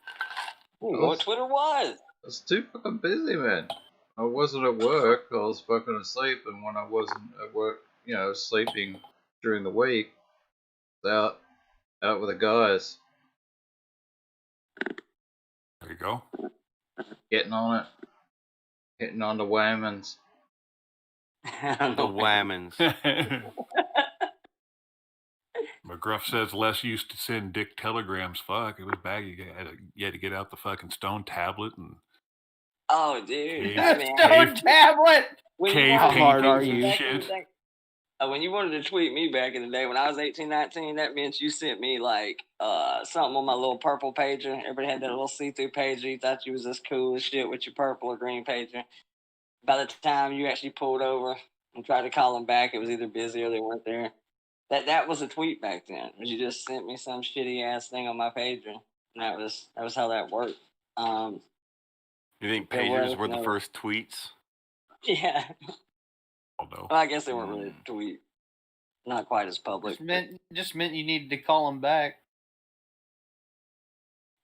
I didn't know what Twitter was. I was too fucking busy, man. I wasn't at work. I was fucking asleep, and when I wasn't at work, sleeping during the week, out with the guys. There you go. Getting on it. Hitting on the whammons. The whammons. McGruff says Les used to send dick telegrams. Fuck, it was bad. You had to get out the fucking stone tablet and. Oh, dude. Stone tablet. Cave How hard are paintings and you? shit. When you wanted to tweet me back in the day when I was 18, 19, that meant you sent me like something on my little purple pager. Everybody had that little see-through pager. You thought you was this cool as shit with your purple or green pager. By the time you actually pulled over and tried to call them back, it was either busy or they weren't there. That was a tweet back then. You just sent me some shitty ass thing on my pager, and that was how that worked. You think pagers were the first tweets? Yeah. Although, well, I guess they weren't really a tweet. Not quite as public. Just meant you needed to call them back.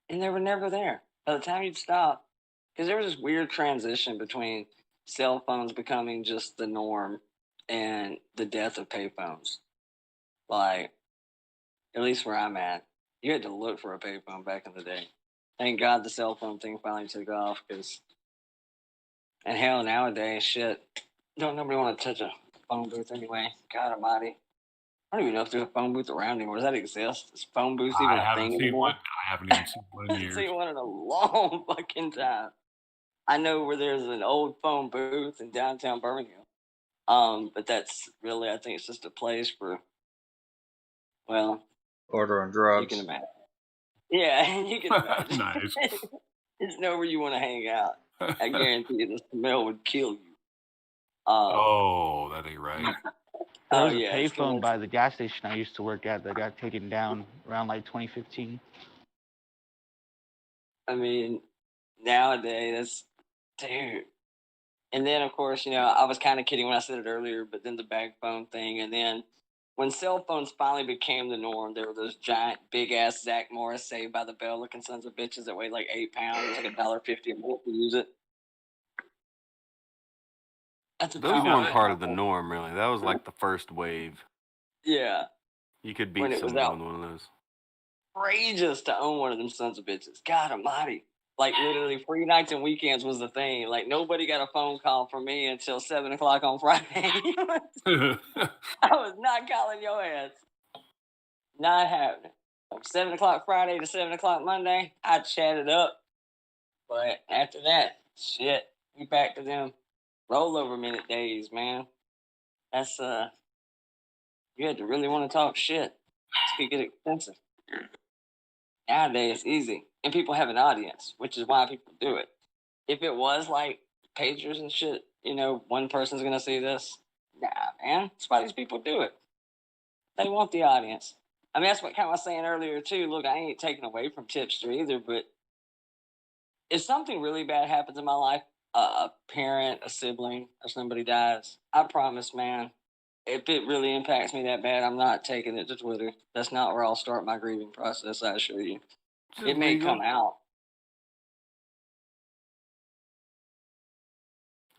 And they were never there. By the time you'd stop, because there was this weird transition between cell phones becoming just the norm and the death of payphones. Like, at least where I'm at, you had to look for a payphone back in the day. Thank God the cell phone thing finally took off, and hell, nowadays, shit, don't nobody want to touch a phone booth anyway. God almighty. I don't even know if there's a phone booth around anymore. Does that exist? Is phone booths even a thing anymore? I haven't even seen one in I years. haven't seen one in a long fucking time. I know where there's an old phone booth in downtown Birmingham. But that's really, I think it's just a place for, well, ordering drugs. You can imagine. Yeah, you can imagine. Nice. It's nowhere you want to hang out. I guarantee you the smell would kill you. Oh, that ain't right. There was a payphone by the gas station I used to work at that got taken down around like 2015. I mean, nowadays, dude. And then, of course, I was kind of kidding when I said it earlier, but then the bag phone thing. And then when cell phones finally became the norm, there were those giant, big-ass Zach Morris Saved by the Bell looking sons of bitches that weighed like 8 pounds, like $1.50 a month to use it. Those weren't part of the norm, really. That was like the first wave. Yeah. You could beat someone with one of those. Outrageous to own one of them sons of bitches. God almighty. Like, literally, free nights and weekends was the thing. Like, nobody got a phone call from me until 7 o'clock on Friday. I was not calling your ass. Not happening. From 7 o'clock Friday to 7 o'clock Monday, I chatted up. But after that, shit, we back to them rollover minute days, man. That's, you had to really want to talk shit. This could get expensive. Nowadays, it's easy. And people have an audience, which is why people do it. If it was like pagers and shit, one person's going to see this. Nah, man. That's why these people do it. They want the audience. I mean, that's what kind of I was saying earlier, too. Look, I ain't taking away from Tipster either, but if something really bad happens in my life, a parent, a sibling, or somebody dies, I promise, man, if it really impacts me that bad, I'm not taking it to Twitter. That's not where I'll start my grieving process, I assure you. It may come out.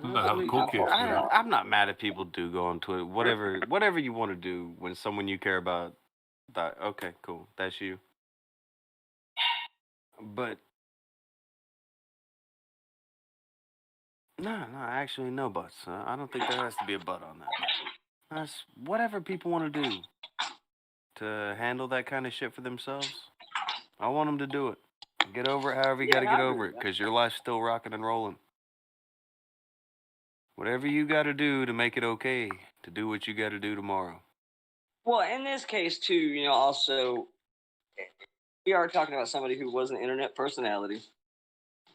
I'm not mad at people do go on Twitter. Whatever you want to do when someone you care about die. Okay, cool. That's you. But no, actually no buts. I don't think there has to be a but on that. That's whatever people want to do to handle that kind of shit for themselves. I want them to do it. Get over it however you got to get over it, because your life's still rocking and rolling. Whatever you got to do to make it okay, to do what you got to do tomorrow. Well, in this case, too, also, we are talking about somebody who was an internet personality.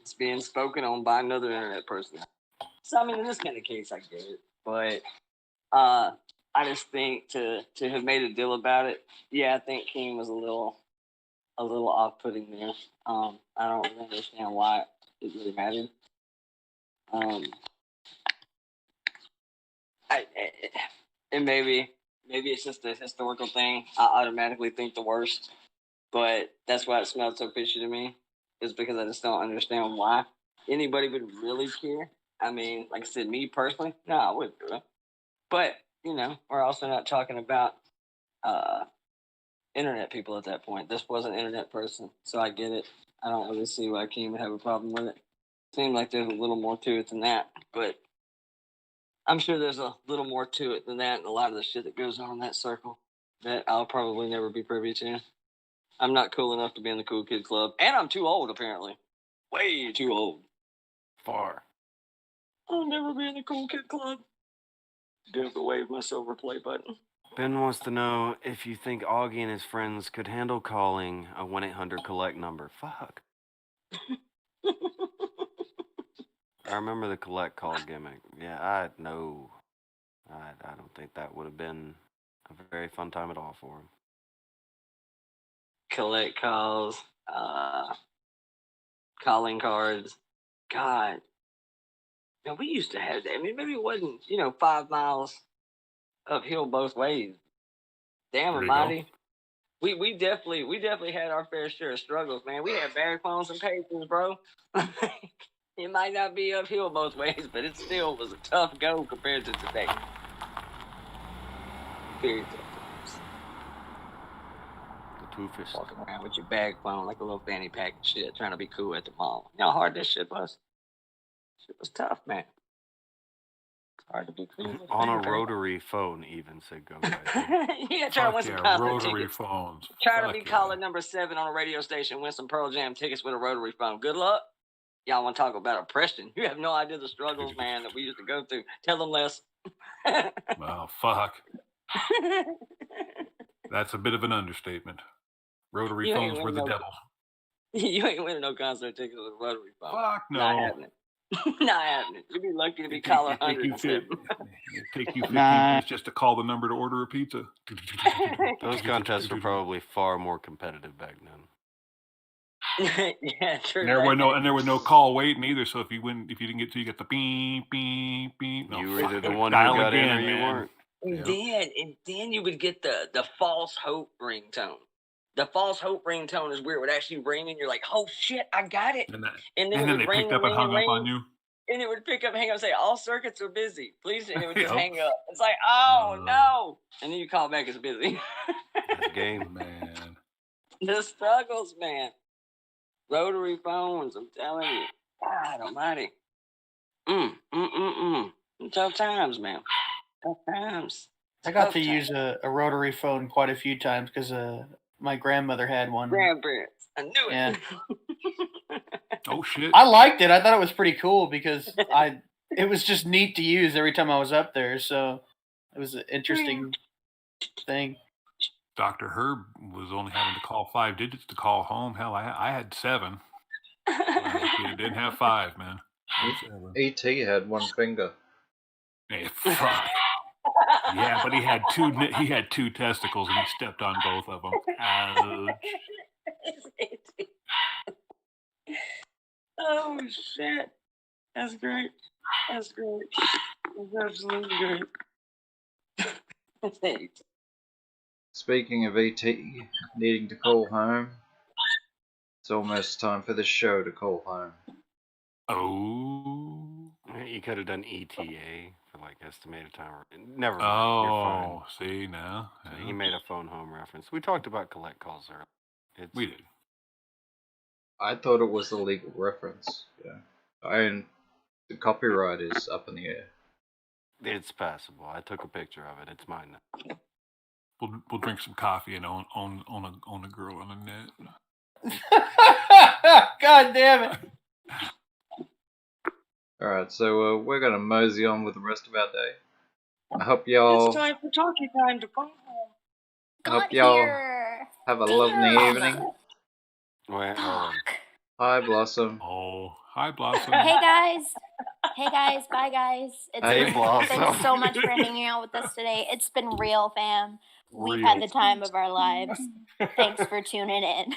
it's being spoken on by another internet person. So I mean, in this kind of case, I get it, but I just think to have made a deal about it, yeah, I think Keem was a little off-putting there. I don't really understand why it really mattered. And maybe it's just a historical thing. I automatically think the worst, but that's why it smelled so fishy to me. Is because I just don't understand why anybody would really care. I mean, like I said, me personally, no, I wouldn't do it. But you know, we're also not talking about internet people at that point. This was an internet person, so I get it. I don't really see why Keem would have a problem with it. Seems like there's a little more to it than that, but I'm sure there's a little more to it than that, and a lot of the shit that goes on in that circle that I'll probably never be privy to. I'm not cool enough to be in the cool kid club, and I'm too old, apparently. Way too old. Far. I'll never be in the cool kid club. Do the wave my silver play button. Ben wants to know if you think Augie and his friends could handle calling a 1-800-COLLECT number. Fuck. I remember the collect call gimmick. Yeah, I don't think that would have been a very fun time at all for him. Collect calls, calling cards. God. You know, we used to have that. I mean, maybe it wasn't, 5 miles uphill both ways. Damn, Almighty. We definitely had our fair share of struggles, man. We had backbones and patience, bro. It might not be uphill both ways, but it still was a tough go compared to today. Very tough. The poofest. Walking around with your backbone like a little fanny pack and shit, trying to be cool at the mall. You know how hard that shit was? Shit was tough, man. It's hard to be cool. On a rotary phone, even, said go guys. Yeah, try to win some concert rotary tickets. phones. Try to be caller number 7 on a radio station, win some Pearl Jam tickets with a rotary phone. Good luck. Y'all want to talk about oppression? You have no idea the struggles, man, that we used to go through. Tell them less. Oh, fuck. That's a bit of an understatement. Rotary You ain't phones were the winning devil. You ain't winning no concert tickets with a rotary phone. Fuck no. Not happening. Not happening. You'd be lucky to be caller 100. It'd take you 15 minutes just to call the number to order a pizza. Those contests were probably far more competitive back then. Yeah, true. And there was no call waiting either. So if you didn't get to, you get the beep beep beep. No, You were either the one who dial got in again, or you man. weren't. And then you would get the false hope ringtone. The false hope ringtone is where it would actually ring, and you're like, "Oh shit, I got it!" And then it would they ring, picked up and hung up on you. and it would pick up, and hang up, and say, "All circuits are busy, please," and it would just hang up. It's like, "Oh no!" And then you call back, it's busy. That's game, man. The struggles, man. Rotary phones, I'm telling you. God almighty. Tough times, man. Tough times. I got Tough to times. use a rotary phone quite a few times because my grandmother had one. Grandparents. I knew it. Yeah. Oh shit. I liked it. I thought it was pretty cool because it was just neat to use every time I was up there. So it was an interesting thing. Dr. Herb was only having to call 5 digits to call home. Hell, I had 7. He didn't have 5, man. E.T. had 1 finger. Hey, fuck. Yeah, but he had 2 testicles and he stepped on both of them. Ouch. Oh shit. That's great. That's great. That's absolutely great. Speaking of E.T. needing to call home, it's almost time for the show to call home. Oh. You could have done ETA for like estimated time. Never mind. You're Oh, fine. see now. So he made a phone home reference. We talked about collect calls earlier. We did. I thought it was a legal reference. Yeah. The copyright is up in the air. It's passable. I took a picture of it. It's mine now. We'll drink some coffee and own a girl on the net. God damn it. Alright, so we're gonna mosey on with the rest of our day. I hope y'all It's time for talking time to phone home. I hope y'all have a lovely evening. Wait, Hi, Blossom. Oh, Hi, Blossom. Hey guys. Hey guys. Bye guys. Hey, Blossom. Thanks so much for hanging out with us today. It's been real, fam. We've had the time of our lives. Thanks for tuning in.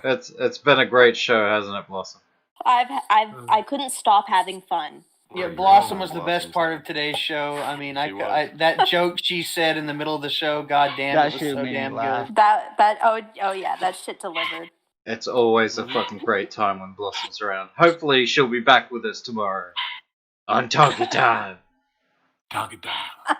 It's been a great show, hasn't it, Blossom? I couldn't stop having fun. Yeah, Blossom was the best part of today's show. I mean, that joke she said in the middle of the show, goddamn, That it was shit so made me damn laugh. good. Oh yeah, that shit delivered. It's always a fucking great time when Blossom's around. Hopefully she'll be back with us tomorrow on Talkie Time. Talkie Time.